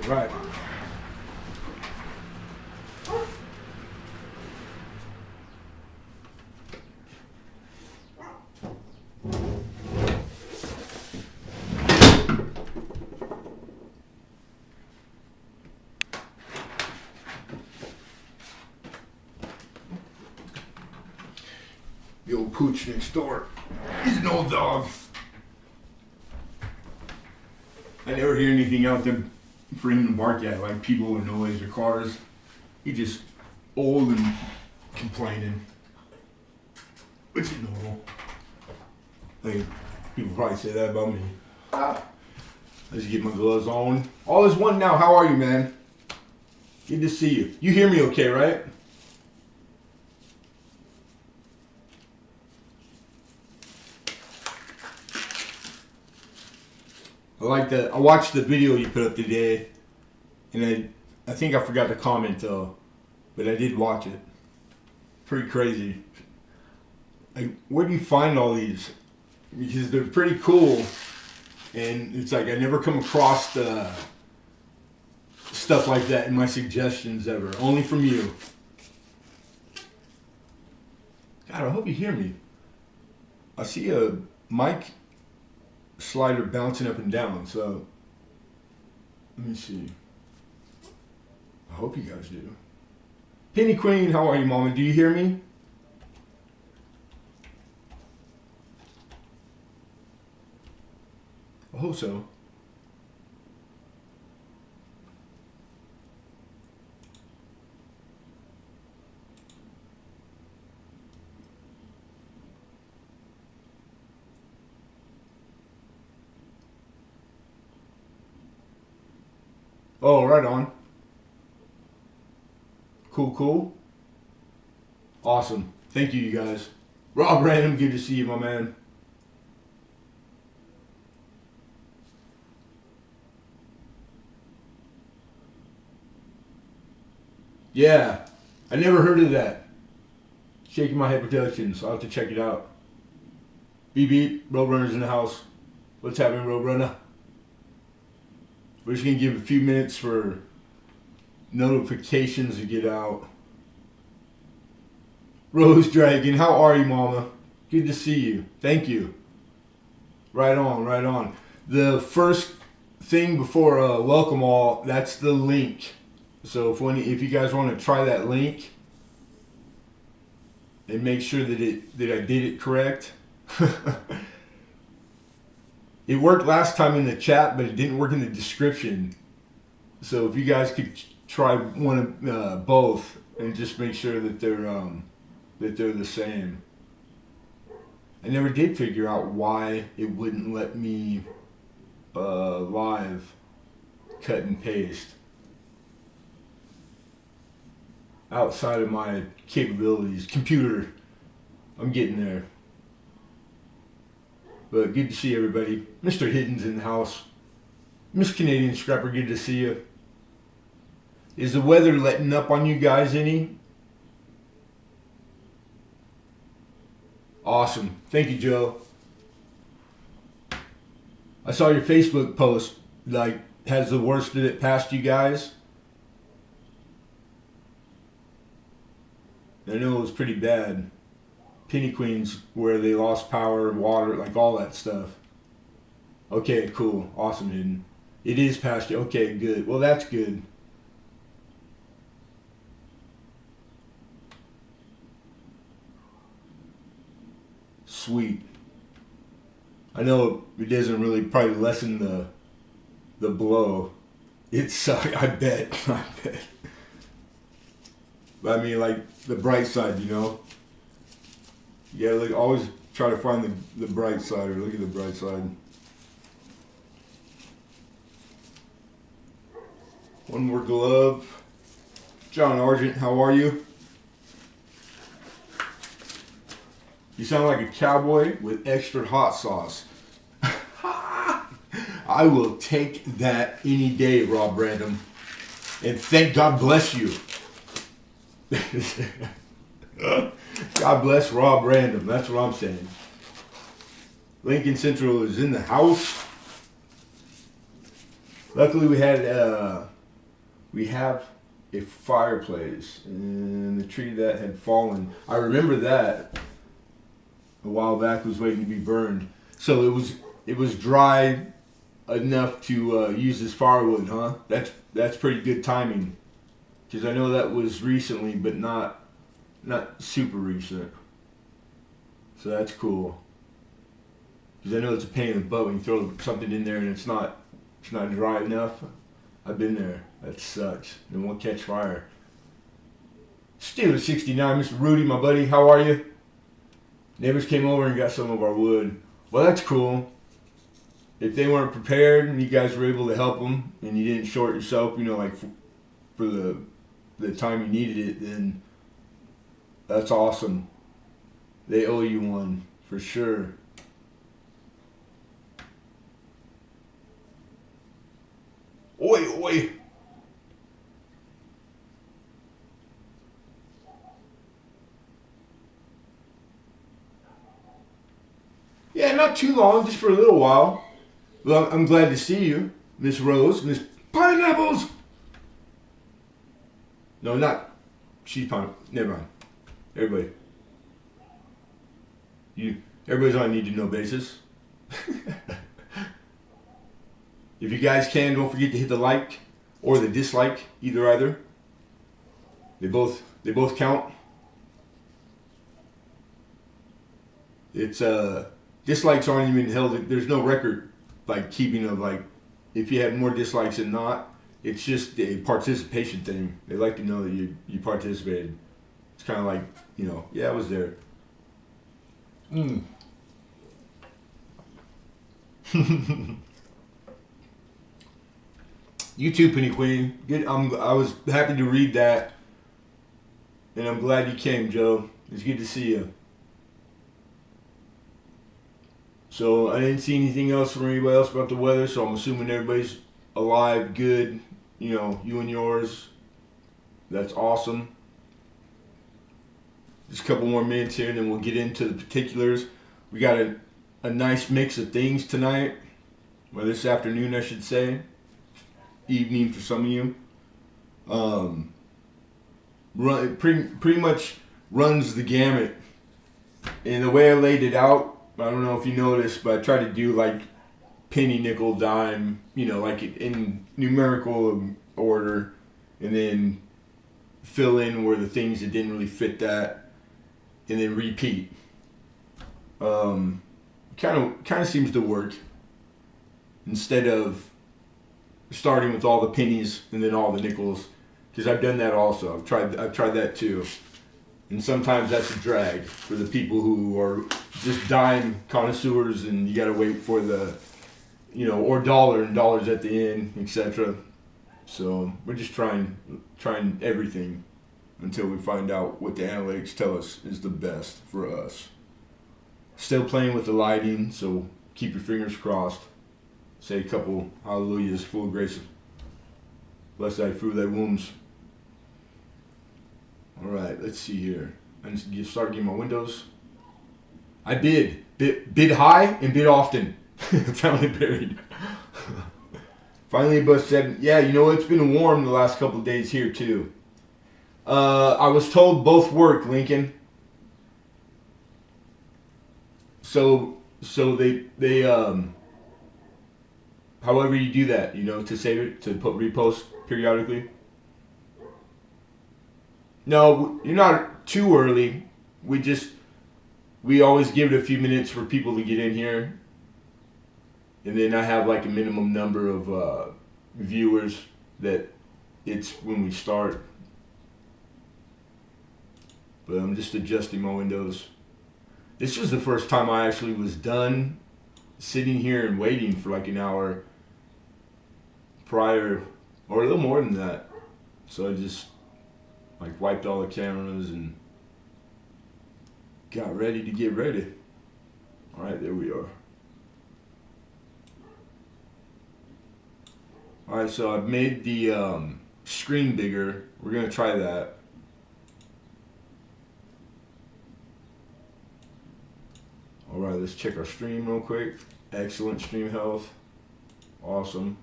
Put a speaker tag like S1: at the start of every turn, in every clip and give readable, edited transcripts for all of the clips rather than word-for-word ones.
S1: Right. The old pooch next door. He's an old dog. I never hear anything out there for him to bark at, like people or noise or cars. He's just old and complaining. Which is normal. Like, people probably say that about me. I just get my gloves on. All is one now. How are you, man? Good to see you. You hear me okay, right? I like that. I watched the video you put up today, and I think I forgot to comment though, but I did watch it. Pretty crazy. Like, where do you find all these? Because they're pretty cool, and it's like I never come across stuff like that in my suggestions ever. Only from you. God, I hope you hear me. I see a mic slider bouncing up and down, so let me see. I hope you guys do. Penny Queen, how are you, Mama? Do you hear me? I hope so. Oh, right on. Cool. Awesome. Thank you, you guys. Rob Random, good to see you, my man. Yeah, I never heard of that. Shaking my head productions. I'll have to check it out. Beep beep. Roadrunner's in the house. What's happening, Roadrunner? We're just going to give a few minutes for notifications to get out. Rose Dragon, how are you, Mama? Good to see you. Thank you. Right on. The first thing before welcome all, that's the link. So if you guys want to try that link and make sure that I did it correct. It worked last time in the chat, but it didn't work in the description. So if you guys could try one of both and just make sure that they're the same. I never did figure out why it wouldn't let me live cut and paste outside of my capabilities. Computer, I'm getting there. But good to see everybody. Mr. Hidden's in the house. Miss Canadian Scrapper, good to see you. Is the weather letting up on you guys any? Awesome. Thank you, Joe. I saw your Facebook post. Like, has the worst of it passed you guys? I know it was pretty bad. Penny Queens, where they lost power, water, like all that stuff. Okay, cool. Awesome, Hidden. It is past you. Okay, good. Well, that's good. Sweet. I know it doesn't really probably lessen the blow. It's I bet. But I mean, like the bright side, you know. Yeah, like always try to find the bright side, or look at the bright side. One more glove. John Argent, how are you? You sound like a cowboy with extra hot sauce. I will take that any day, Rob Random. And thank God bless you. God bless Rob Random. That's what I'm saying. Lincoln Central is in the house. Luckily we had we have a fireplace, and the tree that had fallen. I remember that a while back was waiting to be burned. So it was dry enough to use as firewood, huh? That's pretty good timing, because I know that was recently, but not super recent. So that's cool. Because I know it's a pain in the butt when you throw something in there and it's not dry enough. I've been there. That sucks. It won't catch fire. Steeler 69, Mr. Rudy, my buddy, how are you? Neighbors came over and got some of our wood. Well, that's cool. If they weren't prepared and you guys were able to help them and you didn't short yourself, like for the time you needed it, then that's awesome. They owe you one, for sure. Oi, oi. Yeah, not too long, just for a little while. Well, I'm glad to see you, Miss Rose, Miss Pineapples. No, not. She's pine. Never mind. Everybody. Everybody's on a need to know basis. If you guys can, don't forget to hit the like or the dislike, either. They both count. It's dislikes aren't even held. There's no record keeping of if you had more dislikes than not. It's just a participation thing. They like to know that you participated. It's kind of yeah, I was there. You too, Penny Queen. Good. I was happy to read that, and I'm glad you came, Joe. It's good to see you. So I didn't see anything else from anybody else about the weather, so I'm assuming everybody's alive, good. You and yours. That's awesome. Just a couple more minutes here, and then we'll get into the particulars. We got a nice mix of things tonight, or this afternoon, I should say. Evening for some of you. Pretty much runs the gamut. And the way I laid it out, I don't know if you noticed, but I tried to do penny, nickel, dime, in numerical order, and then fill in where the things that didn't really fit that, and then repeat. Kind of seems to work. Instead of starting with all the pennies and then all the nickels, because I've done that also. I've tried that too, and sometimes that's a drag for the people who are just dime connoisseurs, and you got to wait for the, or dollars at the end, etc. So we're just trying everything until we find out what the analytics tell us is the best for us. Still playing with the lighting, so keep your fingers crossed. Say a couple hallelujahs full of grace. Bless thy fruit, thy wombs. All right, let's see here. I just start getting my windows. I bid high and bid often. Finally buried. Finally, Bus said, yeah, it's been warm the last couple of days here too. I was told both work, Lincoln. So they however you do that, to save it, to repost periodically. No, you're not too early. We always give it a few minutes for people to get in here. And then I have a minimum number of viewers that it's when we start. But I'm just adjusting my windows. This was the first time I actually was done sitting here and waiting for an hour prior, or a little more than that. So I just wiped all the cameras and got ready to get ready. All right, there we are. All right, so I've made the screen bigger. We're gonna try that. All right, let's check our stream real quick. Excellent stream health. Awesome.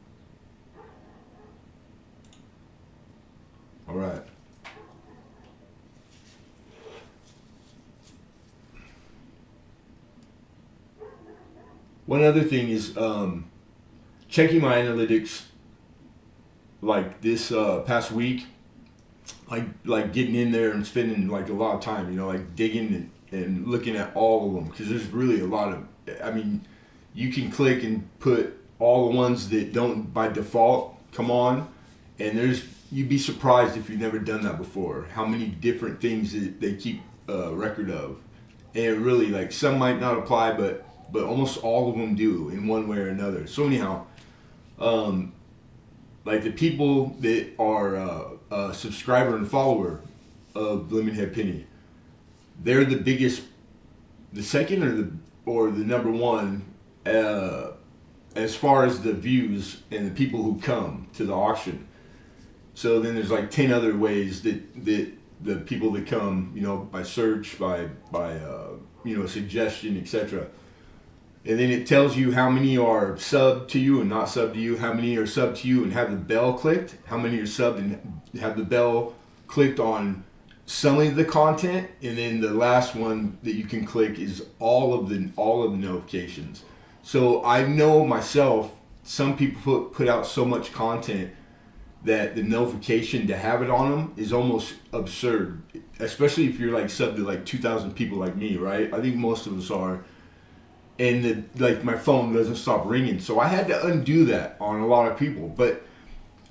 S1: All right. One other thing is checking my analytics like this past week, like getting in there and spending like a lot of time, like digging and looking at all of them because there's really a lot of. I mean, you can click and put all the ones that don't by default come on, and you'd be surprised if you've never done that before. How many different things that they keep record of, and really like some might not apply, but almost all of them do in one way or another. So anyhow, like the people that are a subscriber and follower of Lemonhead Penny, they're the biggest, the second or the number one as far as the views and the people who come to the auction. So then there's like 10 other ways that the people that come, by search, by suggestion, etc. And then it tells you how many are subbed to you and not subbed to you, how many are subbed to you and have the bell clicked, how many are subbed and have the bell clicked on some of the content, and then the last one that you can click is all of the notifications. So I know myself, some people put out so much content that the notification to have it on them is almost absurd, especially if you're like subbed to like 2,000 people like me, right? I think most of us are. And my phone doesn't stop ringing, so I had to undo that on a lot of people, but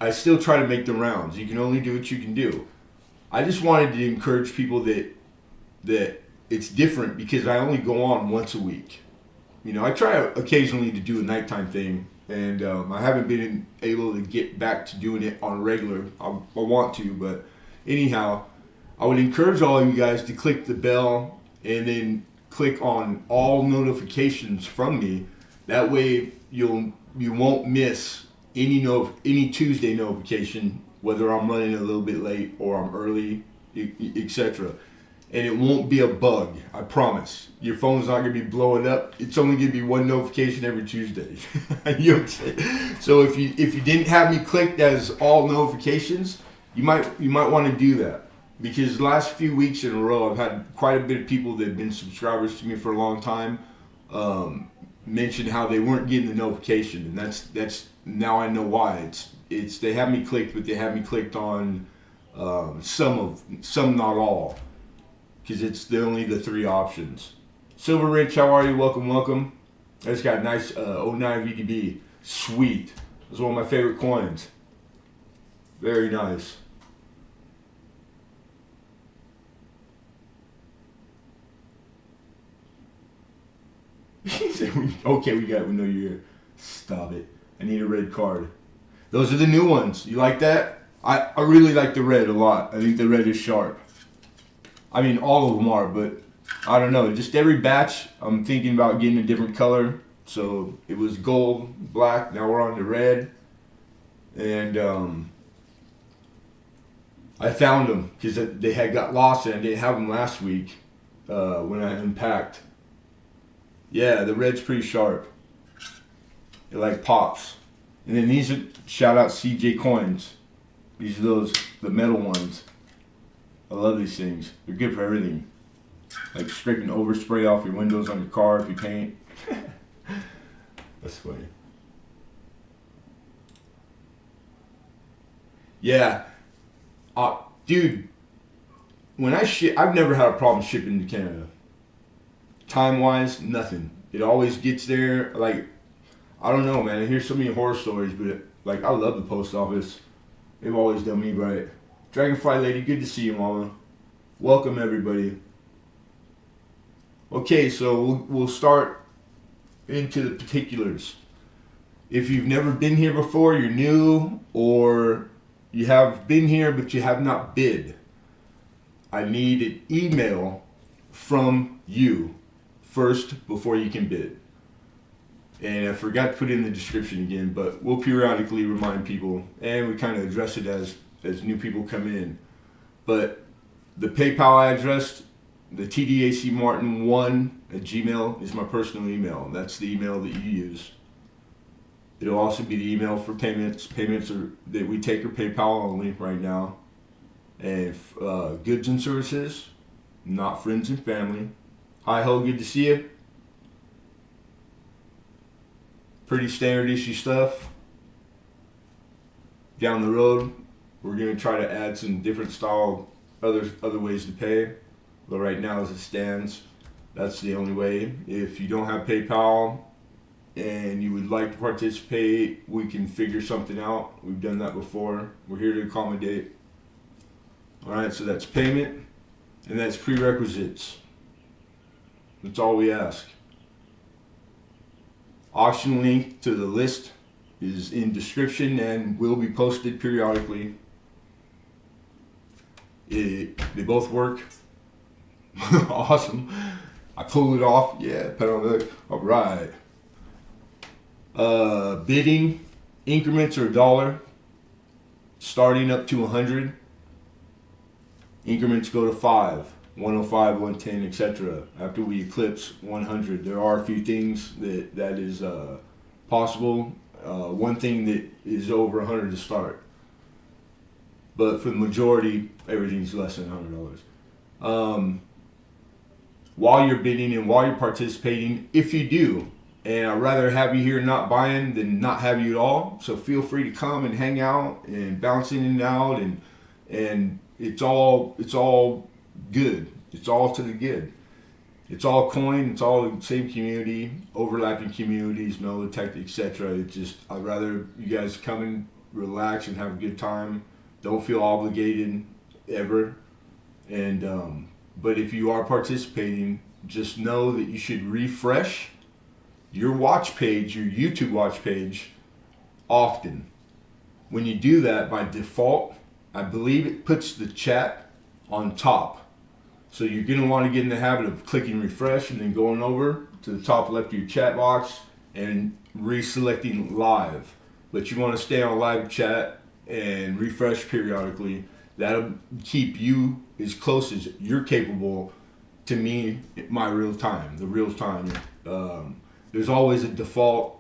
S1: I still try to make the rounds. You can only do what you can do. I just wanted to encourage people that it's different because I only go on once a week. I try occasionally to do a nighttime thing, and I haven't been able to get back to doing it on a regular. I want to, but anyhow, I would encourage all of you guys to click the bell and then click on all notifications from me. That way you won't miss any Tuesday notification, whether I'm running a little bit late or I'm early, etc. And it won't be a bug, I promise. Your phone's not going to be blowing up. It's only going to be one notification every Tuesday. You know what I'm saying? So if you didn't have me clicked as all notifications, you might want to do that. Because the last few weeks in a row, I've had quite a bit of people that have been subscribers to me for a long time mention how they weren't getting the notification, and that's now I know why. It's they have me clicked, but they have me clicked on some, not all, because it's only the 3 options. Silver Rich, how are you? Welcome. I just got a nice 09 VDB. Sweet. It's one of my favorite coins. Very nice. Okay, we know you're here. Stop it. I need a red card. Those are the new ones. You like that? I really like the red a lot. I think the red is sharp. I mean, all of them are, but I don't know. Just every batch, I'm thinking about getting a different color. So it was gold, black. Now we're on the red. And I found them because they had got lost and I didn't have them last week when I unpacked. Yeah, the red's pretty sharp. It like pops. And then these are, shout out CJ coins. These are the metal ones. I love these things. They're good for everything. Like scraping overspray off your windows on your car if you paint. That's funny. Yeah. Dude, when I've never had a problem shipping to Canada. Time-wise, nothing. It always gets there. Like, I don't know, man. I hear so many horror stories, but like, I love the post office. They've always done me right. Dragonfly Lady, good to see you, Mama. Welcome, everybody. Okay, so we'll start into the particulars. If you've never been here before, you're new, or you have been here but you have not bid, I need an email from you first before you can bid. And I forgot to put it in the description again, but we'll periodically remind people, and we kind of address it as new people come in. But the PayPal address, the tdacmartin1@gmail is my personal email. That's the email that you use. It'll also be the email for payments. Payments that we take are PayPal only right now. And goods and services, not friends and family. Hi ho, good to see you. Pretty standard issue stuff. Down the road, we're gonna try to add some different style, other ways to pay. But right now, as it stands, that's the only way. If you don't have PayPal and you would like to participate, we can figure something out. We've done that before. We're here to accommodate. All right, so that's payment, and that's prerequisites. That's all we ask. Auction link to the list is in description and will be posted periodically. They both work. Awesome. I pulled it off. Yeah, pat on the back. All right. Bidding increments are $1, starting up to 100. Increments go to 5, 105, 110, etc. After we eclipse 100, there are a few things that is possible. One thing that is over 100 to start, but for the majority, everything's less than $100. While you're bidding and while you're participating, if you do, and I'd rather have you here not buying than not have you at all. So feel free to come and hang out and bounce in and out, and it's all good. It's all to the good. It's all coin. It's all the same community, overlapping communities, metal detect, etc. It's just I'd rather you guys come and relax and have a good time. Don't feel obligated ever. And but if you are participating, just know that you should refresh your watch page, your YouTube watch page, often. When you do that, by default, I believe it puts the chat on top. So you're going to want to get in the habit of clicking refresh and then going over to the top left of your chat box and reselecting live. But you want to stay on live chat and refresh periodically. That'll keep you as close as you're capable to me, my real time, the real time. There's always a default.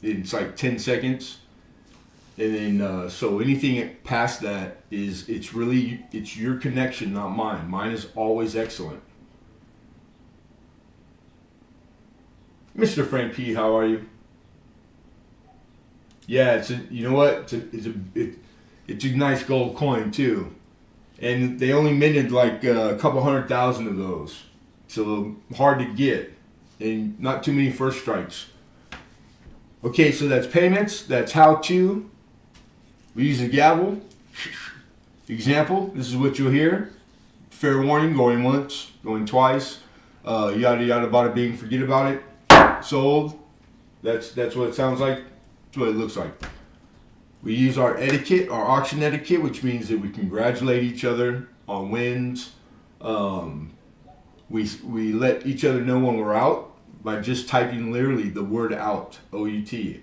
S1: It's like 10 seconds. And then, so anything past that it's your connection, not mine. Mine is always excellent. Mr. Frank P, how are you? Yeah, you know what? It's a nice gold coin too. And they only minted like a couple 100,000 of those. So hard to get. And not too many first strikes. Okay, so that's payments, that's how to. We use a gavel. Example, this is what you'll hear. Fair warning, going once, going twice. Yada yada bada bing, forget about it. Sold. That's what it sounds like. That's what it looks like. We use our etiquette, our auction etiquette, which means that we congratulate each other on wins. We let each other know when we're out by just typing literally the word out, O-U-T.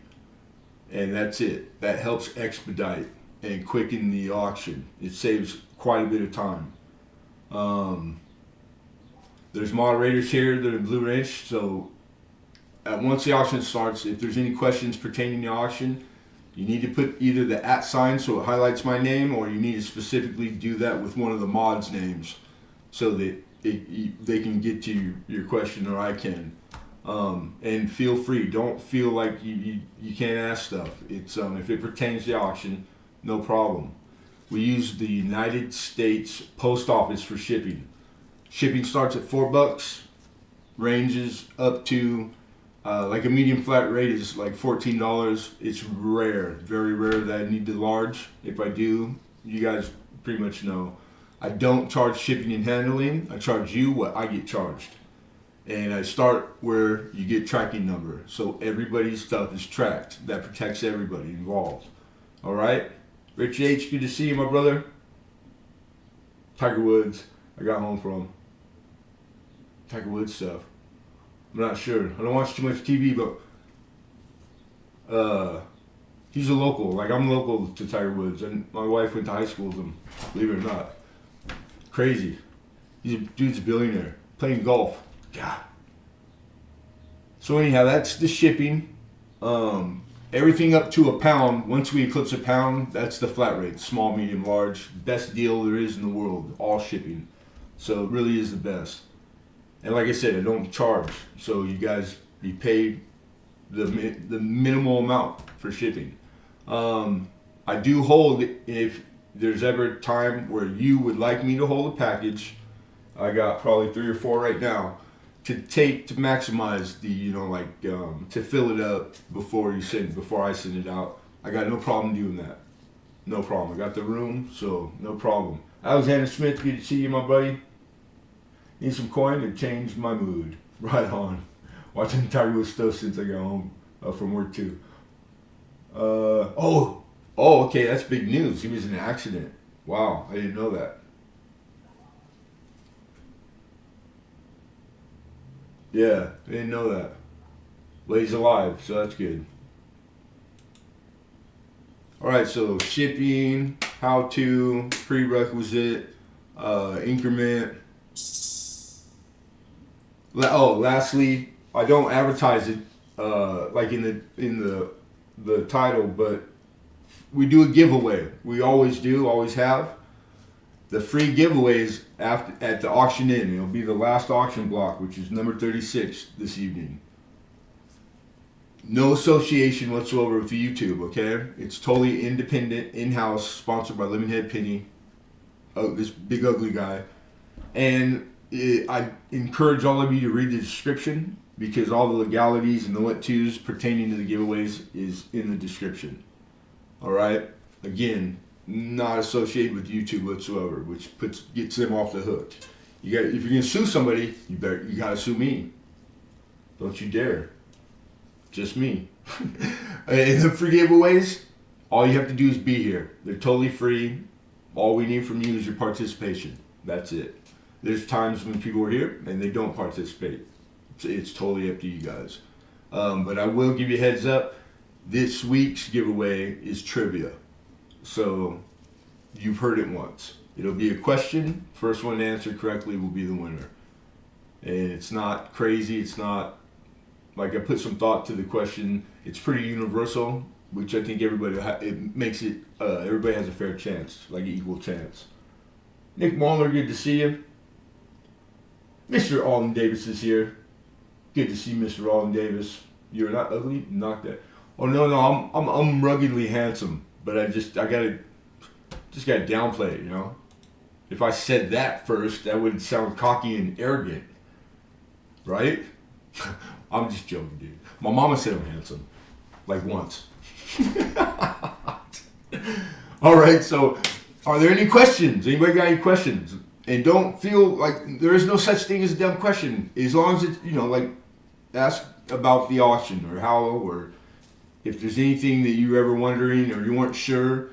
S1: And that's it. That helps expedite and quicken the auction. It saves quite a bit of time. There's moderators here that are Blue Wrench, so once the auction starts, if there's any questions pertaining to the auction, you need to put either the @ sign so it highlights my name, or you need to specifically do that with one of the mods' names so that they can get to your question, or I can. And feel free. Don't feel like you can't ask stuff. It's if it pertains to the auction, no problem. We use the United States Post Office for shipping. Shipping starts at $4, ranges up to like a medium flat rate is like $14. It's rare, very rare that I need the large. If I do, you guys pretty much know. I don't charge shipping and handling. I charge you what I get charged. And I start where you get tracking number. So everybody's stuff is tracked. That protects everybody involved. All right? Rich H, good to see you, my brother. Tiger Woods, I got home from. Tiger Woods stuff. I'm not sure. I don't watch too much TV, but he's a local. Like, I'm local to Tiger Woods. And my wife went to high school with him, believe it or not. Crazy. Dude's a billionaire. Playing golf. God. So anyhow, that's the shipping. everything up to a pound. Once we eclipse a pound, that's the flat rate. Small, medium, large. Best deal there is in the world. All shipping. So it really is the best. And like I said, I don't charge. So you guys be paid the minimal amount for shipping. I do hold, if there's ever a time where you would like me to hold a package, I got probably 3 or 4 right now, to maximize the, to fill it up before I send it out. I got no problem doing that. No problem. I got the room, so no problem. Alexander Smith, good to see you, my buddy. Need some coin to change my mood. Right on. Watching Tiger Woods stuff since I got home from work too. Okay, that's big news. He was in an accident. Wow, I didn't know that. Yeah, I didn't know that. Well, he's alive, so that's good. Alright, so shipping, how to, prerequisite, increment. Lastly, I don't advertise it like in the title, but we do a giveaway. We always do, always have. The free giveaways at the auction inn. It'll be the last auction block, which is number 36 this evening. No association whatsoever with YouTube, okay? It's totally independent, in-house, sponsored by Lemonhead Penny, this big ugly guy. And I encourage all of you to read the description, because all the legalities and the what-tos pertaining to the giveaways is in the description. Alright? Again, not associated with YouTube whatsoever, which gets them off the hook. If you're gonna sue somebody, you gotta sue me. Don't you dare. Just me. And the free giveaways, all you have to do is be here. They're totally free. All we need from you is your participation. That's it. There's times when people are here and they don't participate. It's totally up to you guys. But I will give you a heads up. This week's giveaway is trivia. So you've heard it once. It'll be a question. First one to answer correctly will be the winner. And it's not crazy. It's not like I put some thought to the question. It's pretty universal, which I think everybody everybody has a fair chance, like an equal chance. Nick Mahler, good to see you. Mr. Alden Davis is here. Good to see Mr. Alden Davis. You're not ugly? Knock that. Oh no, I'm ruggedly handsome, but I gotta downplay it, you know. If I said that first, that would sound cocky and arrogant, right? I'm just joking, dude. My mama said I'm handsome, like once. All right, so are there any questions? Anybody got any questions? And don't feel like there is no such thing as a dumb question, as long as it's, like, ask about the auction or how, or if there's anything that you're ever wondering or you weren't sure.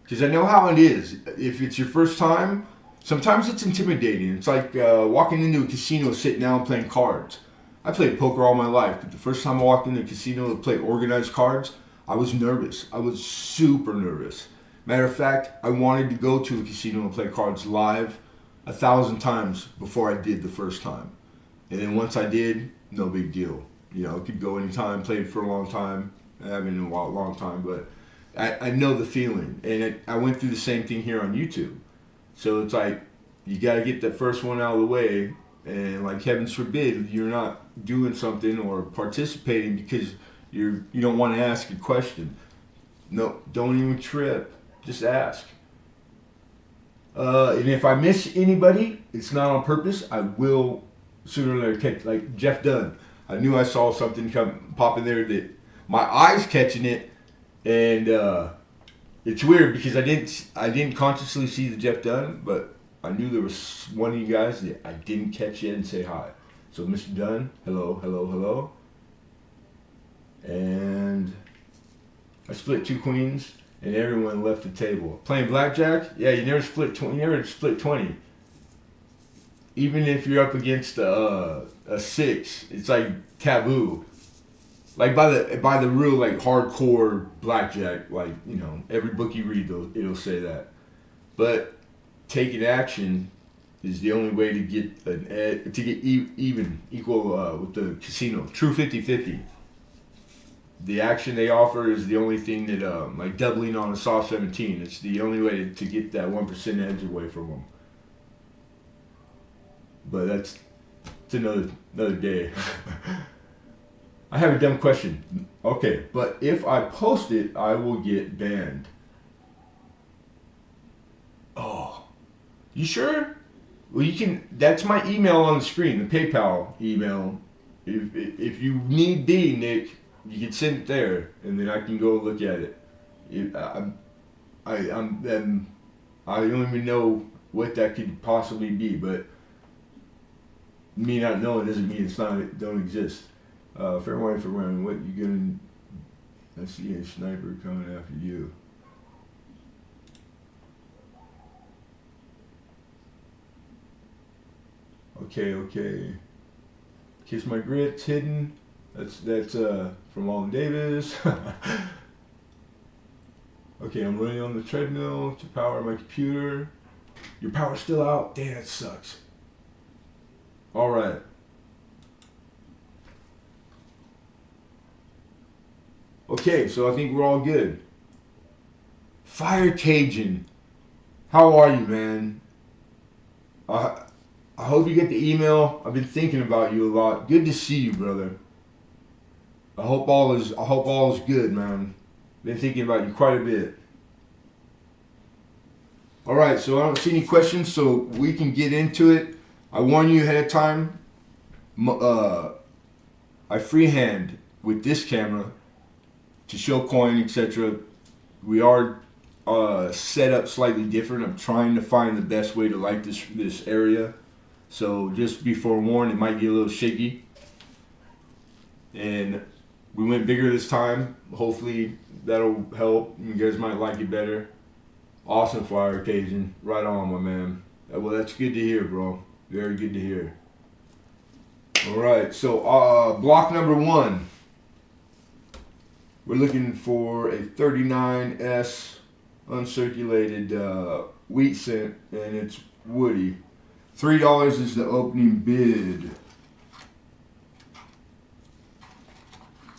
S1: Because I know how it is. If it's your first time, sometimes it's intimidating. It's like walking into a casino, sitting down playing cards. I played poker all my life, but the first time I walked into a casino to play organized cards, I was nervous. I was super nervous. Matter of fact, I wanted to go to a casino and play cards live 1,000 times before I did the first time. And then once I did, no big deal. I could go anytime, played for a long time. I haven't in a long time, but I know the feeling. And I went through the same thing here on YouTube. So it's like, you got to get that first one out of the way. And like, heavens forbid, you're not doing something or participating because you don't want to ask a question. No, don't even trip. Just ask. And if I miss anybody, it's not on purpose. I will sooner or later catch, like Jeff Dunn. I knew I saw something pop in there that my eyes catching it, and it's weird because I didn't consciously see the Jeff Dunn, but I knew there was one of you guys that I didn't catch yet and say hi. So Mr. Dunn, hello. And I split 2 queens. And everyone left the table. Playing blackjack? Yeah, you never split 20. Even if you're up against a 6, it's like taboo. Like by the real like hardcore blackjack, like every book you read, it'll say that. But taking action is the only way to get equal with the casino. True 50-50. the action they offer is the only thing that, like doubling on a soft 17. It's the only way to get that 1% edge away from them. But it's another day. I have a dumb question. Okay, but if I post it, I will get banned. Oh, you sure? Well, you can. That's my email on the screen, the PayPal email. If you need be, Nick, you can send it there, and then I can go look at it. I don't even know what that could possibly be, but me not knowing doesn't mean it don't exist. Fair warning for running. What you gonna? I see a sniper coming after you. Okay. Kiss my grits hidden. That's from Alden Davis. Okay, I'm running on the treadmill to power my computer. Your power's still out? Damn, that sucks. Alright. Okay, so I think we're all good. Fire Cajun. How are you, man? I hope you get the email. I've been thinking about you a lot. Good to see you, brother. I hope all is good, man. Been thinking about you quite a bit. Alright, so I don't see any questions, so we can get into it. I warn you ahead of time. I freehand with this camera to show coin, etc. We are set up slightly different. I'm trying to find the best way to light this area. So just be forewarned, it might get a little shaky. And we went bigger this time. Hopefully that'll help. You guys might like it better. Awesome fire occasion. Right on, my man. Well, that's good to hear, bro. Very good to hear. Alright, so block number 1. We're looking for a 39S uncirculated wheat scent, and it's woody. $3 is the opening bid.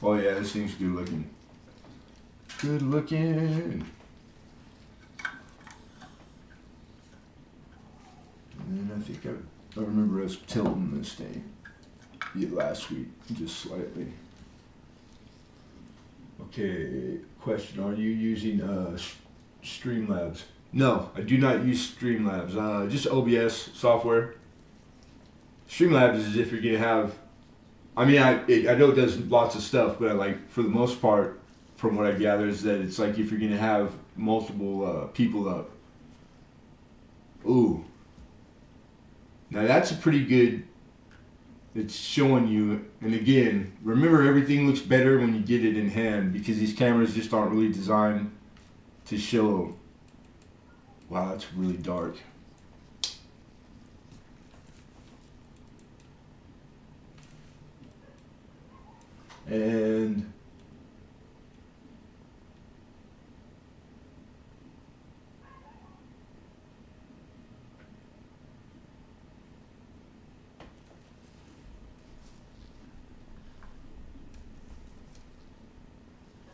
S1: Oh yeah, this thing's good looking. Good looking. And I think I remember us tilting this thing last week, just slightly. Okay, question. Are you using Streamlabs? No, I do not use Streamlabs. Just OBS software. Streamlabs is if you're gonna have. I mean, I know it does lots of stuff, but for the most part, from what I gather, is that it's like if you're gonna have multiple people up. Ooh. Now that's a pretty good. It's showing you, and again, remember everything looks better when you get it in hand because these cameras just aren't really designed to show. Wow, that's really dark. And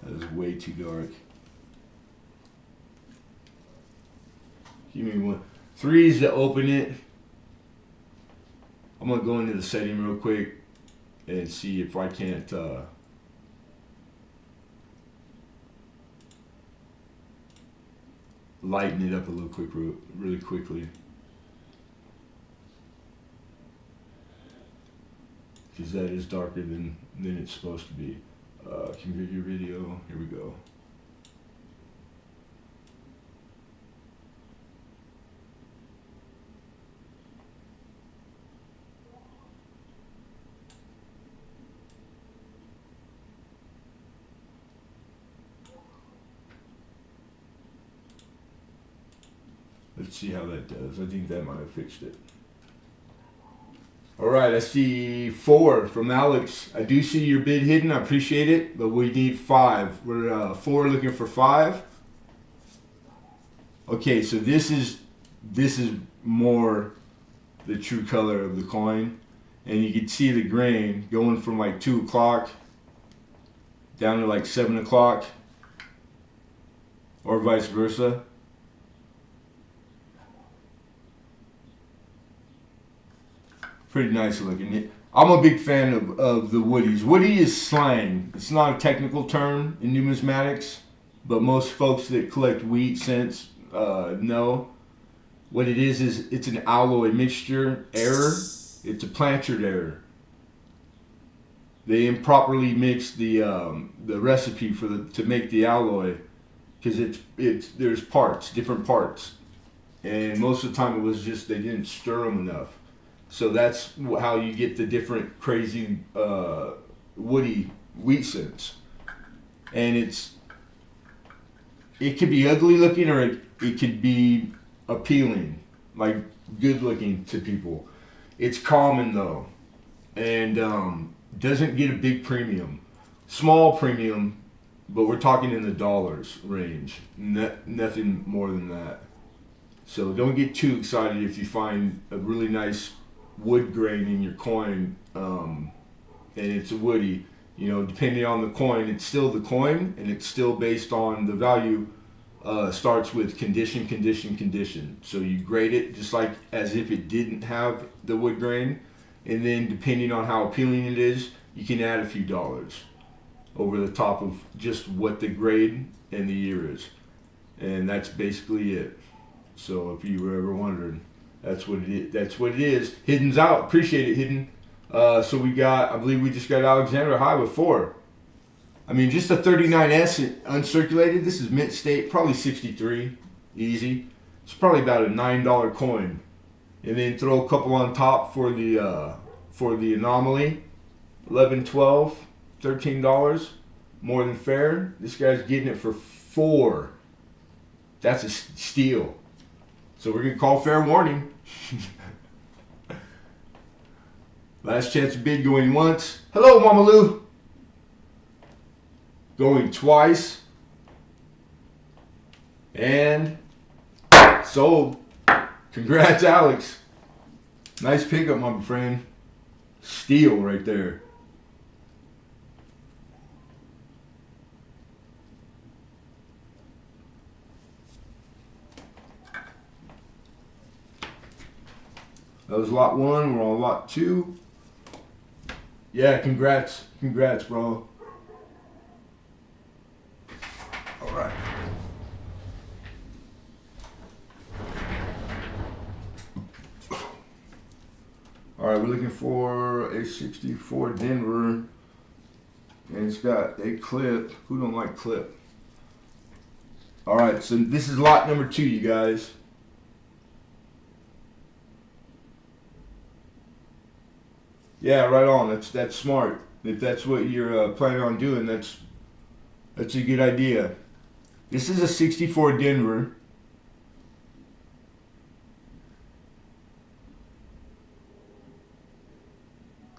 S1: that is way too dark. Give me one. 3 is to open it. I'm gonna go into the setting real quick and see if I can't lighten it up a little really quickly. Because that is darker than it's supposed to be. Configure video. Here we go. Let's see how that does. I think that might have fixed it. Alright, I see 4 from Alex. I do see your bid hidden. I appreciate it, but we need 5. We're 4 looking for 5. Okay, so this is more the true color of the coin. And you can see the grain going from like 2 o'clock down to like 7 o'clock, or vice versa. Pretty nice looking. I'm a big fan of the woodies. Woody is slang. It's not a technical term in numismatics, but most folks that collect wheat cents know. What it is it's an alloy mixture error. It's a Blanchard error. They improperly mixed the recipe to make the alloy, because there's different parts, and most of the time it was just they didn't stir them enough. So that's how you get the different crazy woody wheat scents. And it could be ugly looking, or it could be appealing, like good looking to people. It's common though, and doesn't get a big premium. Small premium, but we're talking in the dollars range. Nothing more than that. So don't get too excited if you find a really nice wood grain in your coin, and it's a woody. You know, depending on the coin, it's still the coin, and it's still based on the value. Starts with condition. So you grade it just like as if it didn't have the wood grain, and then depending on how appealing it is, you can add a few dollars over the top of just what the grade and the year is, and that's basically it. So if you were ever wondering, that's what it is. Hidden's out. Appreciate it, Hidden. So I believe we just got Alexander High with 4. I mean, just a 39S uncirculated. This is mint state, probably 63, easy. It's probably about a $9 coin, and then throw a couple on top for the anomaly, 11, 12, $13, more than fair. This guy's getting it for 4. That's a steal. So we're gonna call fair warning. Last chance to bid, going once. Hello, Mama Lou. Going twice. And sold. Congrats, Alex. Nice pickup, my friend. Steal right there. That was lot 1. We're on lot 2. Yeah, congrats, bro. All right. All right, we're looking for a 64 Denver, and it's got a clip. Who don't like clip? All right, so this is lot number 2, you guys. Yeah, right on. That's smart. If that's what you're planning on doing, that's a good idea. This is a 64 Denver.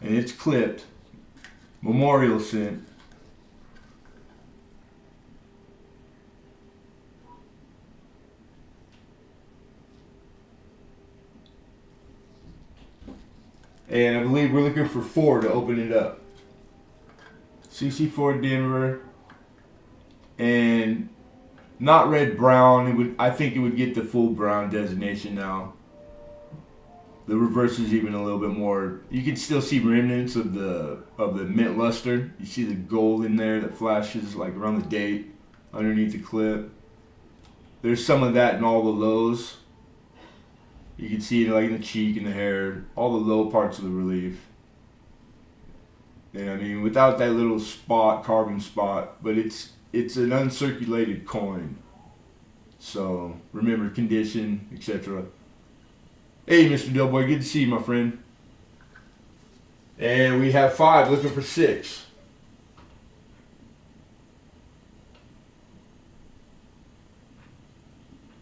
S1: And it's clipped. Memorial scent. And I believe we're looking for 4 to open it up. 64 Denver. And not red brown. I think it would get the full brown designation now. The reverse is even a little bit more. You can still see remnants of the mint luster. You see the gold in there that flashes like around the date underneath the clip. There's some of that in all the lows. You can see it like in the cheek and the hair, all the low parts of the relief. And I mean, without that little spot, carbon spot, but it's an uncirculated coin. So remember condition, etc. Hey, Mr. Delboy, good to see you, my friend. And we have 5 looking for 6.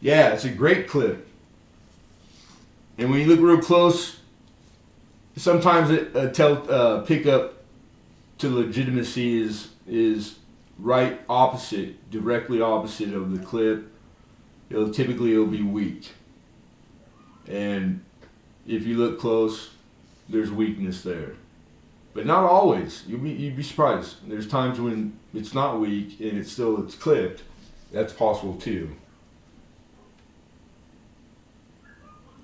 S1: Yeah, it's a great clip. And when you look real close, sometimes pickup to legitimacy is right opposite, directly opposite of the clip. It'll be weak. And if you look close, there's weakness there. But not always. You'd be surprised. There's times when it's not weak and it's clipped. That's possible too.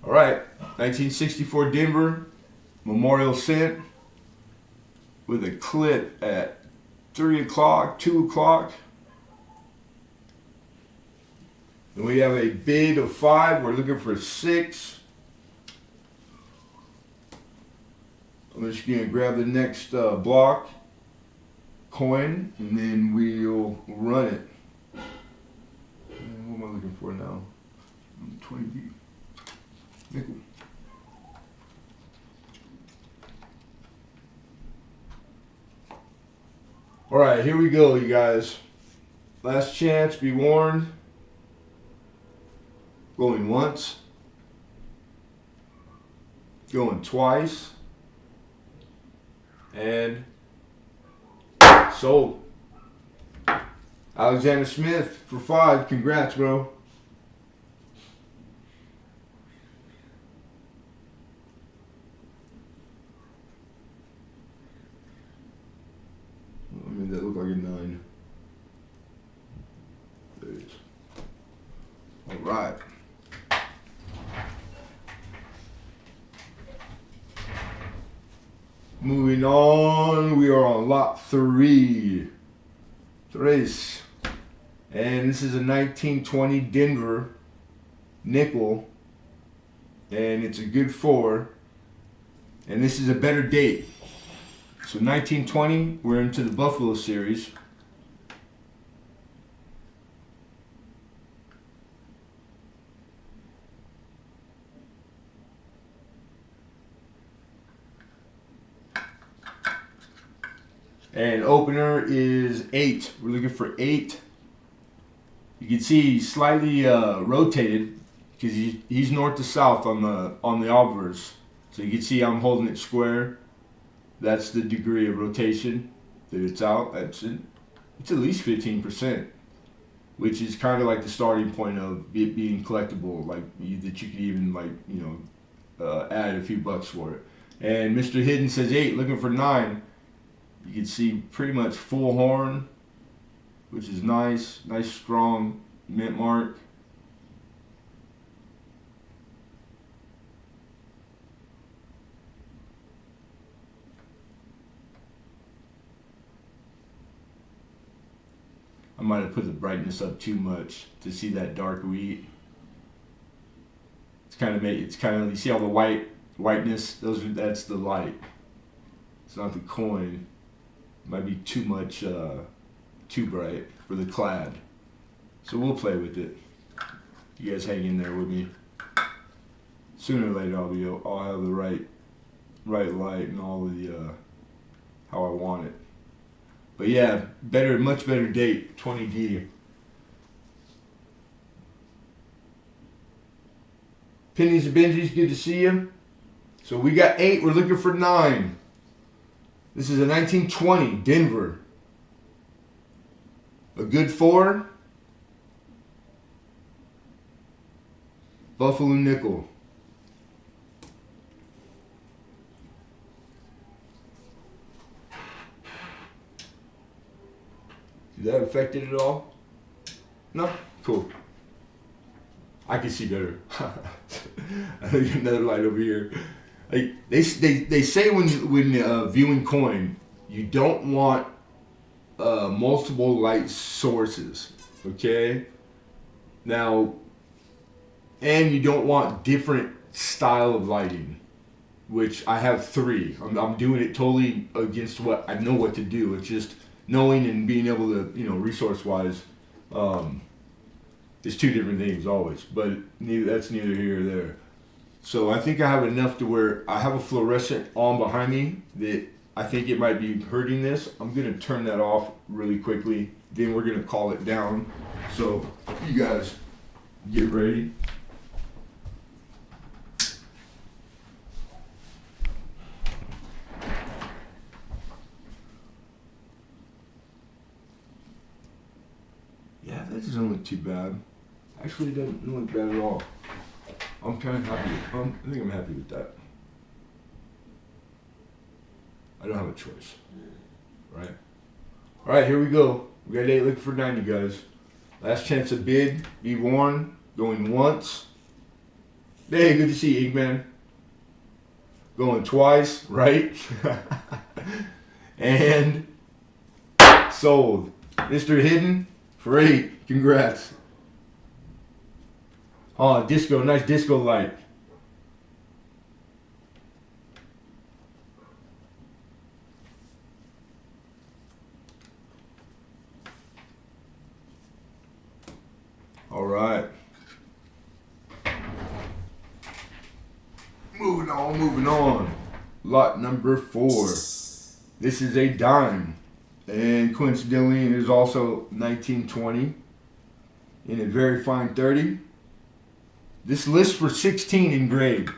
S1: All right, 1964 Denver Memorial Cent with a clip at 3 o'clock, 2 o'clock. And we have a bid of 5. We're looking for 6. I'm just going to grab the next block coin, and then we'll run it. And what am I looking for now? 20 nickel. All right, here we go, you guys. Last chance, be warned. Going once. Going twice. And sold. Alexander Smith for 5. Congrats, bro. I mean, that looked like a 9. There it is. All right. Moving on, we are on lot 3. Tres. And this is a 1920 Denver nickel. And it's a good 4. And this is a better date. So 1920, we're into the Buffalo series. And opener is 8. We're looking for 8. You can see he's slightly rotated because he's north to south on the obverse. So you can see I'm holding it square. That's the degree of rotation that it's out. It's at least 15%, which is kind of like the starting point of it being collectible, like that you could even add a few bucks for it. And Mr. Hidden says 8, looking for 9. You can see pretty much full horn, which is nice strong mint mark. I might have put the brightness up too much to see that dark wheat. You see all the whiteness? That's the light. It's not the coin. Might be too much, too bright for the clad. So we'll play with it. You guys hang in there with me. Sooner or later I'll have the right light and all the how I want it. But yeah, much better date, 20D. Pennies and Benjis, good to see you. So we got 8, we're looking for 9. This is a 1920 Denver. A good 4. Buffalo nickel. Is that affected at all? No? Cool. I can see better. I think another light over here. Like they say when viewing coin, you don't want multiple light sources. Okay. Now, and you don't want different style of lighting, which I have 3. I'm doing it totally against what I know what to do. It's just knowing and being able to, resource wise, it's 2 different things always. But that's neither here or there. So I think I have enough to where I have a fluorescent on behind me that I think it might be hurting this. I'm going to turn that off really quickly. Then we're going to call it down. So you guys get ready. Yeah, that doesn't look too bad. Actually, it doesn't look bad at all. I'm kind of happy. I think I'm happy with that. I don't have a choice. Right? Alright, here we go. We got 8 looking for 90, guys. Last chance to bid. Be warned. Going once. Hey, good to see you, Eggman. Going twice, right? And sold. Mr. Hidden for 8. Congrats. Oh, disco. Nice disco light. All right. Moving on. Lot number 4. This is a dime. And coincidentally, it is also 1920 in a very fine 30. This lists for 16 in grade.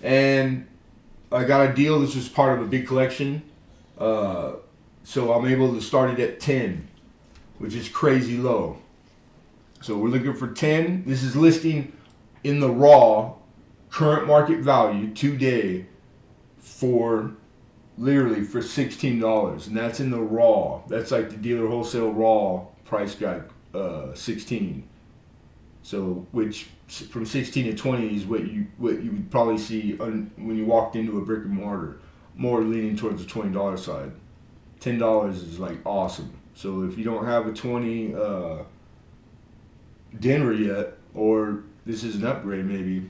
S1: And I got a deal. This was part of a big collection. So I'm able to start it at 10, which is crazy low. So we're looking for 10. This is listing in the raw current market value today for literally for $16. And that's in the raw. That's like the dealer wholesale raw price guide, 16. So which from 16 to 20 is what you would probably see when you walked into a brick and mortar, more leaning towards the $20 side. $10 is like awesome. So if you don't have a 20 Denver yet, or this is an upgrade maybe,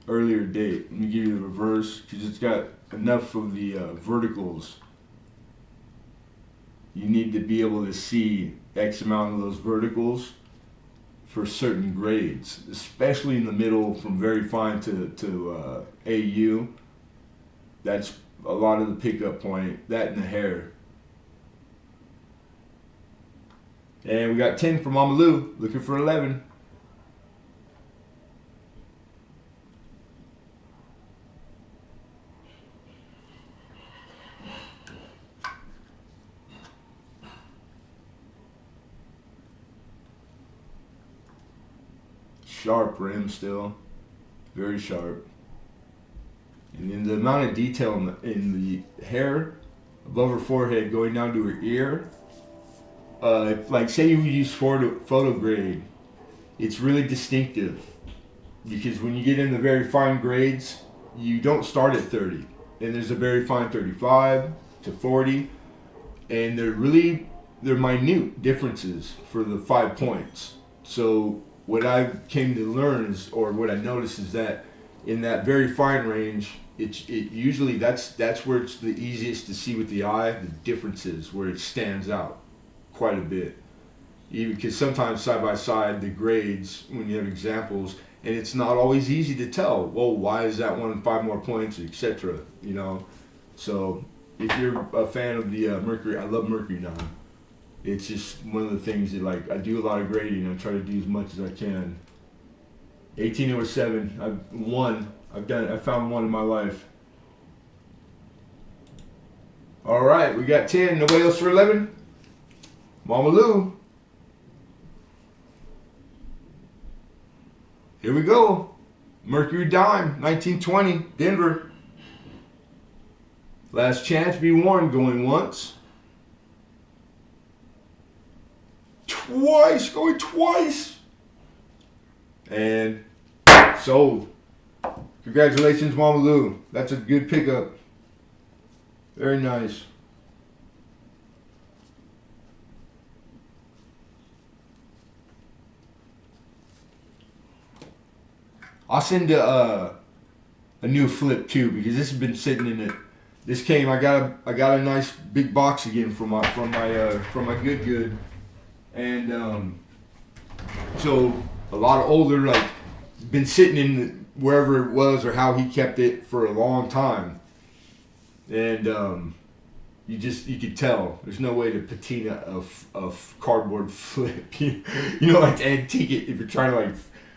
S1: earlier date. Let me give you the reverse because it's got enough of the verticals. You need to be able to see X amount of those verticals for certain grades, especially in the middle from very fine to AU. That's a lot of the pickup point, that and the hair. And we got 10 from Mama Lou, looking for 11. Sharp rim still, very sharp. And then the amount of detail in the hair above her forehead going down to her ear, like say you use photo grade, it's really distinctive because when you get in the very fine grades, you don't start at 30. And there's a very fine 35 to 40, and they're minute differences for the 5 points. So what I came to learn is, or what I noticed is that in that very fine range, it usually that's where it's the easiest to see with the eye the differences, where it stands out quite a bit. Even because sometimes side by side the grades, when you have examples, and it's not always easy to tell. Well, why is that one 5 more points, etc. You know, so if you're a fan of the Mercury, I love Mercury now. It's just one of the things that, like, I do a lot of grading. I try to do as much as I can. 18/7. I found one in my life. All right, we got 10. Nobody else for 11? Mama Lou. Here we go. Mercury dime, 1920, Denver. Last chance, be warned, going once. Going twice. And sold. Congratulations, Mama Lou. That's a good pickup. Very nice. I'll send a new flip too, because this has been sitting in it. This came. I got a nice big box again from my good. And so a lot of older, like, been sitting in wherever it was or how he kept it for a long time. And you could tell there's no way to patina a cardboard flip. You know, like to antique it if you're trying to like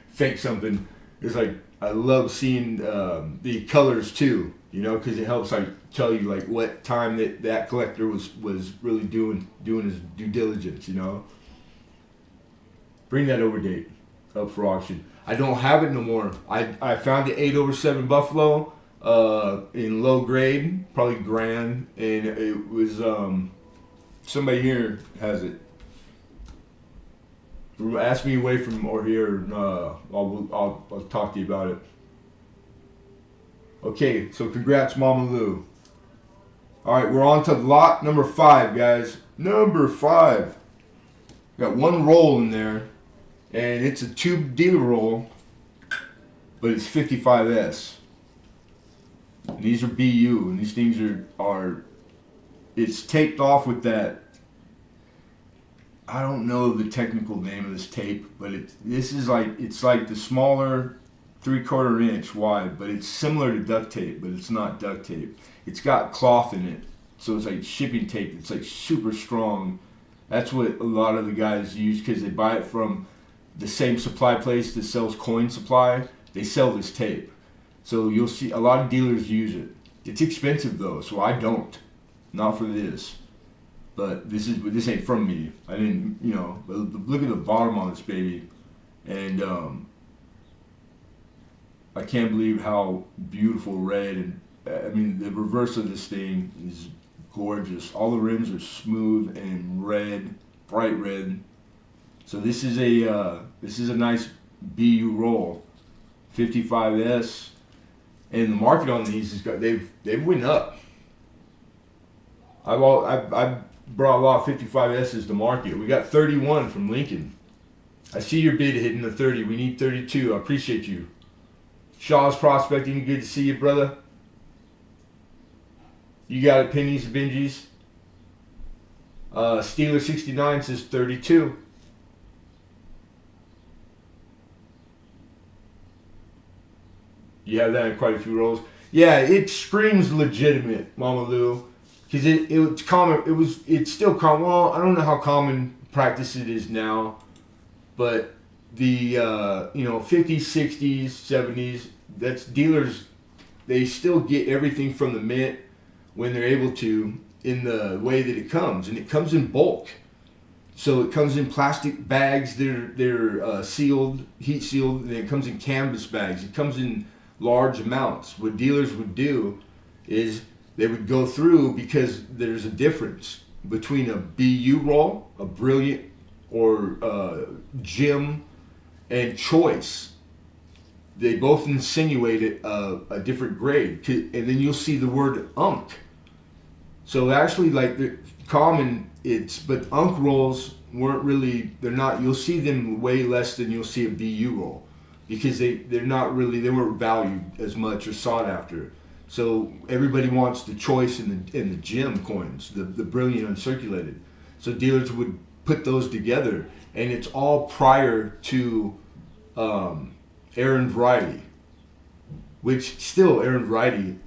S1: fake something. It's like, I love seeing the colors too, you know, because it helps like tell you like what time that collector was really doing his due diligence, you know. Bring that over date up for auction. I don't have it no more. I found the 8/7 Buffalo. in low grade, probably grand, and it was somebody here has it. Ask me away from or here. I'll talk to you about it. Okay, so congrats, Mama Lou. All right, we're on to lot number 5, guys. Number 5. Got one roll in there, and it's a tube dealer roll, but it's 55S. And these are BU, and these things are it's taped off with that. I don't know the technical name of this tape, but it's like the smaller 3/4 inch wide, but it's similar to duct tape, but it's not duct tape. It's got cloth in it, so it's like shipping tape. It's like super strong. That's what a lot of the guys use because they buy it from the same supply place that sells coin supply. They sell this tape, so you'll see a lot of dealers use it. It's expensive though, so I don't. Not for this. But this ain't from me. I didn't, but look at the bottom on this baby. And I can't believe how beautiful red, and I mean the reverse of this thing is gorgeous. All the rims are smooth and red, bright red. So this is a nice BU roll, 55S, and the market on these they've went up. I've brought a lot of 55S's to market. We got 31 from Lincoln. I see your bid hitting the 30. We need 32. I appreciate you. Shaw's Prospecting, good to see you, brother. You got it, Pennies and Benjis. Steeler 69 says 32. You have that in quite a few rolls. Yeah, it screams legitimate, Mama Lou. Because it's common, it's still common. Well, I don't know how common practice it is now, but the 50s, 60s, 70s, that's dealers. They still get everything from the mint when they're able to in the way that it comes, and it comes in bulk. So it comes in plastic bags. They're sealed, heat sealed, and it comes in canvas bags. It comes in large amounts. What dealers would do is they would go through, because there's a difference between a BU roll, a Brilliant, or Gem, and Choice. They both insinuate a different grade, and then you'll see the word Unk. So actually, like the common, but Unk rolls weren't really. They're not. You'll see them way less than you'll see a BU roll, because they weren't valued as much or sought after. So everybody wants the Choice and the Gem coins, the Brilliant uncirculated. So dealers would put those together, and it's all prior to Aaron Variety, which still Aaron Variety,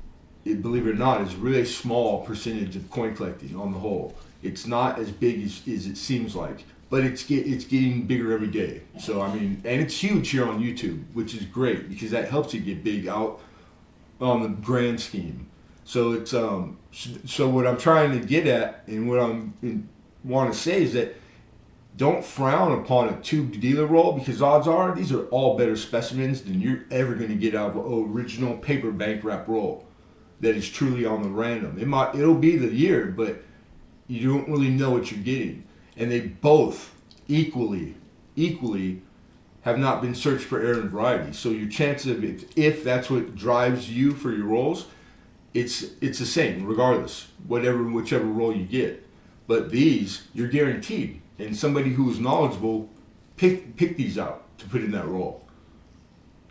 S1: believe it or not, is a really small percentage of coin collecting on the whole. It's not as big as it seems like, but it's getting bigger every day. So I mean, and it's huge here on YouTube, which is great because that helps it get big out on the grand scheme. So it's so what I'm trying to get at, and what want to say is that don't frown upon a tube dealer roll, because odds are these are all better specimens than you're ever going to get out of an original paper bank wrap roll that is truly on the random. It'll be the year, but you don't really know what you're getting. And they both equally have not been searched for Aaron Variety. So your chance of if that's what drives you for your rolls, it's the same regardless, whichever roll you get. But these, you're guaranteed, and somebody who is knowledgeable pick these out to put in that roll.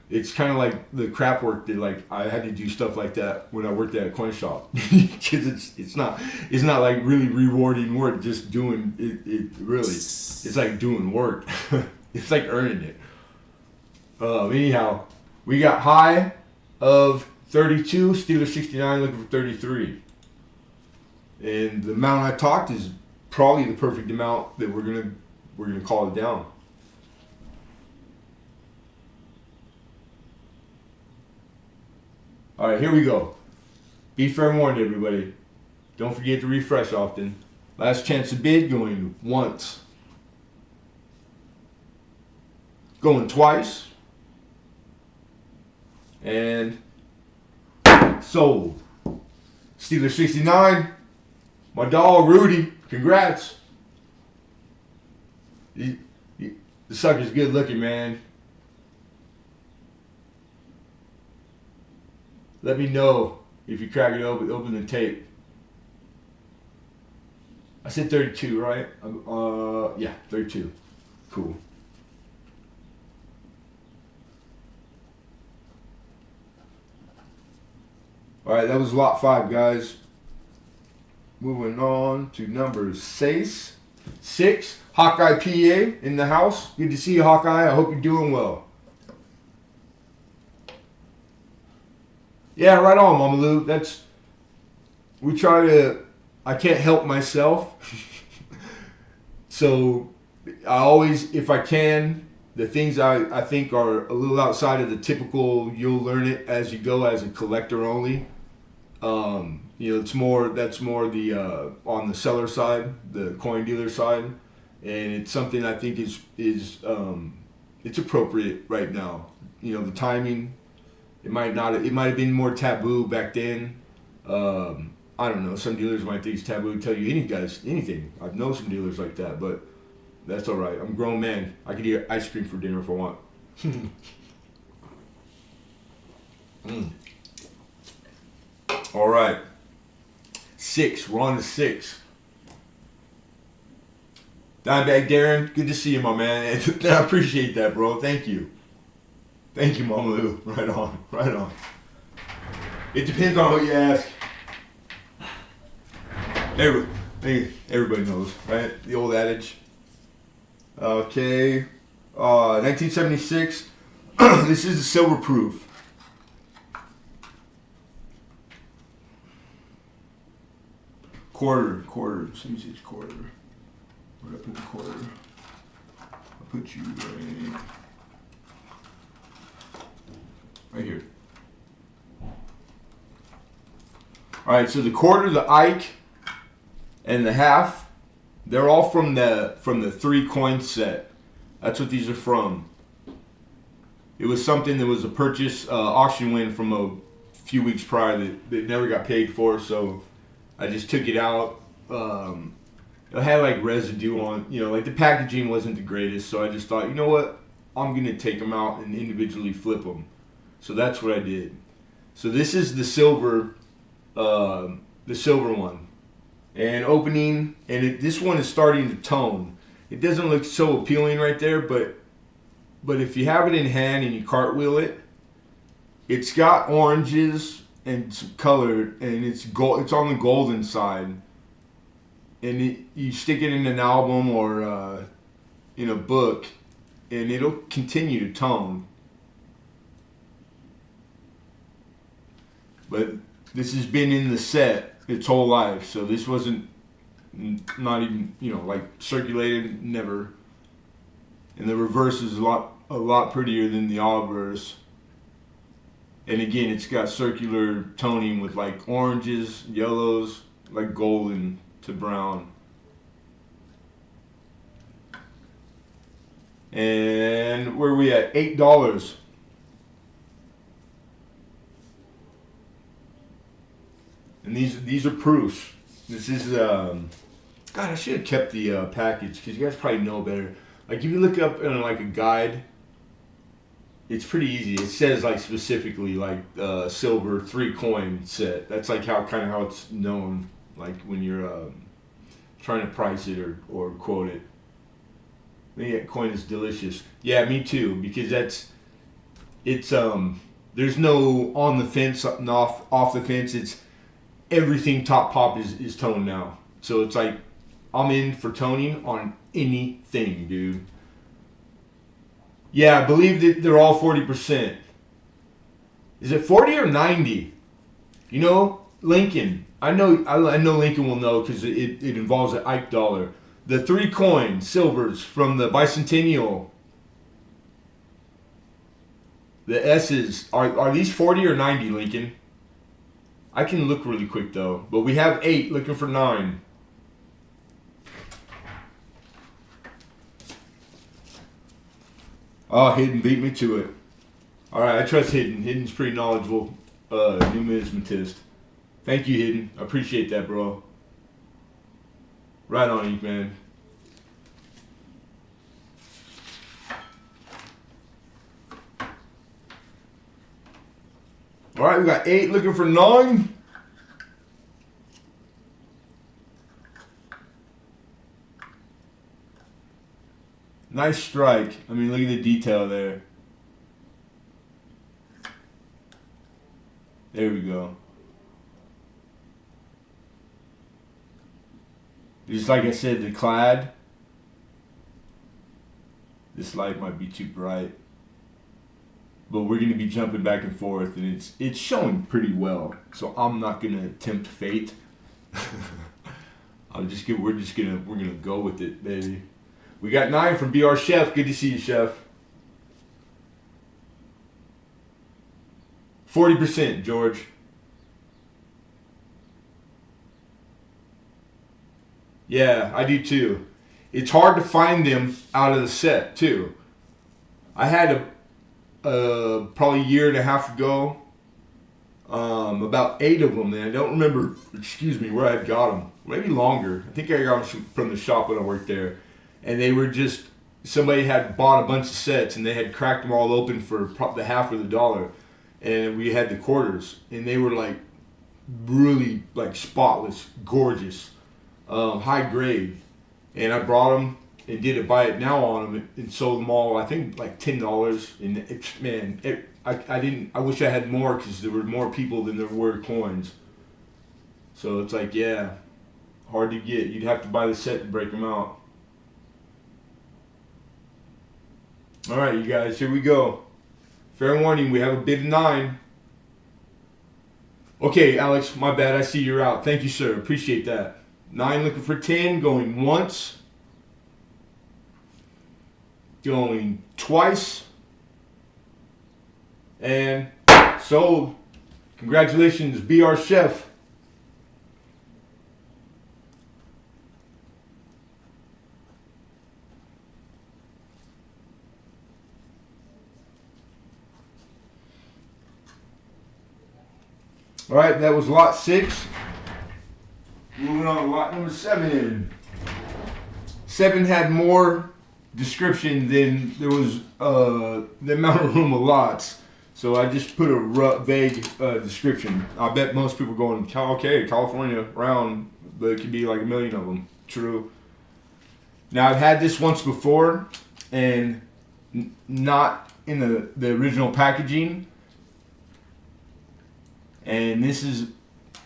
S1: It's kind of like the crap work that I had to do stuff like that when I worked at a coin shop, because it's not like really rewarding work just doing it really. It's like doing work. It's like earning it. Anyhow, we got high of 32, Steeler 69 looking for 33. And the amount I talked is probably the perfect amount that we're gonna call it down. All right, here we go. Be fair warned, everybody. Don't forget to refresh often. Last chance to bid, going once. Going twice. And Sold. Steeler 69. My dog, Rudy. Congrats. The sucker's good looking, man. Let me know if you crack it open the tape. I said 32, right? Yeah, 32. Cool. All right, that was lot 5, guys. Moving on to number 6. Hawkeye PA in the house. Good to see you, Hawkeye. I hope you're doing well. Yeah, right on, Mama Lou. We try to, I can't help myself. So I always, if I can, the things I think are a little outside of the typical, you'll learn it as you go as a collector only. That's more the on the seller side, the coin dealer side, and it's something I think is it's appropriate right now. The timing. It might have been more taboo back then. I don't know. Some dealers might think it's taboo to tell you anything. I've known some dealers like that, but that's all right. I'm a grown man. I can eat ice cream for dinner if I want. All right. 6. We're on to 6. Dimebag Darren, good to see you, my man. I appreciate that, bro. Thank you. Thank you, Mama Lou. Right on. Right on. It depends on what you ask. Everybody knows, right? The old adage. Okay. 1976. This is the silver proof. Quarter. Let me see, it's quarter. Where'd I put the quarter? I'll put you right here. All right, so the quarter, the Ike, and the half, they're all from the 3 coin set. That's what these are from. It was something that was a purchase auction win from a few weeks prior that never got paid for, so I just took it out. It had like residue on, like the packaging wasn't the greatest, so I just thought, you know what, I'm gonna take them out and individually flip them. So that's what I did. So this is the silver one, and opening, and this one is starting to tone. It doesn't look so appealing right there, but if you have it in hand and you cartwheel it, it's got oranges and some color, and it's gold. It's on the golden side, and you stick it in an album or in a book, and it'll continue to tone. But this has been in the set its whole life, so this wasn't not even like circulated, never. And the reverse is a lot prettier than the obverse. And again, it's got circular toning with like oranges, yellows, like golden to brown. And where are we at? $8. And these are proofs. This is God, I should have kept the package, because you guys probably know better. Like if you look up in like a guide, it's pretty easy. It says like specifically like silver 3 coin set. That's like how it's known. Like when you're trying to price it or quote it. That coin is delicious. Yeah, me too. Because it's there's no on the fence and off the fence. It's everything top pop is toned now. So it's like I'm in for toning on anything, dude. Yeah, I believe that they're all 40%. Is it 40 or 90? Lincoln. I know Lincoln will know because it involves an Ike dollar. The 3 coin silvers from the bicentennial. The S's are these 40 or 90, Lincoln? I can look really quick though. But we have 8 looking for 9. Oh, Hidden beat me to it. All right, I trust Hidden. Hidden's pretty knowledgeable. numismatist. Thank you, Hidden. I appreciate that, bro. Right on you, man. All right, we got 8 looking for 9. Nice strike. I mean, look at the detail there. There we go. Just like I said, the clad. This light might be too bright. But we're going to be jumping back and forth, and it's showing pretty well. So I'm not going to tempt fate. We're gonna go with it, baby. We got 9 from BR Chef. Good to see you, Chef. 40%, George. Yeah, I do too. It's hard to find them out of the set too. I had probably a year and a half ago, about 8 of them. And I don't remember, where I got them. Maybe longer. I think I got them from the shop when I worked there. And they were just, somebody had bought a bunch of sets and they had cracked them all open for the half of the dollar. And we had the quarters. And they were like really like spotless, gorgeous, high grade. And I brought them and did a buy it now on them and sold them all, I think like $10. And I wish I had more because there were more people than there were coins. So it's like, yeah, hard to get. You'd have to buy the set to break them out. All right, you guys, here we go. Fair warning, we have a bid of 9. Okay, Alex, my bad. I see you're out. Thank you, sir. Appreciate that. 9 looking for 10, going once. Going twice. And sold. Congratulations, BR Chef. All right, that was lot 6. Moving on to lot number 7. 7 had more description than there was the amount of room of lots. So I just put a vague description. I bet most people are going, okay, California round, but it could be like a million of them. True. Now I've had this once before, and not in the original packaging. And this is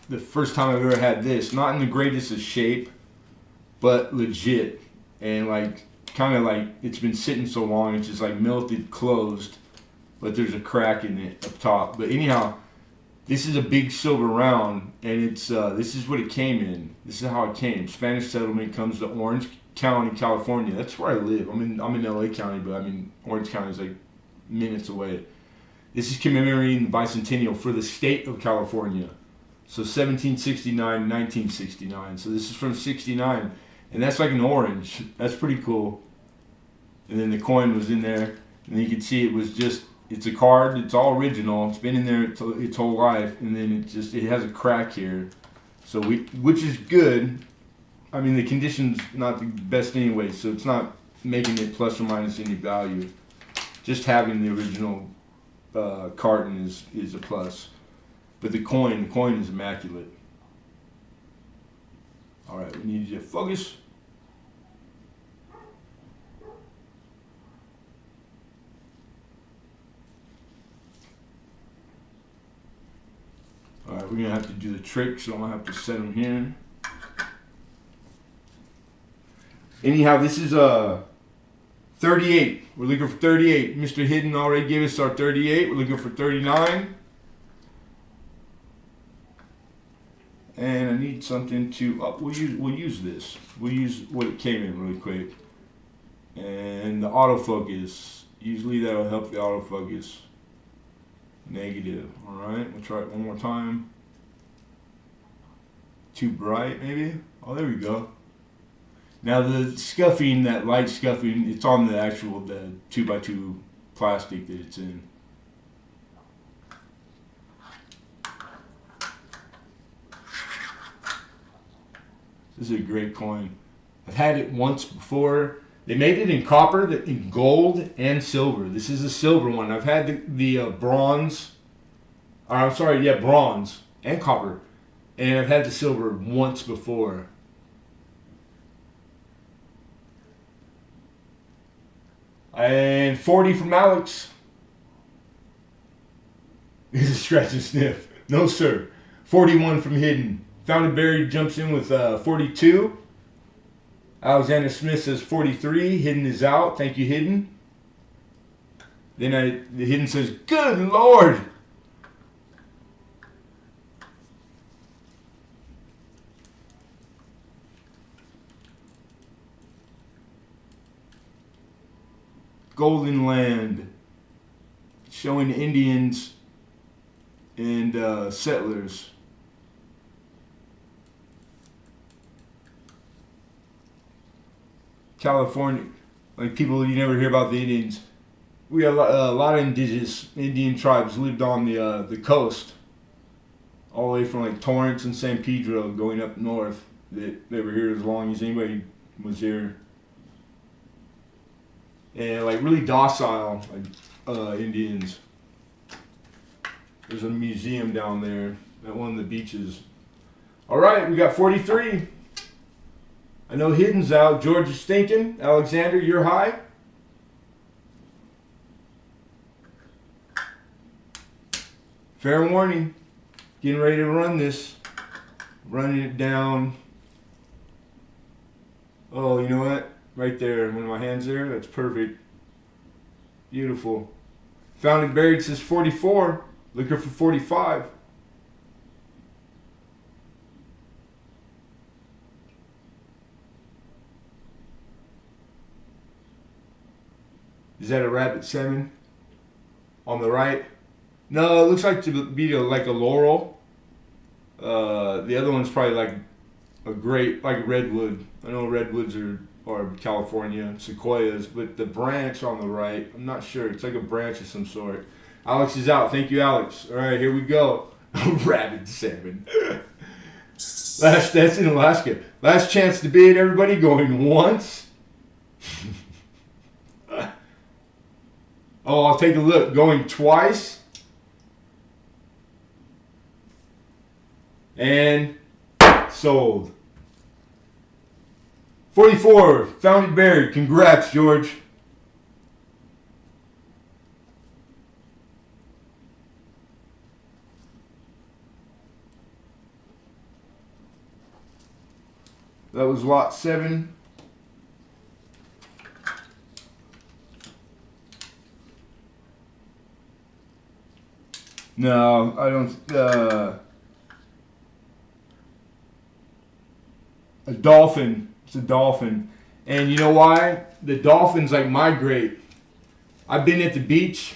S1: the first time I've ever had this. Not in the greatest of shape, but legit. And like, kind of like, it's been sitting so long, it's just like melted closed. But there's a crack in it up top. But anyhow, this is a big silver round. And it's this is what it came in. This is how it came. Spanish settlement comes to Orange County, California. That's where I live. I'm in LA County, but I mean, Orange County is like minutes away. This is commemorating the bicentennial for the state of California. So 1769, 1969. So this is from 69. And that's like an orange. That's pretty cool. And then the coin was in there. And you can see it was just, it's a card. It's all original. It's been in there its whole life. And then it has a crack here. So which is good. I mean, the condition's not the best anyway. So it's not making it plus or minus any value. Just having the original carton is a plus, but the coin is immaculate. All right, we need you to focus. All right, we're gonna have to do the trick, so I'm gonna have to set them here. Anyhow, this is 38. We're looking for 38. Mr. Hidden already gave us our 38. We're looking for 39. And I need something to we'll use this. We'll use what it came in really quick. And the autofocus. Usually that'll help the autofocus. Negative. Alright, we'll try it one more time. Too bright maybe? Oh, there we go. Now the scuffing, that light scuffing, it's on the 2x2 plastic that it's in. This is a great coin. I've had it once before. They made it in copper, in gold, and silver. This is a silver one. I've had the bronze. I'm sorry, yeah, bronze and copper. And I've had the silver once before. And 40 from Alex. This is a scratch and sniff. No, sir. 41 from Hidden. Founded Barry jumps in with 42. Alexander Smith says 43. Hidden is out. Thank you, Hidden. Then the Hidden says, good Lord. Golden Land. Showing Indians and settlers. California, like people you never hear about the Indians. We have a lot of indigenous Indian tribes lived on the coast, all the way from like Torrance and San Pedro going up north. They were here as long as anybody was here, and like really docile like Indians. There's a museum down there at one of the beaches. All right, we got 43. I know Hidden's out. George is stinking. Alexander, you're high. Fair warning. Getting ready to run this. Running it down. Oh, you know what? Right there. One of my hands there. That's perfect. Beautiful. Found and Buried says 44. Looking for 45. Is that a rabbit salmon? On the right? No, it looks like to be like a laurel. The other one's probably like a great, like a redwood. I know redwoods are California, sequoias, but the branch on the right, I'm not sure. It's like a branch of some sort. Alex is out. Thank you, Alex. All right, here we go. Rabbit salmon. That's in Alaska. Last chance to bid, everybody. Going once. Oh, I'll take a look. Going twice. And sold. 44. Found it buried. Congrats, George. That was lot 7. No, I don't. A dolphin. It's a dolphin. And you know why? The dolphins like migrate. I've been at the beach,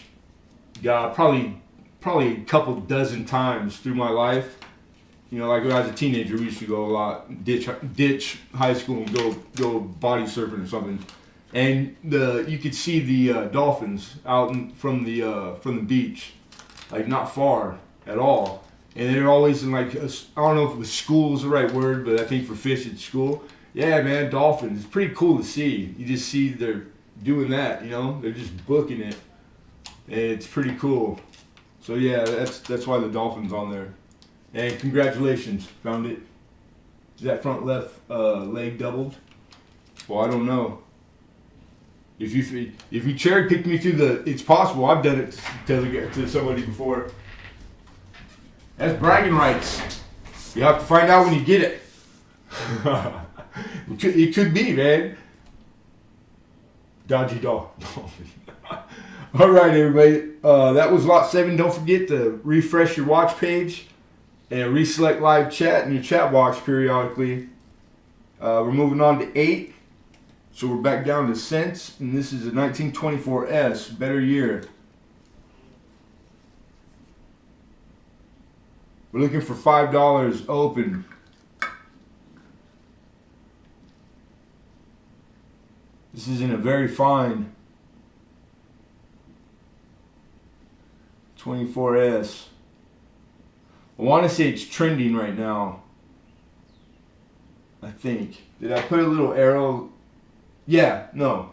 S1: probably a couple dozen times through my life. You know, like when I was a teenager, we used to go a lot, ditch high school and go body surfing or something. And you could see the dolphins out from the beach, like not far at all. And they're always in like, I don't know if it was school is the right word, but I think for fish it's school. Yeah, man, dolphins. It's pretty cool to see. You just see they're doing that, you know? They're just booking it. And it's pretty cool. So yeah, that's why the dolphin's on there. And congratulations, found it. Is that front left leg doubled? Well, I don't know. If you cherry picked me through it's possible. I've done it to somebody before. That's bragging rights. You have to find out when you get it. It could be, man. Dodgy dolphin. All right, everybody. That was lot 7. Don't forget to refresh your watch page and reselect live chat in your chat box periodically. We're moving on to 8. So we're back down to cents, and this is a 1924 S, better year. We're looking for $5 open. This is in a very fine 24S. I want to say it's trending right now. I think. Did I put a little arrow? Yeah, no.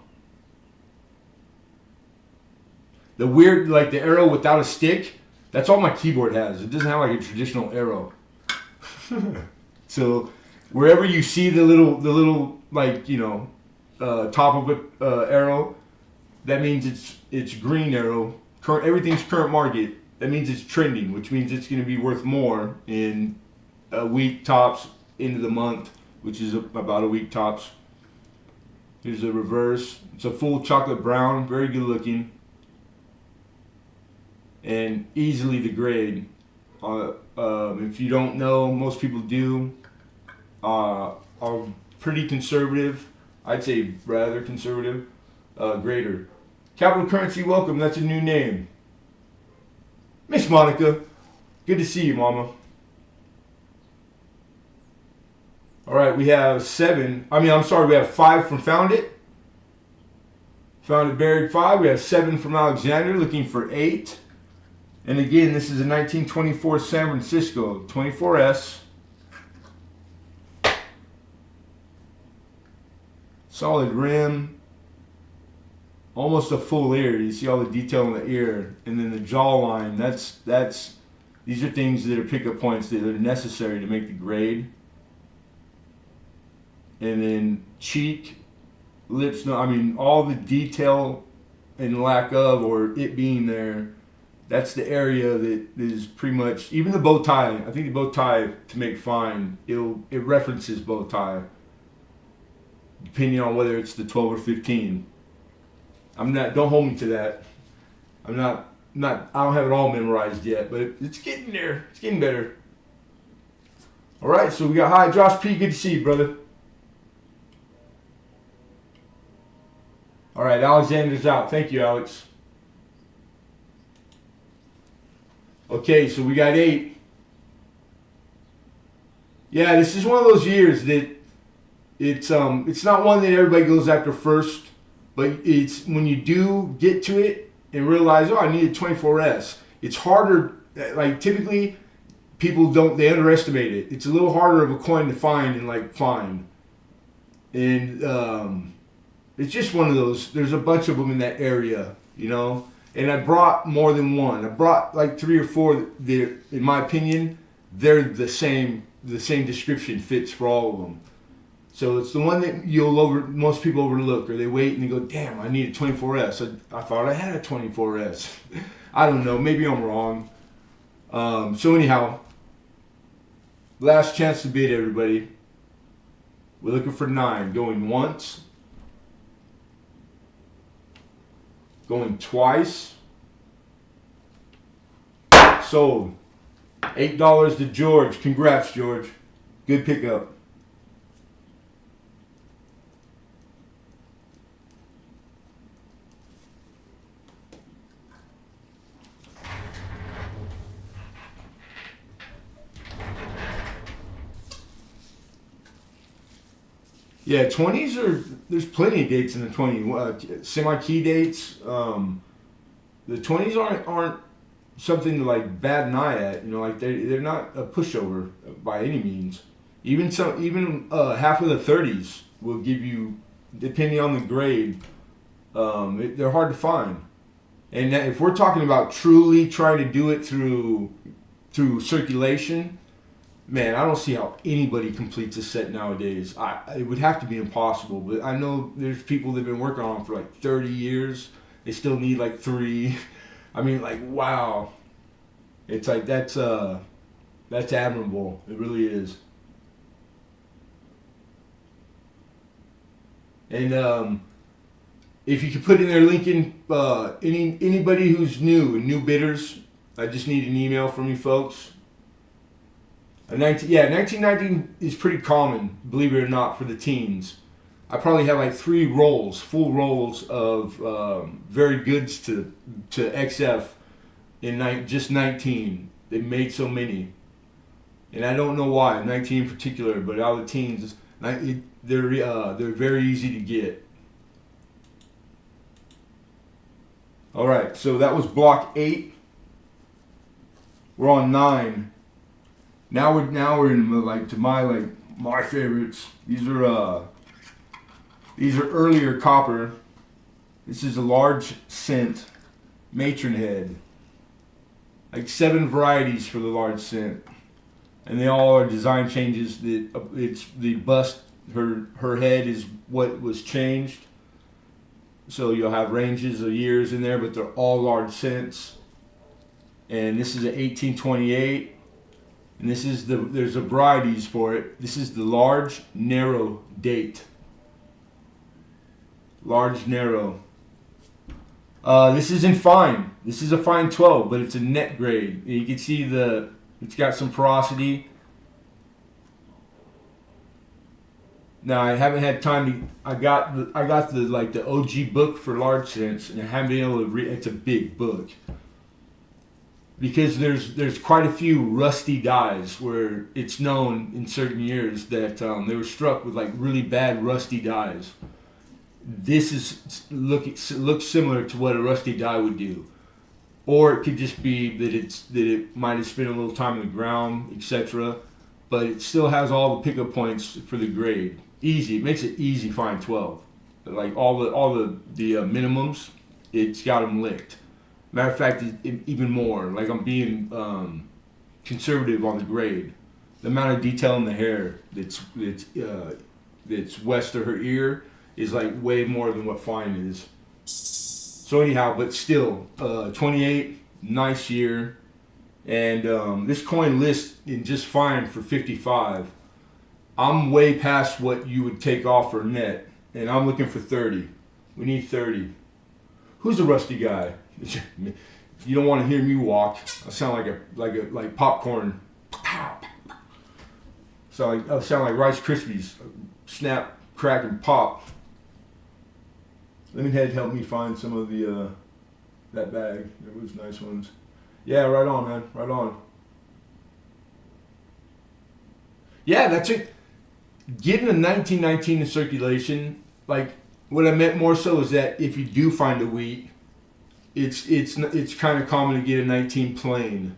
S1: The weird, like the arrow without a stick, that's all my keyboard has. It doesn't have like a traditional arrow. So wherever you see the little like, you know, top of it arrow, that means it's green arrow. Everything's current market. That means it's trending, which means it's going to be worth more in a week tops into the month, which is about a week tops. Here's the reverse. It's a full chocolate brown, very good looking, and easily to grade. If you don't know, most people do. Are pretty conservative. I'd say rather conservative grader. Capital Currency, welcome. That's a new name. Miss Monica, good to see you, Mama. All right, we have we have 5 from Found It. Found It buried 5. We have 7 from Alexander, looking for 8. And again, this is a 1924 San Francisco 24S. Solid rim. Almost a full ear. You see all the detail in the ear. And then the jawline, these are things that are pickup points that are necessary to make the grade. And then cheek, lips, all the detail and lack of, or it being there, that's the area that is pretty much, even the bow tie, I think the bow tie to make fine, it references bow tie, depending on whether it's the 12 or 15. Don't hold me to that. I don't have it all memorized yet, but it's getting there. It's getting better. All right, so we got, hi, Josh P, good to see you, brother. All right, Alexander's out. Thank you, Alex. Okay, so we got 8. Yeah, this is one of those years that it's not one that everybody goes after first, but it's when you do get to it and realize, oh, I need a 24S. It's harder. Like typically, people they underestimate it. It's a little harder of a coin to find and find, and it's just one of those. There's a bunch of them in that area, you know. And I brought more than one. I brought like 3 or 4 that, in my opinion, they're the same. The same description fits for all of them. So it's the one that most people overlook, or they wait and they go, damn, I need a 24S. I thought I had a 24S. I don't know. Maybe I'm wrong. So anyhow, last chance to bid, everybody. We're looking for 9. Going once. Going twice. Sold. $8 to George. Congrats, George. Good pickup. Yeah, 20s there's plenty of dates in the 20s. Semi-key dates. The 20s aren't something to bat an eye at. You know, they're not a pushover by any means. Even half of the 30s will give you, depending on the grade, they're hard to find. And if we're talking about truly trying to do it through circulation, man, I don't see how anybody completes a set nowadays. It would have to be impossible, but I know there's people that have been working on them for 30 years. They still need 3. Wow. It's that's admirable. It really is. And if you could put in there, Lincoln, anybody who's new bidders, I just need an email from you folks. 1919 is pretty common, believe it or not, for the teens. I probably have 3 rolls, full rolls of very goods to XF in just 19. They made so many, and I don't know why 19 in particular, but all the teens, they're very easy to get. All right, so that was block 8. We're on 9. Now we're in to my my favorites. These are earlier copper. This is a large cent matron head. Like 7 varieties for the large cent. And they all are design changes. That it's the bust, her head is what was changed. So you'll have ranges of years in there, but they're all large cents. And this is an 1828. And this is there's a varieties for it. This is the large narrow date. Large narrow. This is in fine. This is a fine 12, but it's a net grade. You can see it's got some porosity. Now I haven't had time to. I got the OG book for large cents, and I haven't been able to read. It's a big book because there's quite a few rusty dyes where it's known in certain years that they were struck with like really bad rusty dyes. This looks similar to what a rusty dye would do, or it could just be that it might have spent a little time in the ground, etc. But it still has all the pickup points for the grade. Easy, it makes it easy fine 12. Like all the minimums, it's got them licked. Matter of fact, even more. Like I'm being conservative on the grade. The amount of detail in the hair that's west of her ear is like way more than what fine is. So anyhow, but still, 28, nice year. And this coin lists in just fine for 55. I'm way past what you would take off for net, and I'm looking for 30. We need 30. Who's a rusty guy? You don't want to hear me walk. I sound like popcorn. So I sound like Rice Krispies. Snap, crack, and pop. Lemonhead helped me find some of that bag. There was nice ones. Yeah, right on, man. Right on. Yeah, that's it. Getting a 1919 in circulation, like what I meant more so is that if you do find a wheat, it's kind of common to get a 19 plain.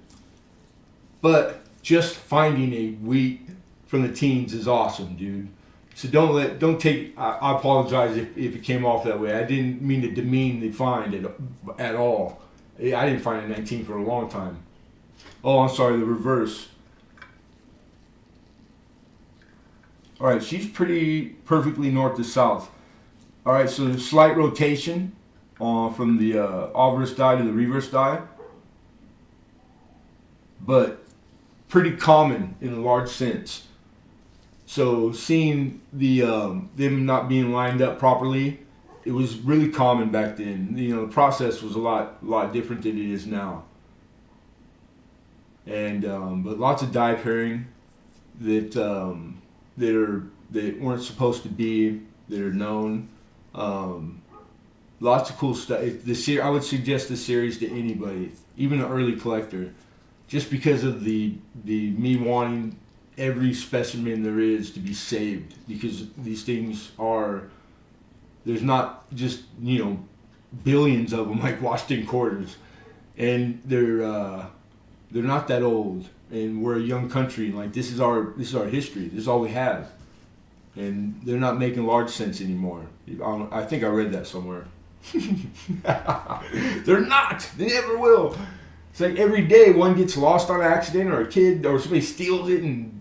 S1: But just finding a wheat from the teens is awesome, dude. So don't take. I apologize if it came off that way. I didn't mean to demean the find at all. I didn't find a 19 for a long time. Oh, I'm sorry, the reverse. All right, she's pretty perfectly north to south. All right, so there's slight rotation from the obverse die to the reverse die, but pretty common in a large sense. So seeing them not being lined up properly, it was really common back then. You know, the process was a lot different than it is now. And but lots of die pairing that weren't supposed to be, that are known. Lots of cool stuff. I would suggest the series to anybody, even an early collector, just because of the me wanting every specimen there is to be saved, because these things there's not just billions of them like Washington quarters, and they're not that old, and we're a young country. Like this is our history. This is all we have, and they're not making large cents anymore. I think I read that somewhere. They're not. They never will. It's like every day one gets lost on accident, or a kid or somebody steals it, and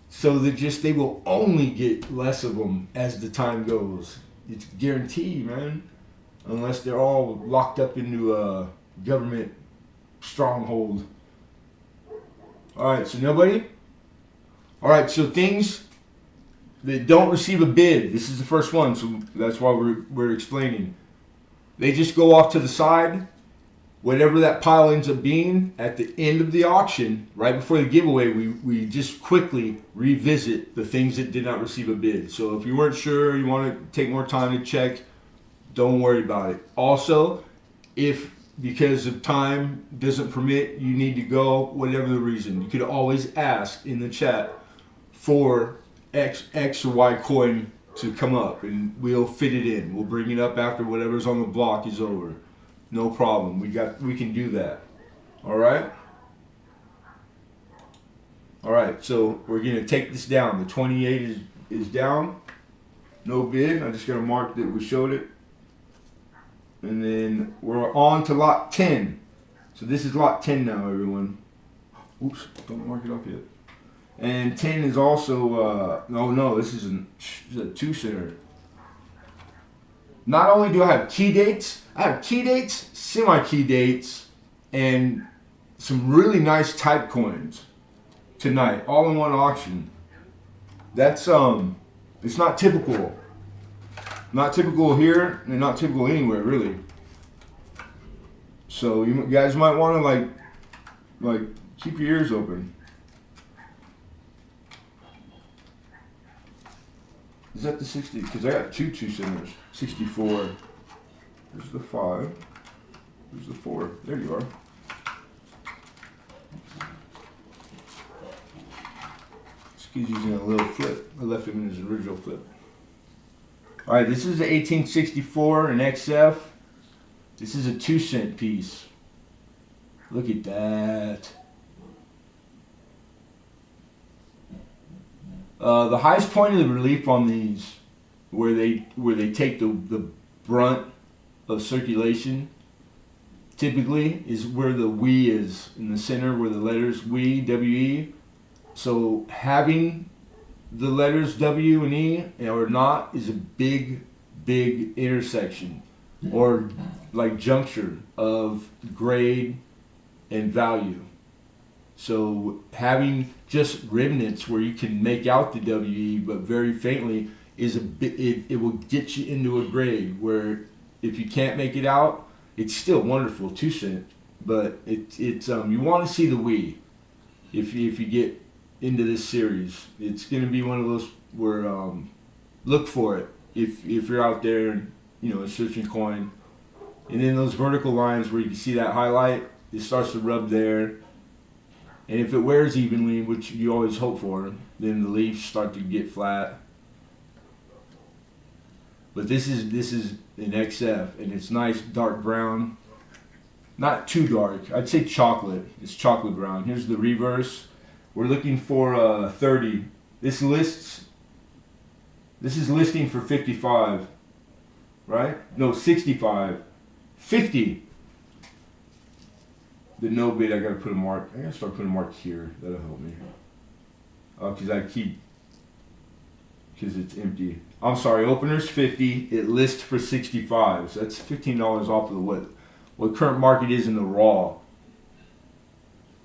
S1: so they will only get less of them as the time goes. It's guaranteed, man. Unless they're all locked up into a government stronghold. Alright, so nobody? Alright, so things that don't receive a bid. This is the first one, so that's why we're explaining. They just go off to the side. Whatever that pile ends up being at the end of the auction, right before the giveaway, we just quickly revisit the things that did not receive a bid. So if you weren't sure, you want to take more time to check, don't worry about it. Also, if because of time doesn't permit, you need to go, whatever the reason, you could always ask in the chat for X or Y coin to come up, and we'll fit it in. We'll bring it up after whatever's on the block is over. No problem. We can do that. All right. All right, so we're gonna take this down. The 28 is down. No bid. I'm just gonna mark that we showed it. And then we're on to lot 10. So this is lot 10 now, everyone. Oops, don't mark it up yet. And 10 is also, no, this is a 2-center. Not only do I have key dates, I have key dates, semi-key dates, and some really nice type coins tonight, all in one auction. That's, it's not typical. Not typical here, and not typical anywhere, really. So you guys might want to like keep your ears open. Is that the 60? Because I got two 2-centers. 64. There's the 5. There's the 4. There you are. He's using a little flip. I left him in his original flip. Alright, this is the 1864 in XF. This is a 2-cent piece. Look at that. The highest point of the relief on these, where they take the brunt of circulation, typically is where the we is in the center, where the letters we, W-E. So having the letters W and E or not is a big intersection or like juncture of grade and value. So having just remnants where you can make out the WE but very faintly is a bit, it will get you into a grade where if you can't make it out, it's still wonderful 2-cent, but it's you want to see the we if you get into this series. It's going to be one of those where look for it if you're out there and searching coin, and then those vertical lines where you can see that highlight, it starts to rub there, and if it wears evenly, which you always hope for, then the leaves start to get flat. But this is an XF, and it's nice dark brown, not too dark. I'd say chocolate. It's chocolate brown. Here's the reverse. We're looking for 30. This is listing for 55, right? No, 65, 50. The no bid, I gotta put a mark. I gotta start putting a mark here. That'll help me. Because it's empty. I'm sorry, opener's 50. It lists for 65. So that's $15 off of what current market is in the raw.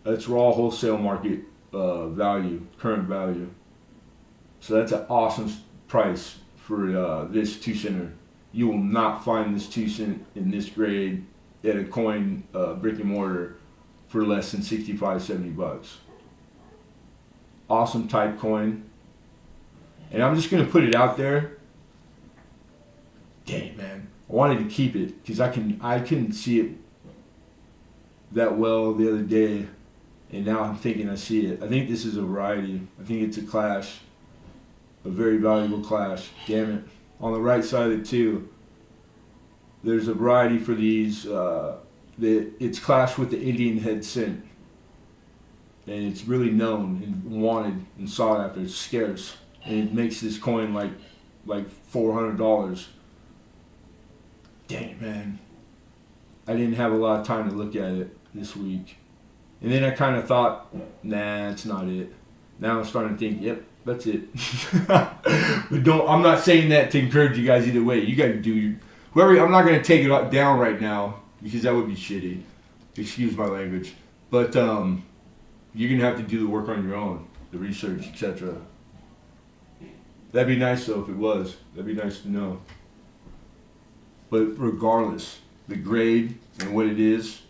S1: That's raw wholesale market value, current value. So that's an awesome price for this 2-center. You will not find this 2-cent in this grade at a coin brick and mortar for less than 65, 70 bucks. Awesome type coin. And I'm just gonna put it out there. Dang, man, I wanted to keep it because I couldn't see it that well the other day, and now I'm thinking I see it. I think this is a variety. I think it's a clash, a very valuable clash. Damn it! On the right side of it too, there's a variety for these. It's clashed with the Indian head cent, and it's really known and wanted and sought after. It's scarce, and it makes this coin like $400. Dang, man, I didn't have a lot of time to look at it this week, and then I kind of thought, nah, it's not it. Now I'm starting to think, yep, that's it. But I'm not saying that to encourage you guys either way. You got to do your whoever. I'm not going to take it down right now because that would be shitty. Excuse my language, but you're gonna have to do the work on your own, the research, etc. That'd be nice though if it was. That'd be nice to know. But regardless, the grade and what it is,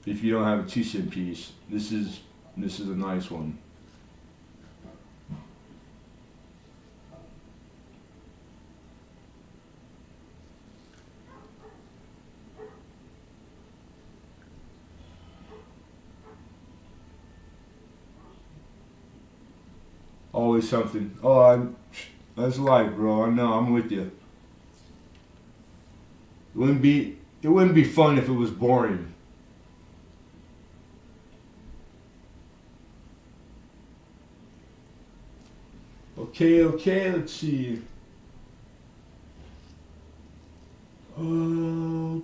S1: if you don't have a 2-cent piece, this is a nice one. Always something. That's life, bro. I know. I'm with you. It wouldn't be fun if it was boring. Okay, let's see. Oh,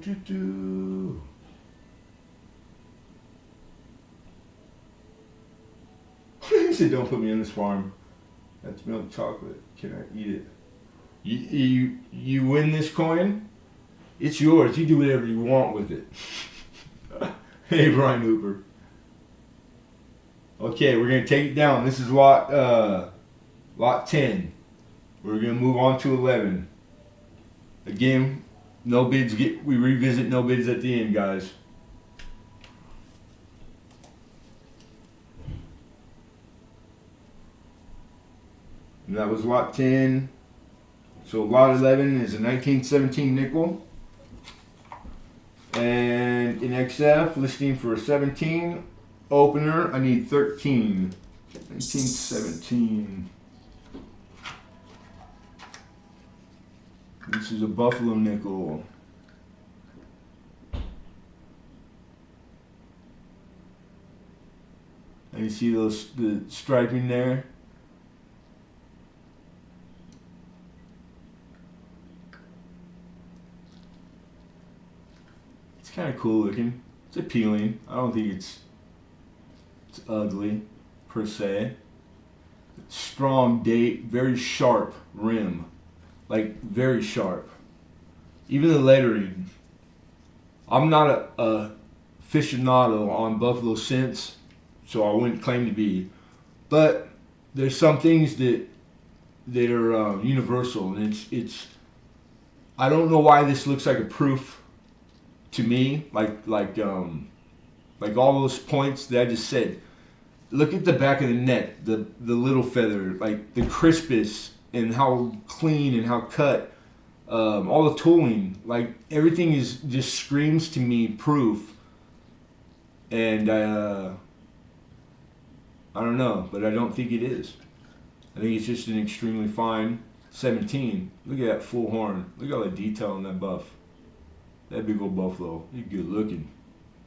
S1: He said, "Don't put me on this farm. That's milk chocolate. Can I eat it?" You win this coin. It's yours. You do whatever you want with it. Hey, Brian Hooper. Okay, we're gonna take it down. This is lot 10. We're gonna move on to 11. Again, no bids. We revisit no bids at the end, guys. And that was lot 10. So lot 11 is a 1917 nickel. And in XF, listing for a 17. Opener, I need 13. 1917. This is a Buffalo nickel. And you see the striping there? It's kind of cool looking. It's appealing. I don't think it's ugly per se. Strong date, very sharp rim. Like very sharp. Even the lettering. I'm not a aficionado on Buffalo scents, so I wouldn't claim to be. But there's some things that are universal, and it's. I don't know why this looks like a proof to me, like all those points that I just said. Look at the back of the neck, the little feather, like the crispness and how clean and how cut, all the tooling, like everything is just screams to me proof. And I don't know, but I don't think it is. I think it's just an extremely fine 17. Look at that full horn. Look at all the detail in that buff. That big old buffalo. He's good looking.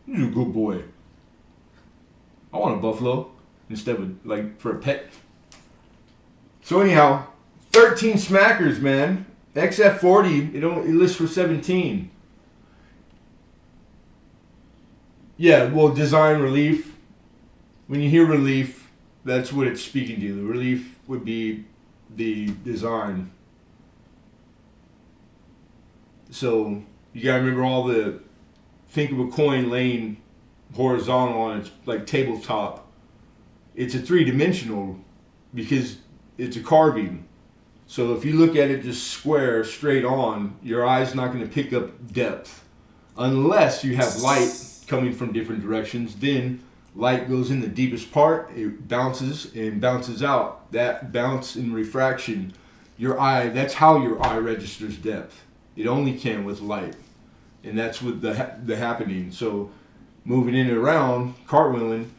S1: He's a good boy. I want a buffalo instead of like for a pet. So anyhow, 13 smackers, man. XF40, it lists for 17. Yeah, well, design relief. When you hear relief, that's what it's speaking to. The relief would be the design. So you gotta remember think of a coin laying horizontal on its like tabletop. It's a three-dimensional because it's a carving. So if you look at it just square, straight on, your eye's not going to pick up depth. Unless you have light coming from different directions, then light goes in the deepest part, it bounces and bounces out. That bounce and refraction, that's how your eye registers depth. It only can with light. And that's with the happening. So moving in and around, cartwheeling,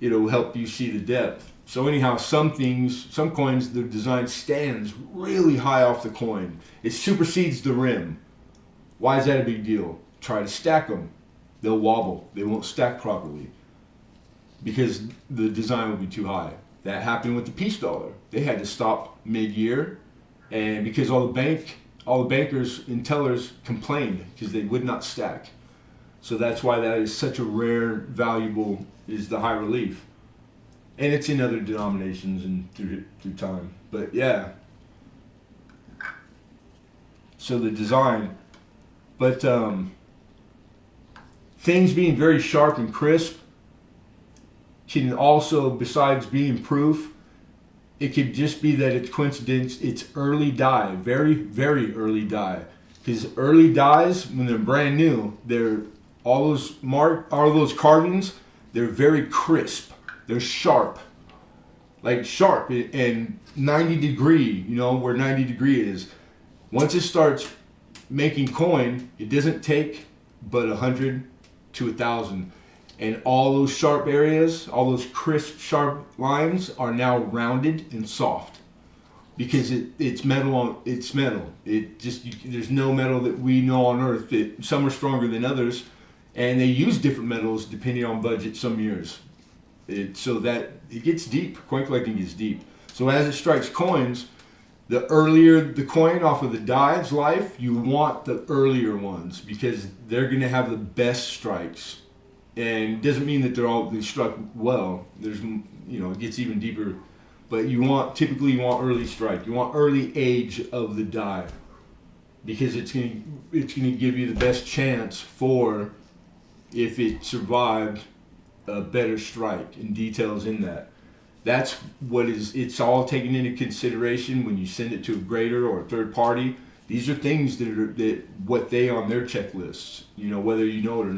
S1: it'll help you see the depth. So anyhow, some coins, the design stands really high off the coin. It supersedes the rim. Why is that a big deal? Try to stack them. They'll wobble. They won't stack properly because the design will be too high. That happened with the peace dollar. They had to stop mid-year, and because all the bankers and tellers complained because they would not stack. So that's why that is such a rare, valuable, is the high relief. And it's in other denominations and through time. But yeah. So the design. But things being very sharp and crisp can also, besides being proof, it could just be that it's coincidence. It's early dye, very, very early dye. Because early dyes, when they're brand new, all those carvings, they're very crisp. They're sharp, like sharp, and 90 degree, where 90 degree is. Once it starts making coin, it doesn't take but 100 to 1,000. And all those sharp areas, all those crisp, sharp lines are now rounded and soft. Because it's metal. There's no metal that we know on Earth that some are stronger than others. And they use different metals depending on budget some years. So that it gets deep. Coin collecting gets deep. So as it strikes coins, the earlier the coin off of the die's life, you want the earlier ones because they're going to have the best strikes. And it doesn't mean that they struck well. There's, it gets even deeper. But typically you want early strike. You want early age of the die because it's going to give you the best chance for, if it survived, a better strike, and details in that. That's it's all taken into consideration when you send it to a grader or a third party. These are things that what they on their checklists, whether you know it or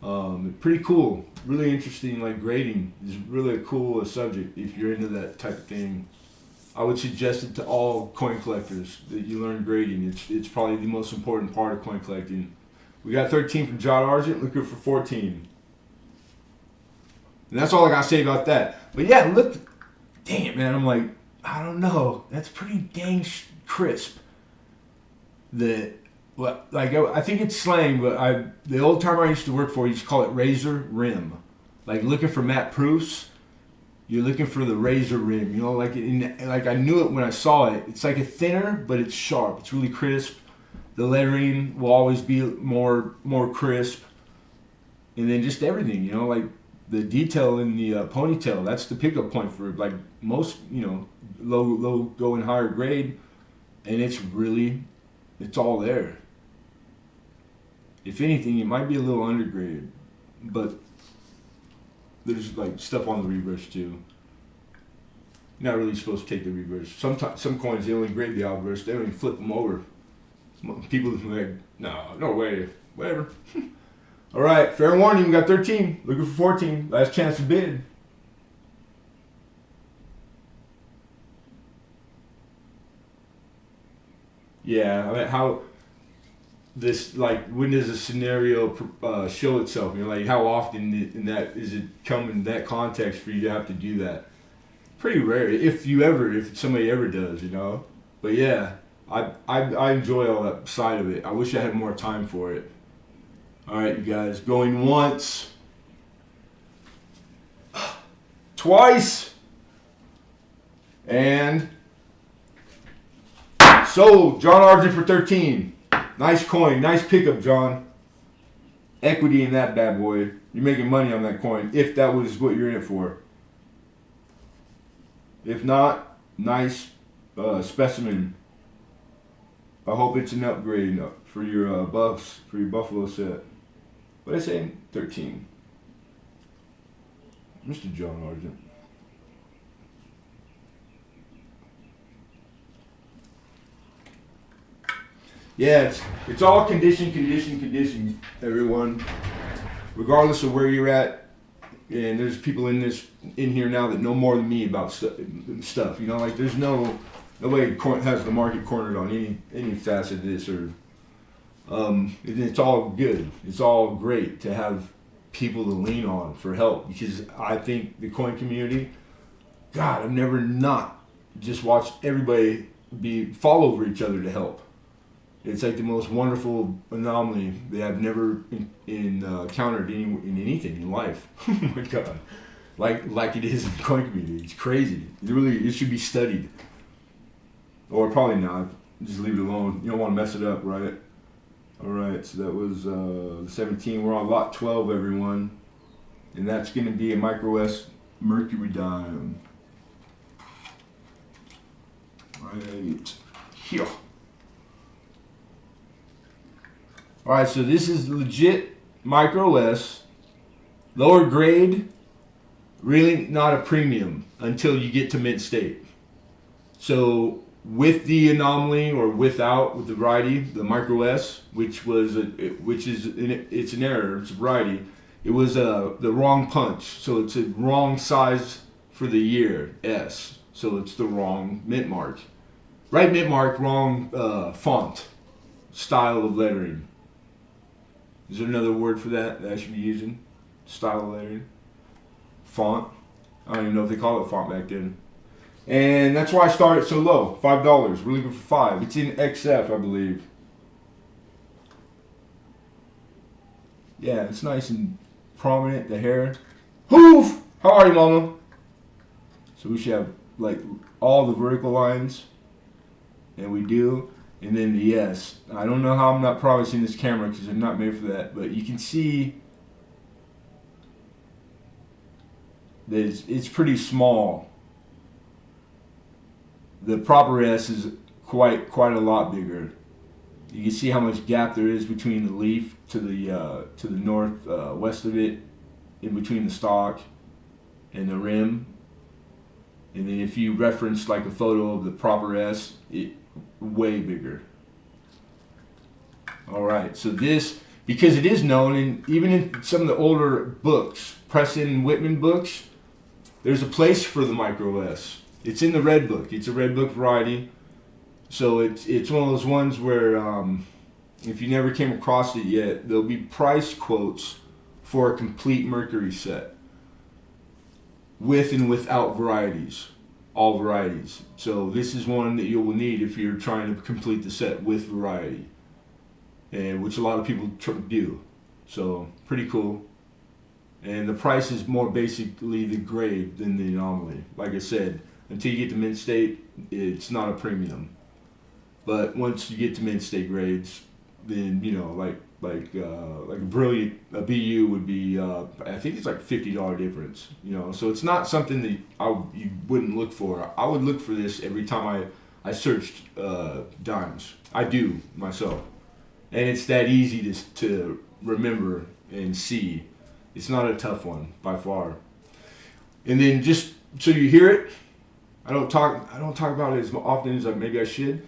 S1: not. Pretty cool, really interesting. Like grading is really a cool subject if you're into that type of thing. I would suggest it to all coin collectors that you learn grading. It's probably the most important part of coin collecting. We got 13 from John Argent, looking for 14. And that's all I gotta say about that. But yeah, look, dang it, man. I'm like, I don't know. That's pretty dang crisp. I think it's slang, but the old timer I used to work for used to call it razor rim. Like looking for Matt Proofs, you're looking for the razor rim. Like I knew it when I saw it. It's like a thinner, but it's sharp. It's really crisp. The lettering will always be more crisp, and then just everything. Like the detail in the ponytail. That's the pickup point for like most low going higher grade, and it's all there. If anything, it might be a little undergraded, but there's like stuff on the reverse too. You're not really supposed to take the reverse. Some coins they only grade the obverse. They don't even flip them over. People are like, no way, whatever. All right, fair warning. We got 13. Looking for 14. Last chance to bid. Yeah, I mean, how this, like, when does a scenario show itself? Like how often in that is it come in that context for you to have to do that? Pretty rare, if somebody ever does, But yeah, I enjoy all that side of it. I wish I had more time for it. All right, you guys, going once, twice, and sold. John Argent for 13. Nice coin. Nice pickup, John. Equity in that bad boy. You're making money on that coin if that was what you're in it for. If not, nice specimen. I hope it's an upgrade for your buffs, for your Buffalo set. What did I say? 13. Mr. John Argent. Yeah, it's all condition, everyone. Regardless of where you're at, and there's people in here now that know more than me about stuff. Like there's nobody has the market cornered on any facet of this, or it's all good. It's all great to have people to lean on for help, because I think the coin community, God, I've never not just watched everybody fall over each other to help. It's like the most wonderful anomaly that I've never encountered in anything in life. Oh my God, like it is in the coin community. It's crazy. It should be studied, or probably not. Just leave it alone. You don't want to mess it up, right? All right. So that was the 17. We're on lot 12, everyone, and that's going to be a Micro S Mercury dime. Right here. All right, so this is legit Micro S, lower grade, really not a premium until you get to mint state. So with the anomaly or with the variety, the Micro S, it's an error, it's a variety. It was the wrong punch, so it's a wrong size for the year S, so it's the wrong mint mark. Right mint mark, wrong font, style of lettering. Is there another word for that I should be using? Style of lettering? Font? I don't even know if they call it font back then. And that's why I started so low, $5. We're looking for $5. It's in XF, I believe. Yeah, it's nice and prominent, the hair. Hoof! How are you, Mama? So we should have like all the vertical lines, and we do. And then the S. I don't know how I'm not promising this camera because I'm not made for that, but you can see that it's pretty small. The proper S is quite a lot bigger. You can see how much gap there is between the leaf to the north west of it, in between the stalk and the rim. And then if you reference like a photo of the proper S, it way bigger. All right, so this, because it is known, and even in some of the older books, Preston and Whitman books, there's a place for the micro S. It's in the red book. It's a red book variety. So it's one of those ones where if you never came across it yet, there'll be price quotes for a complete Mercury set, with and without varieties, all varieties. So this is one that you will need if you're trying to complete the set with variety, and which a lot of people do. So pretty cool. And the price is more basically the grade than the anomaly. Like I said, until you get to mint state, it's not a premium. But once you get to mint state grades, then like a brilliant a BU would be I think it's like $50 difference. So it's not something that you wouldn't look for. I would look for this every time I searched dimes. I do myself, and it's that easy to remember and see. It's not a tough one by far. And then just so you hear it, I don't talk about it as often as maybe I should.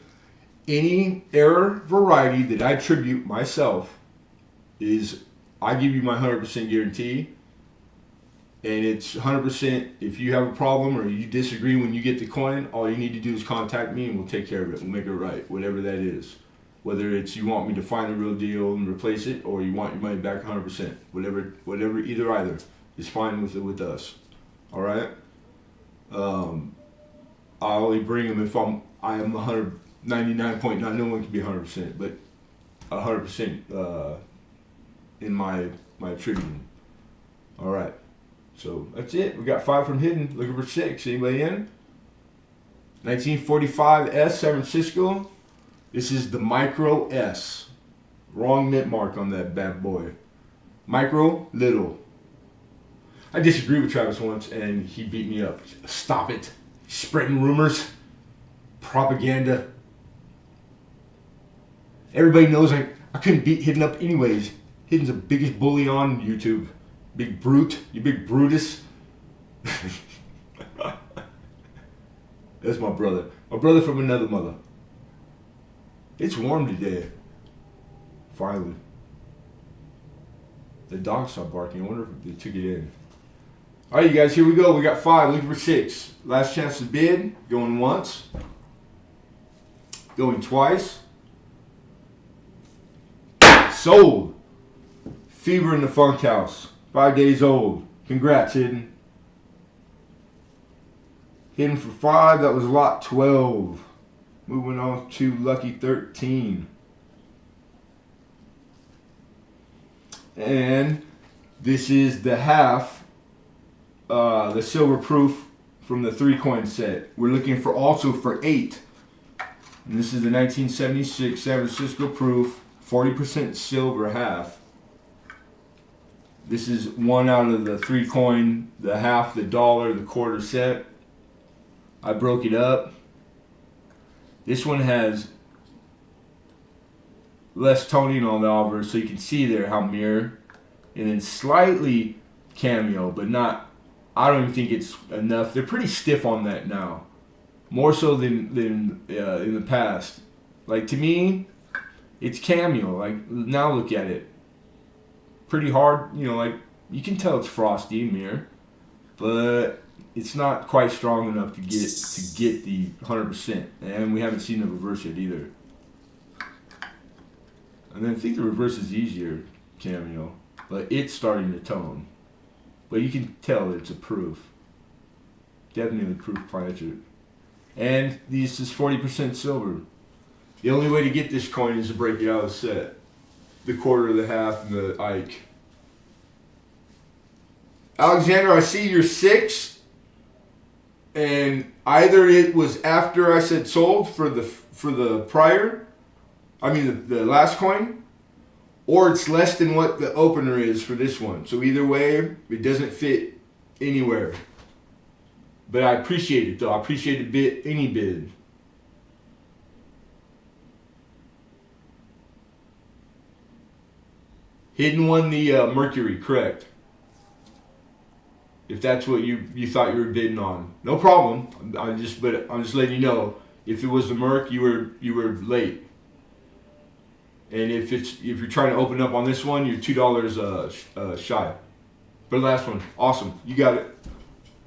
S1: Any error variety that I attribute myself is, I give you my 100% guarantee, and it's 100%. If you have a problem or you disagree when you get the coin, all you need to do is contact me and we'll take care of it. We'll make it right, whatever that is. Whether it's you want me to find the real deal and replace it, or you want your money back 100%. Whatever, either is fine with us. All right. I only bring them if I am 199.9. No one can be 100%, but 100% in my attributing. All right. So that's it. We got 5 from hidden. Looking for 6. Anybody in? 1945 S, San Francisco. This is the Micro S. Wrong mint mark on that bad boy. Micro, little. I disagreed with Travis once and he beat me up. Stop it. Spreading rumors. Propaganda. Everybody knows I couldn't beat Hidden up anyways. Hidden's the biggest bully on YouTube. Big brute. You big Brutus. That's my brother. My brother from another mother. It's warm today. Finally. The dog stopped barking. I wonder if they took it in. Alright, you guys, here we go. We got 5. Looking for 6. Last chance to bid. Going once. Going twice. Sold. Fever in the Funk House. 5 days old. Congrats, Hidden. Hidden for 5. That was lot 12. Moving on to lucky 13. And this is the half, the silver proof from the 3-coin set. We're looking for also for 8. And this is the 1976 San Francisco proof, 40% silver half. This is one out of the 3-coin, the half, the dollar, the quarter set. I broke it up. This one has less toning on the obverse, so you can see there how mirror, and then slightly cameo, but not. I don't even think it's enough. They're pretty stiff on that now, more so than in the past. Like, to me, it's cameo. Like, now look at it, pretty hard. Like, you can tell it's frosty in mirror, but it's not quite strong enough to get the 100%, and we haven't seen the reverse yet either. And then I think the reverse is easier, cameo, but it's starting to tone. But you can tell it's a proof. Definitely proof plancher. And this is 40% silver. The only way to get this coin is to break it out of the set. The quarter, the half, and the Ike. Alexander, I see you're 6. And either it was after I said sold for the prior, I mean the last coin, or it's less than what the opener is for this one. So either way, it doesn't fit anywhere. But I appreciate it though. I appreciate a bid, any bid. Hidden won the Mercury, correct? If that's what you thought you were bidding on, no problem. I'm just letting you know. If it was the Merc, you were late. And if you're trying to open up on this one, you're $2 shy. For the last one, awesome. You got it.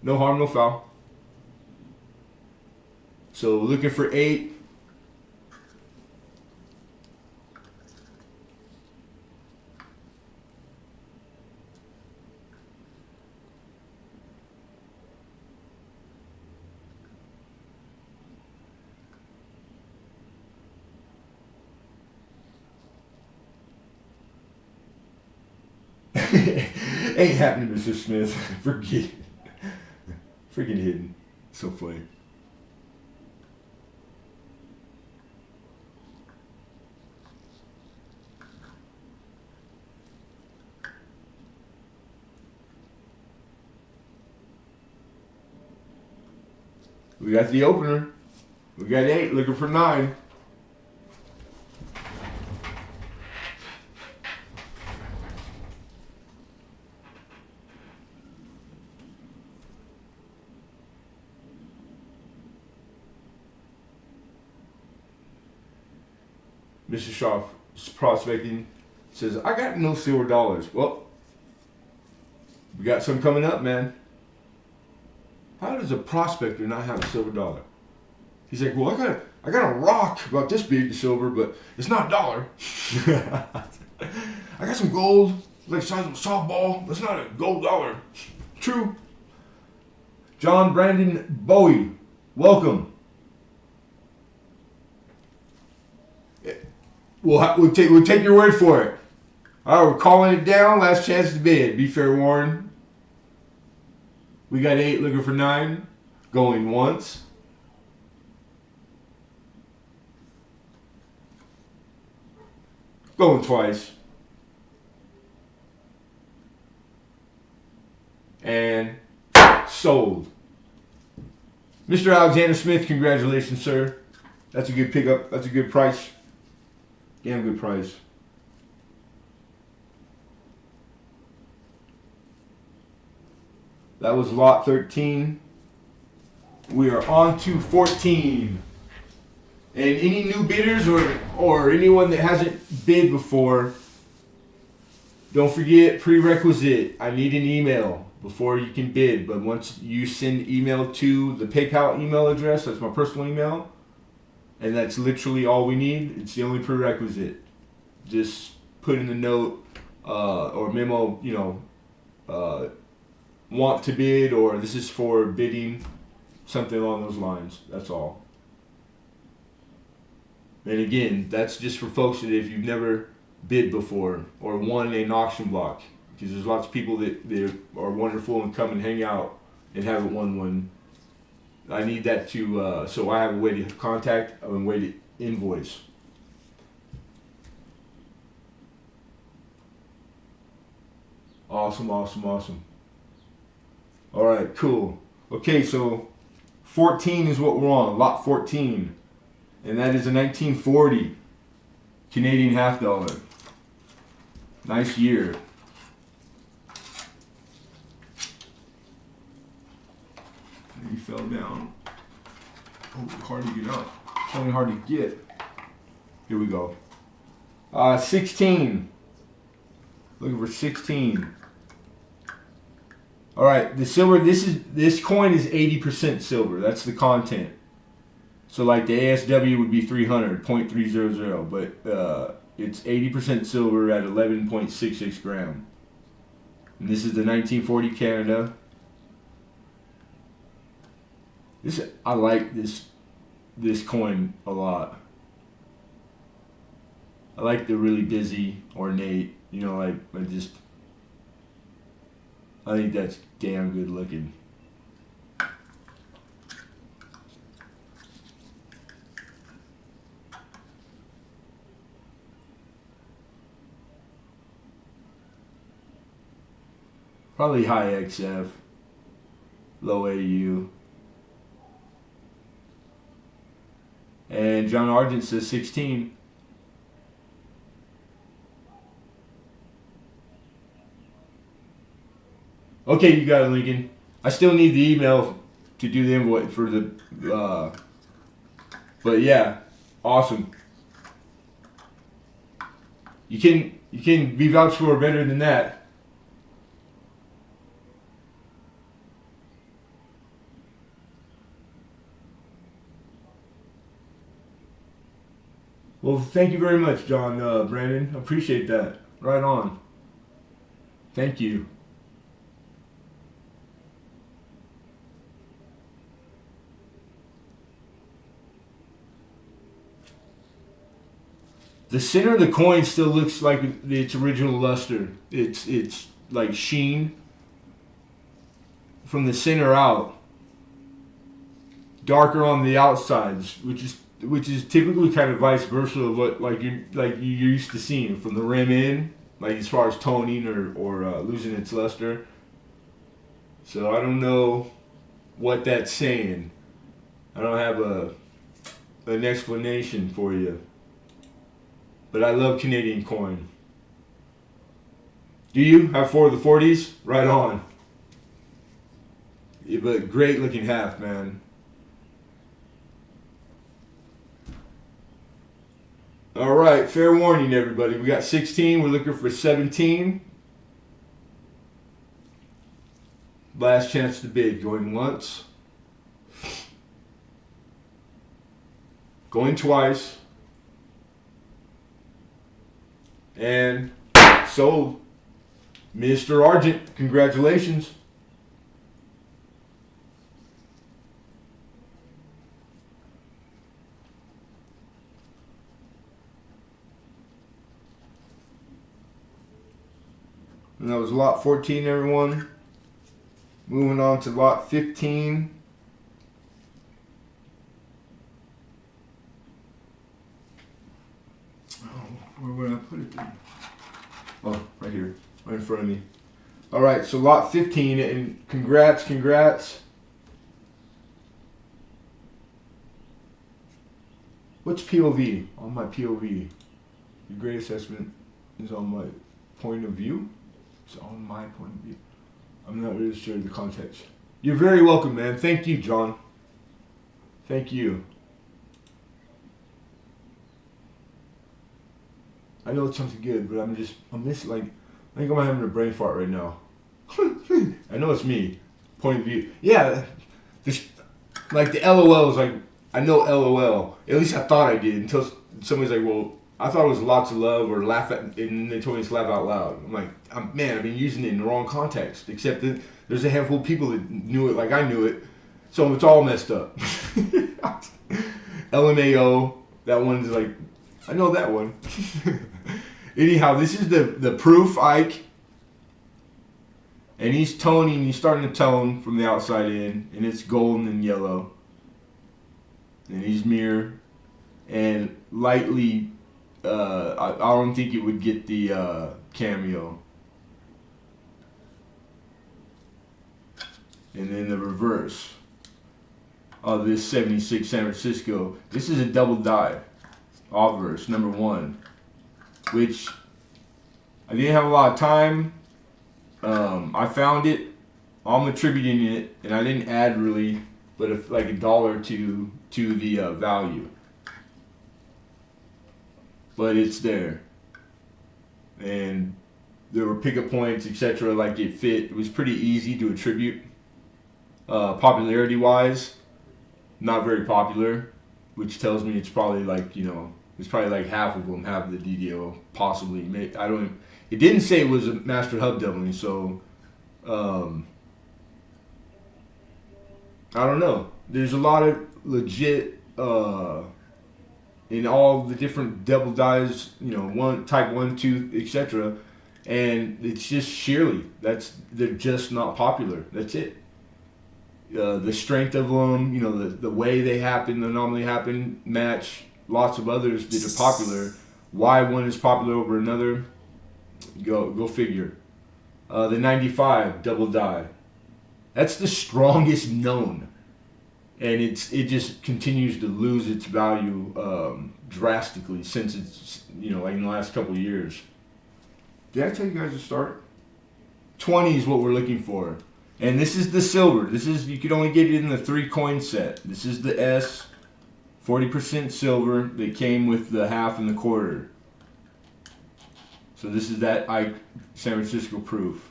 S1: No harm, no foul. So looking for 8. Ain't happening, Mr. Smith. Forget. Freaking hidden. So funny. We got the opener. We got 8, looking for 9. Mr. Shaw is prospecting, says, I got no silver dollars. Well, we got some coming up, man. How does a prospector not have a silver dollar? He's like, well, I got a rock about this big of silver, but it's not a dollar. I got some gold, like size of a softball. That's not a gold dollar. True. John Brandon Bowie, welcome. We'll take your word for it. All right, we're calling it down. Last chance to bid. Be fair, Warren. We got 8, looking for 9. Going once. Going twice. And sold. Mr. Alexander Smith, congratulations, sir. That's a good pickup. That's a good price. Damn good price. That was lot 13. We are on to 14. And any new bidders or anyone that hasn't bid before, don't forget prerequisite. I need an email before you can bid. But once you send email to the PayPal email address, that's my personal email, and that's literally all we need. It's the only prerequisite. Just put in the note or memo, want to bid, or this is for bidding, something along those lines. That's all. And again, that's just for folks that if you've never bid before or won an auction block, because there's lots of people that are wonderful and come and hang out and haven't won one. I need that to, so I have a way to contact and a way to invoice. Awesome, awesome, awesome. All right, cool. Okay, so 14 is what we're on, lot 14. And that is a 1940 Canadian half dollar. Nice year. He fell down. Oh, hard to get up. Only hard to get. Here we go. 16. Looking for 16. All right, the silver. This coin is 80% silver. That's the content. So like the ASW would be 300, 0.300, but it's 80% silver at 11.66 gram. And this is the 1940 Canada. I like this coin a lot. I like the really busy, ornate, I think that's damn good looking. Probably high XF, low AU. And John Argent says 16. Okay, you got it, Lincoln. I still need the email to do the invoice for the, but yeah, awesome. You can be vouched for better than that. Well, thank you very much, John, Brandon. Appreciate that. Right on. Thank you. The center of the coin still looks like its original luster. It's like sheen from the center out, darker on the outsides, which is typically kind of vice versa of what you're used to seeing from the rim in, like as far as toning or losing its luster. So I don't know what that's saying. I don't have an explanation for you. But I love Canadian coin. Do you have 4 of the 40s? Right on. Yeah, but great looking half, man. All right, fair warning, everybody. We got 16. We're looking for 17. Last chance to bid. Going once. Going twice. And sold. Mr. Argent, congratulations. And that was lot 14, everyone. Moving on to lot 15. Where would I put it then? Oh, right here. Right in front of me. Alright, so lot 15, and congrats. What's POV? On my POV. The grade assessment is on my point of view? It's on my point of view. I'm not really sure of the context. You're very welcome, man. Thank you, John. Thank you. I know it's something good, but I'm missing, like, I think I'm having a brain fart right now. I know it's me. Point of view. Yeah, this, like the LOL is like, I know LOL. At least I thought I did until somebody's like, well, I thought it was lots of love or laugh at, and they told me to laugh out loud. I'm like, man, I've been using it in the wrong context, except that there's a handful of people that knew it like I knew it, so it's all messed up. LMAO, that one's like, I know that one. Anyhow, this is the proof Ike. And he's toning, he's starting to tone from the outside in. And it's golden and yellow. And he's mirror. And lightly, I don't think it would get the cameo. And then the reverse of this 76 San Francisco. This is a double die. Obverse, number 1, which I didn't have a lot of time. I found it. I'm attributing it, and I didn't add really, but like $1 to the value. But it's there, and there were pickup points, etc. Like it fit. It was pretty easy to attribute. Popularity wise, not very popular, which tells me it's probably like, it's probably like half of them have the DDO, possibly. It didn't say it was a master hub doubling, so I don't know. There's a lot of legit in all the different double dies, one type 1, 2, etc. And it's just sheerly they're just not popular. That's it. The strength of them, the way they happen, the anomaly happen, match lots of others that are popular. Why one is popular over another, go figure. The 95 double die. That's the strongest known, and it just continues to lose its value drastically since it's like in the last couple of years. Did I tell you guys to start? 20 is what we're looking for, and this is the silver. This is, you could only get it in the 3 coin set. This is the S, 40% silver that came with the half and the quarter. So this is that San Francisco proof.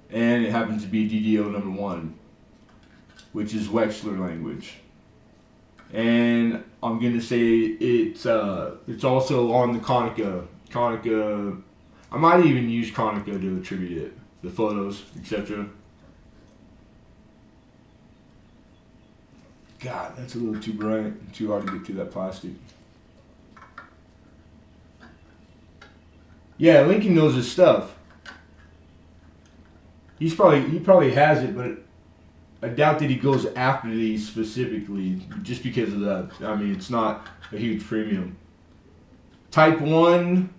S1: And it happens to be DDO number 1, which is Wechsler language. And I'm gonna say it's also on the Konica. I might even use Konica to attribute it, the photos, etc. God, that's a little too bright, too hard to get through that plastic. Yeah, Lincoln knows his stuff. He probably has it, but I doubt that he goes after these specifically just because of that. I mean, it's not a huge premium. Type 1.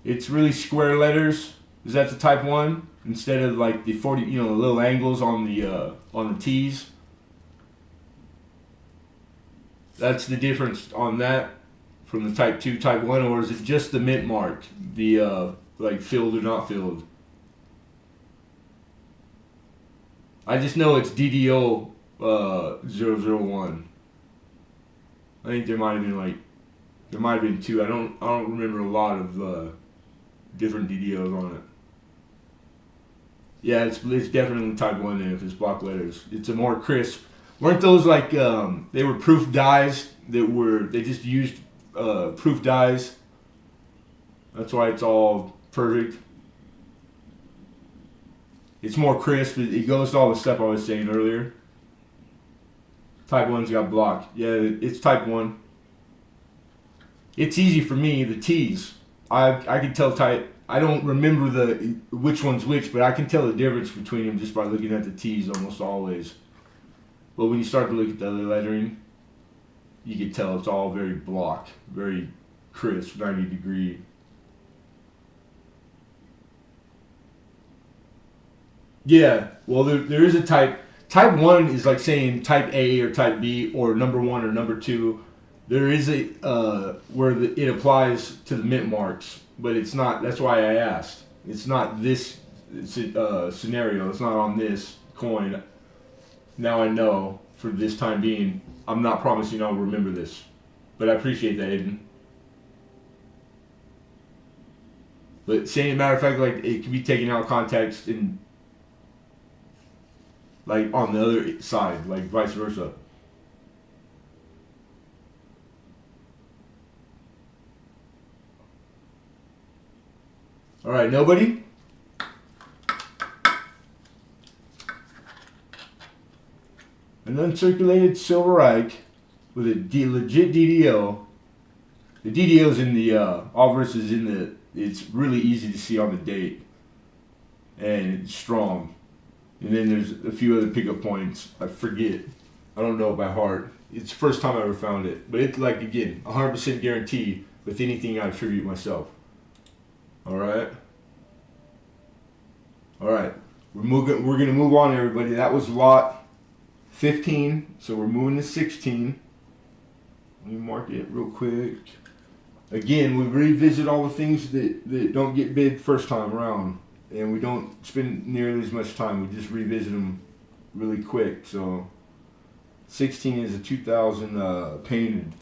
S1: It's really square letters. Is that the Type 1? Instead of like the 40, the little angles on the T's. That's the difference on that from the Type 2, Type 1, or is it just the mint mark? The like filled or not filled? I just know it's DDO 001. I think there might have been 2. I don't remember a lot of different DDOs on it. Yeah, it's definitely Type 1 then if it's block letters. It's a more crisp. Weren't those like they were proof dies they just used proof dies? That's why it's all perfect. It's more crisp. It goes to all the stuff I was saying earlier. Type 1's got blocked. Yeah, it's Type 1. It's easy for me, the T's. I can tell type. I don't remember which one's which, but I can tell the difference between them just by looking at the T's almost always. But when you start to look at the other lettering, you can tell it's all very block, very crisp, 90 degree. Yeah, well, there is a type. Type 1 is like saying Type A or Type B or number 1 or number 2. There is a where it applies to the mint marks, but it's not. That's why I asked. It's not this scenario. It's not on this coin. Now I know for this time being. I'm not promising I'll remember this, but I appreciate that, Aiden. But saying, matter of fact, like it can be taken out of context and like on the other side, like vice versa. All right, nobody? An uncirculated silver Ike with a legit DDO. The DDO's in the obverse is in the. It's really easy to see on the date, and it's strong. And then there's a few other pickup points. I forget. I don't know by heart. It's the first time I ever found it, but it's like again 100% guarantee with anything I attribute myself. All right. All right. We're gonna move on, everybody. That was lot 15, so we're moving to 16. Let me mark it real quick. Again, we revisit all the things that don't get bid first time around, and we don't spend nearly as much time. We just revisit them really quick. So 16 is a 2000 painted.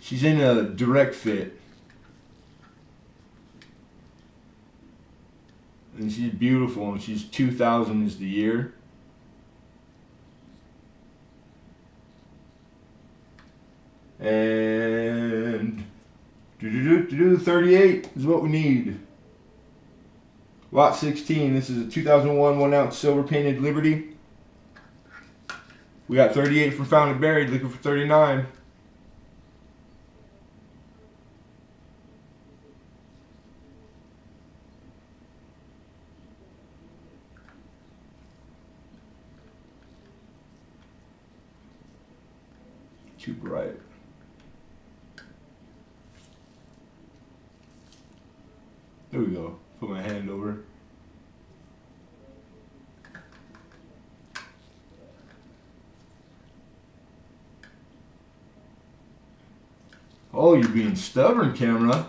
S1: She's in a direct fit. And she's beautiful, and she's 2000 is the year. And 38 is what we need. Lot 16, this is a 2001 1 ounce silver painted Liberty. We got 38 from Found and Buried, looking for 39. too bright. There we go. Put my hand over. Oh, you're being stubborn, camera.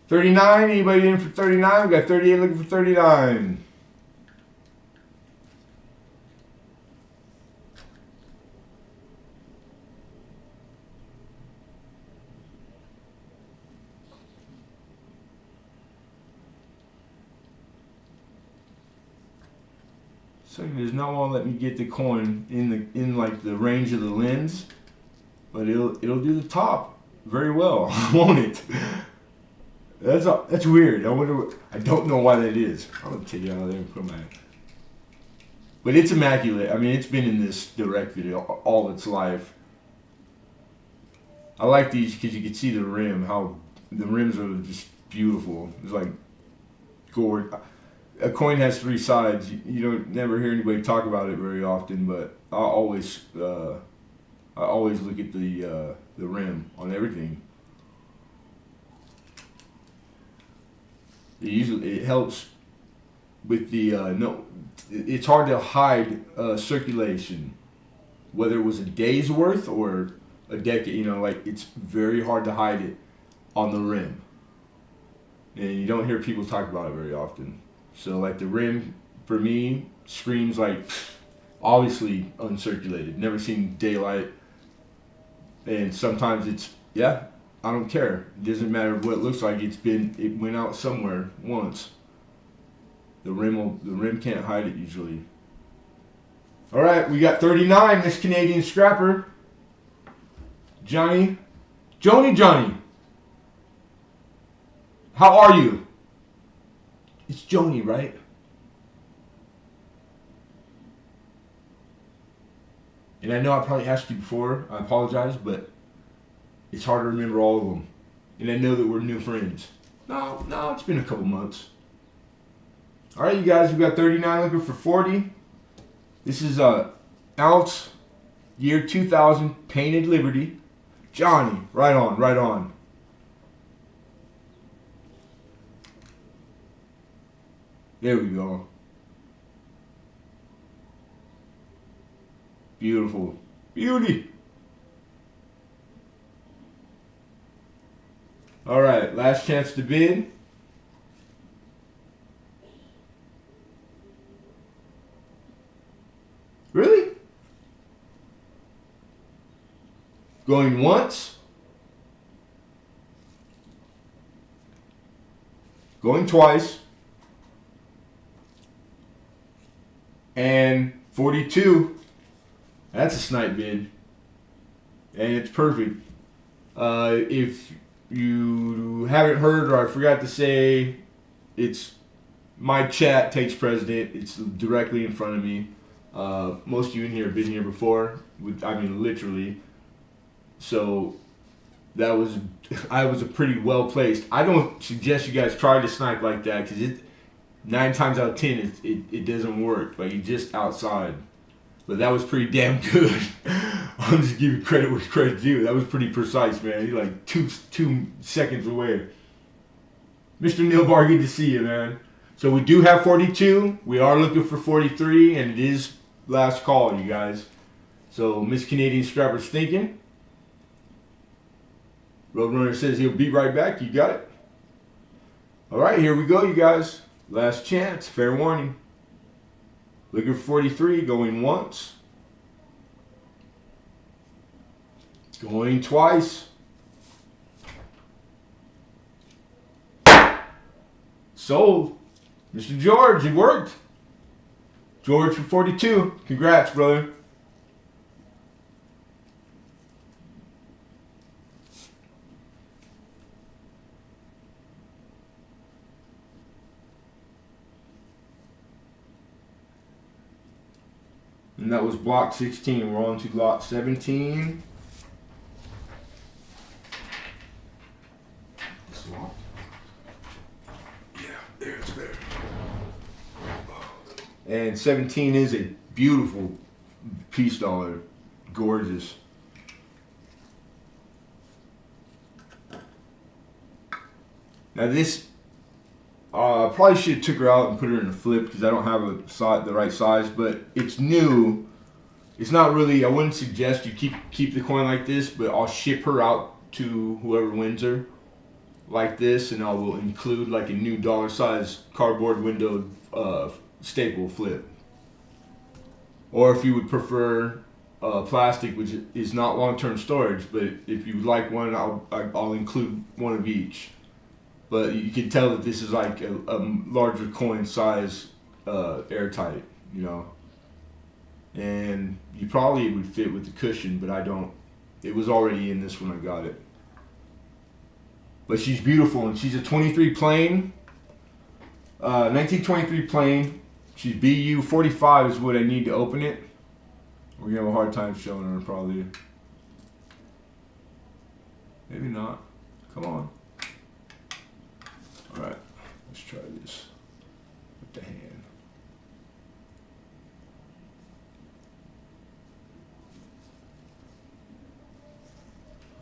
S1: 39. Anybody in for 39? We got 38 looking for 39. So it does not want to let me get the coin in like the range of the lens, but it'll do the top very well, won't it? That's weird. I don't know why that is. I'm gonna take it out of there and put my. But it's immaculate. I mean, it's been in this direct video all its life. I like these because you can see the rim. How the rims are just beautiful. It's like gourd. A coin has three sides. You don't never hear anybody talk about it very often, but I always look at the rim on everything. It helps with the it's hard to hide circulation, whether it was a day's worth or a decade. You know, like it's very hard to hide it on the rim, and you don't hear people talk about it very often. So like the rim for me screams like obviously uncirculated, never seen daylight, and sometimes it's I don't care. It doesn't matter what it looks like. It went out somewhere once. The rim can't hide it usually. All right, we got 39. This Canadian scrapper, Johnny. How are you? It's Joni, right? And I know I probably asked you before. I apologize, but it's hard to remember all of them. And I know that we're new friends. No, it's been a couple months. All right, you guys, we got 39 looking for 40. This is ounce, year 2000, Painted Liberty. Johnny, right on. There we go. Beautiful. Beauty. All right, last chance to bid. Really? Going once. Going twice. And 42. That's a snipe bid. And it's perfect. If you haven't heard or I forgot to say, it's my chat takes precedent. It's directly in front of me. Most of you in here have been here before. Literally. So I was a pretty well placed. I don't suggest you guys try to snipe like that because 9 times out of 10 it doesn't work. Like you're just outside. But that was pretty damn good. I'll just give you credit where credit's due. That was pretty precise, man. You're like two seconds away. Mr. Nilbar, good to see you, man. So we do have 42. We are looking for 43, and it is last call, you guys. So Miss Canadian Scrapper's thinking. Roadrunner says he'll be right back. You got it? All right, here we go, you guys. Last chance. Fair warning. Looking for 43, going once. Going twice. Sold. Mr. George, it worked. George for 42. Congrats, brother. And that was block 16. We're on to block 17. It's locked. Yeah, there, it's there. And 17 is a beautiful piece dollar. Gorgeous. Now this, probably should have took her out and put her in a flip because I don't have the right size, but it's new. It's not really, I wouldn't suggest you keep the coin like this, but I'll ship her out to whoever wins her like this, and I will include like a new dollar size cardboard windowed staple flip. Or if you would prefer plastic, which is not long-term storage, but if you would like one, I'll include one of each. But you can tell that this is like a larger coin size, airtight, you know. And you probably would fit with the cushion, but I don't. It was already in this when I got it. But she's beautiful, and she's a 23 plain, 1923 plain. She's BU 45 is what I need to open it. We're gonna have a hard time showing her probably. Maybe not. Come on. All right, let's try this with the hand.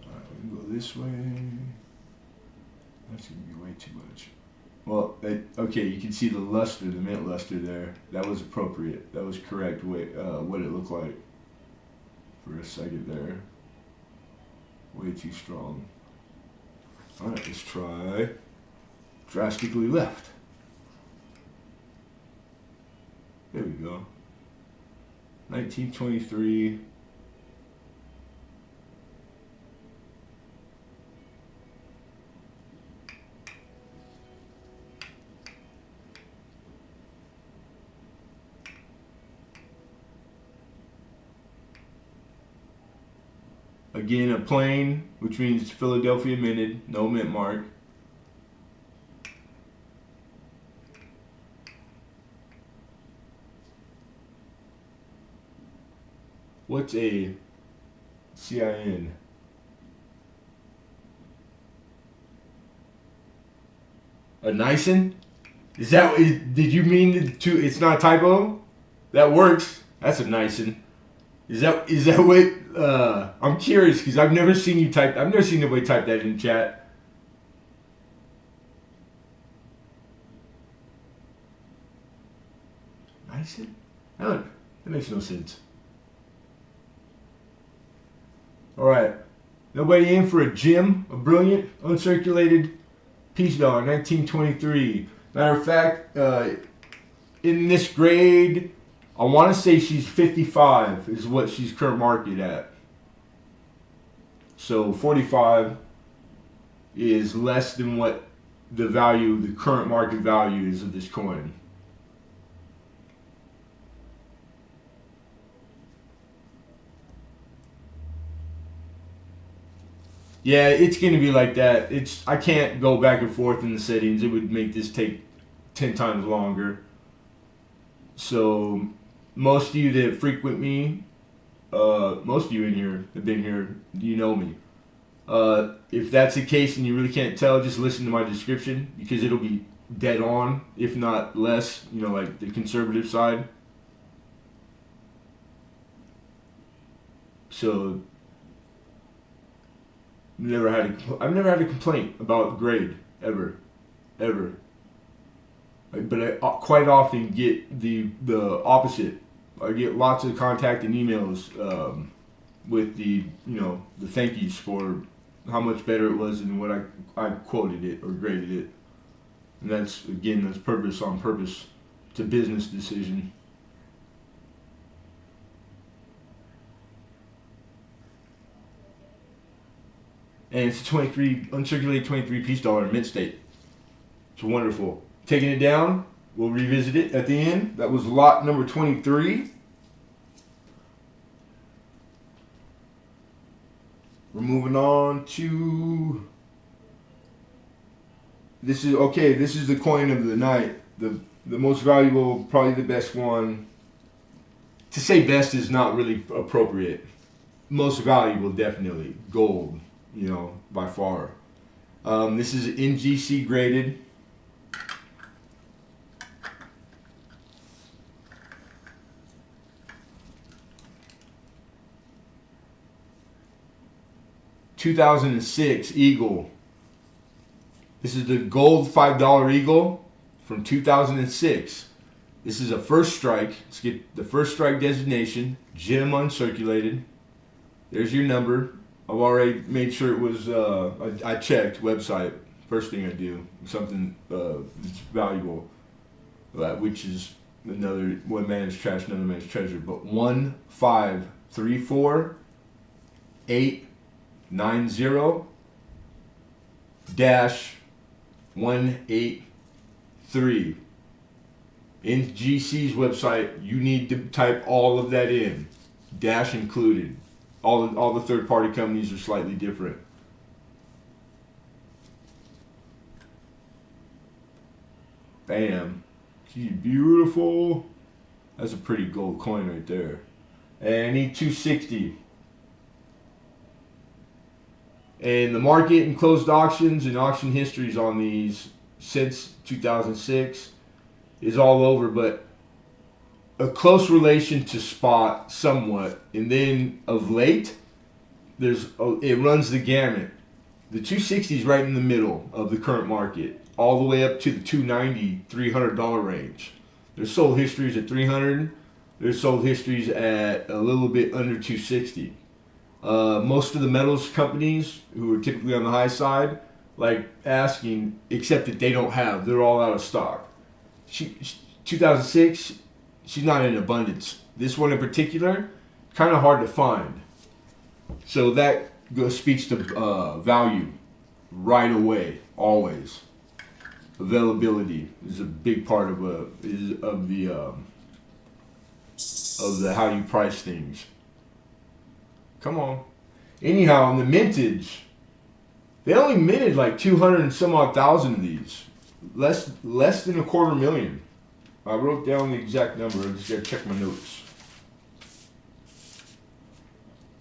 S1: All right, we can go this way. That's gonna be way too much. Well, okay, you can see the luster, the mint luster there. That was appropriate. That was correct. What it looked like for a second there. Way too strong. All right, let's try drastically left. There we go. 1923. Again, a plain, which means it's Philadelphia minted, no mint mark. What's a CIN? A Nissen? Did you mean to, it's not a typo? That works. That's a Nissen. Is that what, I'm curious because I've never seen nobody type that in chat. Nissen? That makes no sense. Alright. Nobody in for a gem, a brilliant, uncirculated peace dollar, 1923. Matter of fact, in this grade, I want to say she's 55 is what she's current market at. So 45 is less than what the current market value is of this coin. Yeah, it's going to be like that. I can't go back and forth in the settings. It would make this take 10 times longer. So most of you that frequent me, most of you in here have been here, you know me. If that's the case and you really can't tell, just listen to my description because it'll be dead on, if not less, like the conservative side. So I've never had a complaint about grade ever. But I quite often get the opposite. I get lots of contact and emails with the thank yous for how much better it was than what I quoted it or graded it. And that's purpose on purpose. It's a business decision. And it's a uncirculated 23 piece dollar mint state. It's wonderful. Taking it down, we'll revisit it at the end. That was lot number 23. We're moving on to this is the coin of the night. The most valuable, probably the best one. To say best is not really appropriate. Most valuable, definitely. Gold, by far. This is NGC graded. (2006) Eagle. This is the gold $5 Eagle from 2006. This is a first strike. Let's get the first strike designation. Gem uncirculated. There's your number. I've already made sure it was, I checked website. First thing I do. Something that's valuable. Which is another, one man's trash, another man's treasure. But 1534890-183. In GC's website, you need to type all of that in, dash included. All the third-party companies are slightly different. Bam. She's beautiful. That's a pretty gold coin right there. And I need 260. And the market and closed auctions and auction histories on these since 2006 is all over, but a close relation to spot somewhat. And then of late, it runs the gamut. The 260 is right in the middle of the current market, all the way up to the $290, $300 range. There's sold histories at $300. There's sold histories at a little bit under $260. Most of the metals companies, who are typically on the high side, like asking, except that they don't have. They're all out of stock. 2006, she's not in abundance. This one in particular, kind of hard to find. So that speaks to value right away, always. Availability is a big part of the how you price things. Come on. Anyhow, in the mintage, they only minted like 200 and some odd thousand of these. Less than 250,000. I wrote down the exact number. I just gotta check my notes.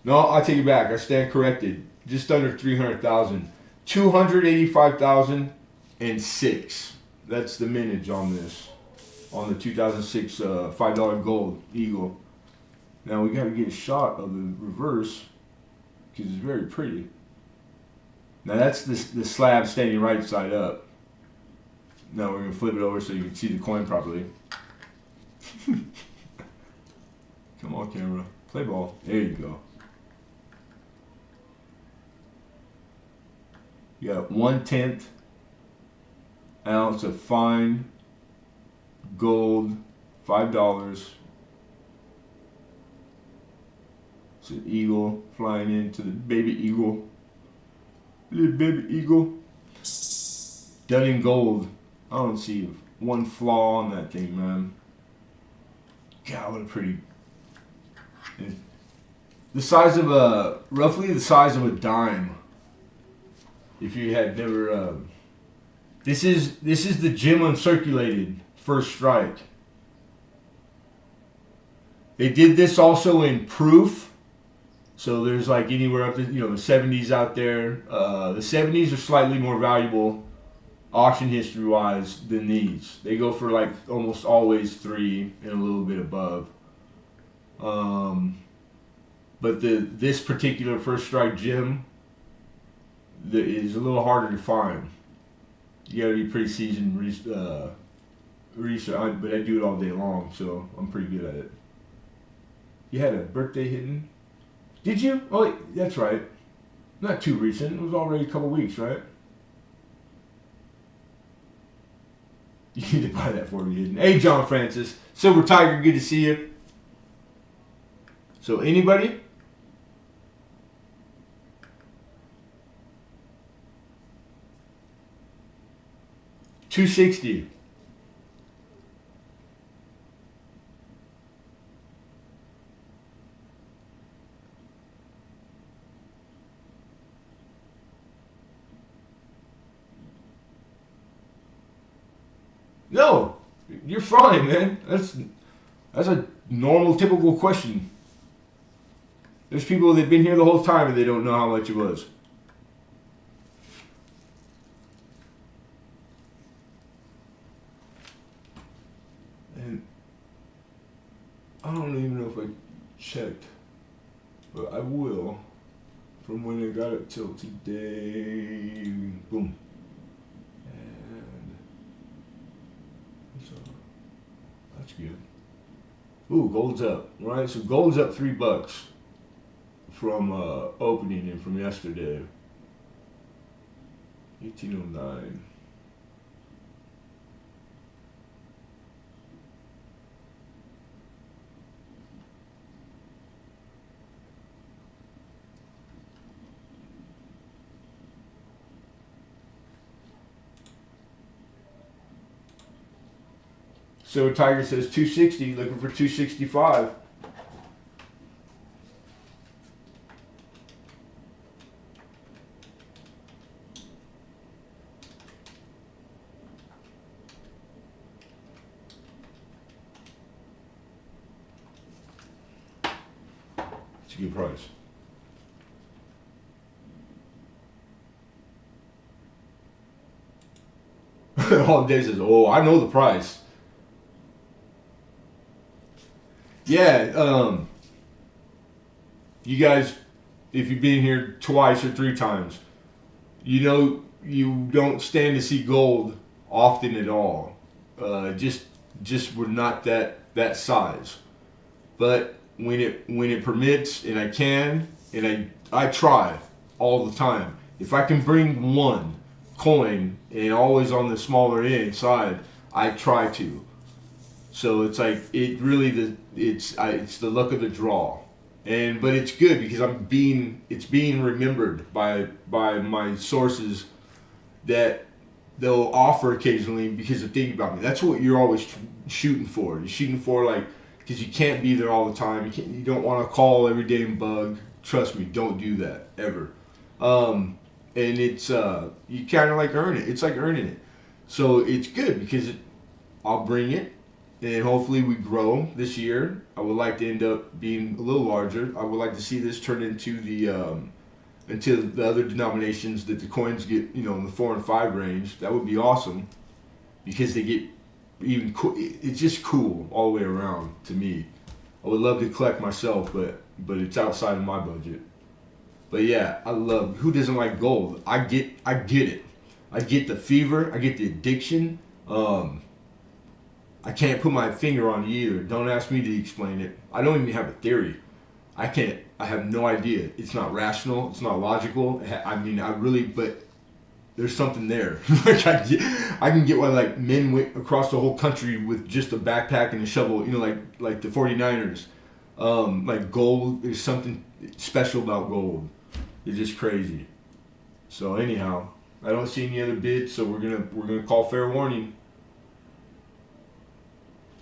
S1: No, I take it back. I stand corrected. Just under 300,000. 285,006. That's the mintage on this. On the 2006 $5 gold Eagle. Now we gotta get a shot of the reverse because it's very pretty. Now that's the slab standing right side up. Now we're gonna flip it over so you can see the coin properly. Come on, camera. Play ball. There you go. You got 1/10 ounce of fine gold, $5. It's an eagle flying into the baby eagle. Little baby eagle. Done in gold. I don't see one flaw on that thing, man. God, what a pretty. The size of roughly the size of a dime. If you had never, this is the gem uncirculated first strike. They did this also in proof. So there's like anywhere up to, the 70s out there. The 70s are slightly more valuable auction history wise than these. They go for like almost always 3 and a little bit above. But this particular first strike gem is a little harder to find. You gotta be pretty seasoned research, but I do it all day long, so I'm pretty good at it. You had a birthday hidden? Did you? Oh, that's right. Not too recent. It was already a couple weeks, right? You need to buy that for me, hidden. Hey, John Francis. Silver Tiger, good to see you. So, anybody? $260. No, you're fine, man. That's a normal, typical question. There's people that've been here the whole time and they don't know how much it was. And I don't even know if I checked, but I will. From when I got it till today. Boom. Ooh, gold's up. Right, so gold's up $3 from opening and from yesterday. 1809. So Tiger says 260, looking for 265. It's a good price. All day says, oh, I know the price. Yeah, you guys, if you've been here twice or three times, you know you don't stand to see gold often at all. Just we're not that size. But when it permits and I can and I try all the time. If I can bring one coin and always on the smaller end side, I try to. So it's like it really it's the luck of the draw, but it's good because it's being remembered by my sources that they'll offer occasionally because of thinking about me. That's what you're always shooting for. You're shooting for like because you can't be there all the time. You don't want to call every day and bug. Trust me, don't do that ever. And it's you kind of like earn it. It's like earning it. So it's good because I'll bring it. And hopefully we grow this year. I would like to end up being a little larger. I would like to see this turn into the other denominations that the coins get, in the 4 and 5 range. That would be awesome because they get even cool. It's just cool all the way around to me. I would love to collect myself, but it's outside of my budget. But yeah, I love. Who doesn't like gold? I get it. I get the fever. I get the addiction. I can't put my finger on it either. Don't ask me to explain it. I don't even have a theory. I can't. I have no idea. It's not rational. It's not logical. But there's something there. Like I can get why like men went across the whole country with just a backpack and a shovel. Like the 49ers. Like gold. There's something special about gold. It's just crazy. So anyhow, I don't see any other bids. So we're gonna call fair warning.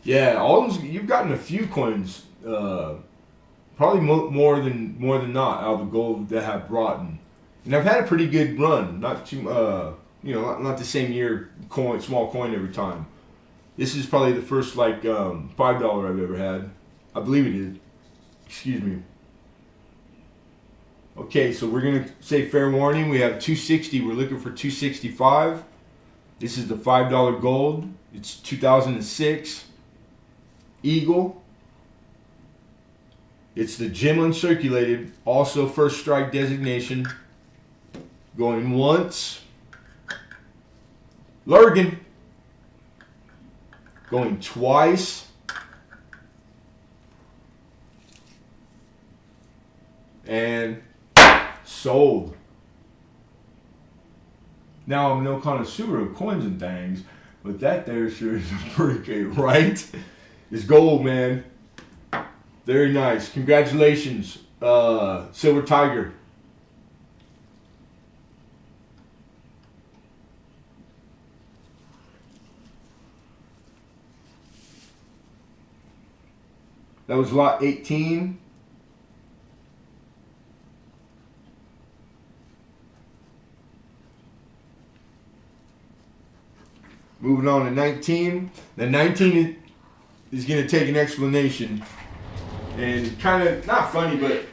S1: Yeah, all those you've gotten a few coins, probably more than not out of the gold that have brought in, and I've had a pretty good run. Not too, not the same year small coin every time. This is probably the first like $5 I've ever had. I believe it is. Excuse me. Okay, so we're gonna say fair warning. We have 260. We're looking for 265. This is the $5 gold. It's 2006. Eagle. It's the gem uncirculated, also first strike designation. Going once. Lurgan. Going twice. And sold. Now I'm no connoisseur of coins and things, but that there sure is pretty good, right? It's gold, man. Very nice. Congratulations, Silver Tiger. That was lot 18. Moving on to 19. The 19 is going to take an explanation. And kind of, not funny, but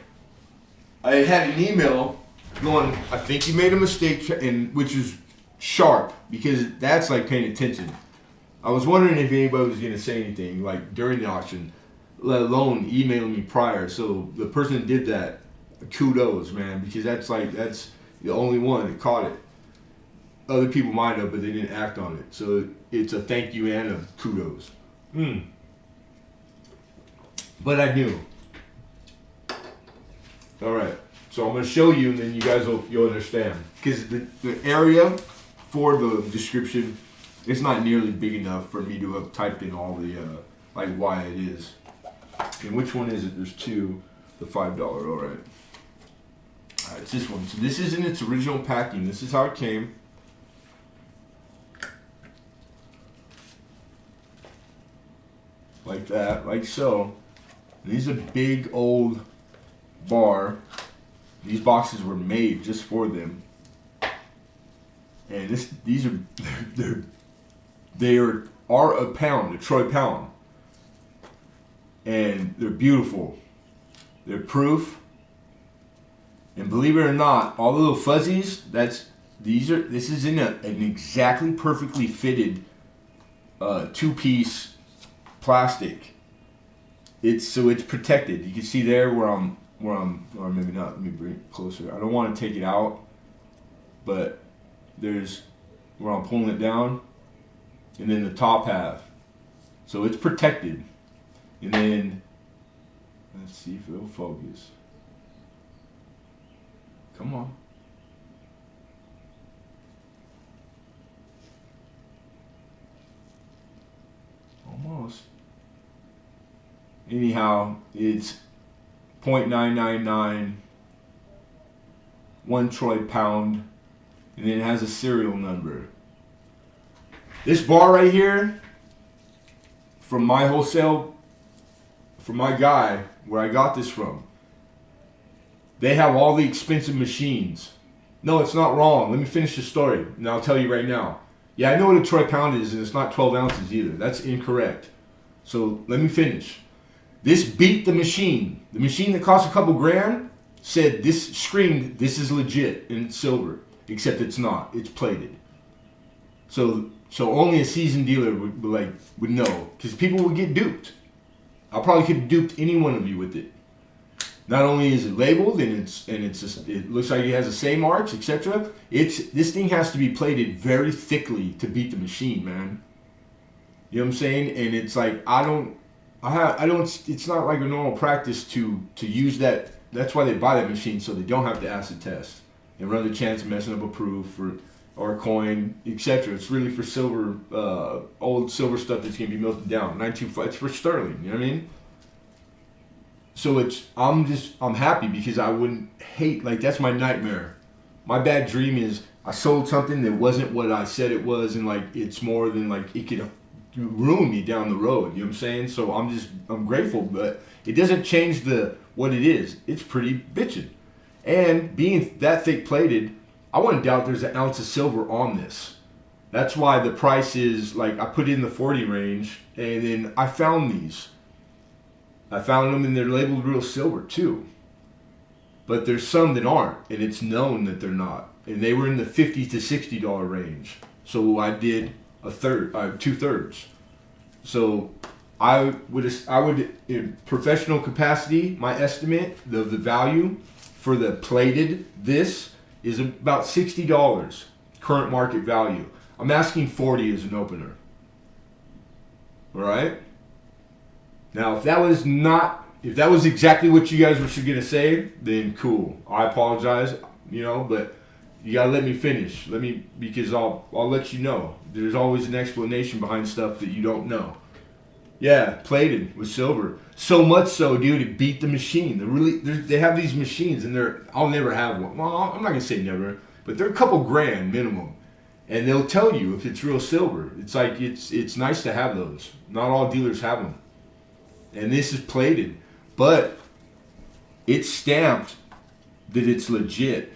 S1: I had an email going, I think you made a mistake, and which is sharp, because that's like paying attention. I was wondering if anybody was going to say anything, like during the auction, let alone emailing me prior. So the person that did that, kudos, man, because that's the only one that caught it. Other people might have, but they didn't act on it. So it's a thank you and a kudos. but I knew. All right, so I'm gonna show you, and then you guys you'll understand. Because the area for the description is not nearly big enough for me to have typed in all the like why it is. And which one is it? There's two. The $5. All right. All right, it's this one. So this is in its original packing. This is how it came. Like that, like so. These are big old bar. These boxes were made just for them. And these are they are a pound, a troy pound. And they're beautiful. They're proof. And believe it or not, all the little fuzzies, this is in an exactly perfectly fitted two-piece plastic. It's protected. You can see there or maybe not. Let me bring it closer. I don't want to take it out, but there's where I'm pulling it down, and then the top half. So it's protected. And then let's see if it'll focus. Come on. Almost. Anyhow, it's 0.999, 1 troy pound, and then it has a serial number. This bar right here, from my wholesale, from my guy, where I got this from, they have all the expensive machines. No, it's not wrong. Let me finish the story, and I'll tell you right now. Yeah, I know what a troy pound is, and it's not 12 ounces either. That's incorrect. So let me finish. This beat the machine. The machine that cost a couple grand said this, screamed, this is legit and it's silver. Except it's not. It's plated. So only a seasoned dealer would know, because people would get duped. I probably could have duped any one of you with it. Not only is it labeled and it looks like it has the same marks, etc. This thing has to be plated very thickly to beat the machine, man. You know what I'm saying? And it's like it's not like a normal practice to use that. That's why they buy that machine, so they don't have to acid test and run the chance of messing up a proof or a coin, etc. It's really for silver, old silver stuff that's gonna be melted down. 925. It's for sterling. You know what I mean? So I'm happy because I wouldn't hate, like, that's my nightmare. My bad dream is I sold something that wasn't what I said it was, and like it's more than like it could ruin me down the road. You know what I'm saying? So I'm grateful, but it doesn't change what it is. It's pretty bitchin'. And being that thick plated, I wouldn't doubt there's an ounce of silver on this. That's why the price is, like, I put it in the 40 range, and then I found these. I found them and they're labeled real silver too. But there's some that aren't, and it's known that they're not. And they were in the $50 to $60 range. So I did a third, 2/3. So I would in professional capacity, my estimate of the value for the plated this is about $60 current market value. I'm asking 40 as an opener. All right. Now, if that was exactly what you guys were gonna say, then cool. I apologize, but you gotta let me finish. Because I'll let you know. There's always an explanation behind stuff that you don't know. Yeah, plated with silver. So much so, dude, it beat the machine. They have these machines, and I'll never have one. Well, I'm not gonna say never, but they're a couple grand minimum, and they'll tell you if it's real silver. It's like it's nice to have those. Not all dealers have them. And this is plated, but it's stamped that it's legit.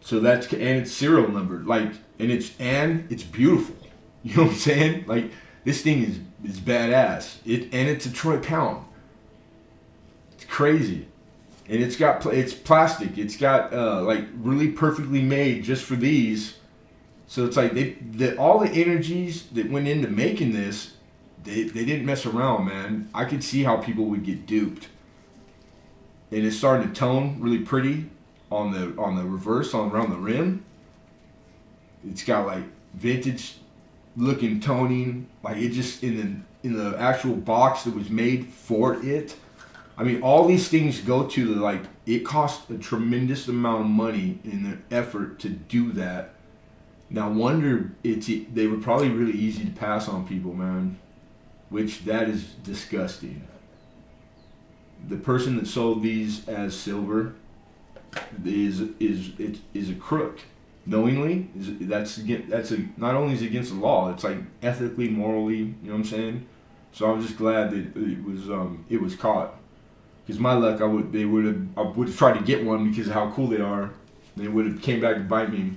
S1: So and it's serial numbered, and it's beautiful. You know what I'm saying? Like, this thing is badass. And it's a troy pound. It's crazy, and it's plastic. It's got really perfectly made just for these. So it's like all the energies that went into making this. They didn't mess around, man. I could see how people would get duped. And it's starting to tone really pretty on the reverse around the rim. It's got like vintage looking toning, like it just in the actual box that was made for it. I mean, all these things go to the, like, it costs a tremendous amount of money in the effort to do that. Now, wonder they were probably really easy to pass on people, man. Which, that is disgusting. The person that sold these as silver is a crook. Knowingly, not only is it against the law, it's like ethically, morally, you know what I'm saying? So I'm just glad that it was caught. Because my luck, I would have tried to get one because of how cool they are. They would have came back to bite me.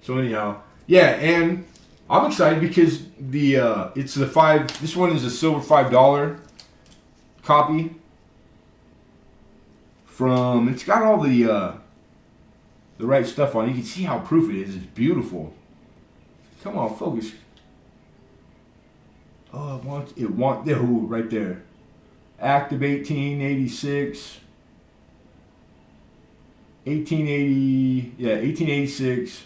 S1: So anyhow, yeah, and I'm excited because this one is a silver $5 copy from. It's got all the right stuff on it. You can see how proof it is. It's beautiful. Come on, focus. Oh, right there. Act of 1886. 1886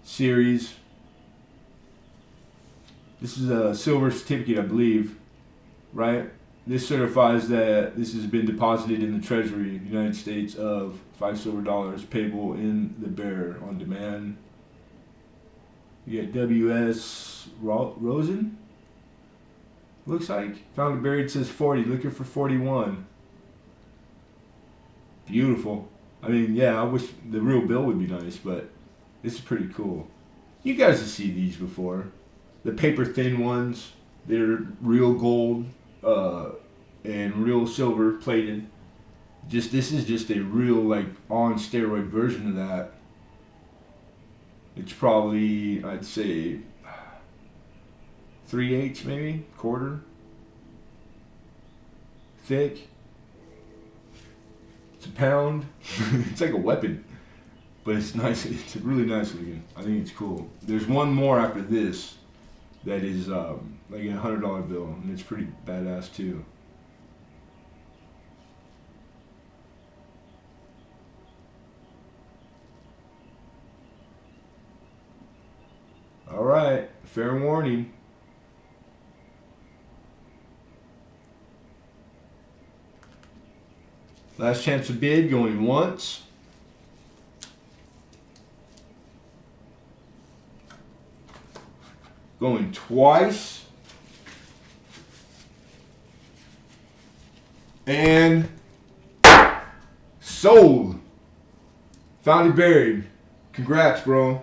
S1: series. This is a silver certificate, I believe, right? This certifies that this has been deposited in the Treasury of the United States of $5 silver payable in the bearer on demand. You get W.S. Rosen. Looks like. Found it buried, says 40. Looking for 41. Beautiful. I mean, yeah, I wish the real bill would be nice, but this is pretty cool. You guys have seen these before. The paper thin ones. They're real gold and real silver plated. This is just a real, like, on steroid version of that. It's probably, I'd say, 3/8 maybe, quarter, thick. It's a pound. It's like a weapon, but it's nice. It's really nice looking. I think it's cool. There's one more after this that is like a $100 bill, and it's pretty badass too. All right, fair warning. Last chance to bid, going once. Going twice. And sold. Found it buried. Congrats, bro.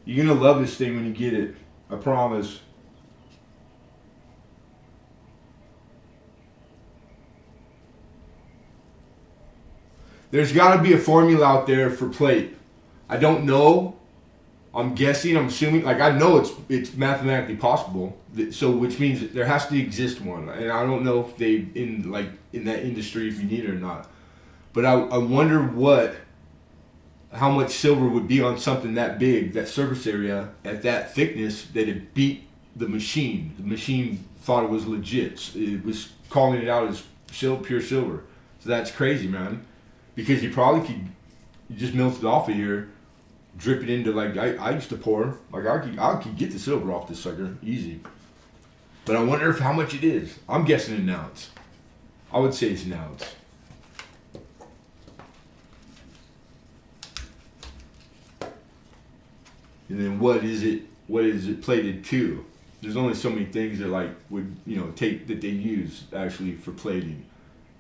S1: You're gonna love this thing when you get it. I promise. There's got to be a formula out there for plate. I don't know. I'm guessing. I'm assuming. Like, I know it's mathematically possible. So, which means that there has to exist one. And I don't know if they in that industry if you need it or not. But I wonder how much silver would be on something that big, that surface area at that thickness that it beat the machine. The machine thought it was legit. It was calling it out as pure silver. So that's crazy, man. Because you probably could just melt it off of here, drip it into, like, I used to pour. Like, I could get the silver off this sucker easy. But I wonder how much it is. I'm guessing an ounce. I would say it's an ounce. And then what is it plated to? There's only so many things that, like, would, take that they use actually for plating.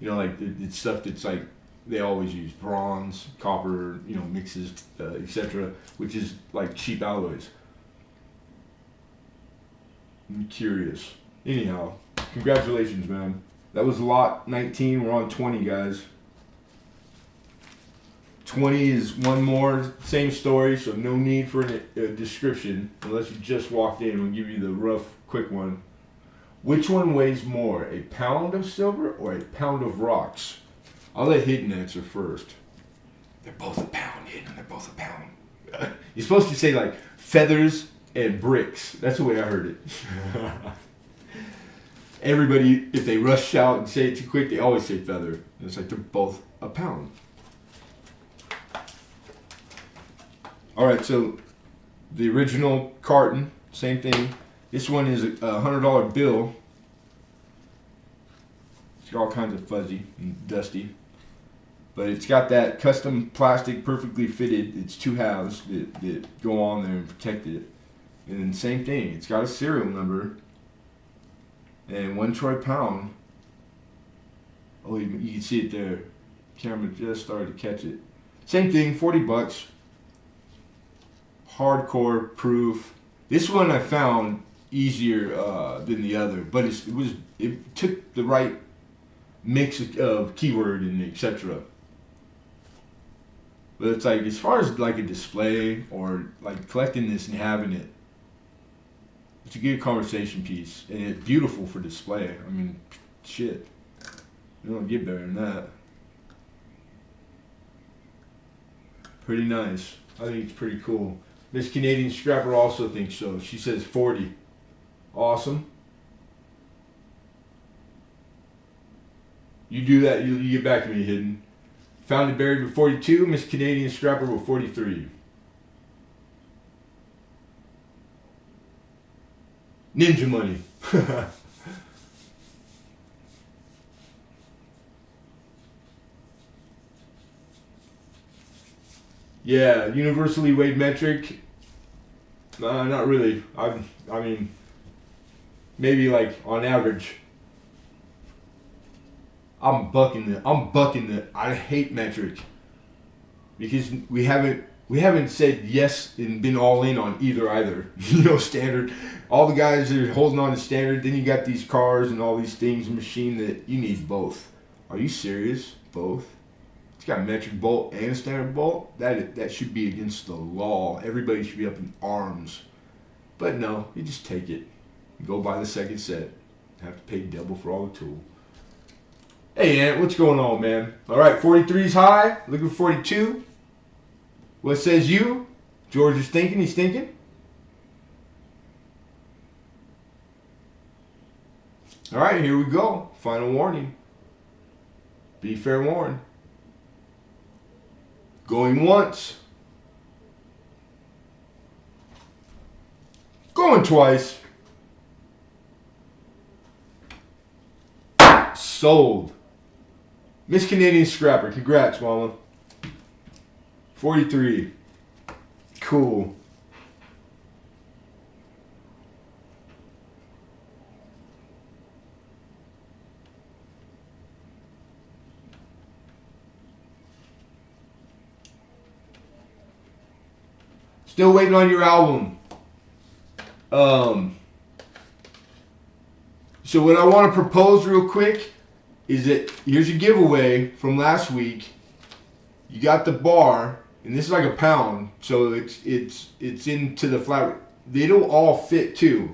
S1: Like it's stuff that's like they always use bronze, copper, mixes, etc., which is like cheap alloys. I'm curious. Anyhow, congratulations, man. That was lot 19. We're on 20, guys. 20 is one more, same story, so no need for a description unless you just walked in. We'll give you the rough, quick one. Which one weighs more, a pound of silver or a pound of rocks? I'll let Hidden answer first. They're both a pound, Hidden. They're both a pound. You're supposed to say, like, feathers and bricks. That's the way I heard it. Everybody, if they rush out and say it too quick, they always say feather. And it's like they're both a pound. All right, so the original carton, same thing. This one is a $100 bill. It's all kinds of fuzzy and dusty. But it's got that custom plastic perfectly fitted. It's two halves that go on there and protect it. And then same thing. It's got a serial number. And 1 troy pound. Oh, you can see it there. Camera just started to catch it. Same thing, 40 bucks. Hardcore proof. This one I found easier than the other, but it took the right mix of keyword and etc. But it's like, as far as like a display or like collecting this and having it, it's a good conversation piece, and it's beautiful for display. I mean, shit, you don't get better than that. Pretty nice. I think it's pretty cool. Miss Canadian Scrapper also thinks so. She says 40. Awesome. You do that, you get back to me, Hidden. Found it buried with 42. Miss Canadian Scrapper with 43. Ninja money. Yeah, universally weighed metric. Not really. I mean, maybe like on average. I'm bucking the. I hate metric because we haven't said yes and been all in on either. You know, standard. All the guys that are holding on to standard. Then you got these cars and all these things, machine that you need both. Are you serious? Both? It's got a metric bolt and a standard bolt. That should be against the law. Everybody should be up in arms. But no, you just take it. Go buy the second set. Have to pay double for all the tool. Hey, Ant, what's going on, man? All right, 43's high. Looking for 42. What says you? George is thinking. He's thinking. All right, here we go. Final warning. Be fair warned. Going once. Going twice. Sold. Miss Canadian Scrapper, congrats, mama. 43. Cool. Still waiting on your album. So what I want to propose real quick is that here's a giveaway from last week. You got the bar, and this is like a pound, so it's into the flat. It'll all fit too.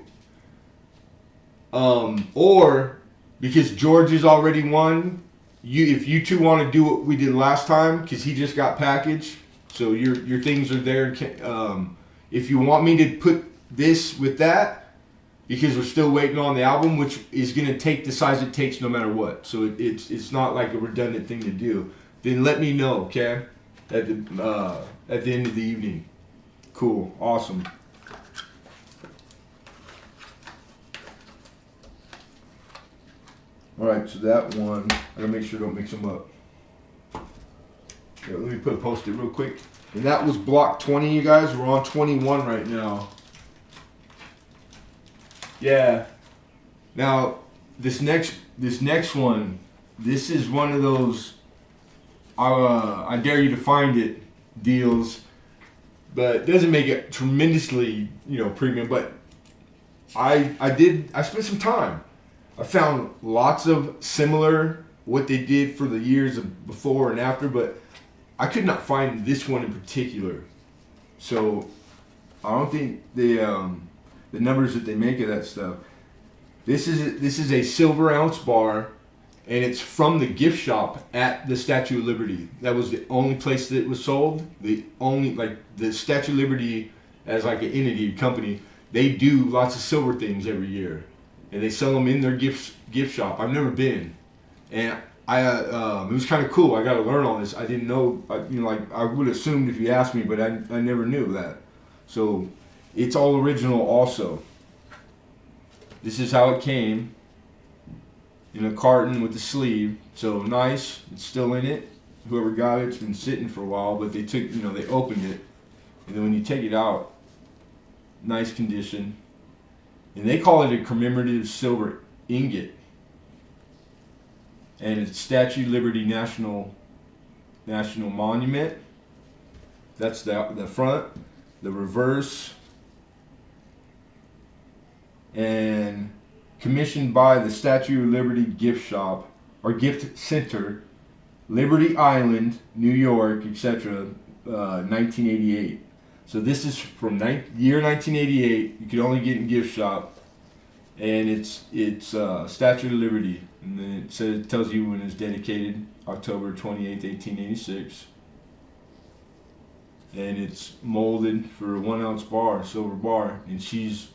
S1: Or because George has already won, if you two want to do what we did last time, because he just got packaged, so your things are there. If you want me to put this with that, because we're still waiting on the album, which is going to take the size it takes no matter what. So it's not like a redundant thing to do. Then let me know, okay? At the end of the evening. Cool. Awesome. Alright, so that one, I gotta make sure I don't mix them up. Yeah, let me post it real quick. And that was block 20, you guys. We're on 21 right now. Yeah. Now, this next one, this is one of those I dare you to find it deals, but it doesn't make it tremendously, premium, but I spent some time. I found lots of similar what they did for the years of before and after, but I could not find this one in particular. So I don't think the numbers that they make of that stuff. This is a silver ounce bar, and it's from the gift shop at the Statue of Liberty. That was the only place that it was sold. The Statue of Liberty, as like an entity company, they do lots of silver things every year, and they sell them in their gift shop. I've never been, and it was kind of cool. I got to learn all this. I didn't know. I would have assumed if you asked me, but I never knew that. So it's all original also. This is how it came, in a carton with the sleeve. So nice, it's still in it. Whoever got it, it's been sitting for a while, but they took, they opened it, and then when you take it out, nice condition. And they call it a commemorative silver ingot. And it's Statue of Liberty National Monument. That's the front, the reverse, and commissioned by the Statue of Liberty Gift Shop or Gift Center, Liberty Island, New York, etc. 1988. So this is from year 1988. You could only get in gift shop, and it's Statue of Liberty, and then it tells you when it's dedicated, October 28th, 1886. And it's molded for a 1 ounce bar, silver bar, and she's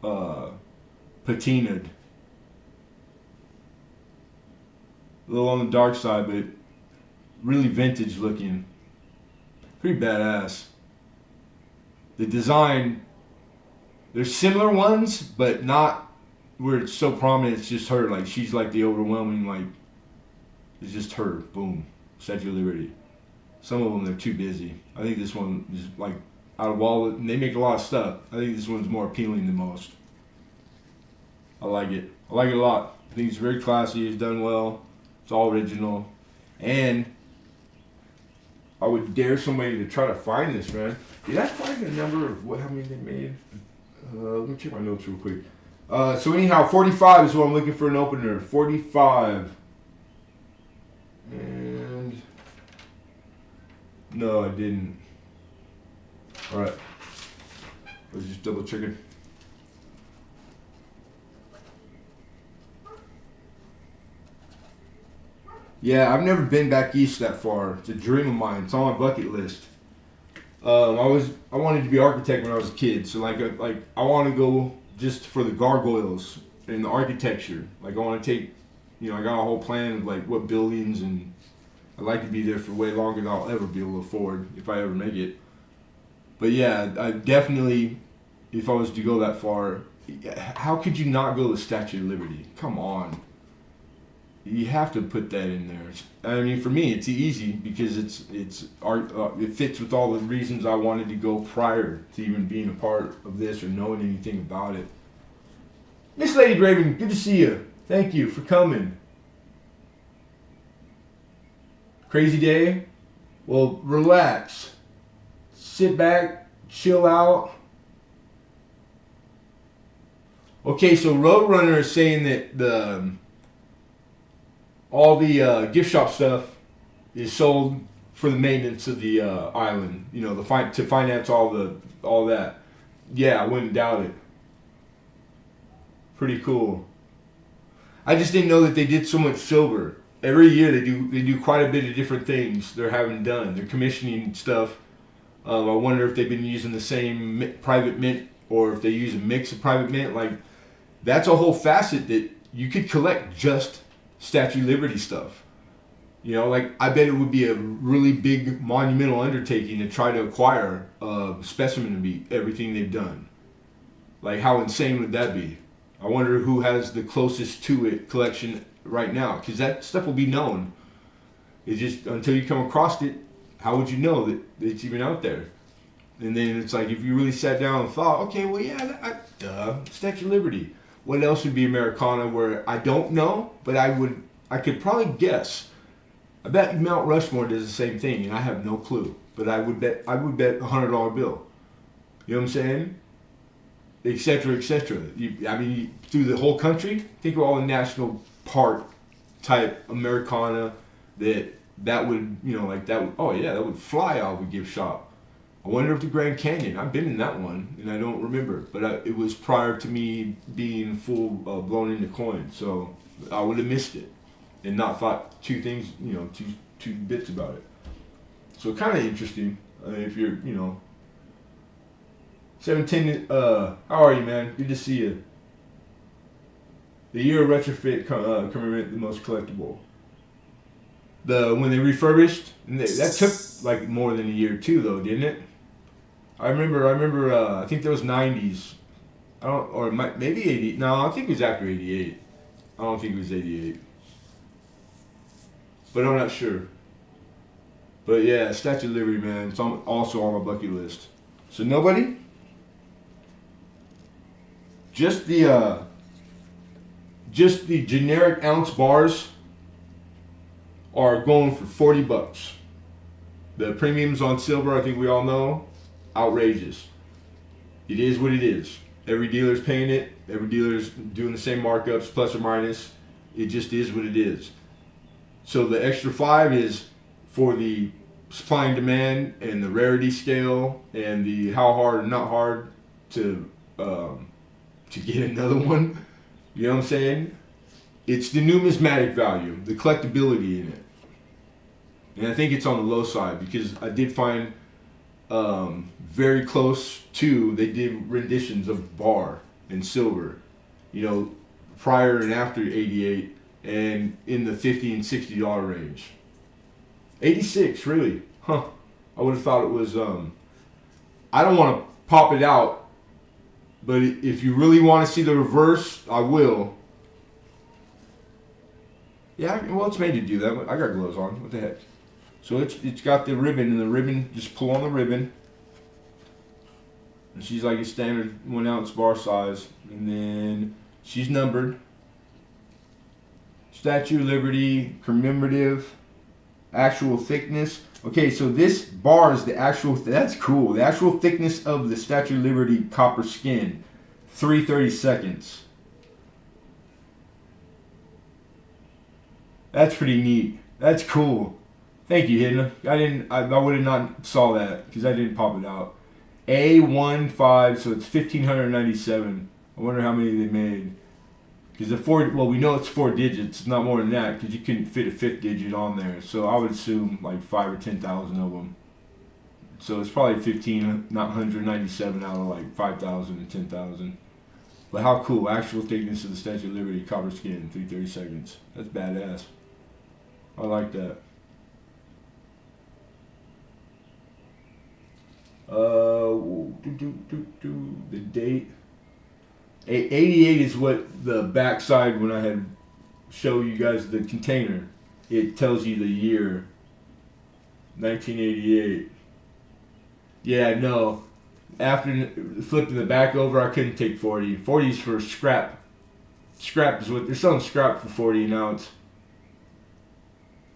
S1: patinaed. A little on the dark side, but really vintage looking. Pretty badass. The design, there's similar ones, but not where it's so prominent. It's just her. Like, she's like the overwhelming, like, it's just her. Boom. Statue of Liberty. Some of them, they're too busy. I think this one is, like, out of all, and they make a lot of stuff. I think this one's more appealing than most. I like it. I like it a lot. I think it's very classy. It's done well. It's all original. And I would dare somebody to try to find this, man. Did I find the number of how many they made? Let me check my notes real quick. So anyhow, 45 is what I'm looking for an opener. 45. And no, I didn't. All right. I was just double checking. Yeah, I've never been back east that far. It's a dream of mine. It's on my bucket list. I wanted to be an architect when I was a kid, so like I want to go just for the gargoyles and the architecture. Like, I want to take, I got a whole plan of like what buildings, and I'd like to be there for way longer than I'll ever be able to afford if I ever make it. But yeah, I definitely, if I was to go that far, how could you not go to the Statue of Liberty? Come on. You have to put that in there. I mean, for me, it's easy because it's art. It fits with all the reasons I wanted to go prior to even being a part of this or knowing anything about it. Miss Lady Graven, good to see you. Thank you for coming. Crazy day? Well, relax. Sit back, chill out. Okay, so Roadrunner is saying that all the gift shop stuff is sold for the maintenance of the island. To finance all that. Yeah, I wouldn't doubt it. Pretty cool. I just didn't know that they did so much silver. Every year they do quite a bit of different things they're having done. They're commissioning stuff. I wonder if they've been using the same private mint or if they use a mix of private mint. Like, that's a whole facet that you could collect just Statue of Liberty stuff. I bet it would be a really big monumental undertaking to try to acquire a specimen to be everything they've done. Like, how insane would that be? I wonder who has the closest to it collection right now, because that stuff will be known. It's just until you come across it, how would you know that it's even out there? And then it's like, if you really sat down and thought, okay, well, yeah, Statue of Liberty. What else would be Americana where I don't know, but I could probably guess. I bet Mount Rushmore does the same thing, and I have no clue. But I would bet $100 bill. You know what I'm saying? Et cetera, et cetera. Through the whole country, think of all the national park type Americana that would, that would fly out of a gift shop. I wonder if the Grand Canyon, I've been in that one, and I don't remember, but it was prior to me being full blown into coin, so I would have missed it and not thought two bits about it. So kind of interesting. If you're, 710, how are you, man? Good to see you. The year of retrofit commemorate the most collectible. When they refurbished, that took like more than a year too, though, didn't it? I remember. I think that was 90s. I don't, or it might, maybe 80. No, I think it was after 88. I don't think it was 88. But I'm not sure. But yeah, Statue of Liberty, man, it's also on my bucket list. So nobody? Just the generic ounce bars are going for $40. The premiums on silver, I think we all know, outrageous. It is what it is. Every dealer's paying it. Every dealer's doing the same markups, plus or minus. It just is what it is. So the extra 5 is for the supply and demand and the rarity scale and the how hard or not hard to get another one. You know what I'm saying? It's the numismatic value, the collectability in it. And I think it's on the low side because I did find very close to, they did renditions of bar and silver, you know, prior and after 88 and in the $50 and $60 range. 86, really? Huh. I would have thought it was, I don't want to pop it out, but if you really want to see the reverse, I will. Yeah, well, it's made to do that. I got gloves on. What the heck? So it's got the ribbon, and the ribbon, just pull on the ribbon. And she's like a standard 1 ounce bar size. And then she's numbered. Statue of Liberty, commemorative, actual thickness. Okay, so this bar is the actual, that's cool. The actual thickness of the Statue of Liberty copper skin, 3/32. That's pretty neat. That's cool. Thank you, Hidden. I would have not saw that because I didn't pop it out. A15, so it's 1,597. I wonder how many they made. Because we know it's 4 digits. It's not more than that because you couldn't fit a 5th digit on there. So I would assume like 5 or 10,000 of them. So it's probably 1,597 out of like 5,000 and 10,000. But how cool. Actual thickness of the Statue of Liberty, copper skin, 3/32. That's badass. I like that. The date. 88 is what the backside, when I had show you guys the container, it tells you the year. 1988. Yeah, no. After flipping the back over, I couldn't take 40. 40 is for scrap. Scrap is what they're selling, scrap for 40 an ounce.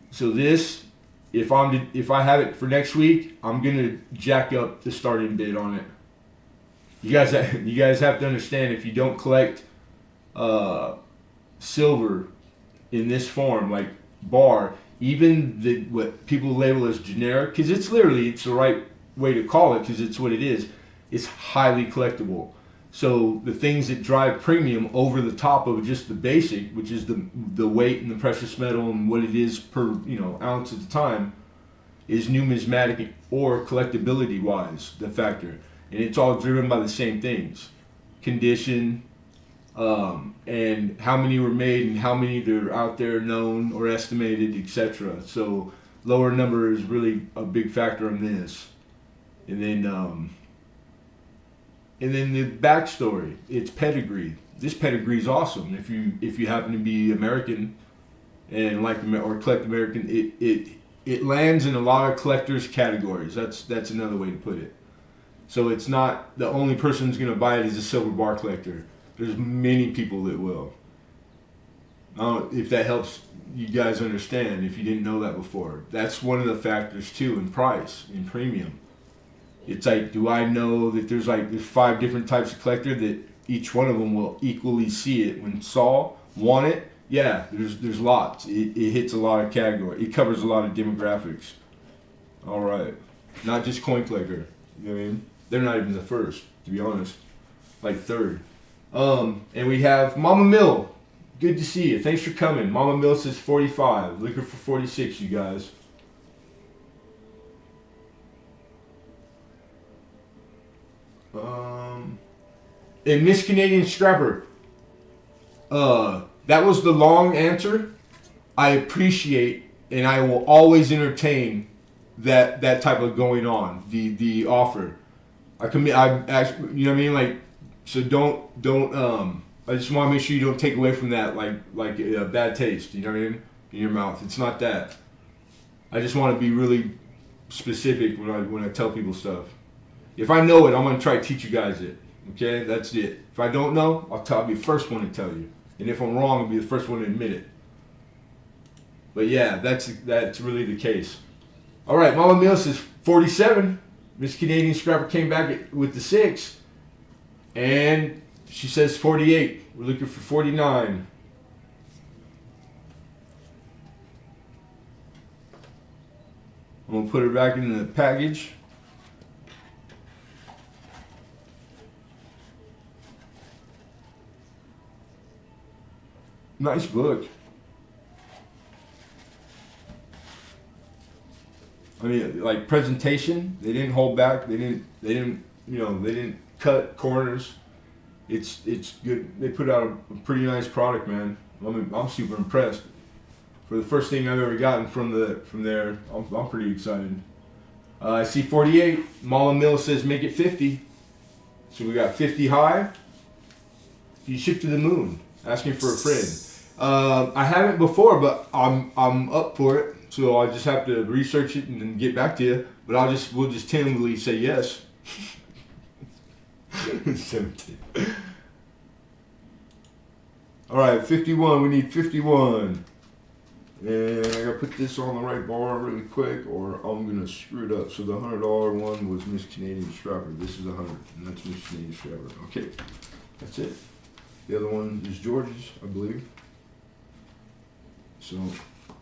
S1: So this, if I have it for next week, I'm gonna jack up the starting bid on it. You guys have to understand, if you don't collect silver in this form, like bar, even what people label as generic, because it's the right way to call it, because it's what it is. It's highly collectible. So the things that drive premium over the top of just the basic, which is the weight and the precious metal and what it is per ounce at the time, is numismatic or collectability wise the factor, and it's all driven by the same things: condition, and how many were made and how many that are out there known or estimated, etc. So lower number is really a big factor in this, and then the backstory, it's pedigree. This pedigree is awesome. If you happen to be American and like or collect American, it lands in a lot of collectors' categories. That's another way to put it. So it's not the only person who's going to buy it is a silver bar collector. There's many people that will. If that helps you guys understand, if you didn't know that before. That's one of the factors too, in price, in premium. It's like, do I know that there's 5 different types of collector that each one of them will equally see it when want it? Yeah, there's lots. It hits a lot of category. It covers a lot of demographics. All right, not just coin collector. You know what I mean? They're not even the first, to be honest. Like third. And we have Mama Mill. Good to see you. Thanks for coming. Mama Mill says 45. Looking for 46, you guys. And Miss Canadian Scrapper, that was the long answer. I appreciate and I will always entertain that type of going on, the offer. I actually, you know what I mean? Like, So don't. I just want to make sure you don't take away from that like a bad taste. You know what I mean? In your mouth. It's not that. I just want to be really specific when I tell people stuff. If I know it, I'm gonna try to teach you guys it. Okay, that's it. If I don't know, I'll be the first one to tell you. And if I'm wrong, I'll be the first one to admit it. But yeah, that's really the case. All right, Mama Mill says 47. Miss Canadian Scrapper came back with the 6. And she says 48. We're looking for 49. I'm going to put her back in the package. Nice book. I mean, like presentation, they didn't hold back. They didn't cut corners. It's good. They put out a pretty nice product, man. I'm super impressed. For the first thing I've ever gotten from there, I'm pretty excited. I see 48. Mama Mill says make it 50. So we got 50 high. You ship to the moon. Asking for a friend. I haven't before, but I'm up for it. So I just have to research it and then get back to you. But we'll just tentatively say yes. 17. All right, 51. We need 51. And I gotta put this on the right bar really quick, or I'm gonna screw it up. So the $100 one was Miss Canadian Scrapper. This is 100, and that's Miss Canadian Scrapper. Okay, that's it. The other one is George's, I believe. So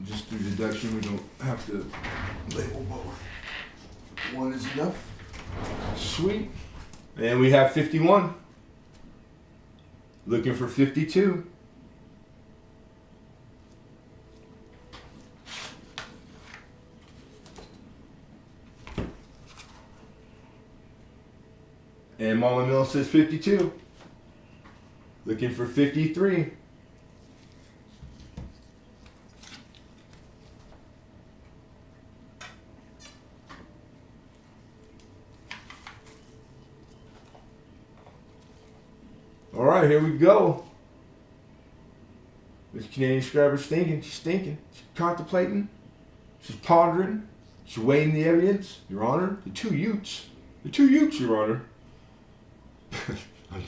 S1: just through deduction, we don't have to label both. One is enough. Sweet. And we have 51. Looking for 52. And Mama Mill says 52. Looking for 53. All right, here we go. This Canadian Scrapper's thinking. She's thinking. She's contemplating. She's pondering. She's weighing the evidence. Your Honor, the two Utes, Your Honor. I'm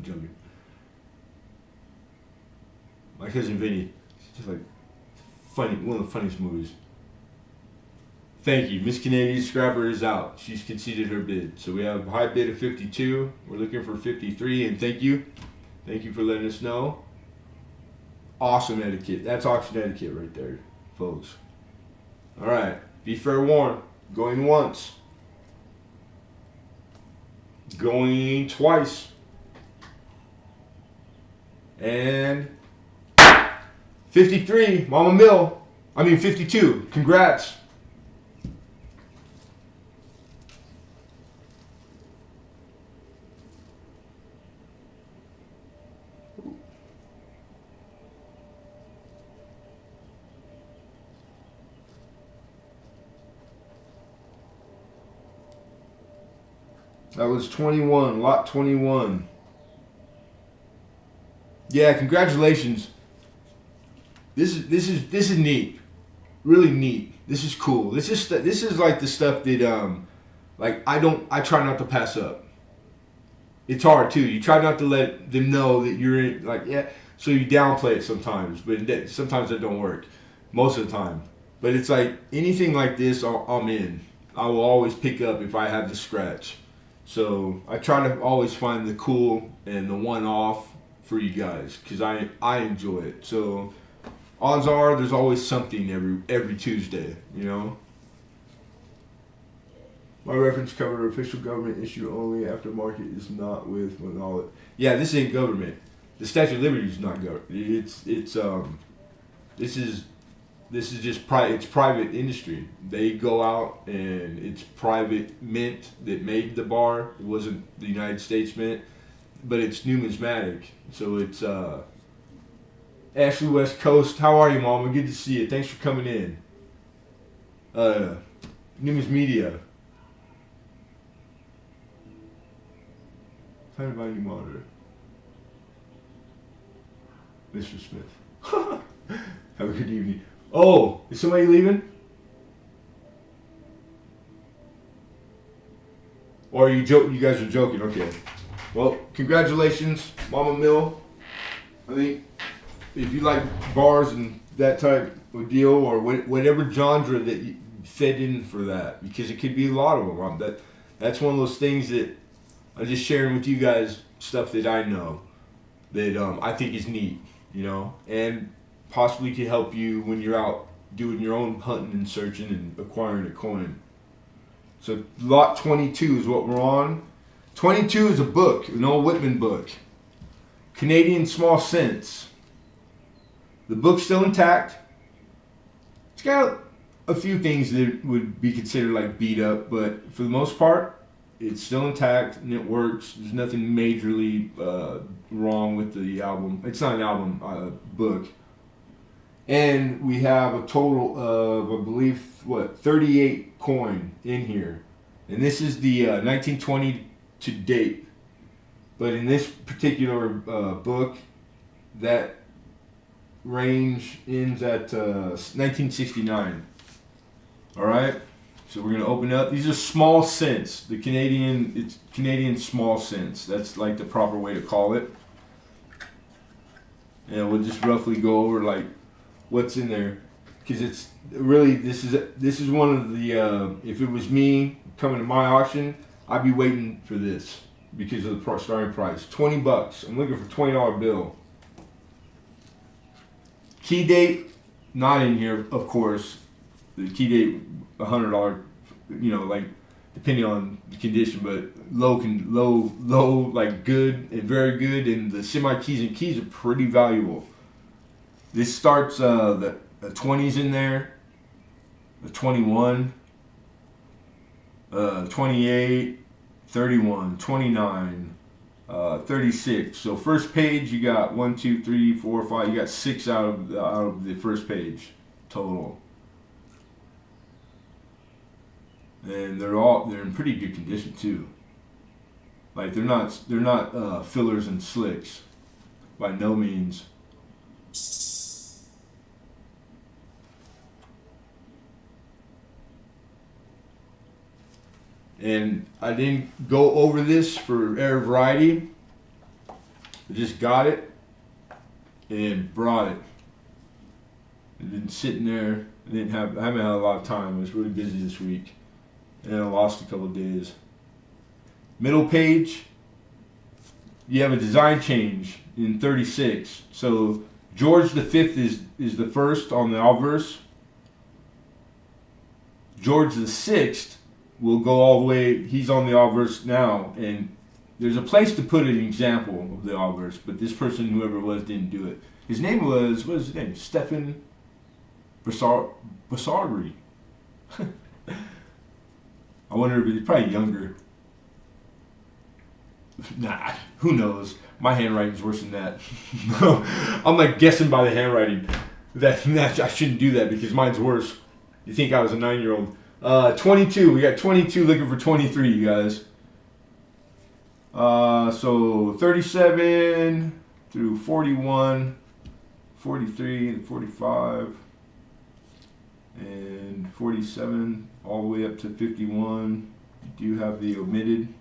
S1: joking. My cousin Vinny, just like funny, one of the funniest movies. Thank you. Miss Canadian Scrapper is out. She's conceded her bid. So we have a high bid of 52. We're looking for 53. And thank you. Thank you for letting us know. Awesome etiquette. That's auction etiquette right there, folks. All right. Be fair warned. Going once. Going twice. And 53. Mama Mill. 52. Congrats. That was 21, lot 21. Yeah, congratulations. This is neat, really neat. This is cool. This is like the stuff that I try not to pass up. It's hard too. You try not to let them know that you're in, so you downplay it sometimes, but sometimes that don't work. Most of the time, but it's like anything like this, I'm in. I will always pick up if I have the scratch. So I try to always find the cool and the one-off for you guys because I enjoy it. So odds are there's always something every Tuesday, you know. My reference cover official government issue only. Aftermarket is not with knowledge. Yeah, this ain't government. The Statue of Liberty is not government. This is just it's private industry. They go out and it's private mint that made the bar. It wasn't the United States mint, but it's numismatic. So it's Ashley West Coast. How are you, Mama? Good to see you. Thanks for coming in. Numis Media. Time to buy a new monitor. Mr. Smith. Have a good evening. Oh, is somebody leaving? Or are you you guys are joking? Okay. Well, congratulations, Mama Mill. I think if you like bars and that type of deal, or whatever genre that you fit in for that, because it could be a lot of them. That's one of those things that I'm just sharing with you guys, stuff that I know that I think is neat, and possibly could help you when you're out doing your own hunting and searching and acquiring a coin. So lot 22 is what we're on. 22 is a book, an old Whitman book. Canadian Small Cents. The book's still intact. It's got a few things that would be considered like beat up, but for the most part, it's still intact and it works. There's nothing majorly wrong with the album. It's not an album, book. And we have a total of, I believe, 38 coin in here. And this is the 1920 to date. But in this particular book, that range ends at 1969. All right? So we're going to open up. These are small cents. It's Canadian small cents. That's like the proper way to call it. And we'll just roughly go over like what's in there, because it's really this is one of the if it was me coming to my auction, I'd be waiting for this because of the starting price. $20. I'm looking for $20 bill. Key date not in here, of course. The key date $100, like depending on the condition, but low, like good and very good, and the semi keys and keys are pretty valuable. This starts the 20s in there, the 21, 28, 31, 29, 36. So first page you got 1, 2, 3, 4, 5. You got 6 out of the first page total. And they're in pretty good condition too. Like they're not fillers and slicks, by no means. And I didn't go over this for air variety. I just got it and brought it. I've been sitting there. I haven't had a lot of time. I was really busy this week. And I lost a couple of days. Middle page, you have a design change in 36. So George V is the first on the obverse. George VI will go all the way. He's on the obverse now, and there's a place to put an example of the obverse, but this person, whoever it was, didn't do it. His name was, what was his name? Stephen Bassarri. I wonder if he's probably younger. Nah, who knows? My handwriting's worse than that. I'm like guessing by the handwriting. That I shouldn't do that because mine's worse. You think I was a 9-year-old. 22. We got 22 looking for 23, you guys. So 37 through 41, 43, 45, and 47, all the way up to 51. You do have the omitted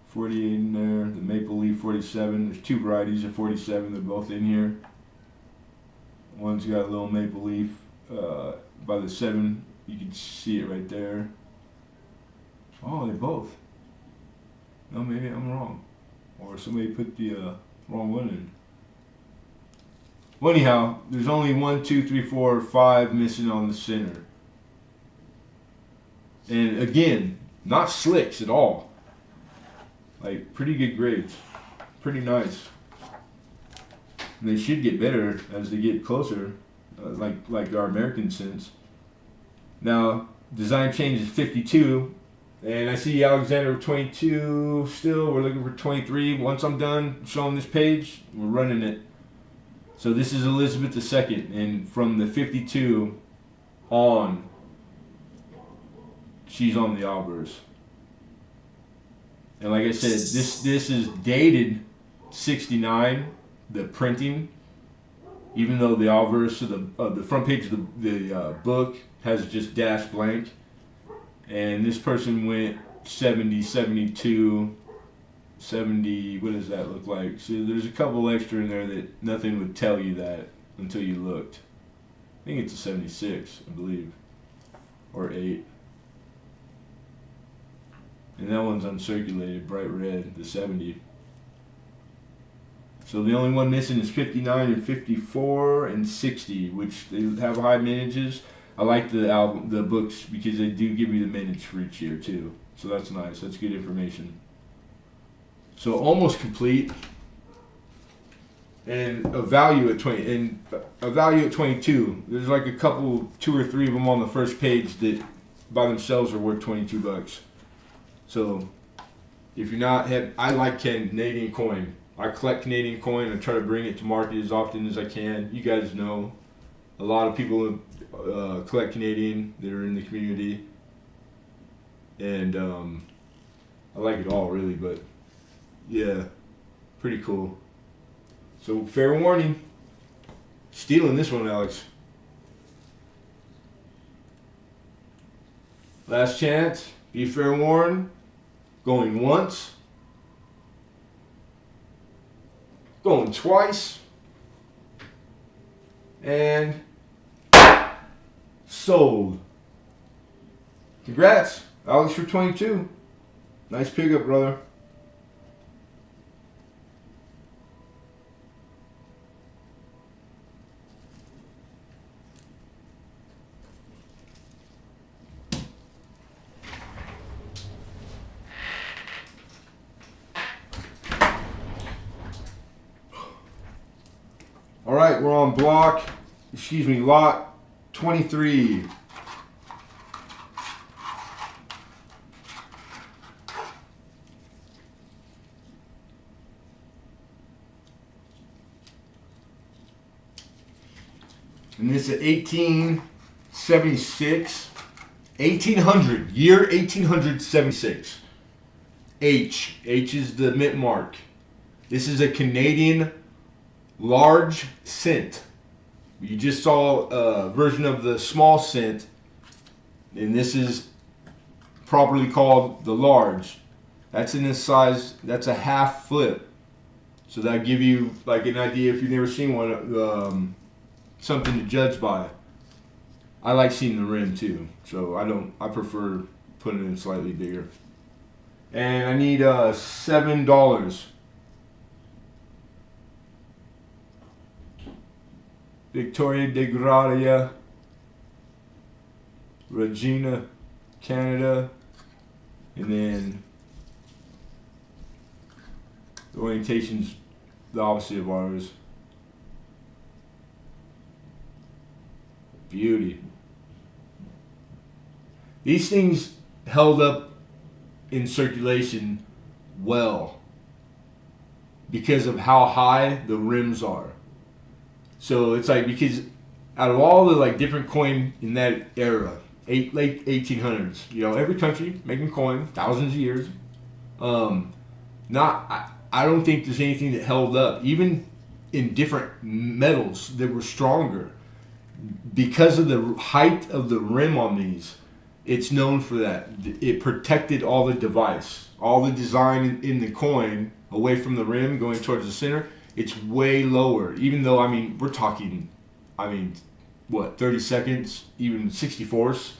S1: 48 in there, the maple leaf 47. There's two varieties of 47. They're both in here. One's got a little maple leaf by the 7. You can see it right there. Oh, they're both. No, maybe I'm wrong. Or somebody put the wrong one in. Well, anyhow, there's only 1, 2, 3, 4, 5 missing on the center. And again, not slicks at all. Like, pretty good grades. Pretty nice. And they should get better as they get closer, like our American cents. Now, design change is 52. And I see Alexander 22 still. We're looking for 23. Once I'm done showing this page, we're running it. So this is Elizabeth II. And from the 52 on, she's on the obverse. And like I said, this is dated 69, the printing, even though the obverse of the front page of the book has just dash blank. And this person went 70, 72, 70, what does that look like? So there's a couple extra in there that nothing would tell you that until you looked. I think it's a 76, I believe, or 8. And that one's uncirculated, bright red, the 70. So the only one missing is 59 and 54 and 60, which they have high mintages. I like the books because they do give you the mintage for each year too. So that's nice. That's good information. So almost complete. And a value at 20 and a value at 22. There's like a couple, 2 or 3 of them on the first page that by themselves are worth $22. So if you're not, I like Canadian coin. I collect Canadian coin and try to bring it to market as often as I can. You guys know a lot of people collect Canadian that are in the community, and I like it all really. But yeah, pretty cool. So fair warning, stealing this one, Alex. Last chance. Be fair warned. Going once. Going twice. And sold. Congrats, Alex, for 22. Nice pickup, brother. All right, we're on lot 23. And this is 1876, 1800, year 1876. H is the mint mark. This is a Canadian large cent. You just saw a version of the small cent, and this is properly called the large. That's in this size. That's a half flip. So that give you like an idea if you've never seen one, something to judge by. I like seeing the rim too, so I prefer putting it in slightly bigger. And I need $7. Victoria de Gradia, Regina, Canada, and then the orientation's the opposite of ours. Beauty. These things held up in circulation well because of how high the rims are. So it's like, because out of all the like different coin in that era, late 1800s, you know, every country making coin, thousands of years. I don't think there's anything that held up, even in different metals that were stronger. Because of the height of the rim on these, it's known for that. It protected all the device, all the design in the coin away from the rim going towards the center. It's way lower, even though, we're talking, 30 seconds, even 64ths.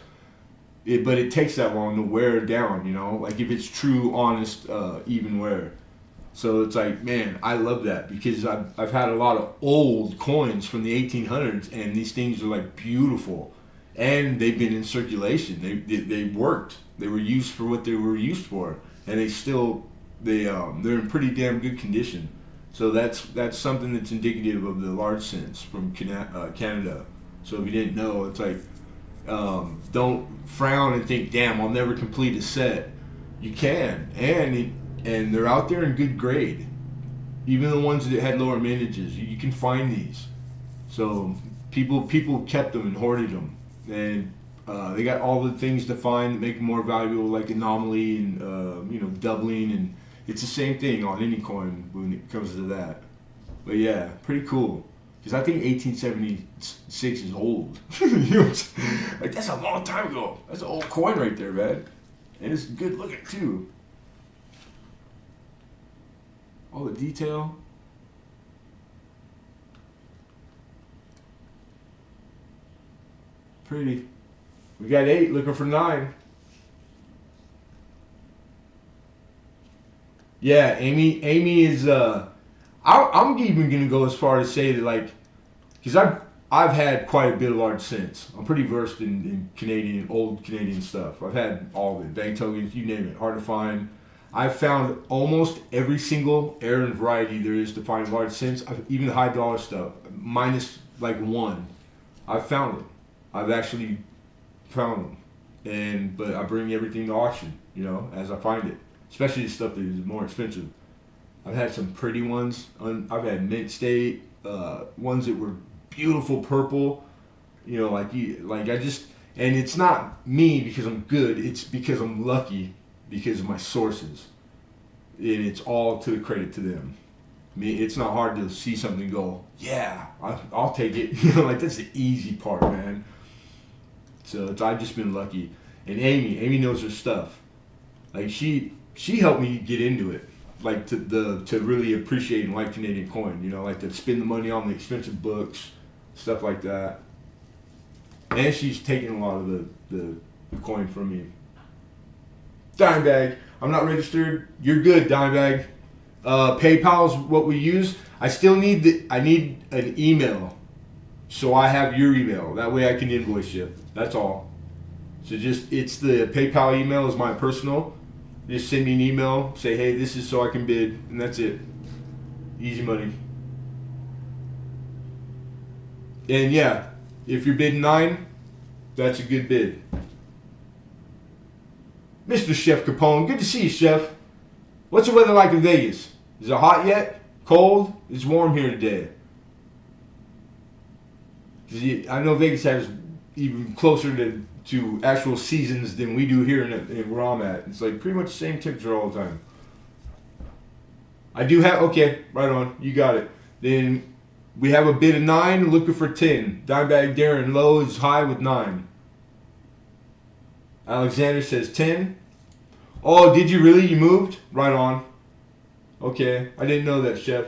S1: But it takes that long to wear down, you know, like if it's true, honest, even wear. So it's like, man, I love that because I've had a lot of old coins from the 1800s, and these things are like beautiful, and they've been in circulation. They worked. They were used for what they were used for, and they're in pretty damn good condition. So that's something that's indicative of the large cents from Canada. So if you didn't know, it's like, don't frown and think, damn, I'll never complete a set. You can, and they're out there in good grade. Even the ones that had lower mintages, you can find these. So people kept them and hoarded them, and They got all the things defined that make them more valuable, like anomaly and doubling, and it's the same thing on any coin when it comes to that. But yeah, pretty cool. Because I think 1876 is old. Like that's a long time ago. That's an old coin right there, man. And it's good looking too. All the detail. Pretty. We got 8 looking for 9. Yeah, Amy is I'm even gonna go as far as say that, like, because I've had quite a bit of large cents. I'm pretty versed in old Canadian stuff. I've had all of it, bank tokens, you name it, hard to find. I've found almost every single era and variety there is to find large cents. Even the high dollar stuff, minus like 1. I've found it. I've actually found them, but I bring everything to auction, as I find it. Especially the stuff that is more expensive. I've had some pretty ones. I've had mint state, ones that were beautiful purple. And it's not me because I'm good. It's because I'm lucky because of my sources, and it's all to the credit to them. I mean, it's not hard to see something and go, yeah, I'll take it. Like that's the easy part, man. So I've just been lucky. And Amy knows her stuff. Like she helped me get into it. Like to really appreciate and like Canadian coin, like to spend the money on the expensive books, stuff like that. And she's taking a lot of the coin from me. Dimebag, I'm not registered. You're good, Dimebag. PayPal's what we use. I still need I need an email, so I have your email. That way I can invoice you. That's all. So it's the PayPal email is my personal. Just send me an email, say, hey, this is so I can bid, and that's it. Easy money. And yeah, if you're bidding 9, that's a good bid. Mr. Chef Capone, good to see you, Chef. What's the weather like in Vegas? Is it hot yet? Cold? It's warm here today. I know Vegas has even closer to actual seasons than we do here in where I'm at. It's like pretty much the same temperature all the time. I do have, okay, right on, you got it. Then we have a bid of 9, looking for 10. Dimebag Darren, low is high with 9. Alexander says 10. Oh, did you really? You moved? Right on. Okay, I didn't know that, Chef.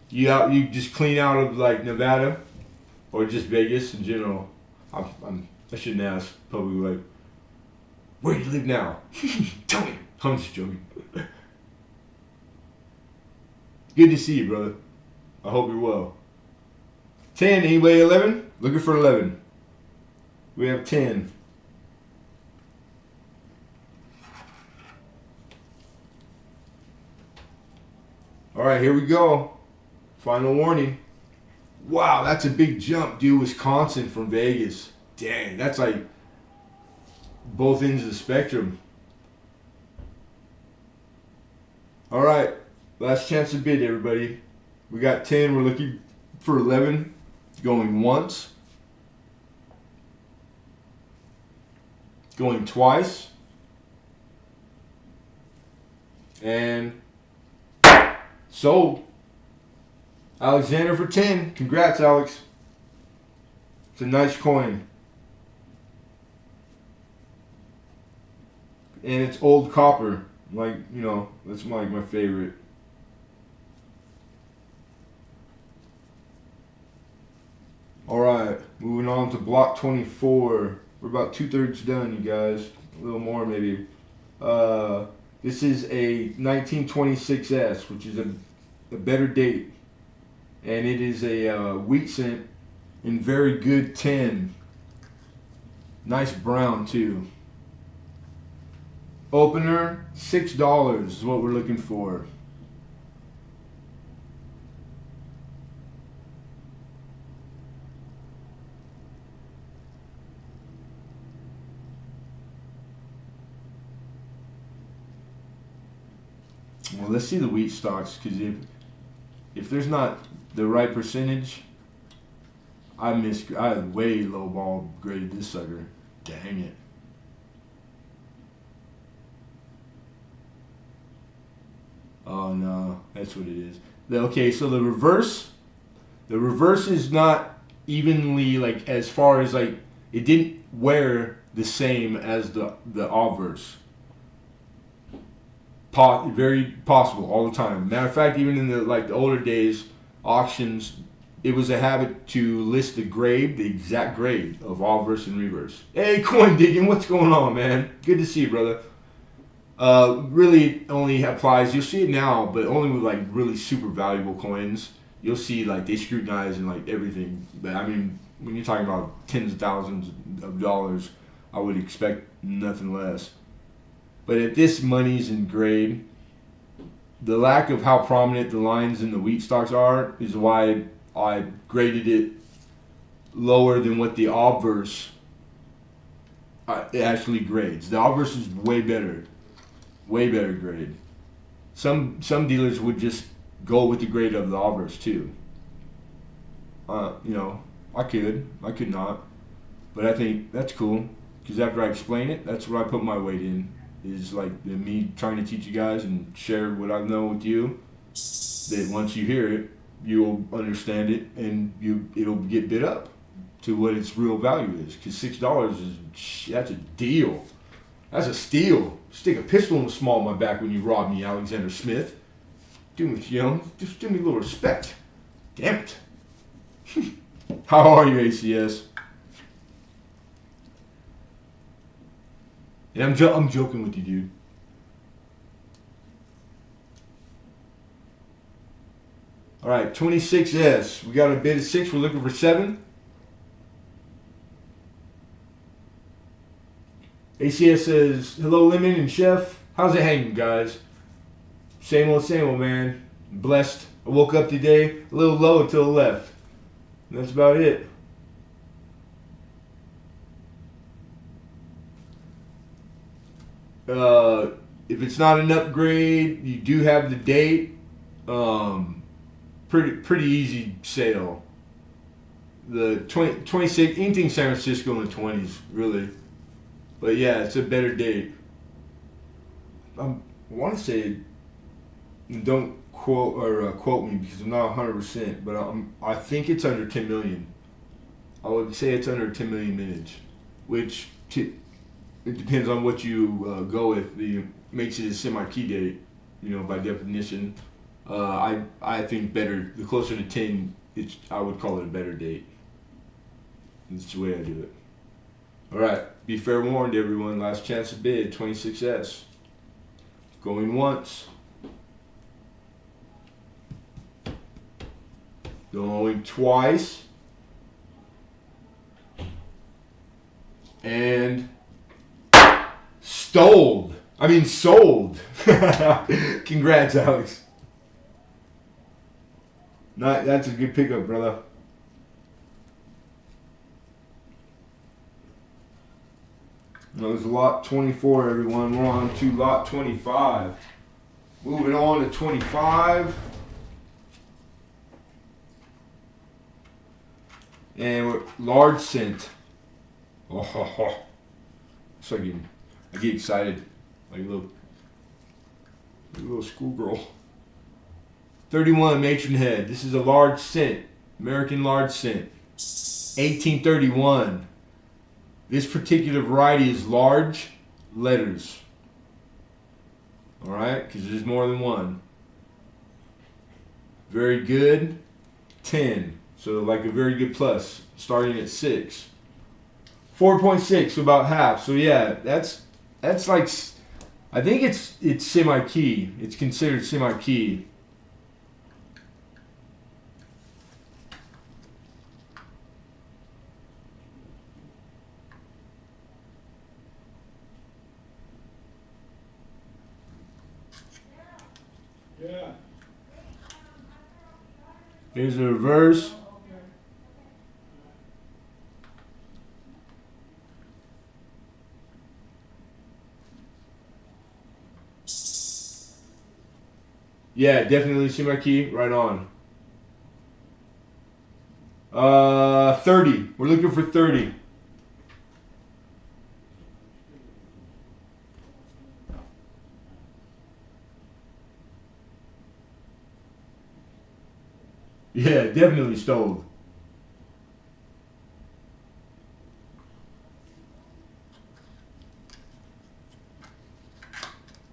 S1: You just clean out of like Nevada? Or just Vegas in general? I shouldn't ask. Probably like, where do you live now? Tell me. I'm just joking. Good to see you, brother. I hope you're well. 10, anybody 11? Looking for 11. We have 10. All right, here we go. Final warning. Wow, that's a big jump, dude. Wisconsin from Vegas. Dang, that's like both ends of the spectrum. All right, last chance to bid, everybody. We got 10. We're looking for 11. Going once. Going twice. And sold. Alexander for 10. Congrats, Alex. It's a nice coin. And it's old copper. Like, that's like my favorite. Alright, moving on to block 24. We're about 2/3 done, you guys. A little more, maybe. This is a 1926S, which is a better date. And it is a wheat cent in very good tin. Nice brown too. Opener, $6 is what we're looking for. Well, let's see the wheat stocks, because if there's not the right percentage, I way low ball graded this sucker. Dang it. Oh no, that's what it is. Okay, so the reverse is not evenly, like, as far as, like, it didn't wear the same as the obverse. Very possible all the time. Matter of fact, even in the older days, auctions, it was a habit to list the exact grade of obverse and reverse. Hey, coin digging, what's going on, man? Good to see you, brother. Really only applies, you'll see it now, but only with, like, really super valuable coins. You'll see, like, they scrutinize and, like, everything. But I mean, when you're talking about tens of thousands of dollars, I would expect nothing less. But if this money's in grade, the lack of how prominent the lines in the wheat stocks are is why I graded it lower than what the obverse it actually grades. The obverse is way better grade. Some dealers would just go with the grade of the obverse too. I could not, but I think that's cool because after I explain it, that's what I put my weight in. Is like me trying to teach you guys and share what I know with you. That once you hear it, you'll understand it and it'll get bid up to what its real value is. Because $6 that's a deal. That's a steal. Stick a pistol in the small of my back when you rob me, Alexander Smith. Just give me a little respect. Damn it. How are you, ACS? Yeah, I'm joking with you, dude. All right, 26S. We got a bid of 6. We're looking for 7. ACS says, hello, Lemon and Chef. How's it hanging, guys? Same old, man. Blessed. I woke up today a little low until the left. And that's about it. If it's not an upgrade, you do have the date. Pretty easy sale. The 26, anything San Francisco in the 20s, really. But yeah, it's a better date. I want to say, don't quote me because I'm not 100%, but I think it's under 10 million. I would say it's under 10 million mintage, which it depends on what you go with. It makes it a semi-key date, by definition. I think better, the closer to 10, I would call it a better date. That's the way I do it. All right, be fair warned, everyone. Last chance to bid, 26S. Going once. Going twice. And sold. Congrats, Alex. That's a good pickup, brother. That was lot 24, everyone. We're on to lot 25. Moving on to 25. And we're large cent. Oh. So I get excited. Like a little schoolgirl. 31 matron head. This is a large cent. American large cent. 1831. This particular variety is large letters. Alright? Because there's more than one. Very good. 10. So like a very good plus. Starting at 6. 4.6, so about half. So yeah, that's like, I think it's semi-key. It's considered semi-key.
S2: Yeah.
S1: Here's the reverse. Yeah, definitely semi-key. Right on. 30. We're looking for 30. Yeah, definitely stole.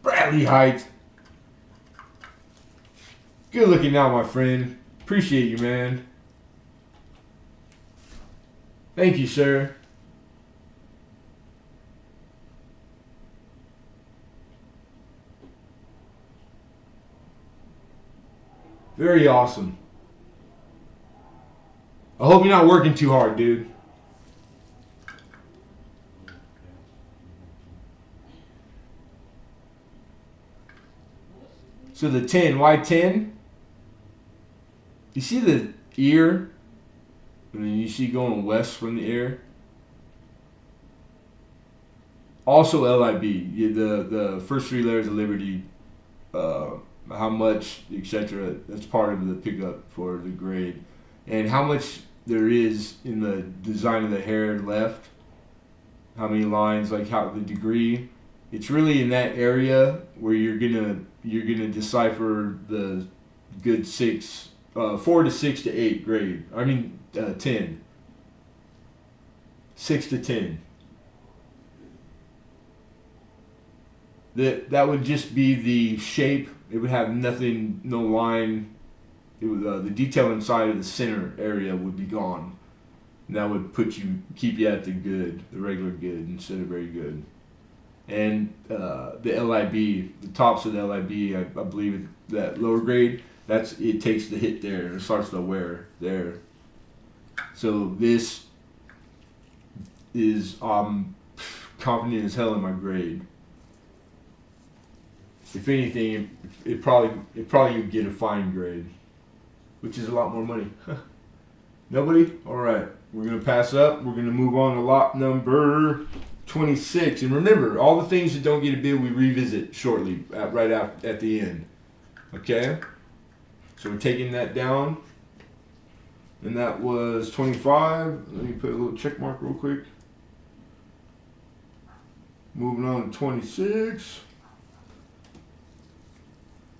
S1: Bradley Height. Good looking out, my friend. Appreciate you, man. Thank you, sir. Very awesome. I hope you're not working too hard, dude. So the 10, why 10? You see the ear? And then you see going west from the ear? Also LIB. The first three letters of Liberty, how much, etc. That's part of the pickup for the grade. And how much there is in the design of the hair left. How many lines, like how the degree. It's really in that area where you're gonna decipher the good 4 to 6 to 8 grade. 10. 6 to 10. That would just be the shape. It would have nothing, no line. It would, the detail inside of the center area would be gone. And that would keep you at the good, the regular good instead of very good. And the LIB, the tops of the LIB, I believe that lower grade, it takes the hit there and it starts to wear there. So this is confident as hell in my grade. If anything, it probably would get a fine grade, which is a lot more money. Nobody? All right, we're gonna pass up. We're gonna move on to lot number 26. And remember, all the things that don't get a bid, we revisit shortly, right at the end. Okay? So we're taking that down. And that was 25. Let me put a little check mark real quick. Moving on to 26.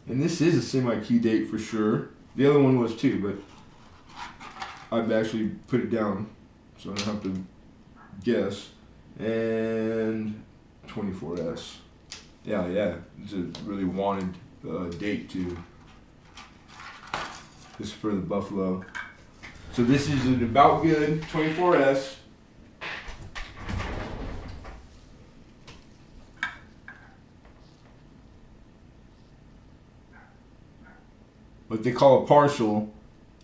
S1: And this is a semi-key date for sure. The other one was too, but I've actually put it down so I don't have to guess. And 24S. Yeah. It's a really wanted date too. This is for the Buffalo. So this is an about good 24S. What they call a partial,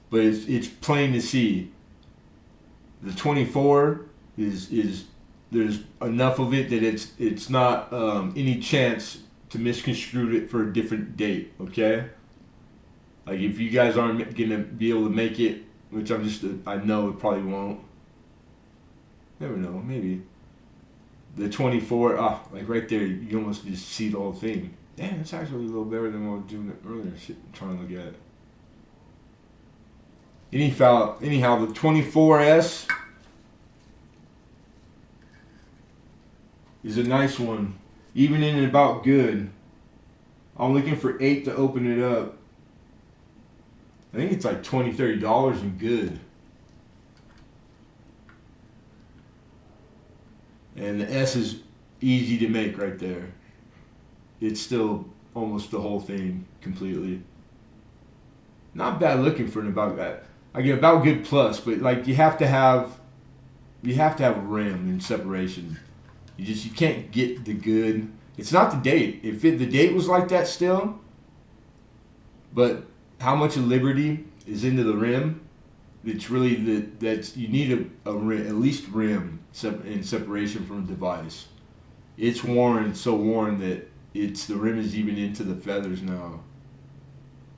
S1: but it's plain to see. The 24 is there's enough of it that it's not any chance to misconstrue it for a different date. Okay, like if you guys aren't gonna be able to make it, which I know it probably won't. Never know, maybe. The 24, like right there, you almost just see the whole thing. Damn, it's actually a little better than what I was doing it earlier. Shit, I'm trying to look at it. Anyhow, the 24S is a nice one. Even in about good. I'm looking for 8 to open it up. I think it's like $20, $30 in good. And the S is easy to make right there. It's still almost the whole thing completely. Not bad looking for an about that. I get about good plus, but like you have to have rim and separation. You can't get the good. It's not the date. If the date was like that still, but how much of Liberty is into the rim? It's really that you need a rim, at least rim in separation from a device. It's worn, so worn that the rim is even into the feathers now.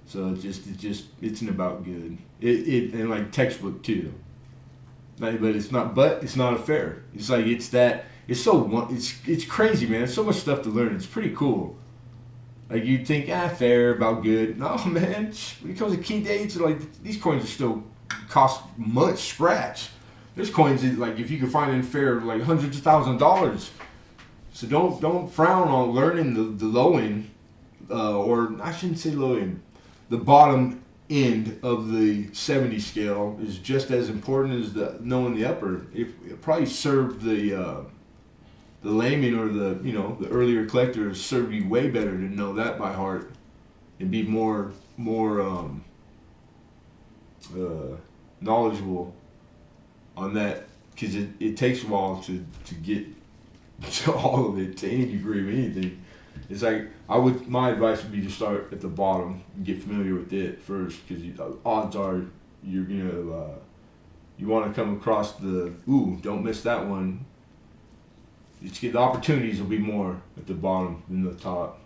S1: So it's an about good. And like textbook too. But it's not a fair. It's like it's crazy, man. There's so much stuff to learn. It's pretty cool. Like you'd think, fair, about good. No, man. When it comes to key dates, like these coins are still cost much scratch. There's coins that, like, if you can find in fair, like hundreds of thousands of dollars. So don't frown on learning the low end, or I shouldn't say low end, the bottom end of the 70 scale is just as important as knowing the upper. It probably served the layman or the earlier collectors served you way better to know that by heart and be more knowledgeable on that, because it takes a while to get to all of it, to any degree of anything. It's like my advice would be to start at the bottom and get familiar with it first, because odds are you're gonna you want to come across don't miss that one. The opportunities will be more at the bottom than the top,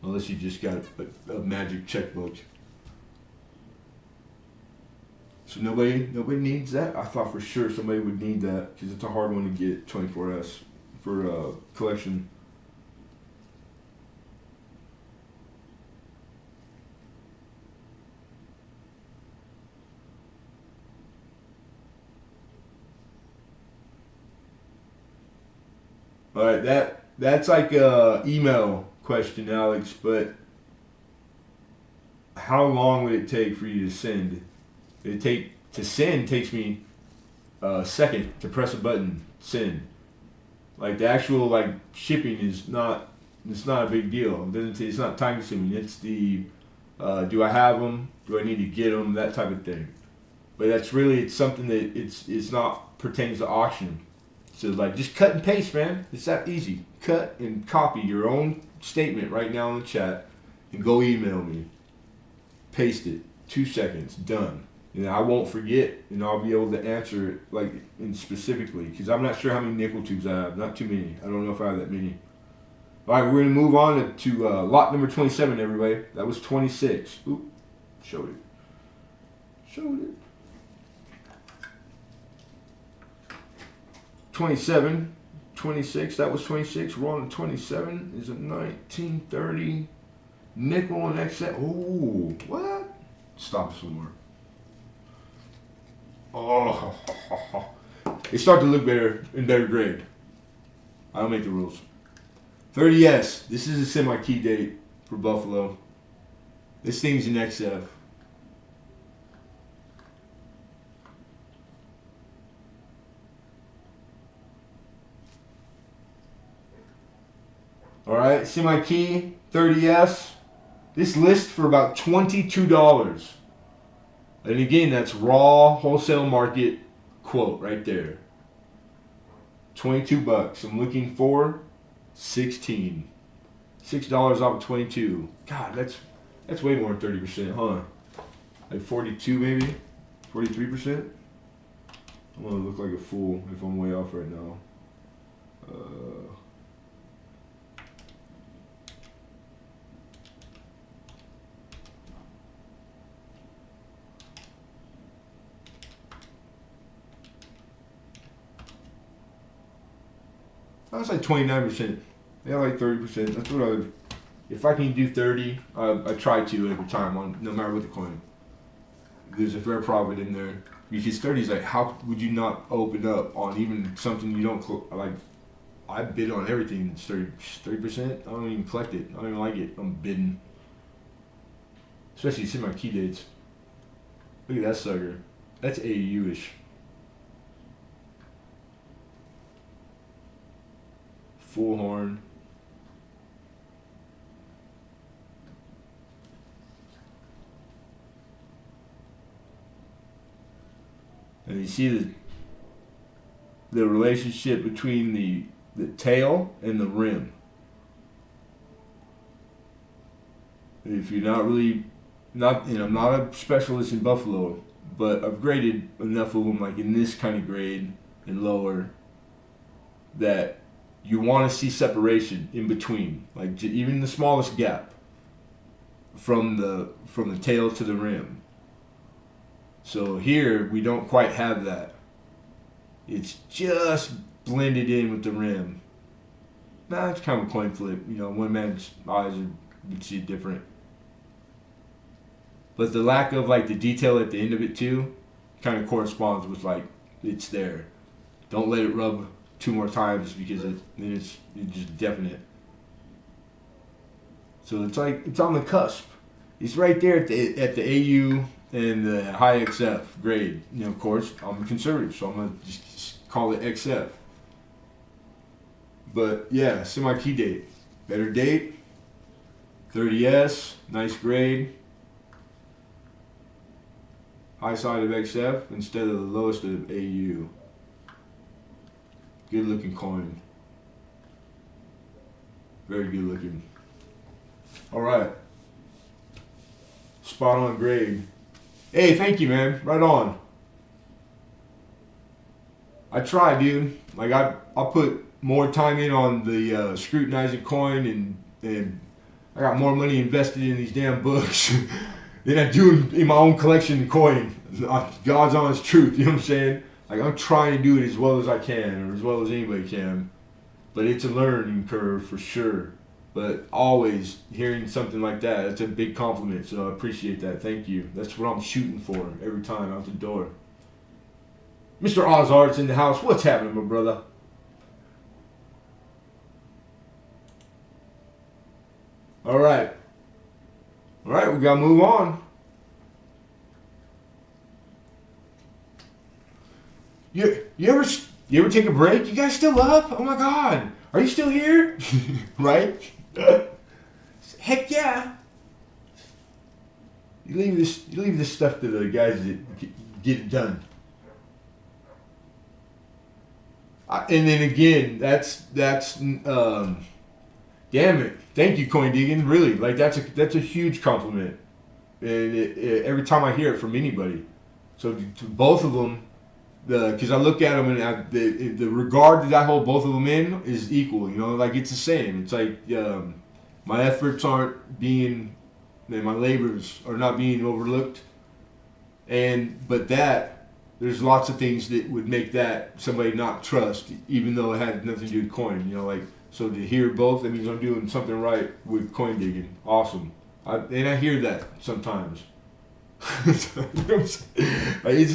S1: unless you just got a magic checkbook. So nobody needs that. I thought for sure somebody would need that, because it's a hard one to get 24S for collection. All right, that's like a email question, Alex. But how long would it take for you to send? Takes me a second to press a button, send. Like the actual shipping it's not a big deal. It's not time consuming. It's the do I have them? Do I need to get them? That type of thing. But it's something that it's not pertains to auction. So just cut and paste, man. It's that easy. Cut and copy your own statement right now in the chat and go email me. Paste it. 2 seconds. Done. And I won't forget, and I'll be able to answer it specifically, because I'm not sure how many nickel tubes I have. Not too many. I don't know if I have that many. All right, we're gonna move on to lot number 27, everybody. That was 26. Oop, showed it. 27, 26. That was 26. We're on to 27. Is a 1930 nickel and XL. Oh, what? Stop somewhere. Oh, they start to look better in better grade. I don't make the rules. 30S. This is a semi-key date for Buffalo. This thing's an XF. All right, semi-key 30S. This lists for about $22. And again, that's raw wholesale market quote right there. $22. I'm looking for 16. $6 off of 22. God, that's way more than 30%, huh? Like 42 maybe? 43%? I'm gonna look like a fool if I'm way off right now. I was like 29%. Yeah, like 30%. That's what I would. If I can do 30, I try to every time, no matter what the coin. There's a fair profit in there. Because 30 is like, how would you not open up on even something you don't like? I bid on everything. It's 30%. I don't even collect it. I don't even like it. I'm bidding. Especially semi-key dates. Look at that sucker. That's AU-ish. Full horn. And you see the relationship between the tail and the rim. If you're I'm not a specialist in Buffalo, but I've graded enough of them in this kind of grade and lower that you want to see separation in between, even the smallest gap from the tail to the rim. So here we don't quite have that. It's just blended in with the rim. Nah, it's kind of a coin flip. One man's eyes would see it different. But the lack of the detail at the end of it too, kind of corresponds with like it's there. Don't let it rub 2 more times because then it's just definite. So it's like it's on the cusp. It's right there at the AU and the high XF grade. You know, of course, I'm a conservative, so I'm gonna just call it XF. But yeah, semi-key date, better date. 30S, nice grade. High side of XF instead of the lowest of AU. Good looking coin. Very good looking. Alright. Spot on grade. Hey, thank you, man. Right on. I try, dude. Like I'll put more time in on the scrutinizing coin and I got more money invested in these damn books than I do in my own collection of coin. God's honest truth, you know what I'm saying? Like I'm trying to do it as well as I can, or as well as anybody can. But it's a learning curve for sure. But always hearing something like that, that's a big compliment. So I appreciate that. Thank you. That's what I'm shooting for every time out the door. Mr. Ozart's in the house. What's happening, my brother? All right. All right, we gotta move on. You ever take a break? You guys still up? Oh my God, are you still here? Right? Heck yeah. You leave this stuff to the guys that get it done. And then again, that's damn it. Thank you, Coin Digging. Really, like that's a huge compliment, and every time I hear it from anybody. So to both of them, because I look at them and the regard that I hold both of them in is equal. You know, like it's the same. It's like my efforts aren't being, and my labors are not being overlooked, but there's lots of things that would make that somebody not trust, even though it had nothing to do with coin. You know, like. So to hear both, that means I'm doing something right with coin digging. Awesome. And I hear that sometimes. It's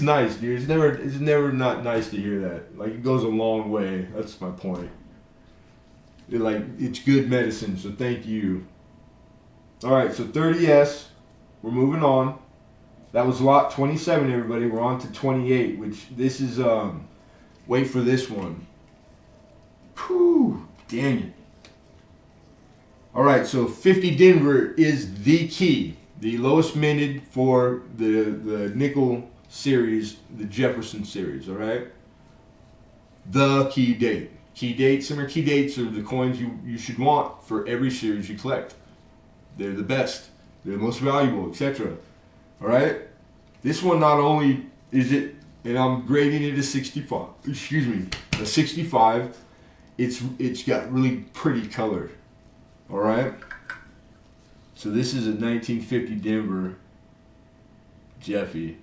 S1: nice, dude. It's never not nice to hear that. Like it goes a long way. That's my point. It's good medicine, so thank you. Alright, so 30S. We're moving on. That was lot 27, everybody. We're on to 28, which this is wait for this one. Whew. Dang it. Alright, so 50 Denver is the key. The lowest minted for the nickel series, the Jefferson series, alright? The key date. Key dates, similar key dates are the coins you should want for every series you collect. They're the best. They're the most valuable, etc. Alright? This one not only is it, and I'm grading it a 65. Excuse me, a 65. It's got really pretty color. Alright? So this is a 1950 Denver Jeffy.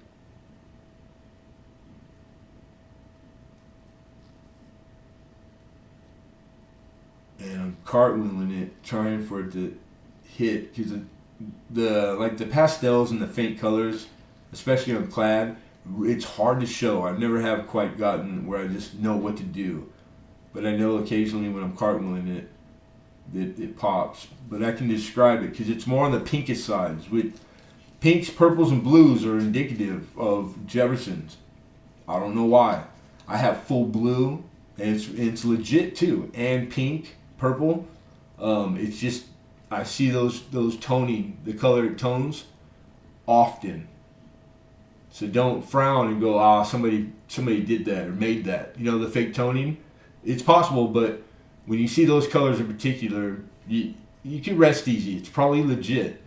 S1: And I'm cartwheeling it, trying for it to hit, because the pastels and the faint colors, especially on clad, it's hard to show. I've never have quite gotten where I just know what to do. But I know occasionally when I'm cartwheeling it, that it pops. But I can describe it because it's more on the pinkish sides. With pinks, purples, and blues are indicative of Jeffersons. I don't know why. I have full blue, and it's legit too. And pink, purple. It's just I see those toning, the colored tones, often. So don't frown and go, somebody did that or made that. You know, the fake toning. It's possible, but when you see those colors in particular, you can rest easy. It's probably legit.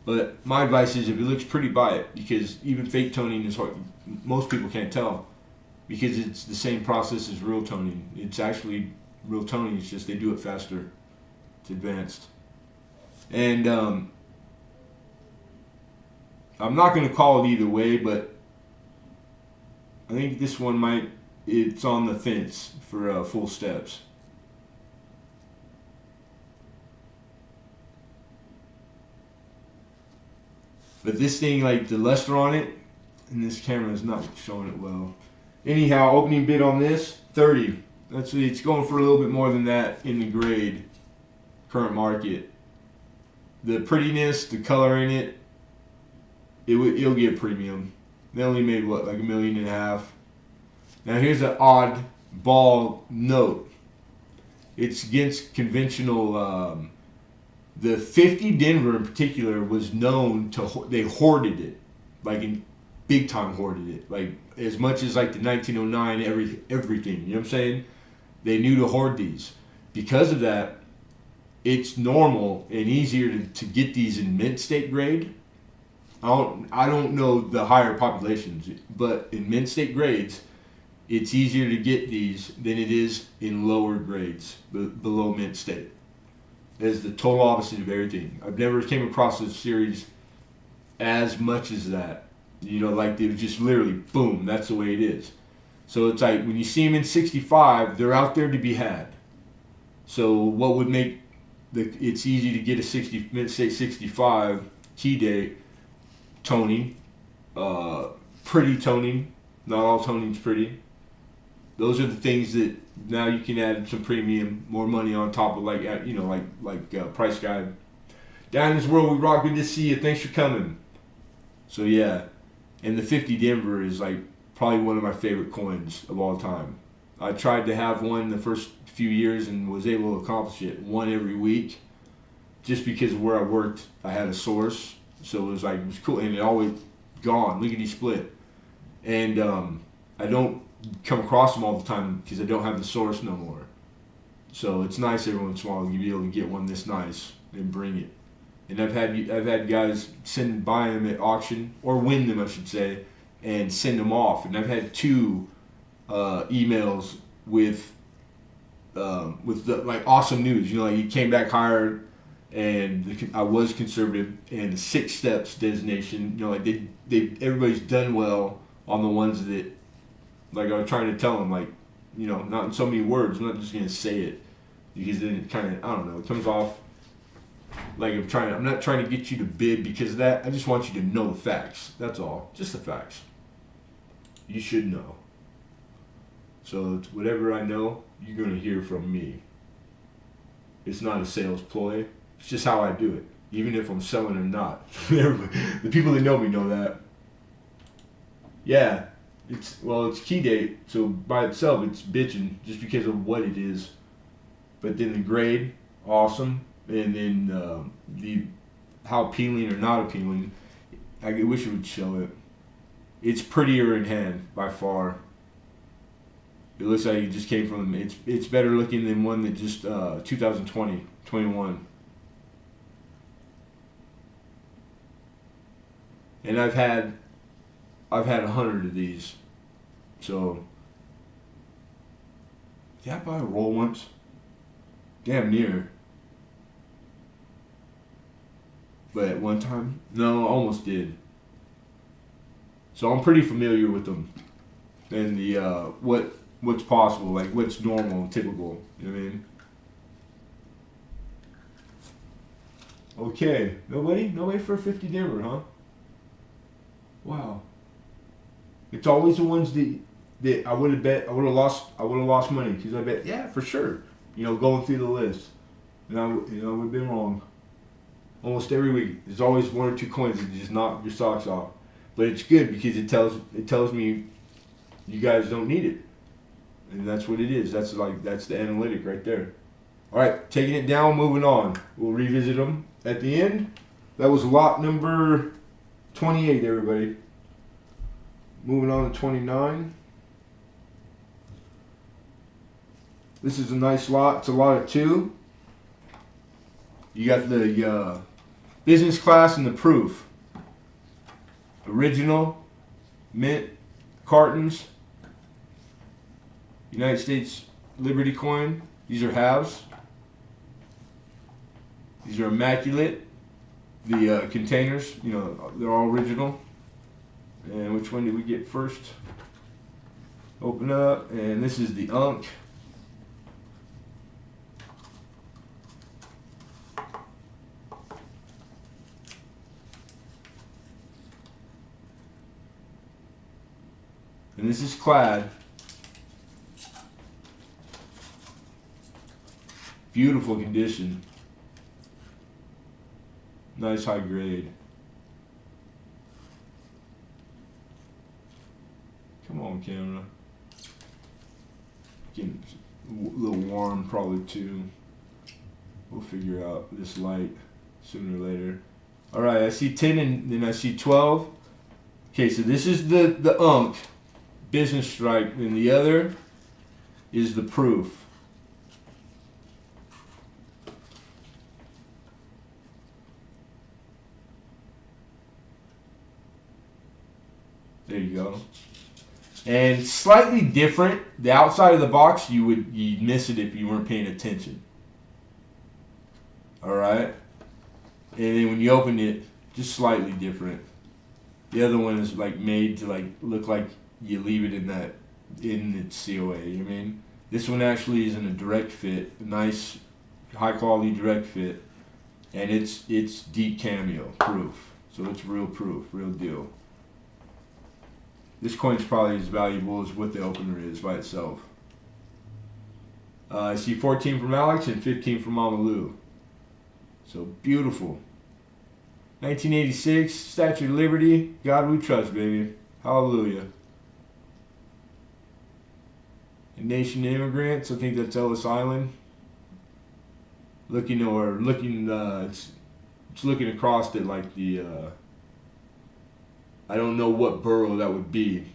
S1: But my advice is if it looks pretty, buy it, because even fake toning is hard. Most people can't tell because it's the same process as real toning. It's actually real toning. It's just they do it faster. It's advanced. And I'm not going to call it either way, but I think this one it's on the fence for full steps. But this thing, like the luster on it, and this camera is not showing it well. Anyhow, opening bid on this, 30. It's going for a little bit more than that in the grade, current market. The prettiness, the color in it, it'll get premium. They only made what, like $1.5 million. Now here's an odd ball note. It's against conventional. The 50 Denver in particular was known to they hoarded it, like in big time hoarded it, like as much as like the 1909 everything. You know what I'm saying? They knew to hoard these. Because of that, it's normal and easier to get these in mint state grade. I don't know the higher populations, but in mint state grades, it's easier to get these than it is in lower grades below mint state. It's the total opposite of everything. I've never came across a series as much as that. You know, like it was just literally boom. That's the way it is. So it's like when you see them in 65, they're out there to be had. So what would make it's easy to get a mint state 65 key date toning, pretty toning. Not all toning's pretty. Those are the things that now you can add some premium, more money on top of like price guide. Down in this world we rock. Good to see you. Thanks for coming. So yeah, and the 50 Denver is like probably one of my favorite coins of all time. I tried to have one the first few years and was able to accomplish it, one every week, just because of where I worked. I had a source, so it was cool, and it always gone, lickety split. And I don't come across them all the time because I don't have the source no more. So it's nice every once in a while to be able to get one this nice and bring it. And I've had guys buy them at auction, or win them I should say, and send them off. And I've had 2 emails with like awesome news. You know, like he came back higher, and I was conservative, and 6 steps designation. You know, like everybody's done well on the ones that, like I was trying to tell them, like, you know, not in so many words. I'm not just gonna say it because then it kind of, I don't know, it comes off like I'm not trying to get you to bid because of that. I just want you to know the facts. That's all, just the facts. You should know. So it's whatever I know, you're gonna hear from me. It's not a sales ploy. It's just how I do it, even if I'm selling or not. The people that know me know that. Yeah, it's key date, so by itself it's bitching just because of what it is. But then the grade, awesome, and then the how appealing or not appealing. I wish it would show it. It's prettier in hand by far. It looks like it just came from them. It's better looking than one that just 2020, 21. And I've had 100 of these. So did I buy a roll once? Damn near. But at one time, no, I almost did. So I'm pretty familiar with them and the what's possible, like what's normal and typical. You know what I mean? Okay, nobody for 50 Denver, huh? Wow. It's always the ones that I would have lost money because I bet, yeah, for sure. You know, going through the list, and I would have been wrong. Almost every week, there's always 1 or 2 coins that just knock your socks off. But it's good because it tells me you guys don't need it, and that's what it is. That's the analytic right there. All right, taking it down, moving on. We'll revisit them at the end. That was lot number 28, everybody. Moving on to 29. This is a nice lot. It's a lot of 2. You got the business class and the proof. Original, mint, cartons. United States Liberty coin. These are halves. These are immaculate. The containers, you know, they're all original. And which one did we get first? Open up, and this is the Unk. And this is clad. Beautiful condition. Nice high grade. Come on, camera. Getting a little warm probably too. We'll figure out this light sooner or later. Alright, I see 10 and then I see 12. Okay, so this is the unk business strike, and the other is the proof. There you go. And slightly different. The outside of the box, you'd miss it if you weren't paying attention. Alright? And then when you open it, just slightly different. The other one is like made to like look like you leave it in its COA, you know what I mean? This one actually is in a direct fit, a nice high quality direct fit, and it's deep cameo proof. So it's real proof, real deal. This coin's probably as valuable as what the opener is by itself. I see 14 from Alex and 15 from Mama Lou. So beautiful. 1986, Statue of Liberty. God we trust, baby. Hallelujah. A Nation of Immigrants. I think that's Ellis Island. It's looking across it like the. I don't know what borough that would be.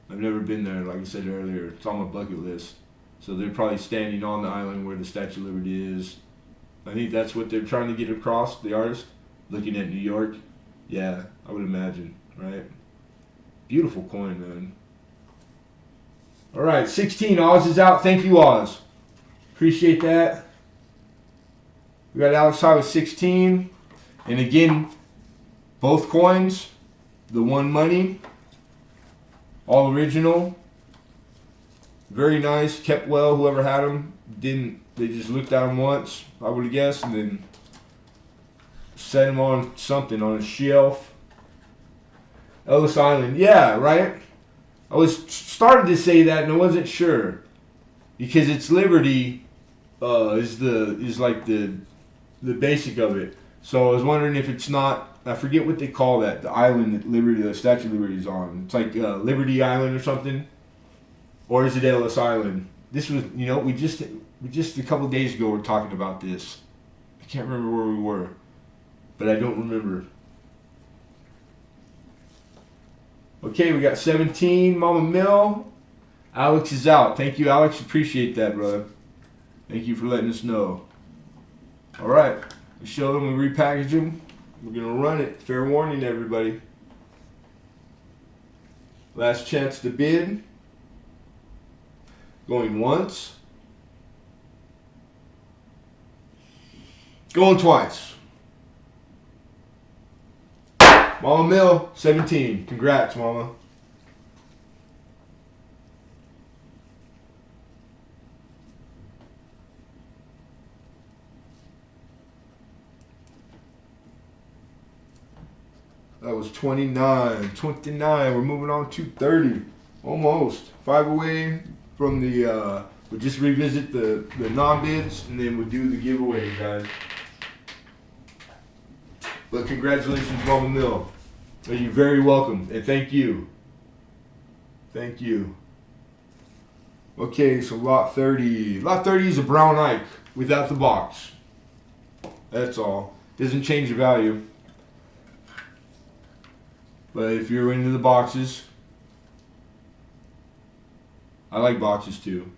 S1: I've never been there. Like I said earlier, it's on my bucket list. So they're probably standing on the island where the Statue of Liberty is. I think that's what they're trying to get across, the artist. Looking at New York. Yeah, I would imagine, right? Beautiful coin, man. Alright, 16. Oz is out. Thank you, Oz. Appreciate that. We got Alex High with 16. And again, both coins, the one money, all original. Very nice, kept well. Whoever had them they just looked at them once, I would have guessed, and then set them on something on a shelf. Ellis Island, yeah, right. I was started to say that and I wasn't sure because it's Liberty is like the basic of it. So I was wondering if it's not. I forget what they call that. The island that Liberty, the Statue of Liberty is on. It's like Liberty Island or something, or is it Ellis Island? This was, we just a couple of days ago were talking about this. I can't remember where we were, but I don't remember. Okay, we got 17, Mama Mill. Alex is out. Thank you, Alex. Appreciate that, brother. Thank you for letting us know. All right, we show them, we repackage them. We're going to run it. Fair warning, everybody. Last chance to bid. Going once. Going twice. Mama Mill, 17. Congrats, Mama. That was 29. 29. We're moving on to 30. Almost. 5 away from the, we'll just revisit the non-bids and then we'll do the giveaway, guys. But congratulations, Mama Mill. You're very welcome, and thank you. Thank you. Okay, so lot 30. Lot 30 is a brown Ike without the box. That's all. Doesn't change the value. But if you're into the boxes, I like boxes too.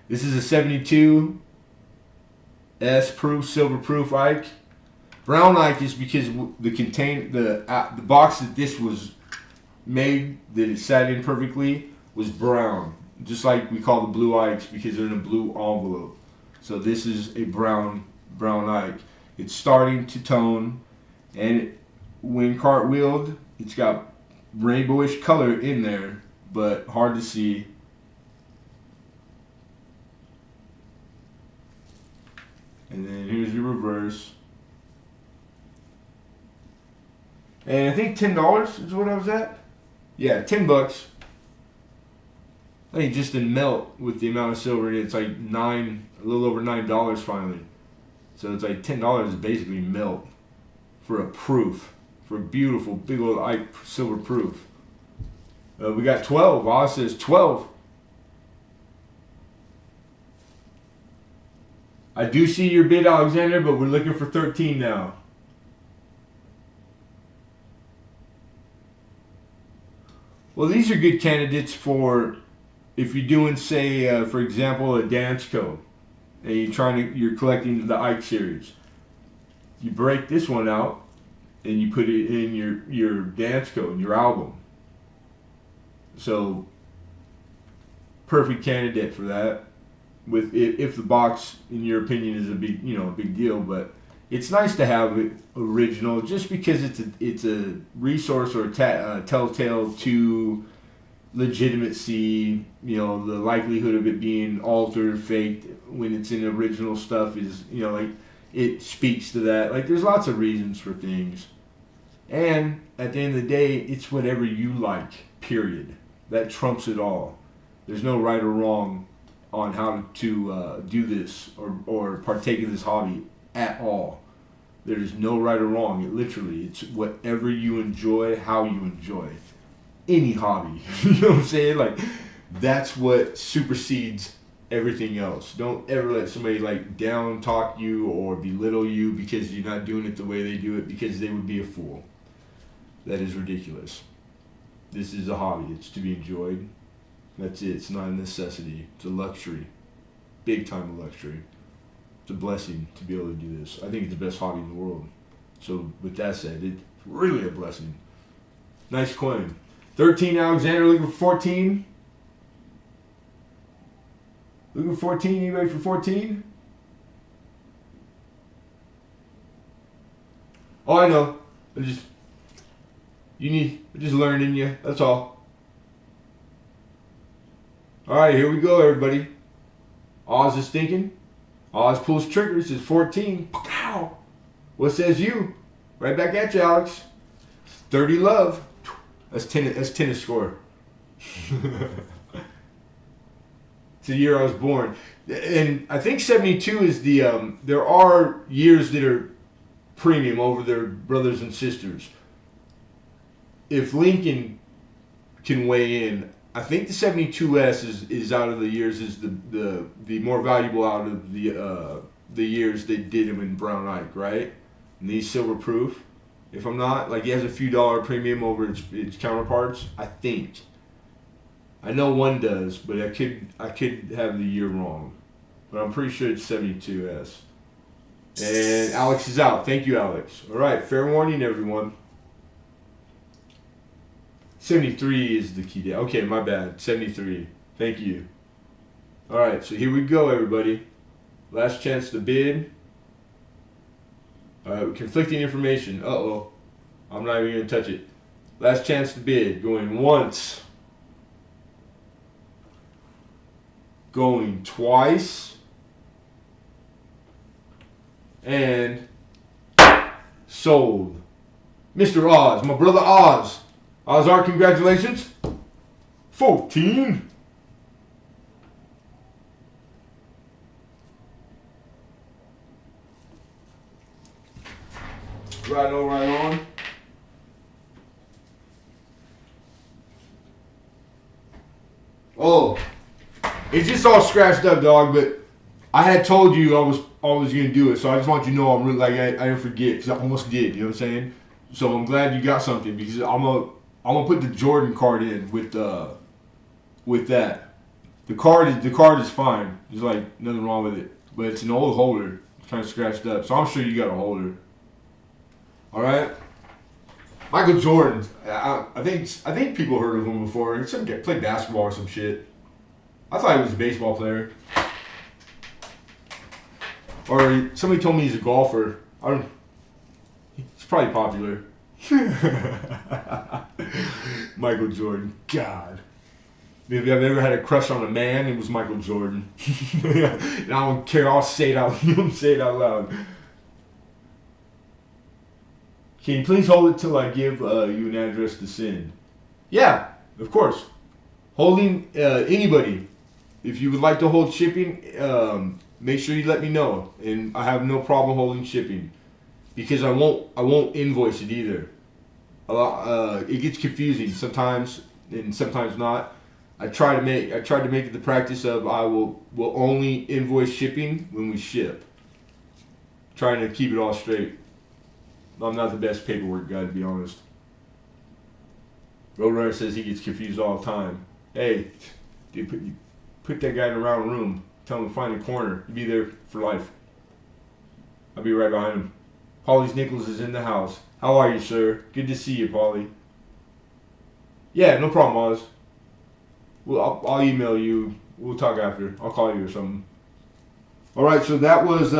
S1: This is a 72 S proof, silver proof Ike. Brown Ike is because the box that this was made, that it sat in perfectly, was brown. Just like we call the blue Ikes because they're in a blue envelope. So this is a brown Ike. It's starting to tone, and when cartwheeled, it's got rainbowish color in there, but hard to see. And then here's your reverse. And I think $10 is what I was at. Yeah, $10. I think just in melt with the amount of silver in it, it's like a little over $9 finally. So it's like $10 is basically melt for a proof, for a beautiful big old silver proof. We got 12. Oz says 12. I do see your bid, Alexander, but we're looking for 13 now. Well, these are good candidates for if you're doing, say, for example, a dance code, and you're collecting the Ike series. You break this one out, and you put it in your dance code, your album. So, perfect candidate for that. With if the box, in your opinion, is a big deal, but it's nice to have it original, just because it's a resource or a telltale to legitimacy. The likelihood of it being altered, faked when it's in original stuff is like it speaks to that. Like there's lots of reasons for things, and at the end of the day, it's whatever you like. Period. That trumps it all. There's no right or wrong on how to do this or partake in this hobby at all. There's no right or wrong. It's whatever you enjoy, how you enjoy any hobby. You know what I'm saying? Like that's what supersedes everything else. Don't ever let somebody like down talk you or belittle you because you're not doing it the way they do it, because they would be a fool. That is ridiculous. This is a hobby. It's to be enjoyed. That's it. It's not a necessity. It's a luxury. Big time luxury. It's a blessing to be able to do this. I think it's the best hobby in the world. So with that said, it's really a blessing. Nice coin. 13 Alexander, looking for 14. Looking for 14. You ready for 14? Oh, I know. I'm just learning you. That's all. Alright, here we go, everybody. Oz is thinking. Oz pulls triggers. It's 14. Pow! What says you? Right back at you, Alex. 30 love. That's 10 to score. It's the year I was born. And I think 72 is the... there are years that are premium over their brothers and sisters. If Lincoln can weigh in... I think the 72S is out of the years, is the more valuable out of the years they did him in Brown Ike, right? And these silver proof, if I'm not, like he has a few dollar premium over its counterparts, I think. I know one does, but I could have the year wrong, but I'm pretty sure it's 72S. And Alex is out. Thank you, Alex. All right, fair warning, everyone. 73 is the key day. Okay, my bad. 73. Thank you. All right, so here we go, everybody. Last chance to bid. All right, conflicting information. Uh-oh. I'm not even going to touch it. Last chance to bid. Going once. Going twice. And sold. Mr. Oz, my brother Oz. Ozark, congratulations. 14. Right on. Oh, it's just all scratched up, dog, but I had told you I was always going to do it, so I just want you to know I'm really, like, I didn't forget, because I almost did, you know what I'm saying? So I'm glad you got something, because I'm gonna put the Jordan card in with that. The card is fine. There's like nothing wrong with it, but it's an old holder. It's kind of scratched up, so I'm sure you got a holder. All right. Michael Jordan. I think people heard of him before. Some guy played basketball or some shit. I thought he was a baseball player. Or somebody told me he's a golfer. He's probably popular. Michael Jordan. God. If I've ever had a crush on a man, it was Michael Jordan. And I don't care. I'll say it out. Say it out loud. Can you please hold it till I give you an address to send? Yeah, of course. Holding anybody. If you would like to hold shipping, make sure you let me know, and I have no problem holding shipping because I won't invoice it either. It gets confusing sometimes and sometimes not. I try to make it the practice of I will only invoice shipping when we ship. Trying to keep it all straight. I'm not the best paperwork guy, to be honest. Roadrunner says he gets confused all the time. Hey, dude, put that guy in a round room. Tell him to find a corner. He'll be there for life. I'll be right behind him. Polly's Nichols is in the house. How are you, sir? Good to see you, Polly. Yeah, no problem, Oz. Well, I'll email you. We'll talk after. I'll call you or something. All right, so that was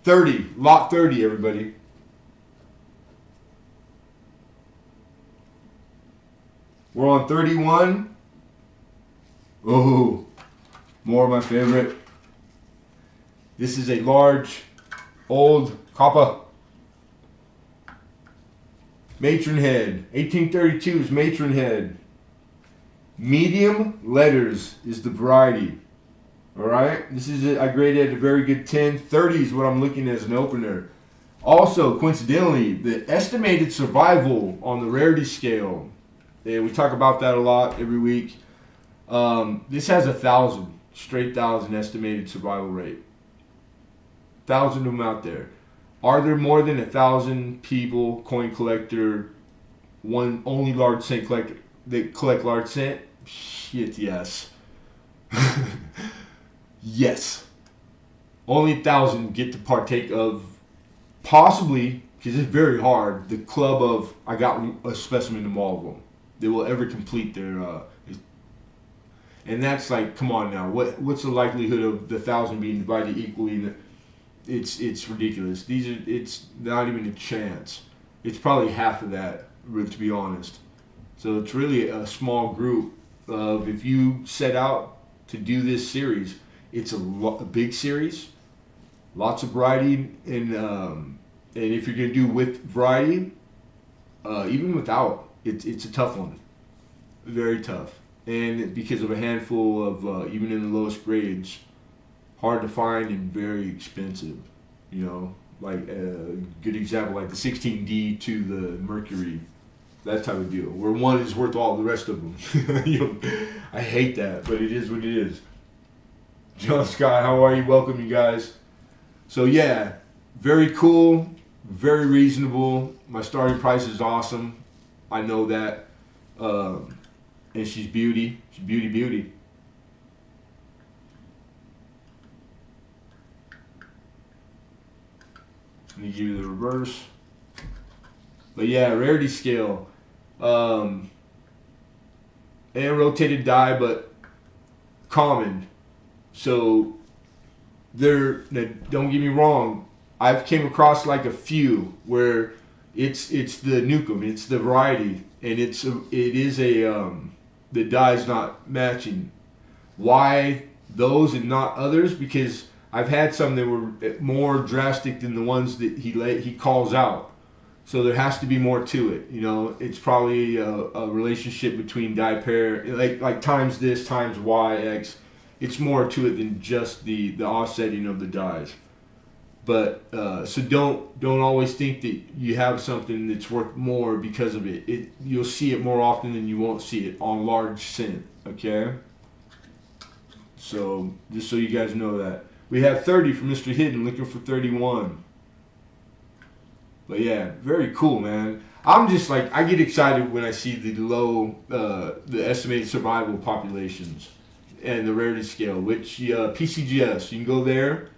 S1: 30. Lot 30, everybody. We're on 31. Oh, more of my favorite. This is a large, old copper. Matronhead. 1832's Matronhead. Medium letters is the variety. Alright? This is it. I graded a very good 10. 30 is what I'm looking at as an opener. Also, coincidentally, the estimated survival on the rarity scale. Yeah, we talk about that a lot every week. This has 1,000. Straight 1,000 estimated survival rate. 1,000 of them out there. Are there more than 1,000 people, coin collector, only large cent collector that collect large cent? Shit, yes. Yes. Only 1,000 get to partake of, possibly, because it's very hard, the club of, I got a specimen of all of them. They will ever complete their, and that's like, come on now, what's the likelihood of the 1,000 being divided equally? It's ridiculous. It's not even a chance. It's probably half of that, to be honest. So it's really a small group of, if you set out to do this series, it's a big series, lots of variety, and if you're gonna do with variety, even without, it's a tough one, very tough, and because of a handful of even in the lowest grades, hard to find and very expensive. You know, like a good example, like the 16D to the Mercury, that type of deal, where one is worth all the rest of them. You know, I hate that, but it is what it is. John Scott, how are you? Welcome, you guys. So yeah, very cool, very reasonable. My starting price is awesome. I know that. And she's beauty. She's beauty. Let me give you the reverse. But yeah, rarity scale. And rotated die, but common. So don't get me wrong, I've came across like a few where it's the nukem, it's the variety, and the die's not matching. Why those and not others? Because I've had some that were more drastic than the ones that he calls out. So there has to be more to it. You know, it's probably a relationship between die pair, like times this times y x. It's more to it than just the offsetting of the dies. But so don't always think that you have something that's worth more because of it. You'll see it more often than you won't see it on large cent. Okay. So just so you guys know that. We have 30 for Mr. Hidden, looking for 31. But yeah, very cool, man. I'm just like, I get excited when I see the the estimated survival populations and the rarity scale, which PCGS, you can go there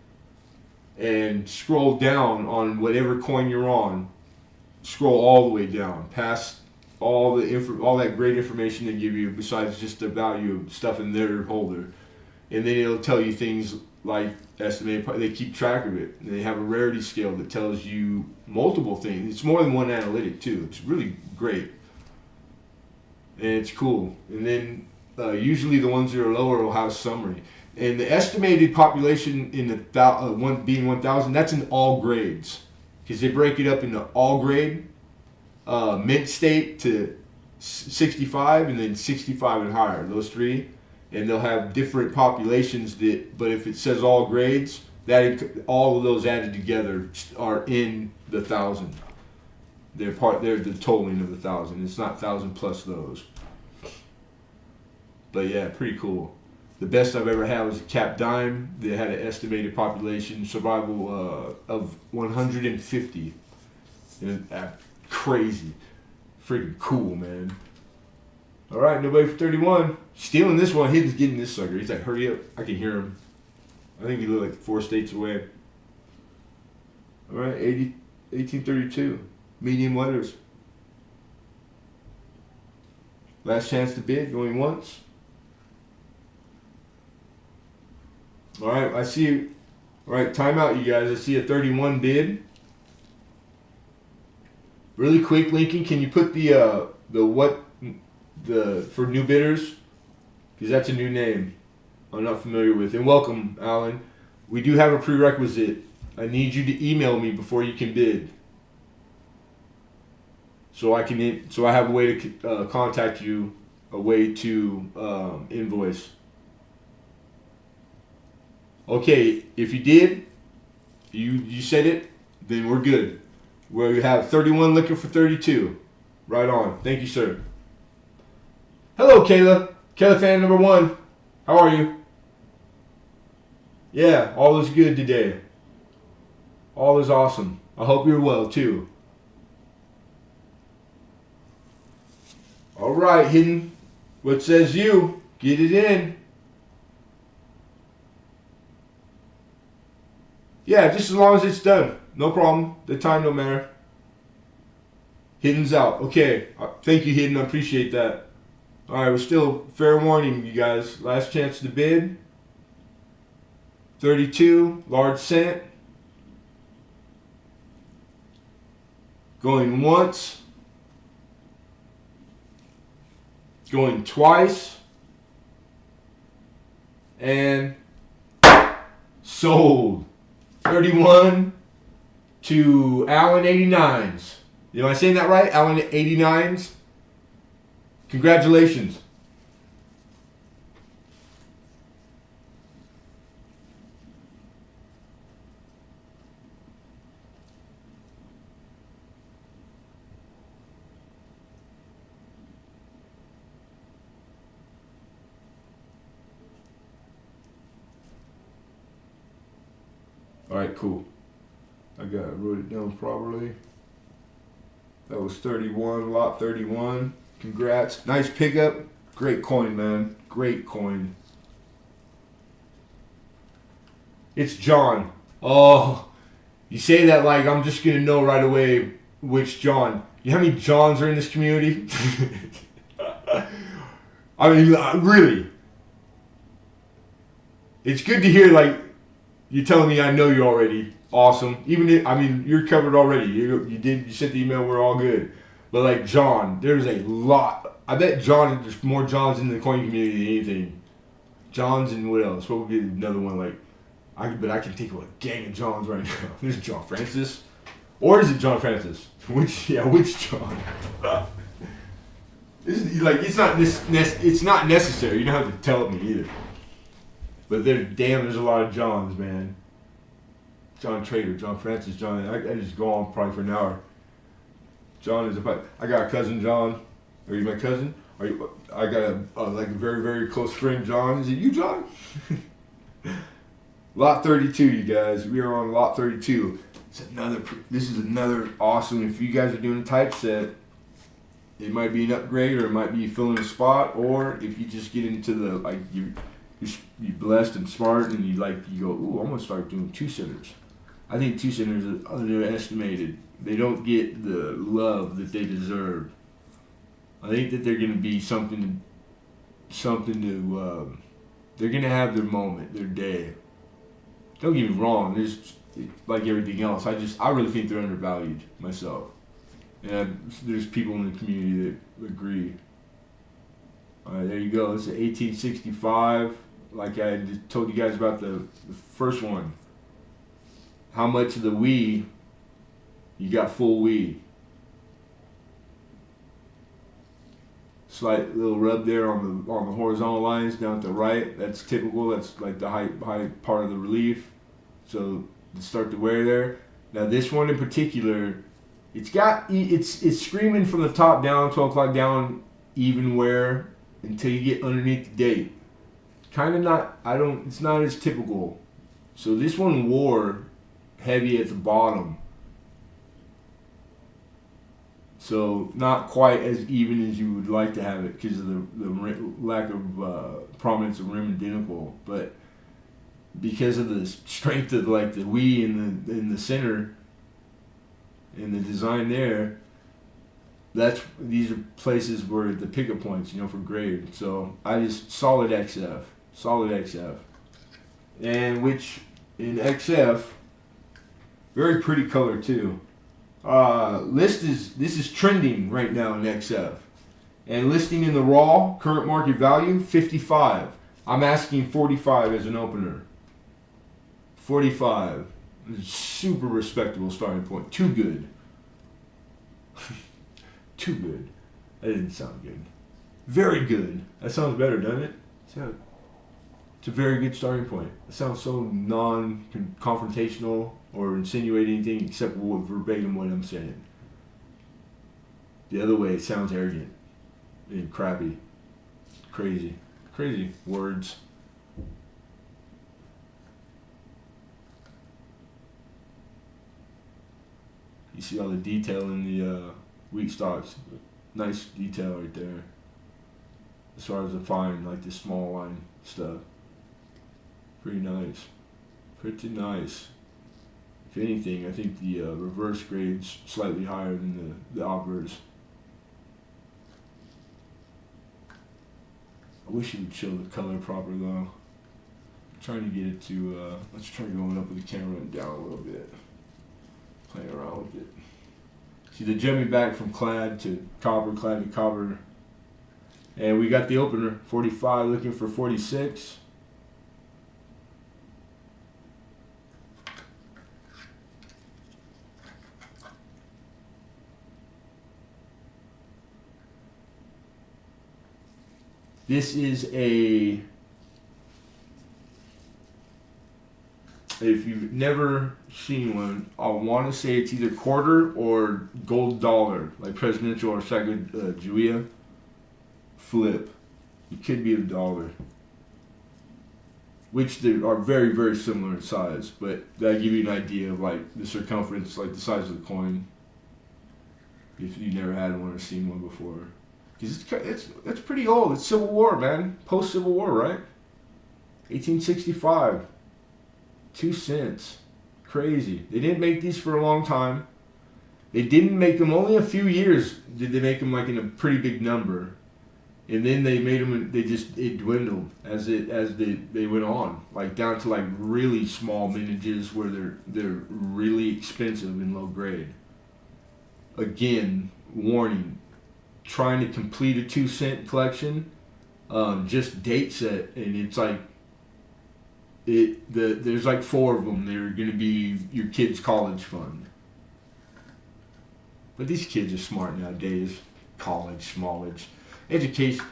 S1: and scroll down on whatever coin you're on. Scroll all the way down, past all that great information they give you, besides just the value of stuff in their holder. And then it'll tell you things like estimated. They keep track of it. And they have a rarity scale that tells you multiple things. It's more than one analytic too. It's really great, and it's cool. And then usually the ones that are lower will have a summary. And the estimated population in the being 1,000, that's in all grades, because they break it up into all grade, mint state to
S2: 65 and then 65 and higher. Those three, and they'll have different populations. But if it says all grades, all of those added together are in the 1,000. They're the totaling of the 1,000. It's not 1,000 plus those. But yeah, pretty cool. The best I've ever had was a Cap Dime. They had an estimated population survival of 150. And crazy. Freaking cool, man. All right, nobody for 31. Stealing this one. Hidden's getting this sucker. He's like, hurry up. I can hear him. I think he lived like 4 states away. All right, 1832. Medium letters. Last chance to bid. Going once. All right, I see. All right, timeout, you guys. I see a 31 bid. Really quick, Lincoln, can you put the for new bidders? Because that's a new name I'm not familiar with. And welcome, Alan. We do have a prerequisite. I need you to email me before you can bid. So I have a way to contact you, a way to invoice. Okay, if you did, you said it, then we're good. We have 31 looking for 32. Right on. Thank you, sir. Hello, Kayla. Kayla fan number 1. How are you? Yeah, all is good today. All is awesome. I hope you're well, too. All right, Hidden. What says you? Get it in. Yeah, just as long as it's done. No problem. The time don't matter. Hidden's out. Okay. Thank you, Hidden. I appreciate that. All right, we're still fair warning, you guys. Last chance to bid. 32, large cent. Going once. Going twice. And sold. 31 to Allen 89s. Am I saying that right? Allen 89s? Congratulations. All right, cool. I wrote it down properly. That was 31, lot 31. Congrats. Nice pickup. Great coin, man. Great coin. It's John. Oh, you say that like I'm just going to know right away which John. You know how many Johns are in this community? I mean, really. It's good to hear, like, you're telling me I know you already. Awesome. Even if, I mean, you're covered already. You sent the email. We're all good. But like John, there's a lot. I bet John, there's more Johns in the coin community than anything. Johns and what else? What would be another one? Like, I can think of a gang of Johns right now. There's John Francis, or is it John Francis? Which John? It's not necessary. You don't have to tell me either. But there's a lot of Johns, man. John Trader, John Francis, John. I just go on probably for an hour. John is I got a cousin, John. Are you my cousin? I got a very, very close friend, John. Is it you, John? Lot 32, you guys. We are on lot 32. This is another awesome. If you guys are doing a typeset, it might be an upgrade, or it might be filling a spot, or if you just get into the you're blessed and smart, and you go, ooh, I'm gonna start doing 2-centers. I think 2-centers are underestimated. They don't get the love that they deserve. I think that they're gonna be something to. They're gonna have their moment, their day. Don't get me wrong. There's like everything else. I really think they're undervalued myself, and there's people in the community that agree. All right, there you go. This is 1865. Like I just told you guys about the first one. How much of the Wii you got full Wii? slight little rub there on the horizontal lines down at the right. That's typical. That's like the high part of the relief. So to start to wear there. Now this one in particular, it's screaming from the top down, 12 o'clock down, even wear until you get underneath the date. Kind of not. It's not as typical. So this one wore heavy at the bottom. So not quite as even as you would like to have it because of the lack of prominence of rim and denicle, but because of the strength of like the wee in the center and the design there, these are places where the pickup points, for grade. So I just solid XF, and which in XF, very pretty color too. This is trending right now in XF, and listing in the raw current market value 55. I'm asking 45 as an opener. 45, super respectable starting point. Too good. Too good. That didn't sound good. Very good. That sounds better, doesn't it? It's a very good starting point. It sounds so non-confrontational or insinuate anything except verbatim what I'm saying. The other way, it sounds arrogant and crappy. Crazy words. You see all the detail in the wheat stalks. Nice detail right there. As far as the fine, like the small line stuff. Pretty nice. If anything, I think the reverse grade's slightly higher than the obverse. I wish it would show the color proper though. I'm trying to get it to, let's try going up with the camera and down a little bit. Playing around with it. See, they jumped me back from clad to copper. And we got the opener, 45 looking for 46. This is if you've never seen one, I want to say it's either quarter or gold dollar, like presidential or Sacagawea flip. It could be a dollar, which they are very, very similar in size, but that give you an idea of like the circumference, like the size of the coin, if you never had one or seen one before. Because it's pretty old. It's Civil War, man. Post-Civil War, right? 1865. 2 cents. Crazy. They didn't make these for a long time. They didn't make them, only a few years did they make them like in a pretty big number. And then they made them, it dwindled as they went on. Like down to like really small mintages where they're really expensive and low grade. Again, warning. Trying to complete a 2 cent collection, just date set, and it's like there's like 4 of them. They're gonna be your kid's college fund. But these kids are smart nowadays. College, smallage, education.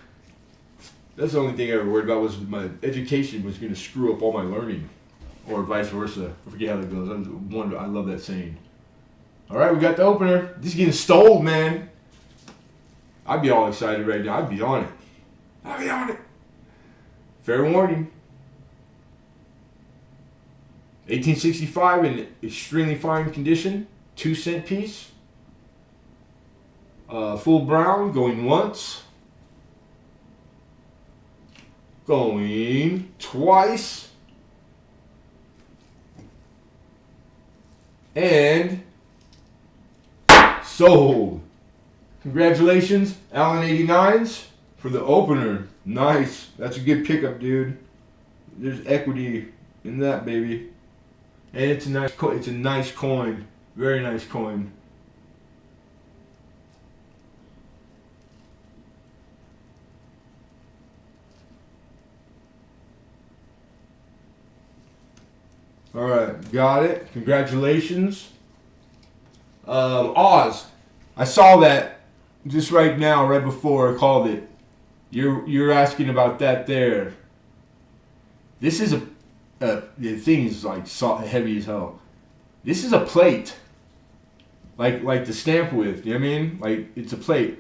S2: That's the only thing I ever worried about was my education was gonna screw up all my learning, or vice versa. I forget how that goes. I love that saying. All right, we got the opener. This is getting stole, man. I'd be all excited right now. I'd be on it. Fair warning. 1865 in extremely fine condition. 2 cent piece. Full brown going once. Going twice. And sold. Congratulations, Allen 89s, for the opener. Nice. That's a good pickup, dude. There's equity in that, baby. And it's a nice coin. Very nice coin. All right, got it. Congratulations. Oz. I saw that. Just right now, right before I called it, You're asking about that there. This is the thing is like heavy as hell. This is a plate. Like the stamp with, you know what I mean? Like it's a plate.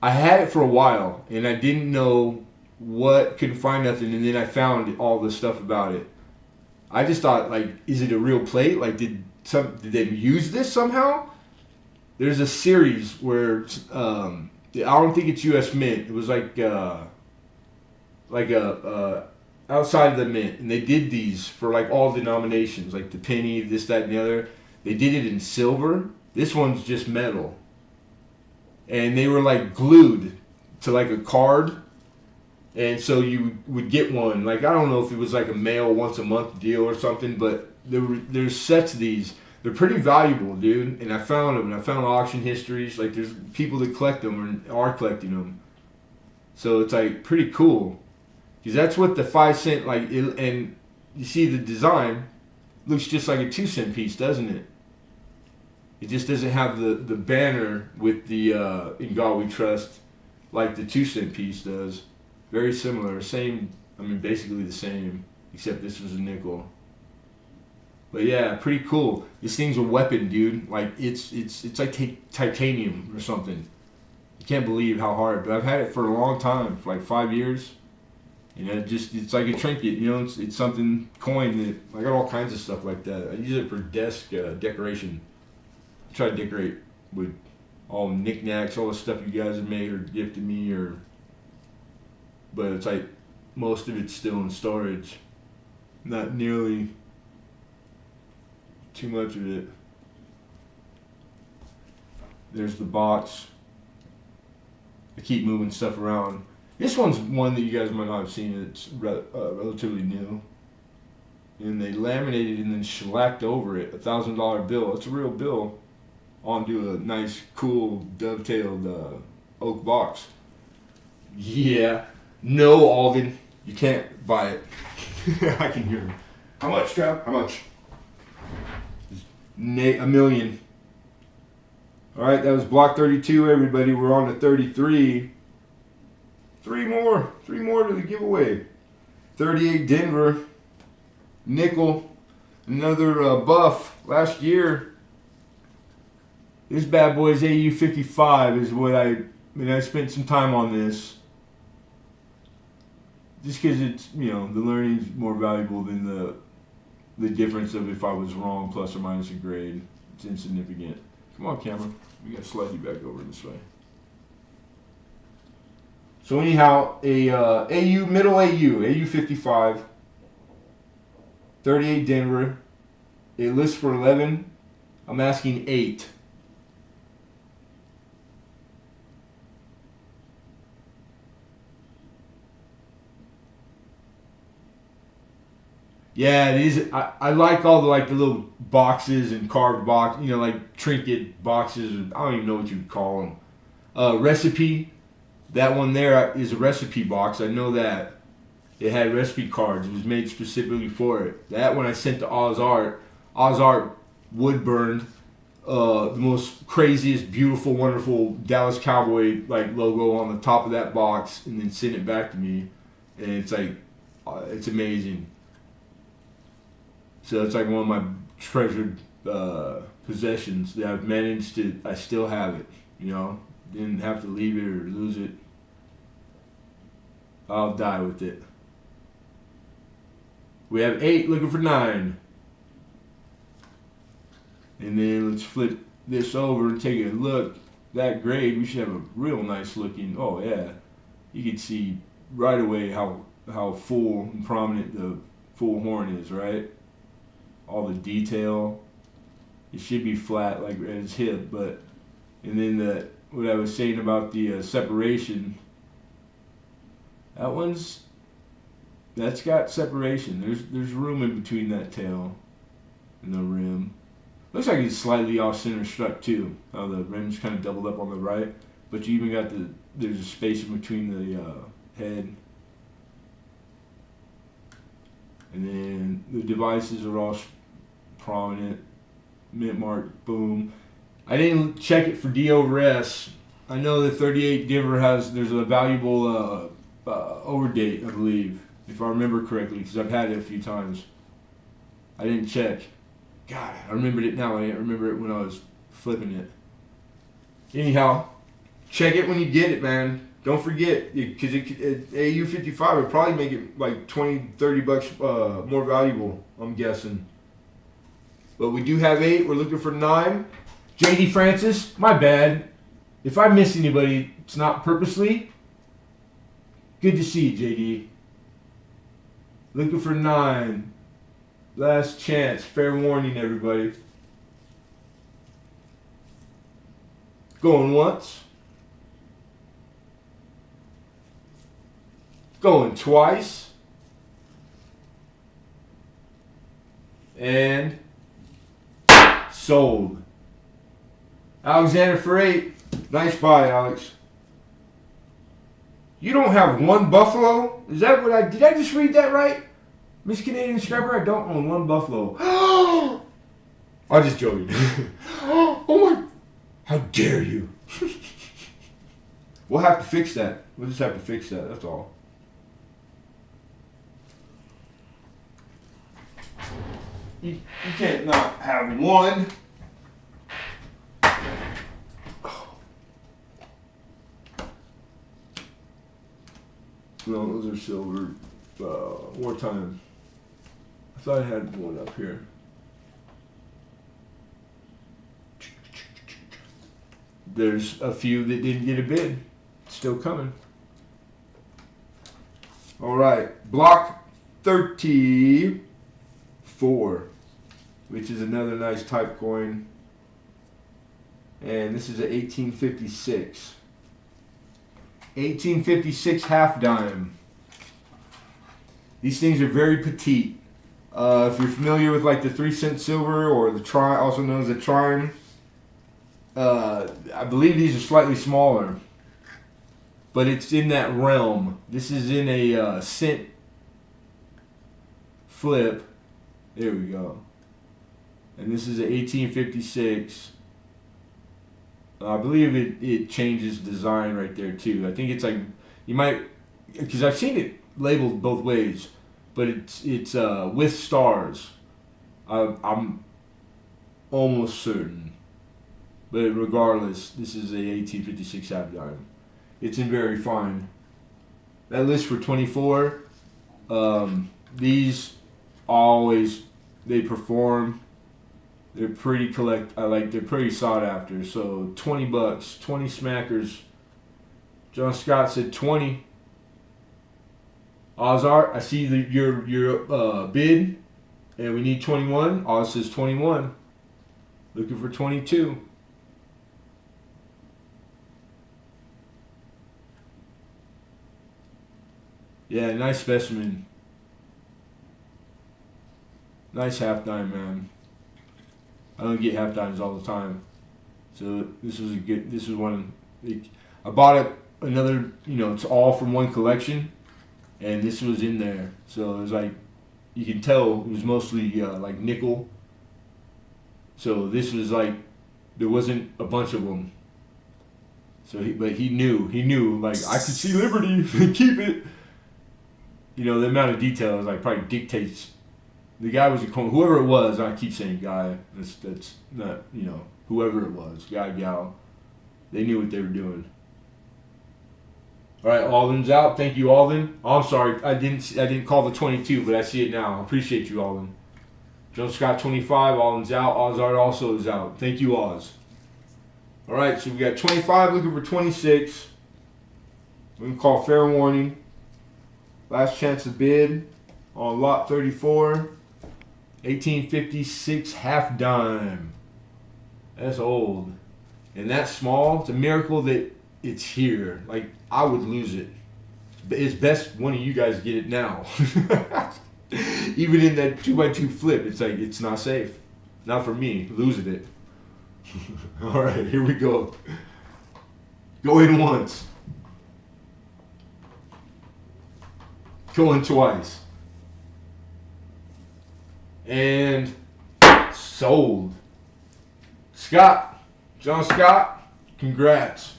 S2: I had it for a while and I didn't know what, couldn't find nothing, and then I found all this stuff about it. I just thought, like, is it a real plate? Like, did they use this somehow? There's a series where I don't think it's U.S. Mint. It was like a outside of the mint, and they did these for like all denominations, like the penny, this, that, and the other. They did it in silver. This one's just metal, and they were like glued to like a card. And so you would get one. Like, I don't know if it was like a mail once a month deal or something, but there's sets of these. They're pretty valuable, dude. And I found them. And I found auction histories. Like, there's people that collect them or are collecting them. So it's like pretty cool. Because that's what the 5 cent, like, and you see the design looks just like a 2 cent piece, doesn't it? It just doesn't have the banner with the In God We Trust like the 2 cent piece does. Very similar, same, I mean basically the same, except this was a nickel. But yeah, pretty cool. This thing's a weapon, dude. Like it's like titanium or something. You can't believe how hard, but I've had it for a long time, for like 5 years. You know, it's like a trinket, you know, it's something coin that, I got all kinds of stuff like that. I use it for desk decoration. I try to decorate with all knickknacks, all the stuff you guys have made or gifted me, but it's like most of it's still in storage. Not nearly too much of it. There's the box. I keep moving stuff around. This one's one that you guys might not have seen. It's relatively new. And they laminated and then shellacked over it $1,000 bill. It's a real bill onto a nice, cool, dovetailed oak box. Yeah. No, Alden, you can't buy it. I can hear him.
S1: How much, Trav? How much?
S2: $1 million. All right, that was block 32, everybody. We're on to 33. Three more to the giveaway. 38 Denver. Nickel. Another buff last year. This bad boy's AU55 is what I spent some time on this. Just because it's, you know, the learning's more valuable than the difference of if I was wrong plus or minus a grade. It's insignificant. Come on, camera. We got to slide you back over this way. So anyhow, middle AU55, 38 Denver. It lists for 11. I'm asking 8. Yeah, it is. I like all the little boxes and carved box, you know, like trinket boxes. I don't even know what you would call them. Recipe. That one there is a recipe box. I know that. It had recipe cards. It was made specifically for it. That one I sent to Oz Art. Oz Art wood burned the most craziest, beautiful, wonderful Dallas Cowboy like logo on the top of that box, and then sent it back to me. And it's like, it's amazing. So it's like one of my treasured possessions that I've managed to. I still have it. You know, didn't have to leave it or lose it. I'll die with it. We have 8 looking for 9. And then let's flip this over and take a look. That grade, we should have a real nice looking. Oh yeah, you can see right away how full and prominent the full horn is, right? All the detail. It should be flat like at his hip, but and then what I was saying about the separation. That's got separation. There's room in between that tail and the rim. Looks like it's slightly off center struck too. How the rim's kind of doubled up on the right, but you even got there's a space in between the head. And then the devices are all prominent. Mint mark, boom. I didn't check it for D over S. I know that 38 Denver there's a valuable overdate, I believe, if I remember correctly, because I've had it a few times. I didn't check. God, I remembered it now. I didn't remember it when I was flipping it. Anyhow, check it when you get it, man. Don't forget, because AU 55 would probably make it like 20, 30 bucks more valuable, I'm guessing. But we do have 8. We're looking for 9. JD Francis, my bad. If I miss anybody, it's not purposely. Good to see you, JD. Looking for 9. Last chance. Fair warning, everybody. Going once. Going twice. And sold. Alexander for 8. Nice buy, Alex. You don't have 1 Buffalo? Is that what did I just read that right? Miss Canadian Scrapper, I don't own 1 Buffalo. I'm just joking. Oh my, how dare you? We'll have to fix that. We'll just have to fix that, that's all. You can't not have 1. No, those are silver. Wartime. I thought I had one up here. There's a few that didn't get a bid. Still coming. All right. Block 34, which is another nice type coin. And this is a 1856. 1856 half dime. These things are very petite. If you're familiar with like the 3-cent silver or the also known as the trine, I believe these are slightly smaller, but it's in that realm. This is in a cent flip. There we go. And this is an 1856. I believe it changes design right there too. I think it's like, you might, because I've seen it labeled both ways, but it's with stars. I'm almost certain. But regardless, this is a 1856 half dime. It's in very fine. That list for 24, these always, they perform. They're pretty they're pretty sought after. So 20 bucks, 20 smackers. John Scott said 20. Ozart, I see your bid, and we need 21. Oz says 21. Looking for 22. Yeah, nice specimen. Nice half dime, man. I don't get half dimes all the time, so this was one. I bought it another, it's all from one collection, and this was in there. So it was like, you can tell it was mostly like nickel. So this was like, there wasn't a bunch of them. So he knew like, I could see Liberty, keep it. The amount of detail is like probably dictates. The guy was whoever it was. I keep saying guy. That's not, whoever it was, guy, gal. They knew what they were doing. All right, Alden's out. Thank you, Alden. Oh, I'm sorry, I didn't call the 22, but I see it now. I appreciate you, Alden. Joe Scott 25. Alden's out. Ozart also is out. Thank you, Oz. All right, so we got 25 looking for 26. We can call fair warning. Last chance to bid on lot 34. 1856 half dime. That's old. And that's small. It's a miracle that it's here. Like, I would lose it. It's best one of you guys get it now. Even in that 2x2 flip, it's like, it's not safe. Not for me, losing it. All right, here we go. Go in once. Going twice. And sold. Scott, John Scott, congrats.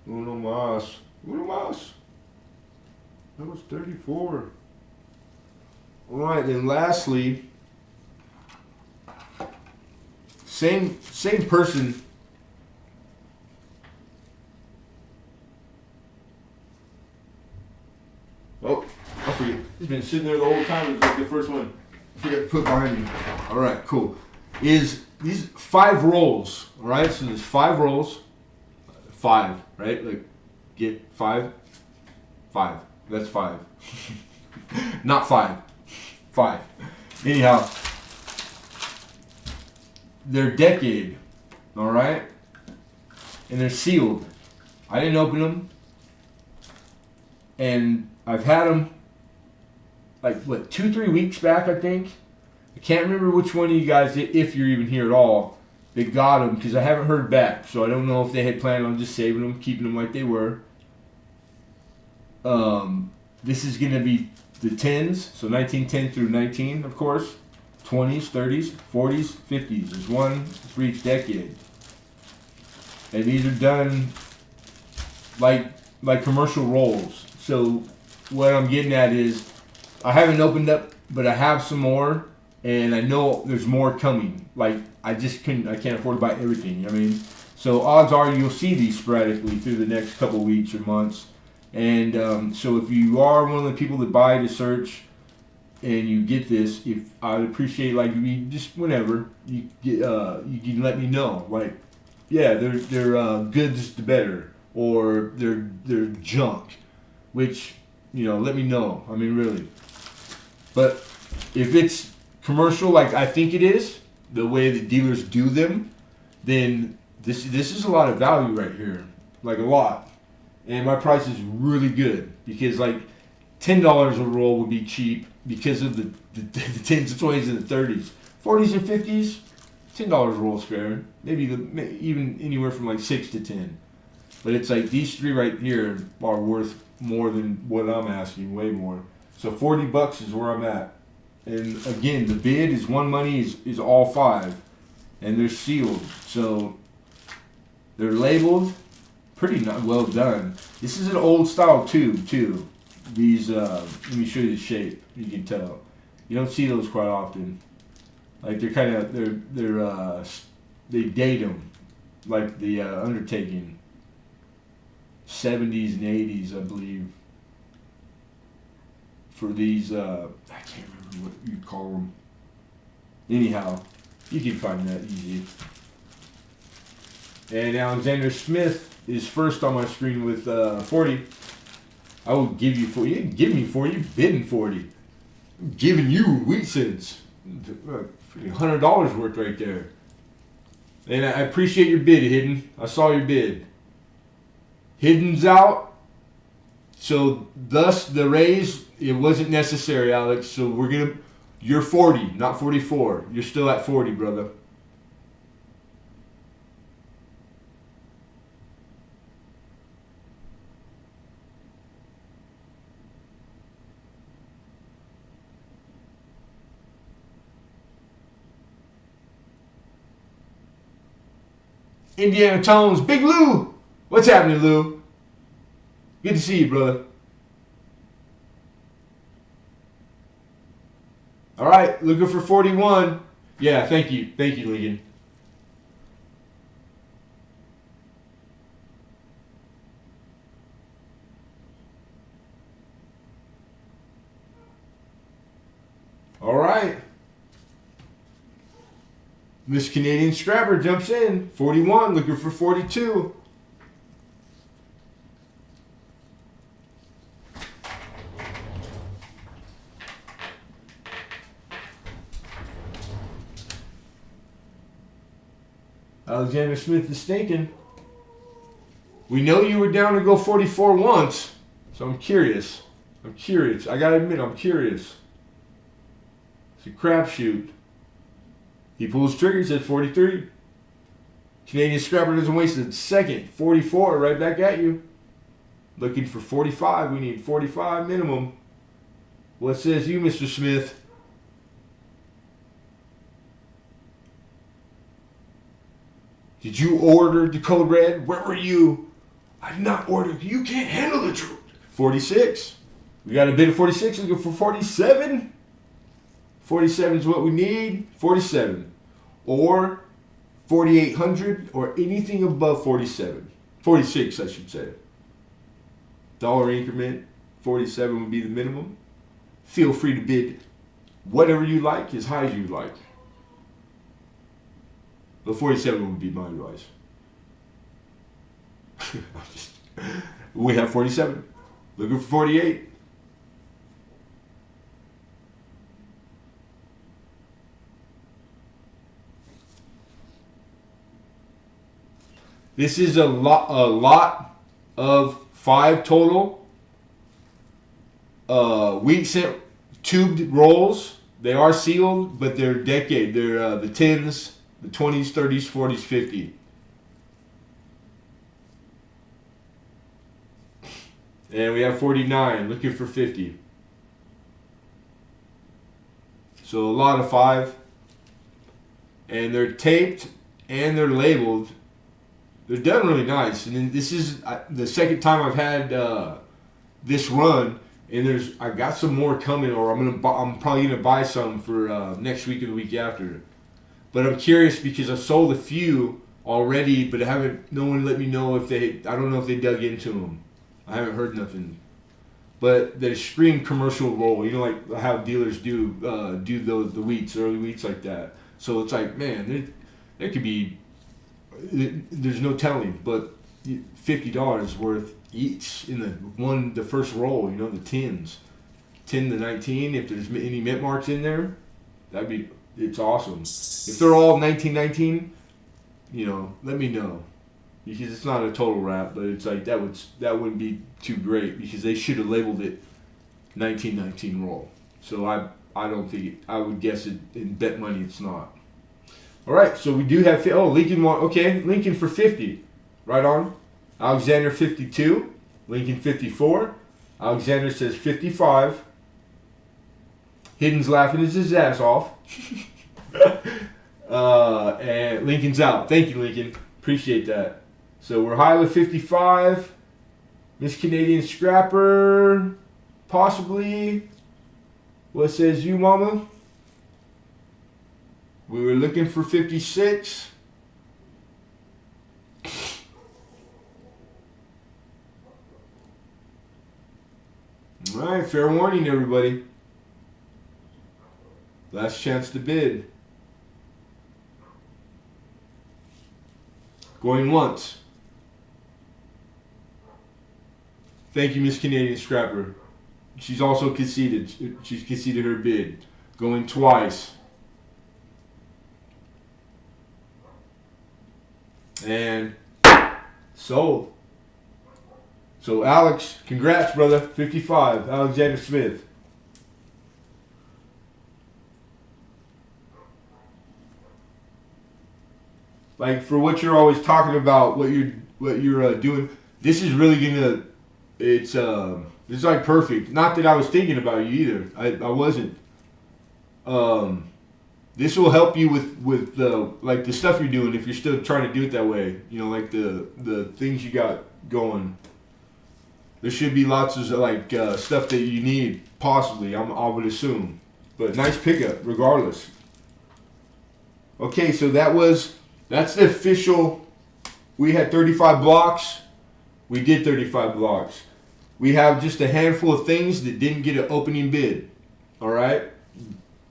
S2: Uno más. Uno más. That was 34. Alright, then lastly, same person. Oh, I forget. It's been sitting there the whole time. It's like the first one. I forgot to put behind me. Alright, cool. Is these 5 rolls. Alright, so there's 5 rolls. 5, right? Like, get 5. 5. That's 5. Not 5. 5. Anyhow, they're decade, all right, and they're sealed. I didn't open them, and I've had them like what 2-3 weeks back, I think. I can't remember which one of you guys, if you're even here at all, that got them because I haven't heard back. So I don't know if they had planned on just saving them, keeping them like they were. This is gonna be the 10s, so 1910 through 19, of course, 20s, 30s, 40s, 50s. There's one for each decade. And these are done like commercial rolls. So what I'm getting at is I haven't opened up, but I have some more, and I know there's more coming. Like I can't afford to buy everything, you know what I mean? So odds are you'll see these sporadically through the next couple weeks or months. And so if you are one of the people that buy to search and you get this, if I'd appreciate like you just whenever you get you can let me know, like yeah, they're goods to better, or they're junk, which let me know. I mean really. But if it's commercial like I think it is, the way the dealers do them, then this is a lot of value right here, like a lot. And my price is really good because like $10 a roll would be cheap because of the 10s and 20s and the 30s. 40s and 50s, $10 a roll is fair. Maybe even anywhere from like 6 to 10. But it's like these 3 right here are worth more than what I'm asking, way more. So $40 is where I'm at. And again, the bid is one money is all 5, and they're sealed. So they're labeled. Pretty not well done. This is an old style tube too. These let me show you the shape. You can tell. You don't see those quite often. Like they're kind of they date them like the undertaking. 70s and 80s, I believe. For these I can't remember what you call them. Anyhow, you can find that easy. And Alexander Smith is first on my screen with 40. I will give you 40. You didn't give me 40. You're bidding 40. I'm giving you wheat cents. $100 worth right there. And I appreciate your bid, Hidden. I saw your bid. Hidden's out. So thus the raise, it wasn't necessary, Alex. So you're 40, not 44. You're still at 40, brother. Indiana Tones, Big Lou. What's happening, Lou? Good to see you, brother. All right, looking for 41. Yeah, thank you, Lincoln. All right. Miss Canadian Scrapper jumps in. 41, looking for 42. Alexander Smith is stinking. We know you were down to go 44 once, so I'm curious. I gotta admit, I'm curious. It's a crapshoot. He pulls triggers at 43. Canadian Scrapper doesn't waste a second. 44, right back at you. Looking for 45. We need 45 minimum. What says you, Mr. Smith? Did you order the code red? Where were you? I did not order. You can't handle the truth. 46. We got a bid of 46. Looking for 47. 47 is what we need. 47. Or 4,800 or anything above 47. 46, I should say. Dollar increment. 47 would be the minimum. Feel free to bid whatever you like, as high as you like. But 47 would be my advice. We have 47. Looking for 48. This is a lot of 5 total wheat cent tubed rolls. They are sealed, but they're decade. They're the 10s, the 20s, 30s, 40s, 50s. And we have 49, looking for 50. So a lot of 5. And they're taped and they're labeled. They're done really nice. And then this is the second time I've had this run. And I got some more coming, or I'm probably gonna buy some for next week or the week after. But I'm curious because I've sold a few already, but no one let me know if I don't know if they dug into them. I haven't heard nothing. But the Scream commercial roll, you know, like how dealers do the wheats, early wheats like that. So it's like, man, there could be, there's no telling, but $50 worth each in the first roll, you know, the 10s. 10 to 19, if there's any mint marks in there, it's awesome. If they're all 1919, you know, let me know. Because it's not a total wrap, but it's like that wouldn't be too great because they should have labeled it 1919 roll. So I don't think I would guess it and bet money it's not. All right, so we do have Lincoln Lincoln for 50, right on. Alexander 52, Lincoln 54. Alexander says 55. Hidden's laughing his ass off. And Lincoln's out. Thank you, Lincoln. Appreciate that. So we're high with 55. Miss Canadian Scrapper, possibly. What says you, Mama? We were looking for 56. All right, fair warning, everybody. Last chance to bid. Going once. Thank you, Miss Canadian Scrapper. She's also conceded. She's conceded her bid. Going twice. And sold. So Alex, congrats, brother. 55, Alexander Smith. Like for what you're always talking about, what you're doing, this is really gonna. It's like perfect. Not that I was thinking about you either. I wasn't. This will help you with the stuff you're doing if you're still trying to do it that way. You know, like the things you got going. There should be lots of stuff that you need, possibly. I would assume, but nice pickup regardless. Okay, so that's the official. We had 35 blocks. We did 35 blocks. We have just a handful of things that didn't get an opening bid. All right,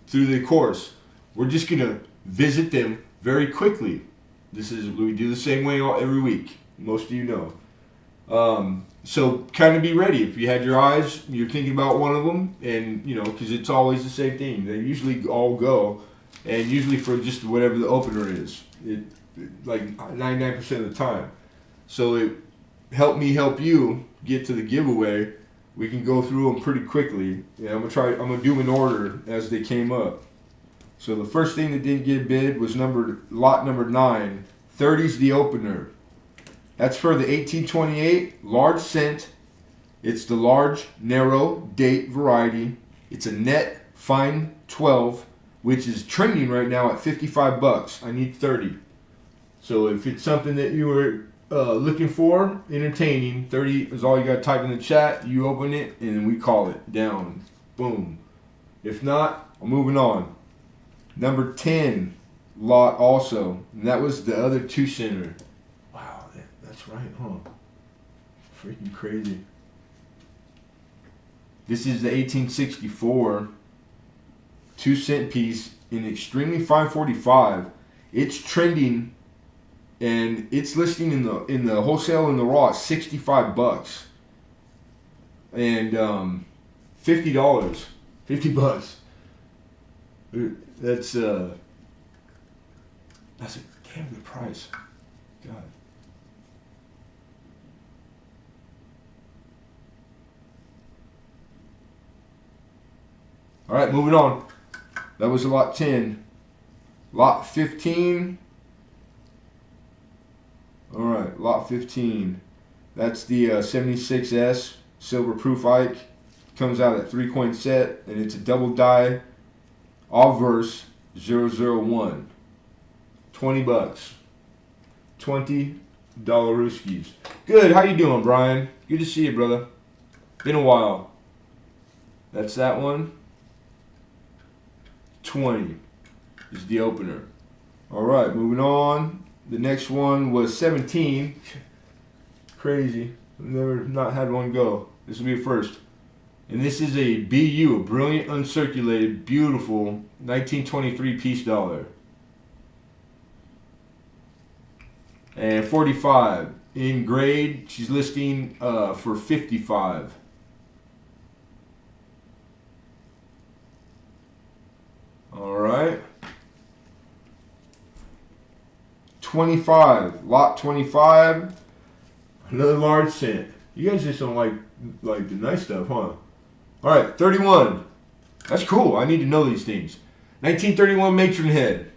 S2: through the course, we're just gonna visit them very quickly. We do the same way every week. Most of you know. So kind of be ready. If you had your eyes, you're thinking about one of them, and you know, because it's always the same thing. They usually all go, and usually for just whatever the opener is, like 99% of the time. So it helped me help you get to the giveaway. We can go through them pretty quickly. Yeah, I'm gonna do them in order as they came up. So the first thing that didn't get bid was lot number 9. 30's the opener. That's for the 1828 large cent. It's the large, narrow date variety. It's a net fine 12, which is trending right now at $55. I need 30. So if it's something that you were looking for, entertaining. 30 is all you got to type in the chat. You open it, and then we call it down. Boom. If not, I'm moving on. Number 10 lot also. And that was the other 2-center. Wow, that's right, huh? Freaking crazy. This is the 1864 2-cent piece in extremely fine 45. It's trending, and it's listing in the wholesale and the raw at $65, and $50, $50. That's a damn good price. God. All right, moving on. That was lot 10. Lot 15. All right, lot 15. That's the 76S silver proof Ike. Comes out at 3-coin set, and it's a double die. Obverse 001. $20. $20 Rooskies. Good. How you doing, Brian? Good to see you, brother. Been a while. That's that one. 20 is the opener. All right, moving on. The next one was 17. Crazy. I've never not had one go. This will be a first. And this is a BU, a brilliant uncirculated, beautiful 1923 piece dollar. And 45. In grade, she's listing for 55. All right. 25. Lot 25. Another large cent. You guys just don't like the nice stuff, huh? All right, 31. That's cool. I need to know these things. 1931 matron head.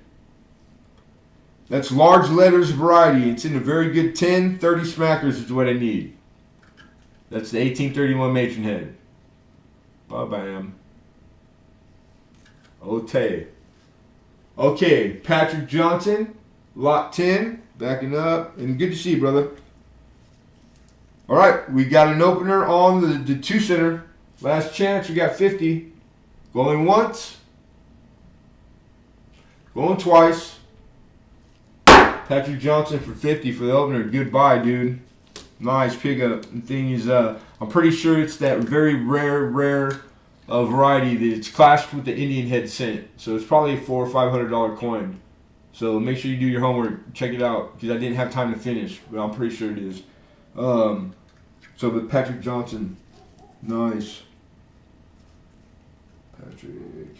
S2: That's large letters variety. It's in a very good 10. 30 smackers is what I need. That's the 1831 matron head. Ba-bam. Okay, Patrick Johnson, lot 10, backing up, and good to see you, brother. All right, we got an opener on the 2-center. Last chance, we got 50. Going once. Going twice. Patrick Johnson for 50 for the opener. Goodbye, dude. Nice pickup. The thing is, I'm pretty sure it's that very rare variety that it's clashed with the Indian head cent. So it's probably a $400 or $500 coin. So make sure you do your homework. Check it out, because I didn't have time to finish, but I'm pretty sure it is. But Patrick Johnson, nice. Patrick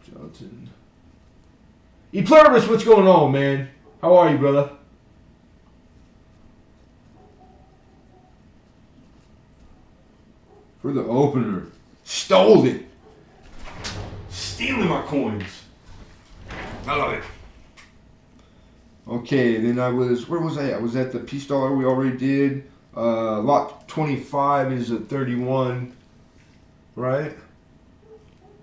S2: Johnson. E Pluribus, what's going on, man? How are you, brother? For the opener. Stole it. Stealing my coins. I love it. Okay, then where was I at? I was at the piece dollar we already did. Lot 25 is a 31, right?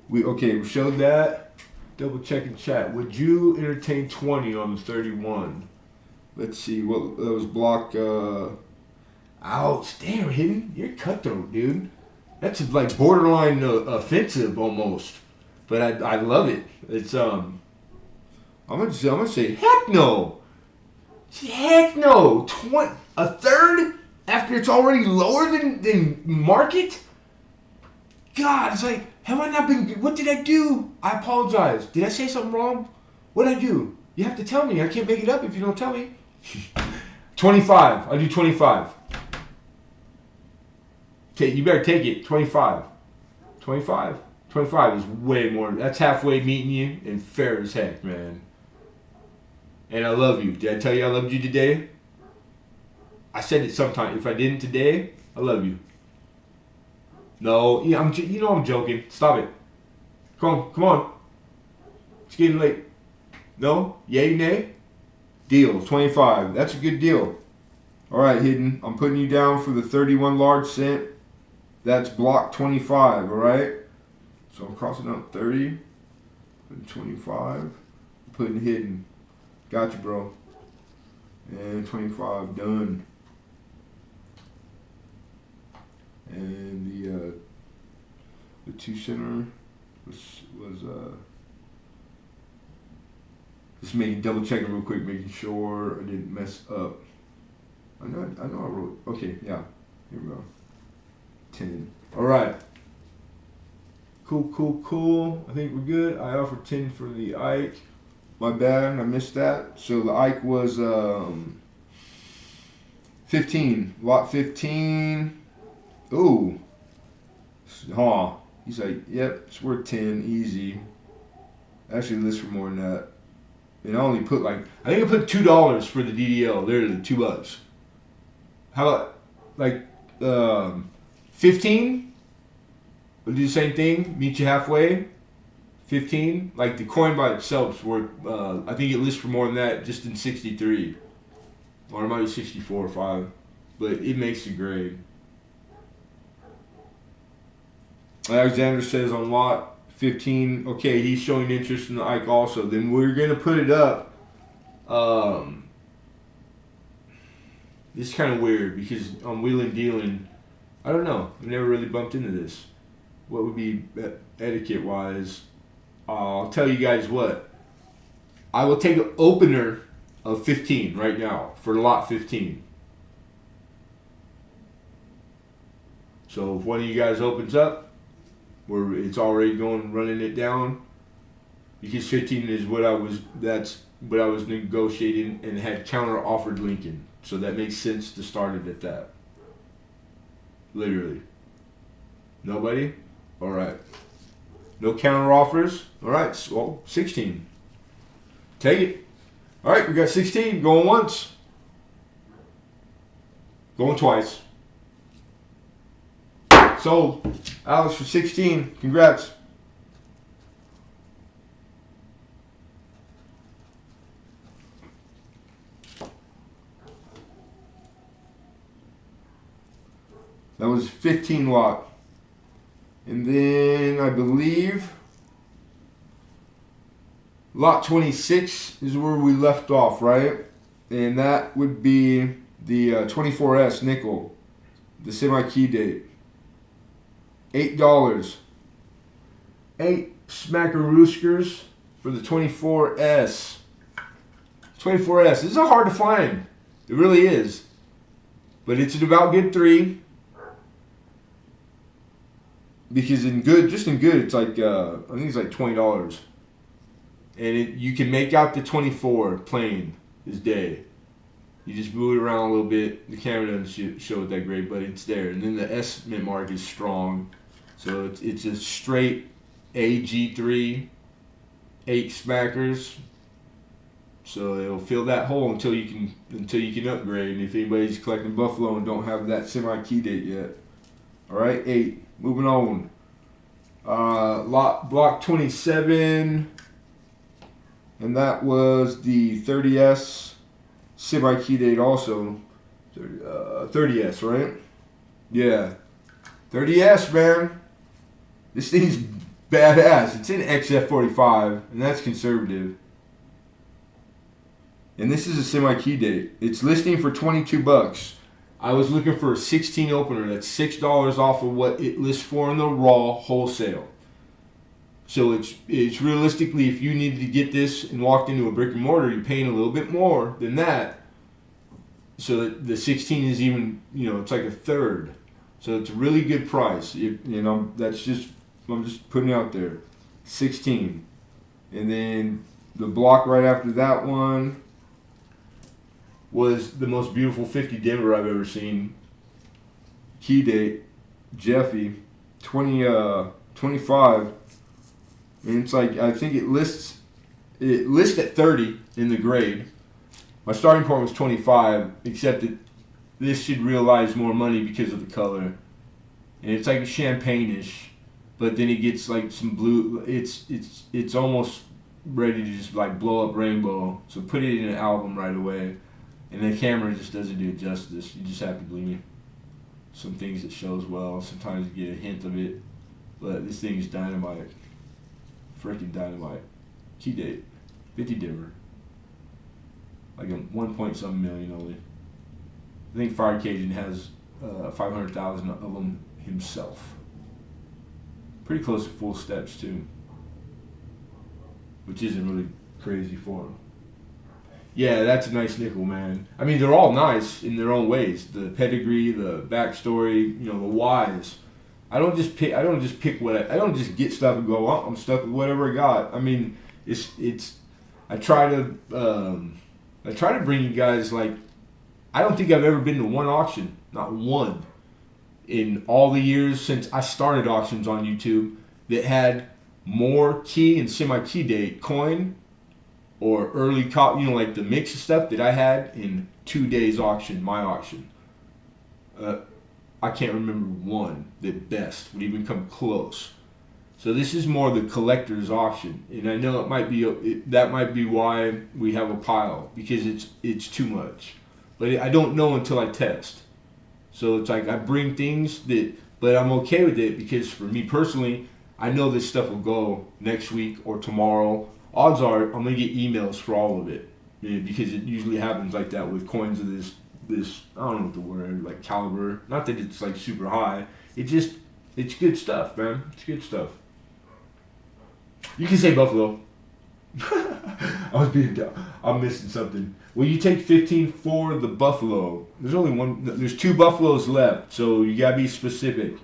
S2: We showed that. Double checking chat. Would you entertain 20 on the 31? Let's see. What that was block. Ouch! Damn, Hidden. You're cutthroat, dude. That's like borderline offensive almost. But I love it. It's I'm gonna say heck no. Heck no. A third after it's already lower than market. God, it's like, have I not been? What did I do? I apologize. Did I say something wrong? What did I do? You have to tell me. I can't make it up if you don't tell me. 25. I'll do 25. Okay, you better take it. 25. 25. 25 is way more. That's halfway meeting you and fair as heck, man. And I love you. Did I tell you I loved you today? I said it sometime. If I didn't today, I love you. No, yeah, I'm joking. Stop it. Come on. It's getting late. No? Yay, nay? Deal. 25. That's a good deal. All right, Hidden. I'm putting you down for the 31 large cent. That's block 25, all right? So I'm crossing out 30, putting 25, putting Hidden. Got you, bro. And 25 done. And the 2 center was just double checking real quick, making sure I didn't mess up. I know I wrote. Okay, yeah. Here we go. 10. All right. Cool. I think we're good. I offered 10 for the Ike. My bad, I missed that. So the Ike was 15. Lot 15. Ooh. Huh. He's like, yep, it's worth 10, easy. Actually, list for more than that. And I only put I think I put $2 for the DDL, literally $2. How about 15? We'll do the same thing, meet you halfway. 15, like the coin by itself is worth, I think it lists for more than that, just in 63. Or it might be 64 or 5. But it makes the grade. Alexander says on lot 15, okay, he's showing interest in the Ike also. Then we're going to put it up. This is kind of weird because on wheeling dealing, I don't know. I've never really bumped into this. What would be etiquette wise? I'll tell you guys what. I will take an opener of 15 right now for lot 15. So if one of you guys opens up, where it's already running it down, because 15 is that's what I was negotiating and had counter offered Lincoln. So that makes sense to start it at that. Literally. Nobody? Alright. No counter offers? Alright, well, 16. Take it. Alright, we got 16. Going once. Going twice. Sold. Alex for 16. Congrats. That was 15 lot. And then I believe lot 26 is where we left off, right? And that would be the 24S nickel, the semi-key date. $8. 8 smackarooskers for the 24S. 24S. This is hard to find. It really is. But it's an about good 3. Because in good, it's like, I think it's like $20. And you can make out the 24 plain as day. You just move it around a little bit. The camera doesn't show it that great, but it's there. And then the S mint mark is strong. So it's a straight AG3, 8 smackers. So it'll fill that hole until you can upgrade. And if anybody's collecting Buffalo and don't have that semi-key date yet. Alright, 8. Moving on. Block 27. And that was the 30S semi-key date also. 30S, right? Yeah. 30S, man. This thing's badass. It's in XF45, and that's conservative. And this is a semi-key date. It's listing for $22. I was looking for a 16 opener. That's $6 off of what it lists for in the raw wholesale. So it's realistically, if you needed to get this and walked into a brick and mortar, you're paying a little bit more than that. So the 16 is even, it's like a third. So it's a really good price. I'm just putting it out there. 16. And then the block right after that one was the most beautiful 50 dimmer I've ever seen. Key date, Jeffy, 25. And it's like, I think it lists at 30 in the grade. My starting point was 25, except that this should realize more money because of the color. And it's like a champagne-ish, but then it gets like some blue. It's almost ready to just like blow up rainbow. So put it in an album right away. And the camera just doesn't do it justice. You just have to believe me. Some things it shows well. Sometimes you get a hint of it. But this thing is dynamite. Freaking dynamite. Key date. 50 dimmer. like a 1 point something million only. I think Fire Cajun has 500,000 of them himself. Pretty close to full steps too, which isn't really crazy for him. Yeah, that's a nice nickel, man. I mean, they're all nice in their own ways. The pedigree, the backstory, you know, the whys. I don't just pick what I don't just get stuff and go, oh, I'm stuck with whatever I got. I mean, it's. I try to bring you guys, like, I don't think I've ever been to one auction, not one, in all the years since I started auctions on YouTube that had more key and semi-key date coin or early cop, you know, like the mix of stuff that I had in 2 days auction, my auction. I can't remember one that best would even come close. So this is more the collector's auction, and I know that might be why we have a pile, because it's too much. But I don't know until I test. So it's like I bring things but I'm okay with it, because for me personally, I know this stuff will go next week or tomorrow. Odds are I'm gonna get emails for all of it, because it usually happens like that with coins of this I don't know what the word, like caliber. Not that it's like super high. It's good stuff, man. It's good stuff. You can say Buffalo. I'm missing something. Well, you take 15 for the Buffalo. There's only one. There's 2 Buffaloes left, so you gotta be specific.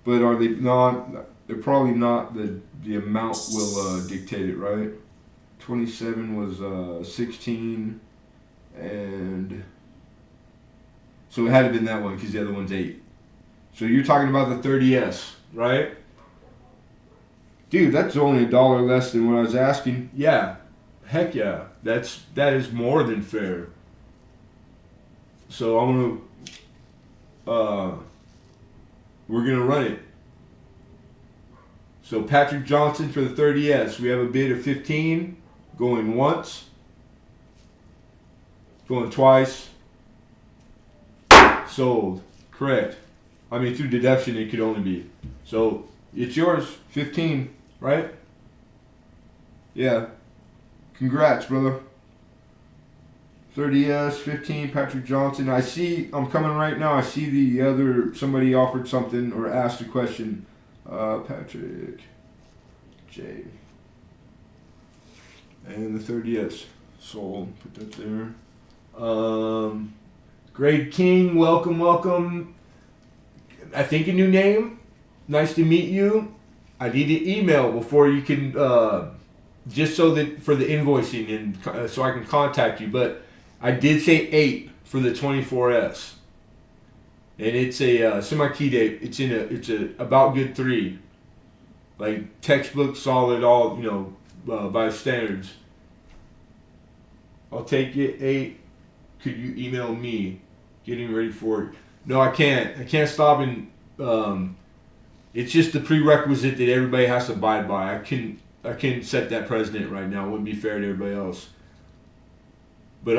S2: But are they not? They're probably not. The amount will dictate it, right? 27 was 16, and so it had to have been that one because the other one's 8. So you're talking about the 30S, right? Dude, that's only $1 less than what I was asking. Yeah, heck yeah, that is more than fair. So we're gonna run it. So Patrick Johnson for the 30S, we have a bid of 15, going once, going twice, sold. Correct. I mean, through deduction, it could only be. So it's yours, 15. Right? Yeah. Congrats, brother. 30S, 15, Patrick Johnson. I'm coming right now. I see the other, somebody offered something or asked a question. Patrick J. And the 30S. Sold. Put that there. Greg King, welcome. I think a new name. Nice to meet you. I need an email before you can, just so that for the invoicing and so I can contact you. But I did say 8 for the 24S, and it's a semi-key date. It's a about good 3, like textbook solid, all by standards. I'll take it 8. Could you email me? Getting ready for it. No, I can't. I can't stop and. It's just the prerequisite that everybody has to abide by. I can set that precedent right now. It wouldn't be fair to everybody else. But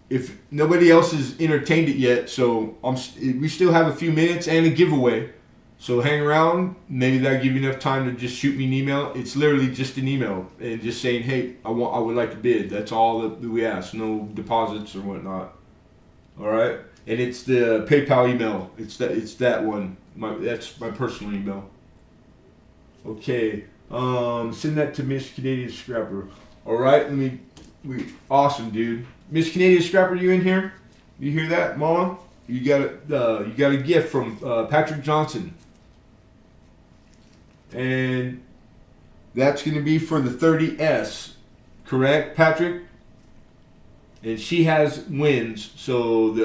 S2: if nobody else has entertained it yet, so we still have a few minutes and a giveaway. So hang around. Maybe that'll give you enough time to just shoot me an email. It's literally just an email and just saying, hey, I would like to bid. That's all that we ask. No deposits or whatnot. All right. And it's the PayPal email. It's that one. That's my personal email. Okay. Send that to Miss Canadian Scrapper. All right. Awesome, dude. Miss Canadian Scrapper, you in here? You hear that, Mama? You got a gift from Patrick Johnson, and that's gonna be for the 30S, correct, Patrick? And she has wins, so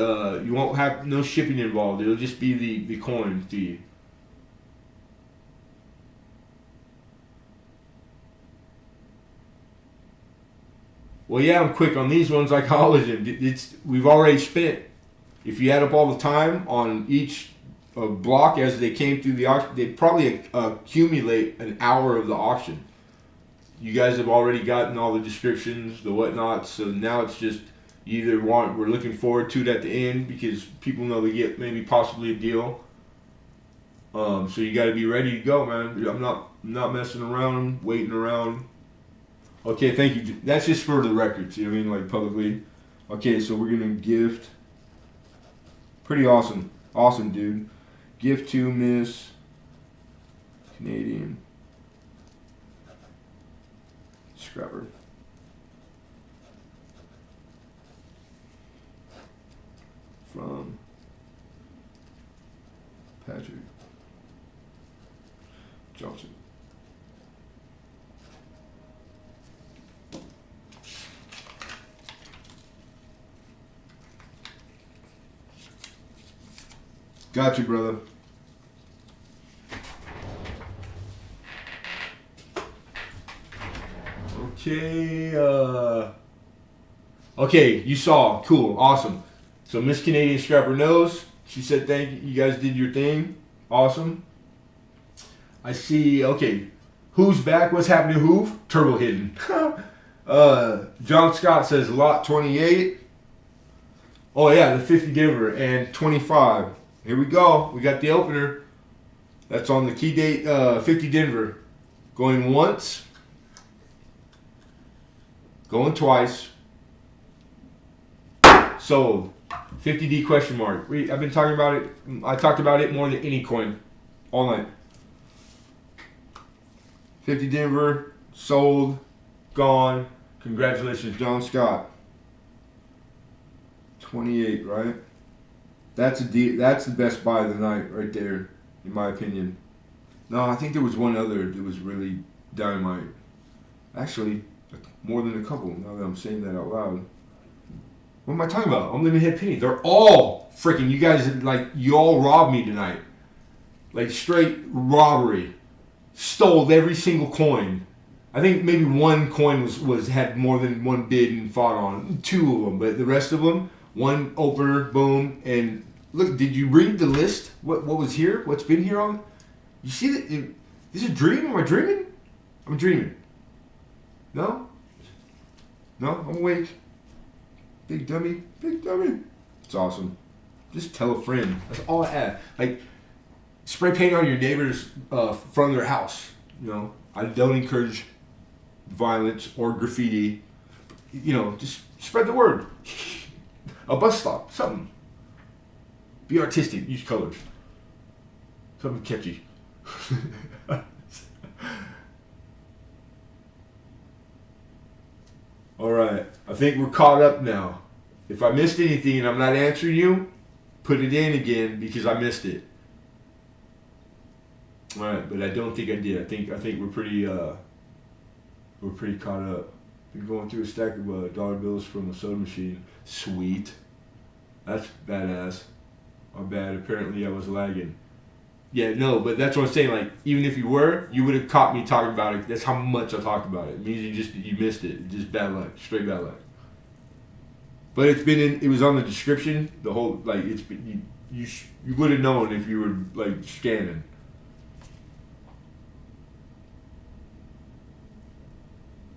S2: you won't have no shipping involved. It'll just be the coin fee. Well, yeah, I'm quick on these ones like I always am. We've already spent. If you add up all the time on each block as they came through the auction, they probably accumulate an hour of the auction. You guys have already gotten all the descriptions, the whatnots, so now it's just we're looking forward to it at the end because people know they get maybe possibly a deal. So you got to be ready to go, man. I'm not messing around, waiting around. Okay, thank you. That's just for the records, you know what I mean? Like publicly. Okay, so we're gonna gift. Pretty awesome. Awesome, dude. Gift to Miss Canadian Scrapper. From Patrick Johnson. Got you, brother. Okay, okay, you saw. Cool, awesome. So Miss Canadian Scrapper knows. She said thank you. You guys did your thing. Awesome. I see. Okay, who's back? What's happening to Hoove? Turbo hidden. John Scott says lot 28. Oh yeah, the 50 Denver and 25. Here we go. We got the opener. That's on the key date. 50 Denver. Going once. Going twice. Sold. 50D question mark. I've been talking about it. I talked about it more than any coin all night. 50 Denver. Sold. Gone. Congratulations, John Scott. 28, right? That's the best buy of the night right there, in my opinion. No, I think there was one other that was really dynamite. Actually, more than a couple, now that I'm saying that out loud. What am I talking about? Unlimited penny. They're all freaking, you guys, like, you all robbed me tonight. Like, straight robbery. Stole every single coin. I think maybe one coin had more than one bid and fought on. Two of them, but the rest of them, one opener, boom, and look, did you read the list? What was here? What's been here on? You see that? Is it a dream? Am I dreaming? I'm dreaming. No? No? I'm awake. Big dummy. Big dummy. It's awesome. Just tell a friend. That's all I add. Like, spray paint on your neighbor's front of their house. You know, I don't encourage violence or graffiti. You know, just spread the word. A bus stop, something. Be artistic, use colors. Something catchy. Alright, I think we're caught up now. If I missed anything and I'm not answering you, put it in again because I missed it. Alright, but I don't think I did. I think we're pretty caught up. Been going through a stack of dollar bills from a soda machine. Sweet. That's badass. My bad. Apparently I was lagging. Yeah, no, but that's what I'm saying. Like, even if you were, you would have caught me talking about it. That's how much I talked about it. It means you missed it. Just bad luck. Straight bad luck. But it was on the description. The whole, like, it's been, you would have known if you were, like, scanning.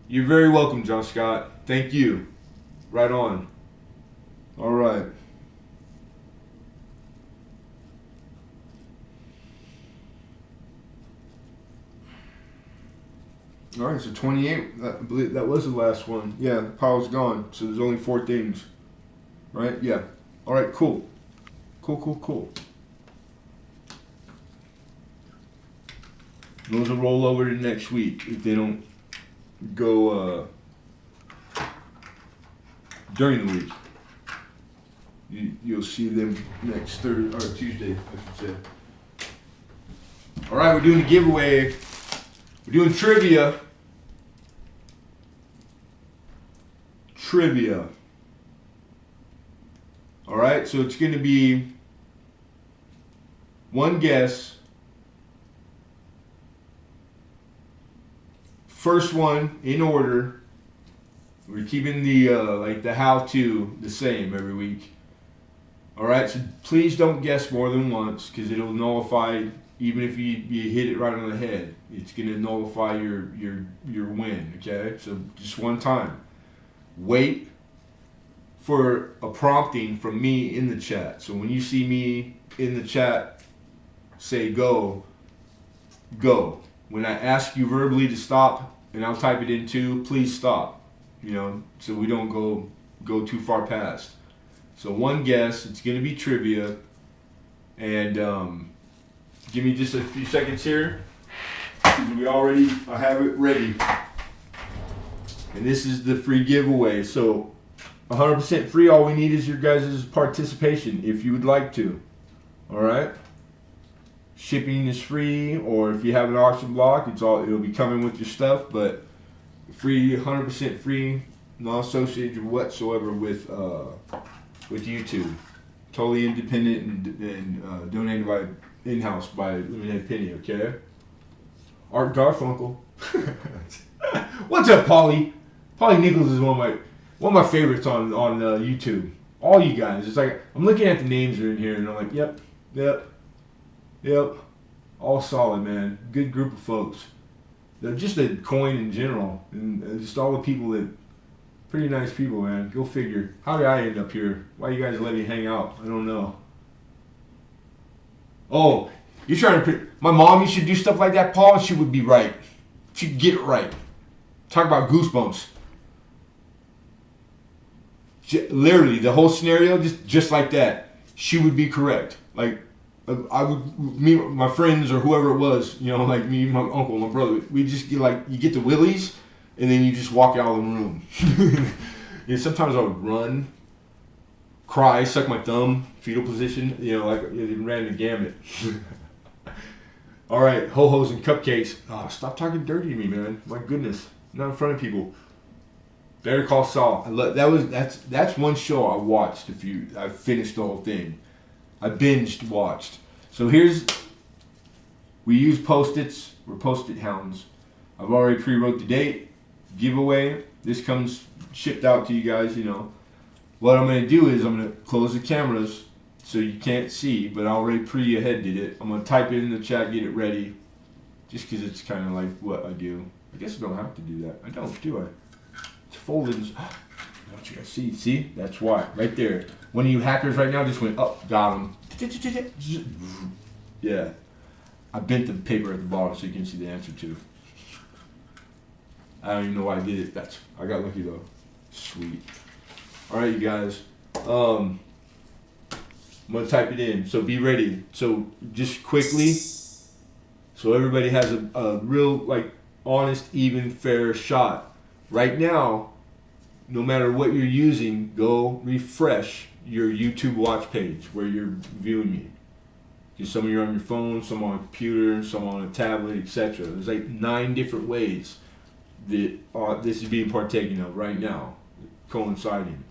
S2: You're very welcome, John Scott. Thank you. Right on. All right. All right, so 28. I believe that was the last one. Yeah, the pile's gone. So there's only 4 things. Right? Yeah. All right, cool. Cool. Those will roll over to next week if they don't go during the week. You'll see them next Thursday or Tuesday, I should say. All right, we're doing a giveaway. We're doing trivia. All right, so it's going to be one guess. First one in order. We're keeping the the how-to the same every week. All right, so please don't guess more than once because it'll nullify. Even if you hit it right on the head, it's gonna nullify your win. Okay, so just one time. Wait for a prompting from me in the chat. So when you see me in the chat, say go. When I ask you verbally to stop, and I'll type it in too. Please stop. You know, so we don't go too far past. So one guess. It's gonna be trivia, and give me just a few seconds here. I have it ready. And this is the free giveaway. So 100% free. All we need is your guys' participation if you would like to. All right. Shipping is free, or if you have an auction block, it'll be coming with your stuff. But free, 100% free, not associated whatsoever with YouTube. Totally independent and donated by in-house by Lemonhead Penny. Okay. Art Garfunkel. What's up, Polly? Polly Nichols is one of my favorites on YouTube. All you guys, it's like I'm looking at the names that are in here, and I'm like, yep, all solid, man. Good group of folks. They're just a coin in general, and just all the people that, pretty nice people, man. Go figure. How did I end up here? Why you guys let me hang out? I don't know. Oh, you're trying to. My mom used to do stuff like that, Paul, and she would be right. She'd get it right. Talk about goosebumps. Literally, the whole scenario, just like that. She would be correct. Like, I would, me, my friends, or whoever it was, you know, like me, my uncle, my brother, we just get like, you get the willies, and then you just walk out of the room. You know, sometimes I would run, cry, suck my thumb, fetal position, you know, like it ran the gamut. All right, ho-hos and cupcakes. Oh, stop talking dirty to me, man. My goodness, not in front of people. Better Call Saul. That's one show I watched. I finished the whole thing. I binged watched. So we use Post-its. We're Post-it hounds. I've already pre-wrote the date, giveaway. This comes shipped out to you guys, you know. What I'm going to do is I'm going to close the cameras so you can't see, but I already pre-ahead did it. I'm going to type it in the chat, get it ready, just because it's kind of like what I do. I guess I don't have to do that. I don't, do I? It's folded. Don't you guys see? See? That's why. Right there. One of you hackers right now just went up, got him. Yeah. I bent the paper at the bottom so you can see the answer too. I don't even know why I did it. I got lucky though. Sweet. Alright, you guys. I'm gonna type it in. So be ready. So just quickly, so everybody has a real, like, honest, even, fair shot. Right now, no matter what you're using, go refresh your YouTube watch page where you're viewing me. Because some of you are on your phone, some on a computer, some on a tablet, etc. There's like 9 different ways that this is being partaken of right now, coinciding.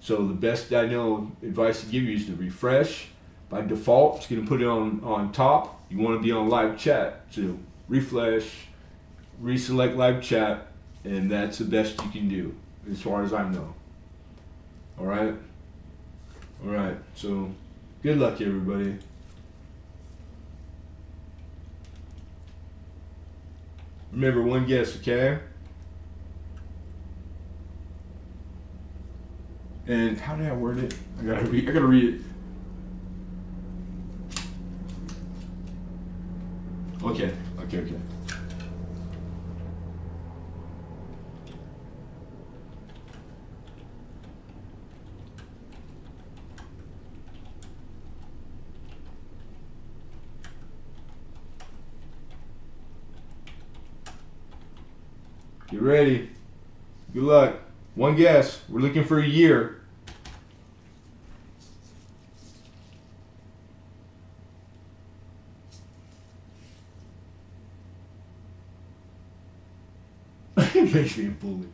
S2: So the best I know advice to give you is to refresh. By default, it's going to put it on top. You want to be on live chat. So refresh, reselect live chat, and that's the best you can do as far as I know. Alright? Alright, so good luck everybody. Remember, one guess, okay? And how did I word it? I gotta read it. Okay. Get ready. Good luck. One guess. We're looking for a year. It makes me a bully.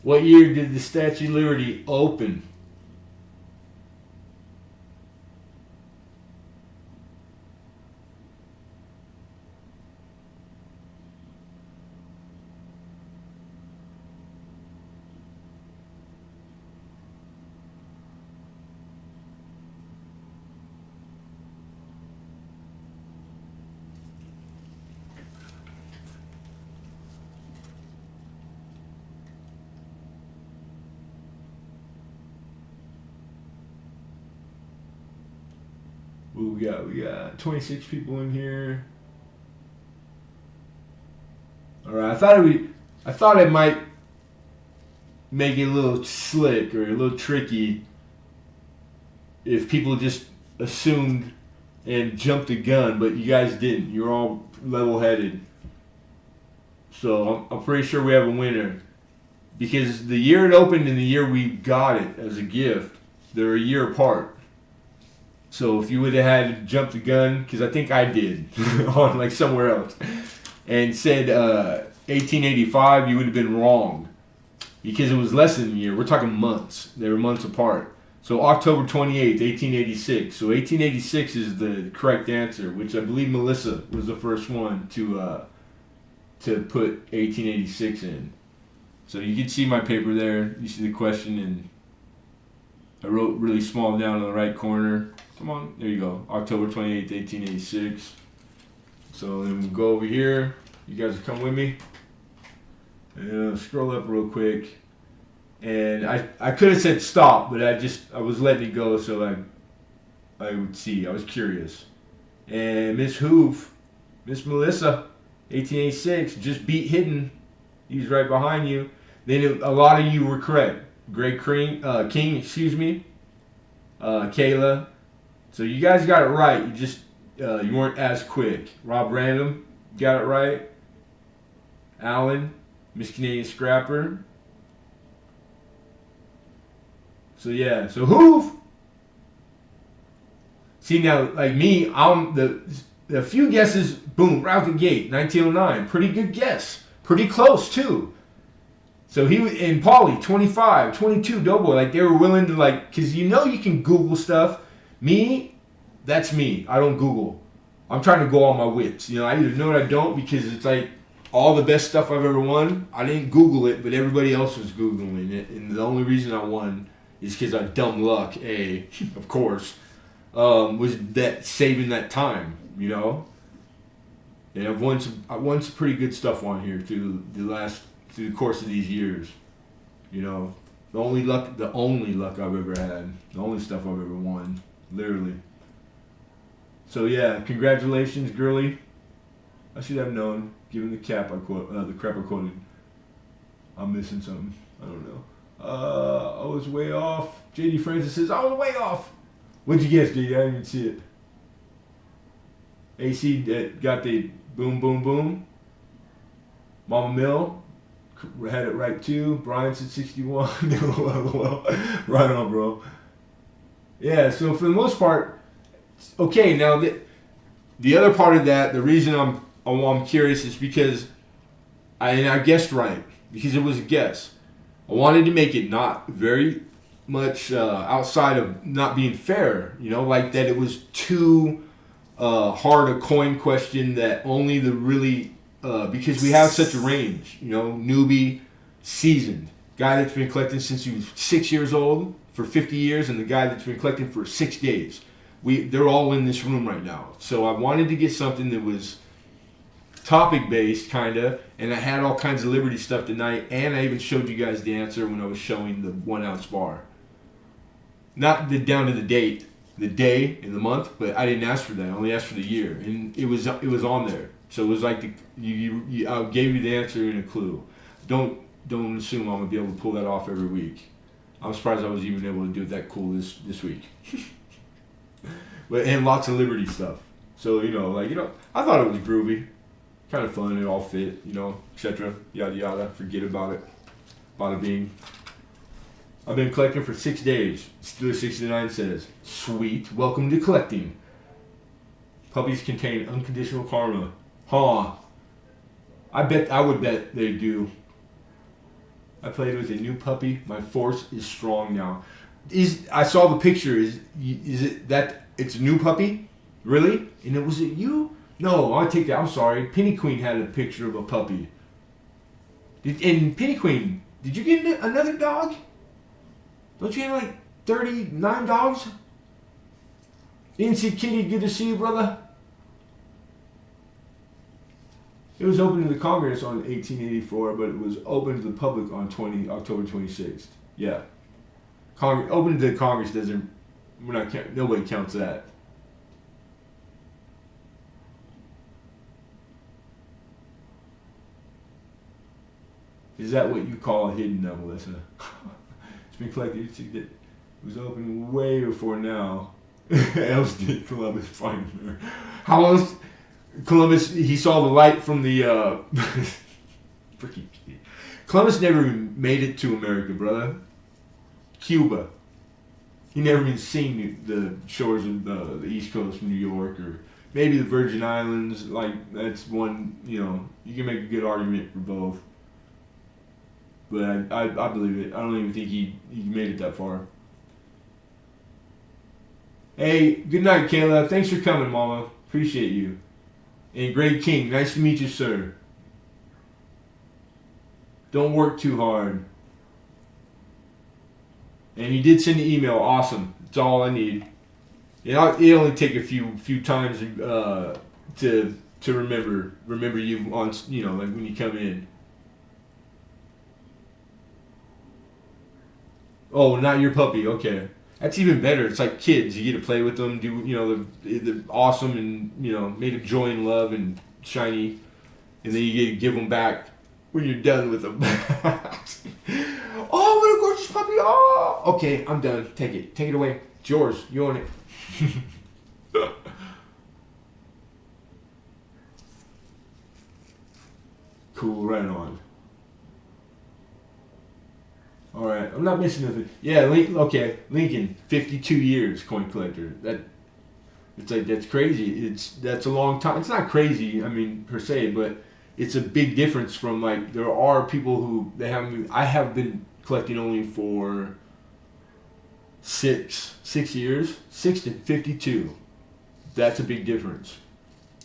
S2: What year did the Statue of Liberty open? Ooh, we got 26 people in here. All right, I thought it might make it a little slick or a little tricky if people just assumed and jumped the gun, but you guys didn't. You're all level-headed. So I'm pretty sure we have a winner. Because the year it opened and the year we got it as a gift, they're a year apart. So if you would have had to jump the gun, because I think I did, on like somewhere else, and said 1885, you would have been wrong. Because it was less than a year. We're talking months. They were months apart. So October 28th, 1886. So 1886 is the correct answer, which I believe Melissa was the first one to put 1886 in. So you can see my paper there. You see the question, and I wrote really small down in the right corner. Come on, there you go. October 28th, 1886. So then we'll go over here. You guys will come with me. And scroll up real quick. And I could have said stop, but I was letting it go so I would see. I was curious. And Miss Hoof, Miss Melissa, 1886, just beat Hidden. He's right behind you. Then a lot of you were correct. Greg King, excuse me. Kayla. So you guys got it right. You just you weren't as quick. Rob Random got it right. Alan, Miss Canadian Scrapper. So yeah, so Hoof. See now, like me, I'm the few guesses, boom, right out the gate, 1909. Pretty good guess. Pretty close too. So he was in Pauly, 25, 22, Doughboy. Like they were willing to because you can Google stuff. Me, that's me. I don't Google. I'm trying to go on my wits. I either know it or I don't, because it's like all the best stuff I've ever won. I didn't Google it, but everybody else was Googling it. And the only reason I won is because I dumb luck, of course, was that saving that time, And I won some pretty good stuff on here through the course of these years, The only luck I've ever had, the only stuff I've ever won, literally. So yeah, congratulations, girly. I should have known, given the crap I quoted. I'm missing something. I don't know. I was way off. JD Francis says I was way off. What'd you guess, JD? I didn't even see it. AC got the boom, boom, boom. Mama Mill had it right too. Brian said 61. Right on, bro. Yeah. So for the most part, okay. Now the other part of that, the reason I'm curious is because I guessed right, because it was a guess. I wanted to make it not very much outside of not being fair, like that it was too hard a coin question that only the really, because we have such a range, newbie, seasoned, guy that's been collecting since he was 6 years old for 50 years, and the guy that's been collecting for 6 days. They're all in this room right now. So I wanted to get something that was topic based, kinda, and I had all kinds of Liberty stuff tonight, and I even showed you guys the answer when I was showing the 1 ounce bar. Not down to the date, the day and the month, but I didn't ask for that. I only asked for the year, and it was on there. So it was like I gave you the answer and a clue. Don't assume I'm gonna be able to pull that off every week. I'm surprised I was even able to do it that cool this week. And lots of Liberty stuff. So I thought it was groovy. Kind of fun, it all fit, etc. Yada yada. Forget about it. Bada bing. I've been collecting for 6 days. Steeler69 says, sweet, welcome to collecting. Puppies contain unconditional karma. Huh. I would bet they do. I played with a new puppy. My force is strong now. I saw the picture. Is it that it's a new puppy? Really? And was it you? No, I'll take that. I'm sorry. Penny Queen had a picture of a puppy. And Penny Queen, did you get another dog? Don't you have 39 dogs? NC Kitty, good to see you, brother. It was open to the Congress on 1884, but it was open to the public on October 26th. Yeah. Open to the Congress doesn't, nobody counts that. Is that what you call hidden now, Melissa? It's been collected. It was open way before now. Else did Columbus find her? How else? Columbus, he saw the light from the freaking. Columbus never even made it to America, brother. Cuba. He never even seen the shores of the East Coast of New York, or maybe the Virgin Islands. Like, that's one, you can make a good argument for both. But I believe it. I don't even think he made it that far. Hey, good night, Kayla. Thanks for coming, Mama. Appreciate you. And Greg King, nice to meet you, sir. Don't work too hard. And he did send an email. Awesome. That's all I need. It only take a few times to remember you on, like when you come in. Oh, not your puppy. Okay, that's even better. It's like kids. You get to play with them. Do the awesome and made of joy and love and shiny, and then you get to give them back when you're done with them. Oh, what a gorgeous puppy! Oh, okay, I'm done. Take it away. It's yours. You own it. Cool. Right on. All right, I'm not missing nothing. Yeah, Lincoln, 52 years, coin collector. That's crazy. That's a long time. It's not crazy, per se, but it's a big difference from there are people who I have been collecting only for 6 years, 6 to 52. That's a big difference.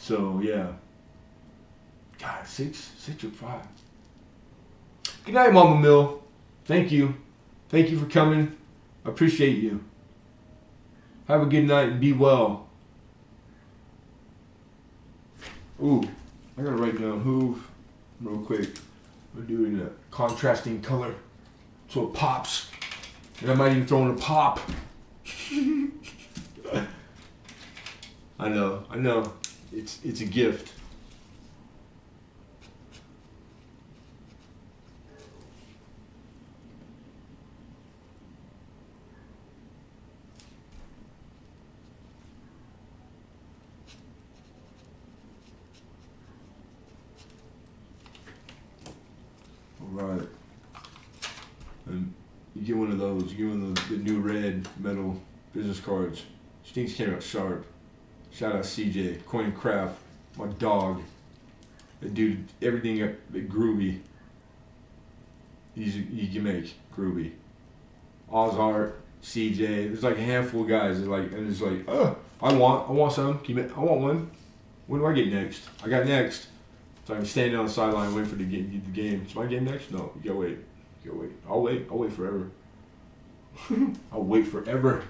S2: So yeah. God, 6 or 5. Good night, Mama Mill. Thank you for coming. I appreciate you. Have a good night and be well. Ooh, I gotta write down Hoove real quick. We're doing a contrasting color so it pops. And I might even throw in a pop. I know. It's a gift. Right. And you get one of those. You get one of the new red metal business cards. These things came out sharp. Shout out CJ, Coin and Craft, my dog. That dude, everything at groovy. You can make groovy. Ozart, CJ. There's like a handful of guys that I want some. I want one. What do I get next? I got next. So I'm standing on the sideline waiting for the game. Is my game next? No, you gotta wait. I'll wait forever. I'll wait forever.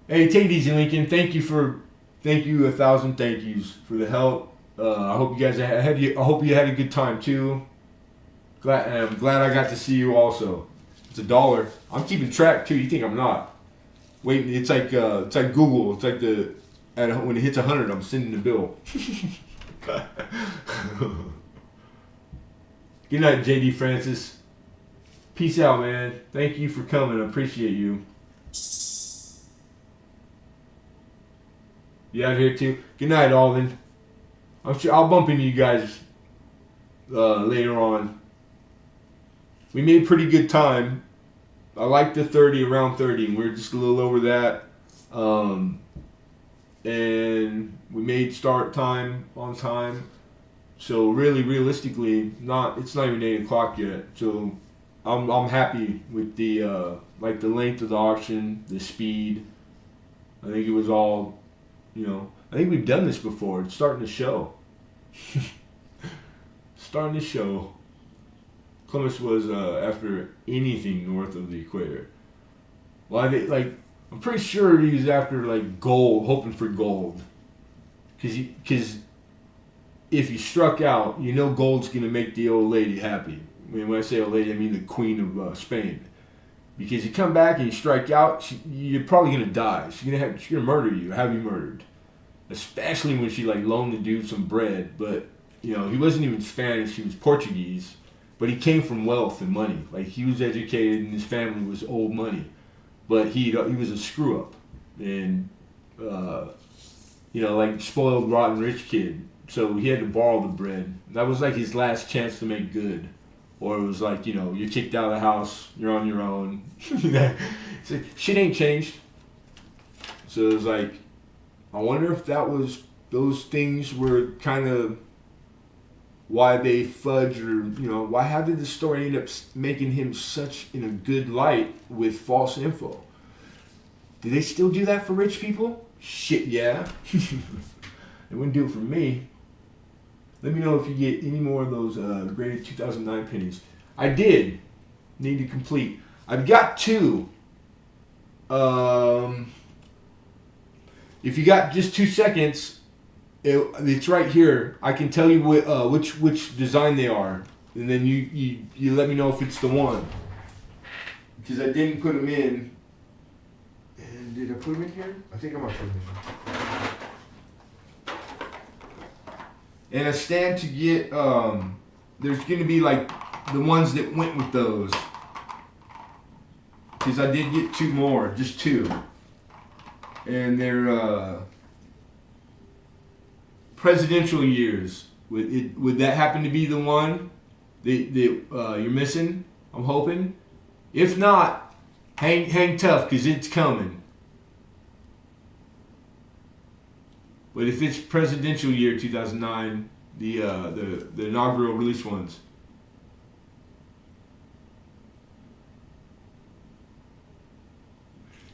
S2: Hey, take it easy, Lincoln. Thank you 1,000 thank yous for the help. I hope you guys I hope you had a good time too. I'm glad I got to see you also. It's $1. I'm keeping track too. You think I'm not? Wait, it's like Google. It's like when it hits 100, I'm sending the bill. Good night, JD Francis. Peace out, man. Thank you for coming. I appreciate you. You out here too? Good night, Alden. I'm sure I'll bump into you guys later on. We made pretty good time. I like the 30, around 30, and we're just a little over that. And we made start time on time. So really, realistically, it's not even 8 o'clock yet. So I'm happy with the the length of the auction, the speed. I think it was all, I think we've done this before. It's starting to show. Columbus was after anything north of the equator. Well, I'm pretty sure he was after gold, hoping for gold. Because if you struck out, gold's gonna make the old lady happy. When I say old lady, I mean the Queen of Spain. Because you come back and you strike out, you're probably gonna die. She's gonna murder you, have you murdered. Especially when she loaned the dude some bread. But you know, he wasn't even Spanish, he was Portuguese, but he came from wealth and money. Like, he was educated and his family was old money. But he was a screw up. And, you know, like spoiled, rotten rich kid. So he had to borrow the bread. That was like his last chance to make good. Or it was like, you know, you're kicked out of the house, you're on your own. It's like, shit ain't changed. So it was like, I wonder if those things were kind of why they fudge, or, you know, how did the story end up making him such in a good light with false info? Do they still do that for rich people? Shit, yeah. They wouldn't do it for me. Let me know if you get any more of those graded 2009 pennies. I did need to complete. I've got 2. If you got just 2 seconds, it's right here. I can tell you which design they are, and then you let me know if it's the one. Because I didn't put them in. And did I put them in here? I think I might put them in. And I stand to get. There's gonna be like the ones that went with those. Because I did get 2 more, just 2. And they're presidential years. Would that happen to be the one that you're missing? I'm hoping. If not, hang tough, because it's coming. But if it's presidential year 2009, the inaugural release ones.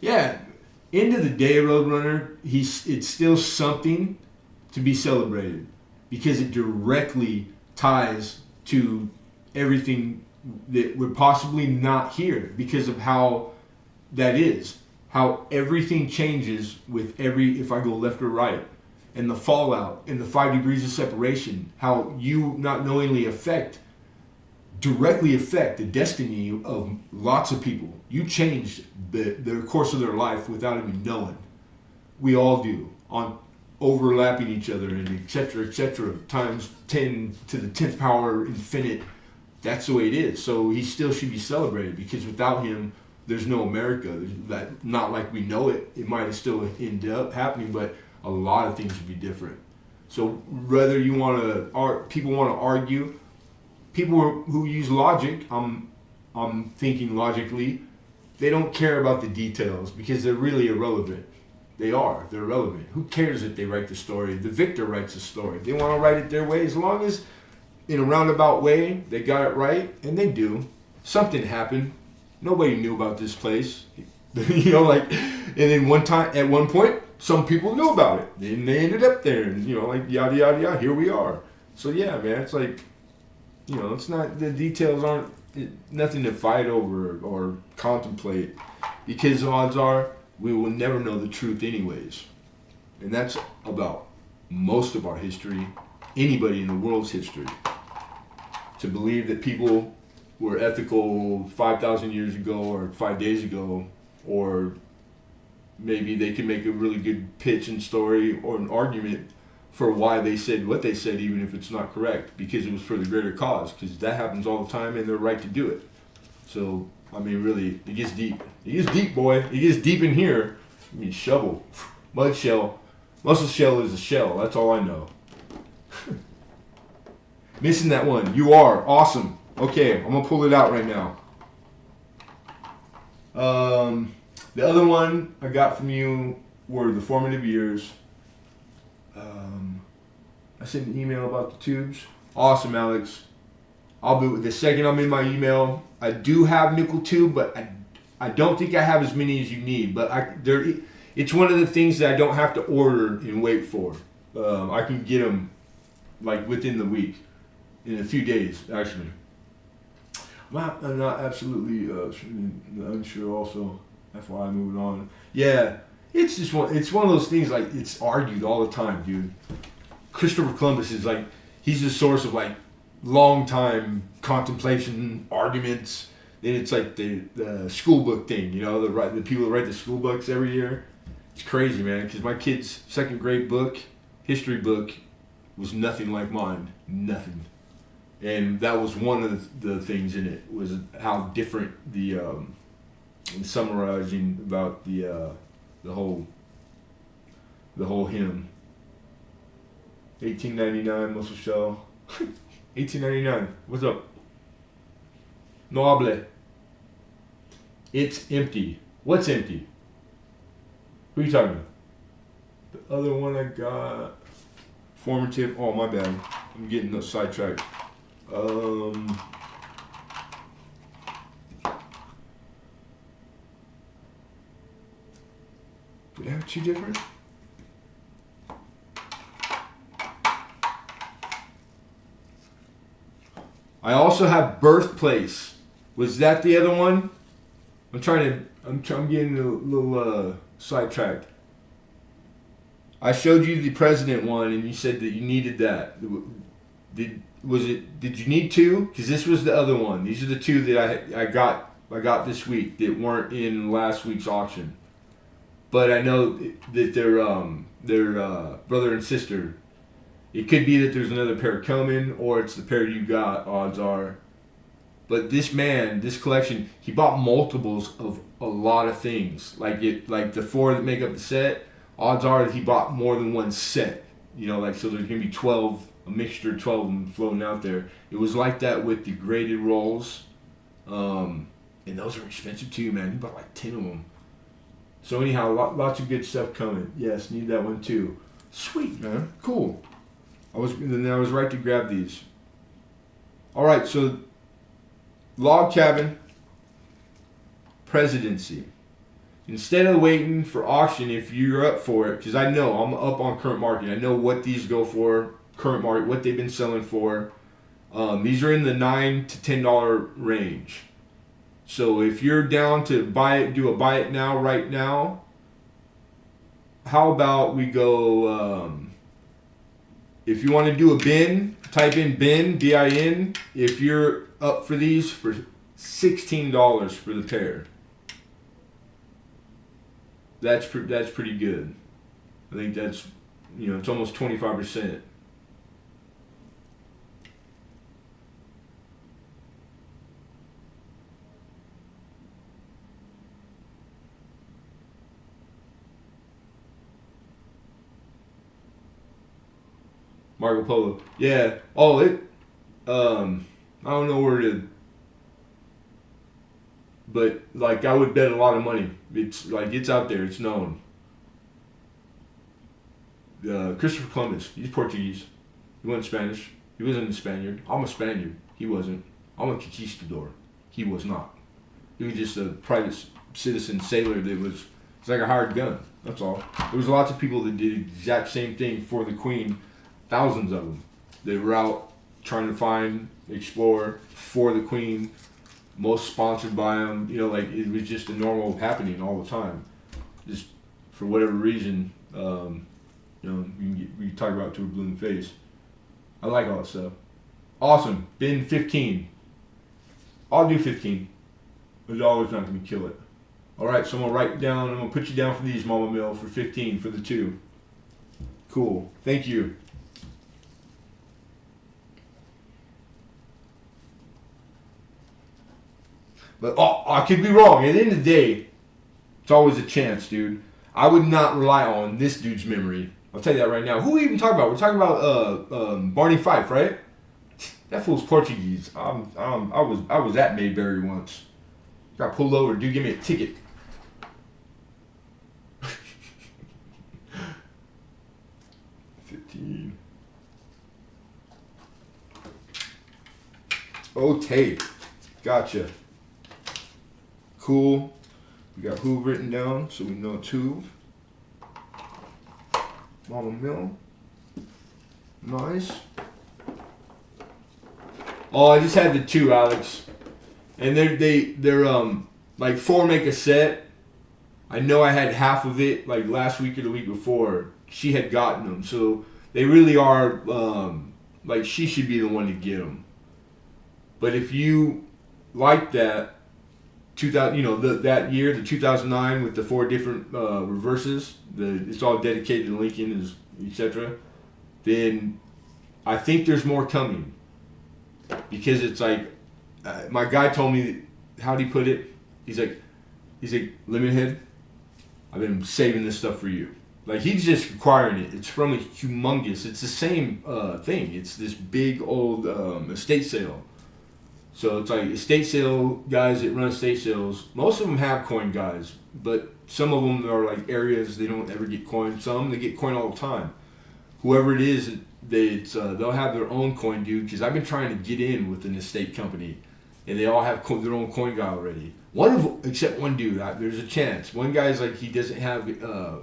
S2: Yeah, end of the day, Roadrunner, it's still something to be celebrated because it directly ties to everything that we're possibly not here because of how that is. How everything changes with if I go left or right. And the fallout and the 5 degrees of separation. How you not knowingly directly affect the destiny of lots of people. You changed the course of their life without even knowing. We all do, on overlapping each other and etc., times 10 to the 10th power infinite. That's the way it is. So he still should be celebrated because without him, there's no America. Not like we know it. It might have still ended up happening, but a lot of things would be different. So whether you people want to argue, people who use logic, I'm thinking logically, they don't care about the details because they're really irrelevant. They're irrelevant. Who cares if they write the story? The victor writes the story. They want to write it their way as long as in a roundabout way they got it right, and they do. Something happened. Nobody knew about this place. You know, like, and then at one point, some people knew about it. And they ended up there, and, you know, like, yada, yada, yada, here we are. So, yeah, man, it's like, you know, it's not, the details aren't nothing to fight over or contemplate because odds are we will never know the truth anyways. And that's about most of our history, anybody in the world's history. To believe that people were ethical 5,000 years ago or 5 days ago, or maybe they can make a really good pitch and story or an argument for why they said what they said, even if it's not correct, because it was for the greater cause, because that happens all the time and they're right to do it. So, I mean, really, it gets deep. It gets deep, boy. It gets deep in here. I mean, shovel, mud shell, muscle shell is a shell. That's all I know. Missing that one. You are awesome. Okay, I'm gonna pull it out right now. The other one I got from you were the formative years. I sent an email about the tubes. Awesome, Alex. I'll be the second I'm in my email. I do have nickel tube, but I don't think I have as many as you need. But it's one of the things that I don't have to order and wait for. I can get them like within the week, in a few days actually. I'm not absolutely unsure. Also, FYI, moving on. Yeah, it's just it's one of those things, like, it's argued all the time, dude. Christopher Columbus is like, he's the source of like long time contemplation arguments. Then it's like the school book thing, you know, the people that write the school books every year. It's crazy, man. Because my kid's second grade book, history book, was nothing like mine. Nothing. And that was one of the things in it, was how different the summarizing about the whole hymn. 1899 muscle shell. 1899. What's up? No hable. It's empty. What's empty? Who are you talking about? The other one I got. Formative. Oh, my bad. I'm getting sidetracked. Did I have two different? I also have birthplace. Was that the other one? I'm getting a little sidetracked. I showed you the president one, and you said that you needed that. Did you need two? Because this was the other one. These are the two that I got this week that weren't in last week's auction. But I know that they're brother and sister. It could be that there's another pair coming, or it's the pair you got, odds are. But this collection, he bought multiples of a lot of things. Like the four that make up the set, odds are that he bought more than one set. You know, like, so there's going to be 12, a mixture of 12 of them floating out there. It was like that with the graded rolls. And those are expensive too, man. He bought like 10 of them. So anyhow, lots of good stuff coming. Yes, need that one too. Sweet, man. Cool. I was right to grab these. All right, so log cabin presidency. Instead of waiting for auction, if you're up for it, because I know I'm up on current market. I know what these go for, current market, what they've been selling for. These are in the $9 to $10 range. So if you're down to buy it, do a buy it now, right now. How about we go? If you want to do a bin, type in bin, bin. If you're up for these, for $16 for the pair. That's pretty good. I think that's, it's almost 25%. Marco Polo. Yeah. Oh, I don't know where to, but like I would bet a lot of money. It's out there. It's known. Christopher Columbus. He's Portuguese. He wasn't Spanish. He wasn't a Spaniard. I'm a Spaniard. He wasn't. I'm a conquistador. He was not. He was just a private citizen sailor it's like a hired gun. That's all. There was lots of people that did the exact same thing for the Queen. Thousands of them. They were out trying to find, explore for the Queen. Most sponsored by them. It was just a normal happening all the time. Just for whatever reason, we talk about it to a blue in the face. I like all that stuff. Awesome. Bin 15. I'll do 15. It's always not going to kill it. All right, so I'm going to write down. I'm going to put you down for these, Mama Mill, for 15 for the two. Cool. Thank you. But I could be wrong. At the end of the day, it's always a chance, dude. I would not rely on this dude's memory. I'll tell you that right now. Who are we even talking about? We're talking about Barney Fife, right? That fool's Portuguese. I was at Mayberry once. Got pulled over. Dude, give me a ticket. Oh, tape. Gotcha. Cool. We got who written down, so we know it's who. Mama Mill. Nice. Oh, I just had the two, Alex. And they're like four make a set. I know I had half of it like last week or the week before. She had gotten them, so they really are like she should be the one to get them. But if you like that, 2000, that year, the 2009 with the four different reverses, it's all dedicated to Lincoln, etc. Then I think there's more coming because it's like my guy told me, how'd he put it? He's like, Lemonhead, I've been saving this stuff for you. Like, he's just acquiring it. It's from a humongous. It's the same thing. It's this big old estate sale. So it's like estate sale guys that run estate sales. Most of them have coin guys, but some of them are like areas they don't ever get coin. Some they get coin all the time. Whoever it is, they'll have their own coin dude. Because I've been trying to get in with an estate company, and they all have their own coin guy already. Except one dude, there's a chance. One guy's like, he doesn't have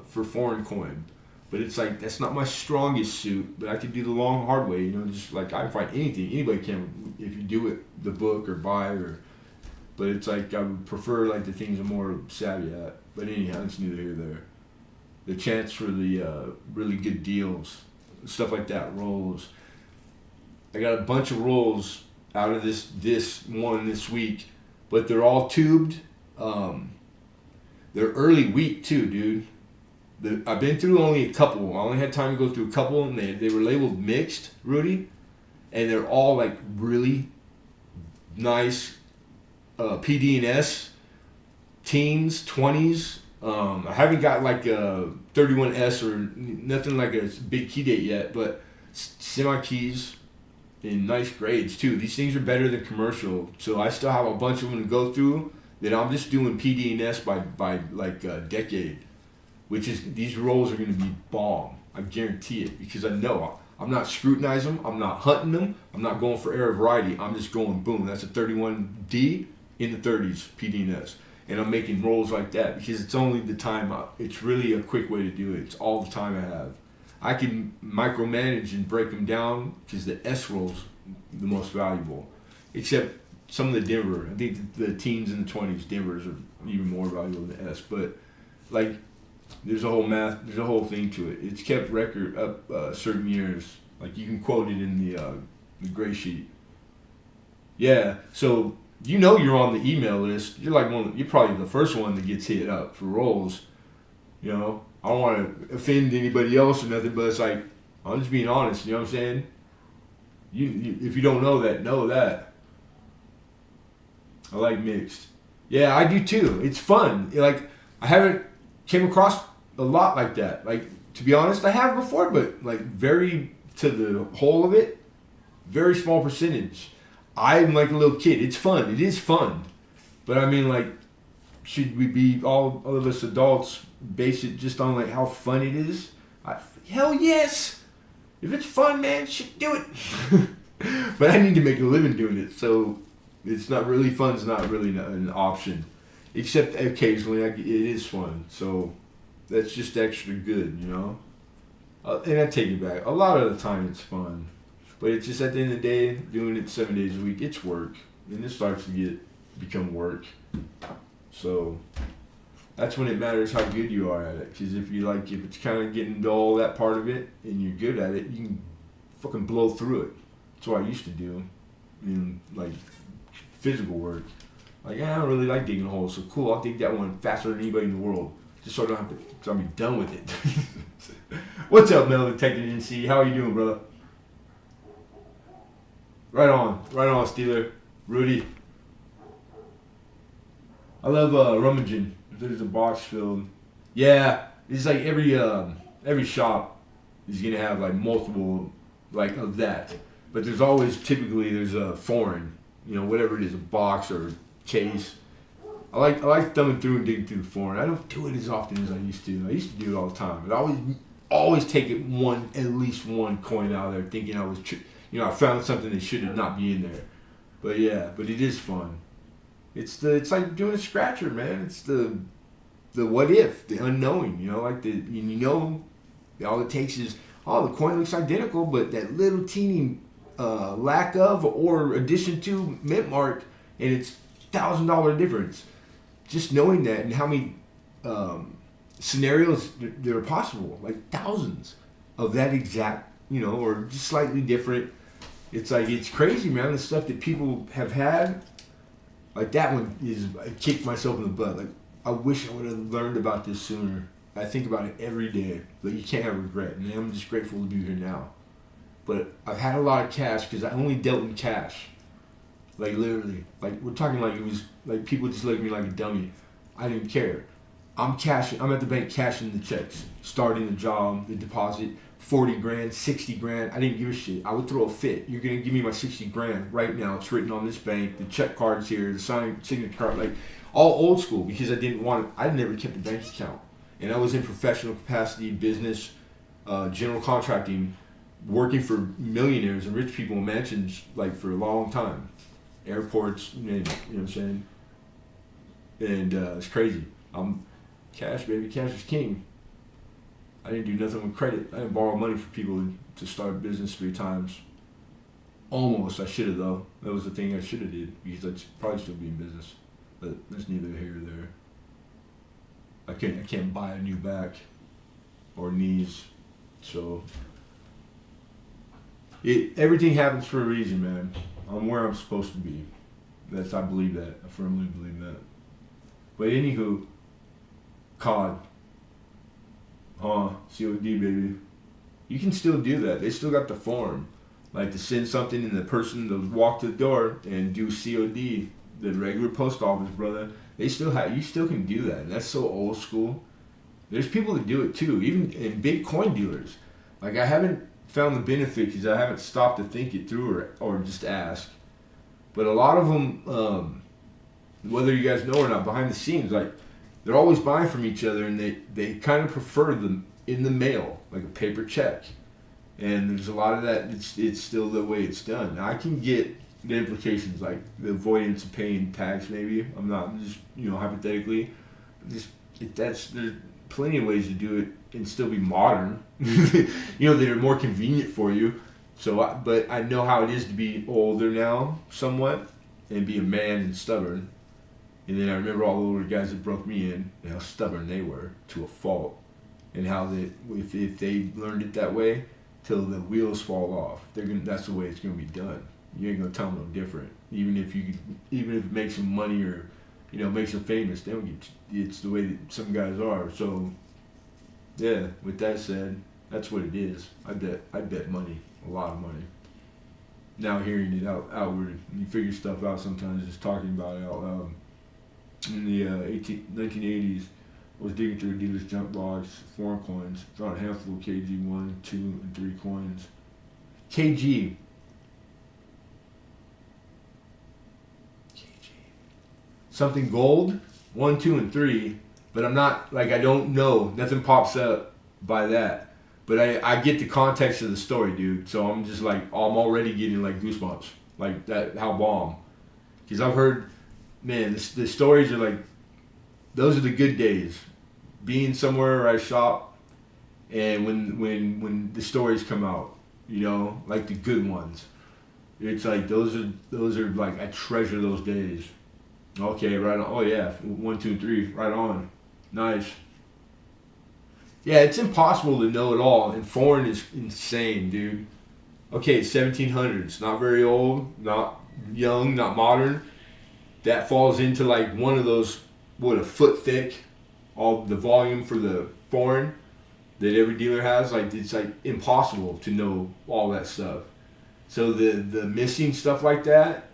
S2: for foreign coin, but it's like that's not my strongest suit. But I can do the long hard way, just like I can find anything. Anybody can if you do it the book or buy or. But it's like I would prefer like the things I'm more savvy at. But anyhow, it's neither here nor there. The chance for the really good deals, stuff like that, rolls. I got a bunch of rolls out of this one this week. But they're all tubed. They're early wheat too, dude. I've been through only a couple. I only had time to go through a couple, and they were labeled mixed, Rudy. And they're all like really nice PD and S, teens, 20s. I haven't got like a 31S or nothing like a big key date yet, but semi-keys. In nice grades too. These things are better than commercial, so I still have a bunch of them to go through. That I'm just doing PD and S by like a decade, which is these rolls are going to be bomb. I guarantee it because I know I'm not scrutinizing them. I'm not hunting them. I'm not going for air variety. I'm just going boom. That's a 31D in the 30s PD and S, and I'm making rolls like that because it's only the time. It's really a quick way to do it. It's all the time I have. I can micromanage and break them down because the S roll's the most valuable. Except some of the Denver. I think the teens and the 20s, Denvers are even more valuable than the S. But, like, there's a whole thing to it. It's kept record up certain years. Like, you can quote it in the gray sheet. Yeah, so you're on the email list. You're like you're probably the first one that gets hit up for rolls, I don't want to offend anybody else or nothing, but it's like, I'm just being honest, you know what I'm saying? You if you don't know that, know that. I like mixed. Yeah, I do too. It's fun. Like, I haven't came across a lot like that. Like, to be honest, I have before, but like very to the whole of it, very small percentage. I'm like a little kid. It's fun. It is fun. But I mean, like, should we be all of us adults base it just on like how fun it is? Hell yes. If it's fun, man, shit, do it. But I need to make a living doing it, so it's not really fun. It's not really an option, except occasionally it is fun. So that's just extra good, And I take it back. A lot of the time it's fun, but it's just at the end of the day, doing it 7 days a week, it's work, and it starts to become work. So that's when it matters how good you are at it. Because if it's kind of getting dull, that part of it, and you're good at it, you can fucking blow through it. That's what I used to do in like physical work. Like, I don't really like digging holes, so cool, I'll dig that one faster than anybody in the world. Just so I don't have to, so I'll be done with it. What's up, Metal Detective NC? How are you doing, brother? Right on, Steeler. Rudy. I love rummaging. There's a box filled. Yeah, it's like every shop is gonna have like multiple like of that, but there's a foreign, whatever it is, a box or a case. I like thumbing through and digging through the foreign. I don't do it as often as I used to. I used to do it all the time, but I always take at least one coin out of there, thinking I was I found something that should have not be in there. But yeah, but it is fun. It's like doing a scratcher, man. It's the what if, the unknowing, all it takes is, the coin looks identical, but that little teeny lack of or addition to mint mark, and it's $1,000 difference. Just knowing that and how many scenarios there are possible, like thousands of that exact, or just slightly different. It's like, it's crazy, man. The stuff that people have had. Like, that one I kicked myself in the butt. Like, I wish I would have learned about this sooner. I think about it every day, but you can't have regret. And I'm just grateful to be here now. but I've had a lot of cash because I only dealt in cash. Like literally, like we're talking like it was like people just look at me like a dummy. I didn't care. I'm at the bank cashing the checks, starting the job, the deposit, 40 grand, 60 grand. I didn't give a shit. I would throw a fit. You're gonna give me my 60 grand right now. It's written on this bank. The check card's here. The signature card, like all old school because I didn't want it. I never kept a bank account, and I was in professional capacity, business, general contracting, working for millionaires and rich people in mansions like for a long time, airports, you know what I'm saying? And it's crazy. I'm cash, baby. Cash is king. I didn't do nothing with credit. I didn't borrow money for people to start a business 3 times. Almost. I should have though. That was the thing I should have did because I'd probably still be in business. But that's neither here nor there. I can't buy a new back or knees. So everything happens for a reason, man. I'm where I'm supposed to be. I believe that. I firmly believe that. But anywho, COD. COD, baby. You can still do that. They still got the form. Like to send something and the person to walk to the door and do COD, the regular post office, brother. You still can do that. And that's so old school. There's people that do it too, even in Bitcoin dealers. Like I haven't found the benefit because I haven't stopped to think it through or just ask. But a lot of them, whether you guys know or not, behind the scenes, like they're always buying from each other, and they kind of prefer them in the mail, like a paper check. And there's a lot of that. It's still the way it's done. Now I can get the implications, like the avoidance of paying tax. Maybe I'm not just hypothetically. There's plenty of ways to do it and still be modern. That are more convenient for you. But I know how it is to be older now, somewhat, and be a man and stubborn. And then I remember all the older guys that broke me in, and how stubborn they were to a fault, and how if they learned it that way, till the wheels fall off, that's the way it's gonna be done. You ain't gonna tell them no different. Even if it makes them money or, makes them famous, they don't get. It's the way that some guys are. So, yeah. With that said, that's what it is. I bet money, a lot of money. Now hearing it outward, you figure stuff out sometimes just talking about it out loud. In the 1980s, I was digging through a dealer's junk box, foreign coins, found a handful of KG 1, 2, and 3 coins. KG. Something gold, 1, 2, and 3, but I'm not, I don't know, nothing pops up by that. But I get the context of the story, dude, so I'm just I'm already getting goosebumps, that, how bomb. Because I've heard, man, the stories are those are the good days. Being somewhere where I shop, and when the stories come out, the good ones, it's those are I treasure those days. Okay, right on. Oh yeah, 1, 2, and 3, right on. Nice. Yeah, it's impossible to know it all, and foreign is insane, dude. Okay, 1700s, not very old, not young, not modern. That falls into one of those, a foot thick, all the volume for the foreign that every dealer has. It's impossible to know all that stuff. So the missing stuff like that,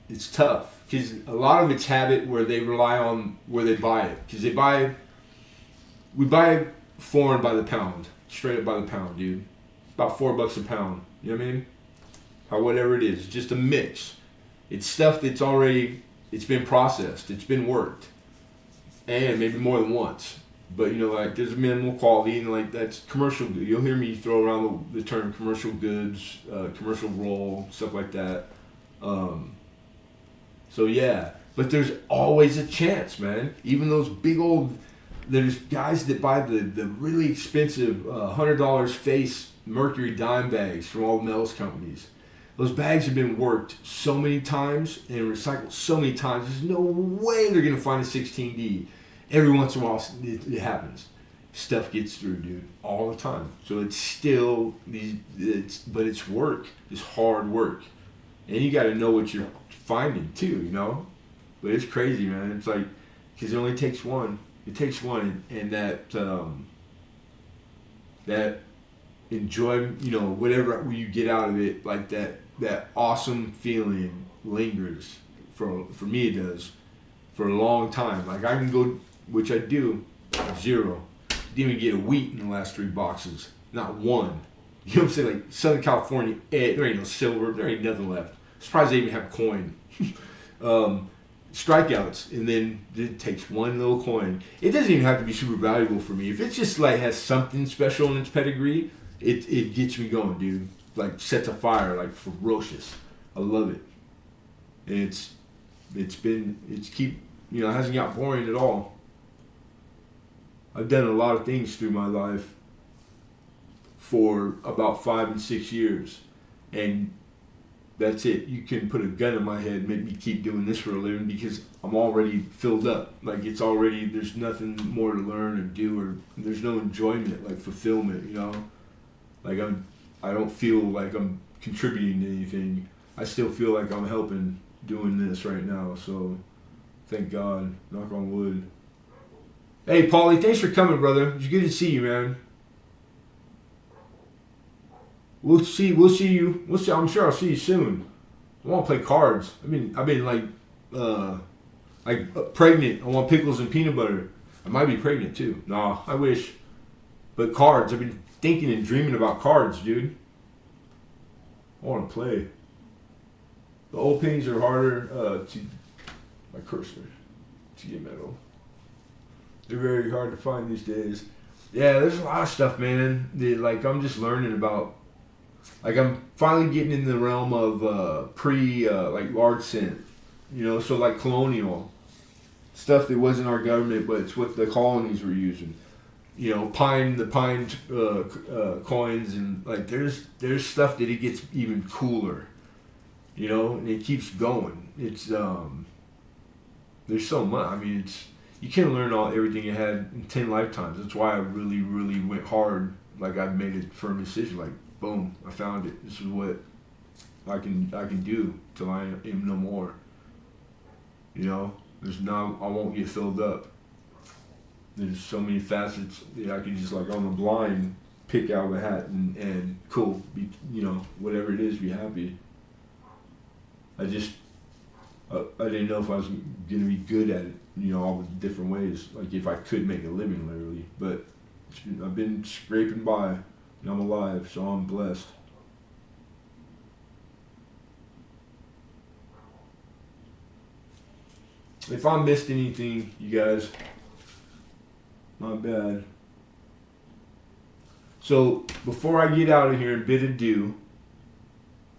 S2: it's tough because a lot of it's habit where they rely on where they buy it, because we buy foreign by the pound, straight up by the pound, dude. About $4 a pound. You know what I mean? Or whatever it is, just a mix. It's stuff that's already. It's been processed. It's been worked, and maybe more than once. But there's a minimal quality, and that's commercial good. You'll hear me throw around the term commercial goods, commercial roll, stuff like that. So yeah, but there's always a chance, man. Even those big old, there's guys that buy the really expensive $100 face Mercury dime bags from all the metals companies. Those bags have been worked so many times and recycled so many times. There's no way they're gonna find a 16D. Every once in a while, it happens. Stuff gets through, dude, all the time. So it's still but it's work. It's hard work, and you got to know what you're finding too, But it's crazy, man. It's because it only takes one. It takes one, and that enjoy, whatever you get out of it, like that awesome feeling lingers. For me, it does for a long time. Like I can go, which I do, 0. Didn't even get a wheat in the last 3 boxes, not one. You know what I'm saying? Like Southern California, there ain't no silver, there ain't nothing left. Surprised they even have coin. Strikeouts, and then it takes one little coin. It doesn't even have to be super valuable for me. If it's just like has something special in its pedigree, it gets me going, dude. Like sets a fire, like ferocious. I love it. And it hasn't got boring at all. I've done a lot of things through my life for about 5 and 6 years, and that's it. You can put a gun in my head and make me keep doing this for a living because I'm already filled up. Like there's nothing more to learn or do, or there's no enjoyment, like fulfillment, Like I don't feel like I'm contributing to anything. I still feel like I'm helping doing this right now, so thank God, knock on wood. Hey, Paulie, thanks for coming, brother. It's good to see you, man. We'll see you. I'm sure I'll see you soon. I want to play cards. I've been pregnant. I want pickles and peanut butter. I might be pregnant too. Nah, I wish. But cards. I've been thinking and dreaming about cards, dude. I want to play. The old pennies are harder my cursor to get metal. They're very hard to find these days. Yeah, there's a lot of stuff, man. I'm just learning about. Like I'm finally getting in the realm of large cent, so like colonial stuff that wasn't our government, but it's what the colonies were using. The pine coins, and like there's stuff that it gets even cooler, and it keeps going. It's there's so much. I mean, you can't learn everything you had in 10 lifetimes. That's why I really, really went hard. Like I made a firm decision. Like boom, I found it. This is what I can do till I am no more. I won't get filled up. There's so many facets that I can just like on the blind pick out of a hat and cool, be, whatever it is, be happy. I didn't know if I was gonna be good at it, all the different ways. Like if I could make a living, literally. But I've been scraping by, and I'm alive, so I'm blessed. If I missed anything, you guys, my bad. So before I get out of here and bid adieu,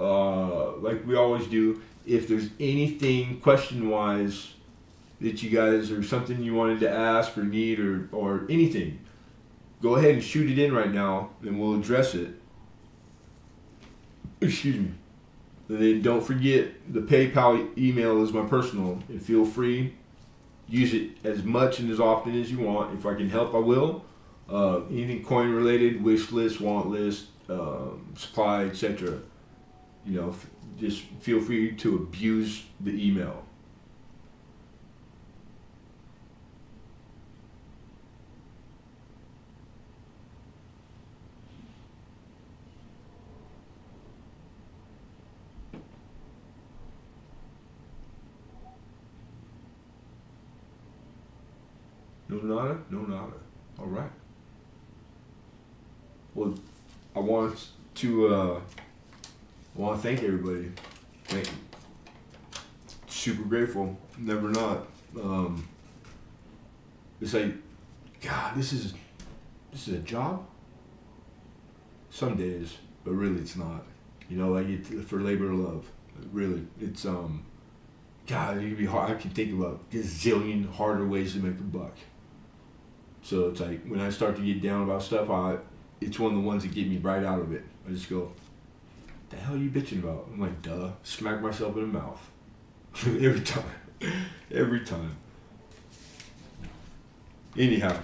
S2: like we always do, if there's anything question-wise that you guys or something you wanted to ask or need or anything, go ahead and shoot it in right now, and we'll address it. Excuse me. And then don't forget the PayPal email is my personal, and feel free. Use it as much and as often as you want. If I can help, I will. Anything coin related, wish list, want list, supply, etc. Just feel free to abuse the email. No nada? No nada. All right. Well, I want to thank everybody. Thank you. Super grateful. Never not. It's like, God, this is a job? Some days, but really it's not. Like it's for labor of love. Really, it's God, it can be hard. I can think about a gazillion harder ways to make a buck. So it's like when I start to get down about stuff, it's one of the ones that get me right out of it. I just go, the hell are you bitching about? I'm like, duh. Smack myself in the mouth. Every time. Every time. Anyhow,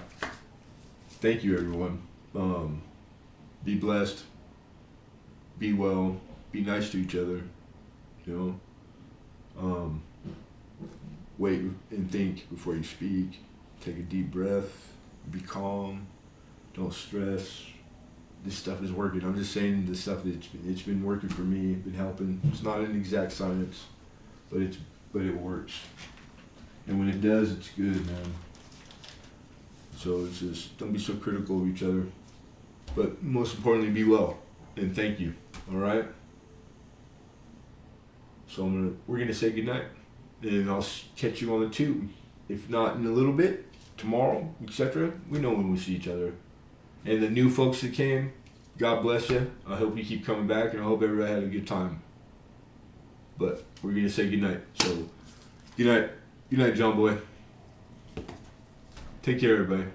S2: thank you, everyone. Be blessed. Be well. Be nice to each other. Wait and think before you speak. Take a deep breath. Be calm. Don't stress. this stuff is working. I'm just saying the stuff that it's been working for me, been helping. It's not an exact science, but it works. And when it does, it's good, man. So it's just don't be so critical of each other. But most importantly, be well and thank you. All right. So we're gonna say goodnight, and I'll catch you on the tube. If not in a little bit, tomorrow, etc. We know when we see each other. And the new folks that came, God bless you. I hope you keep coming back, and I hope everybody had a good time. But we're gonna say goodnight. So, good night, John Boy. Take care, everybody.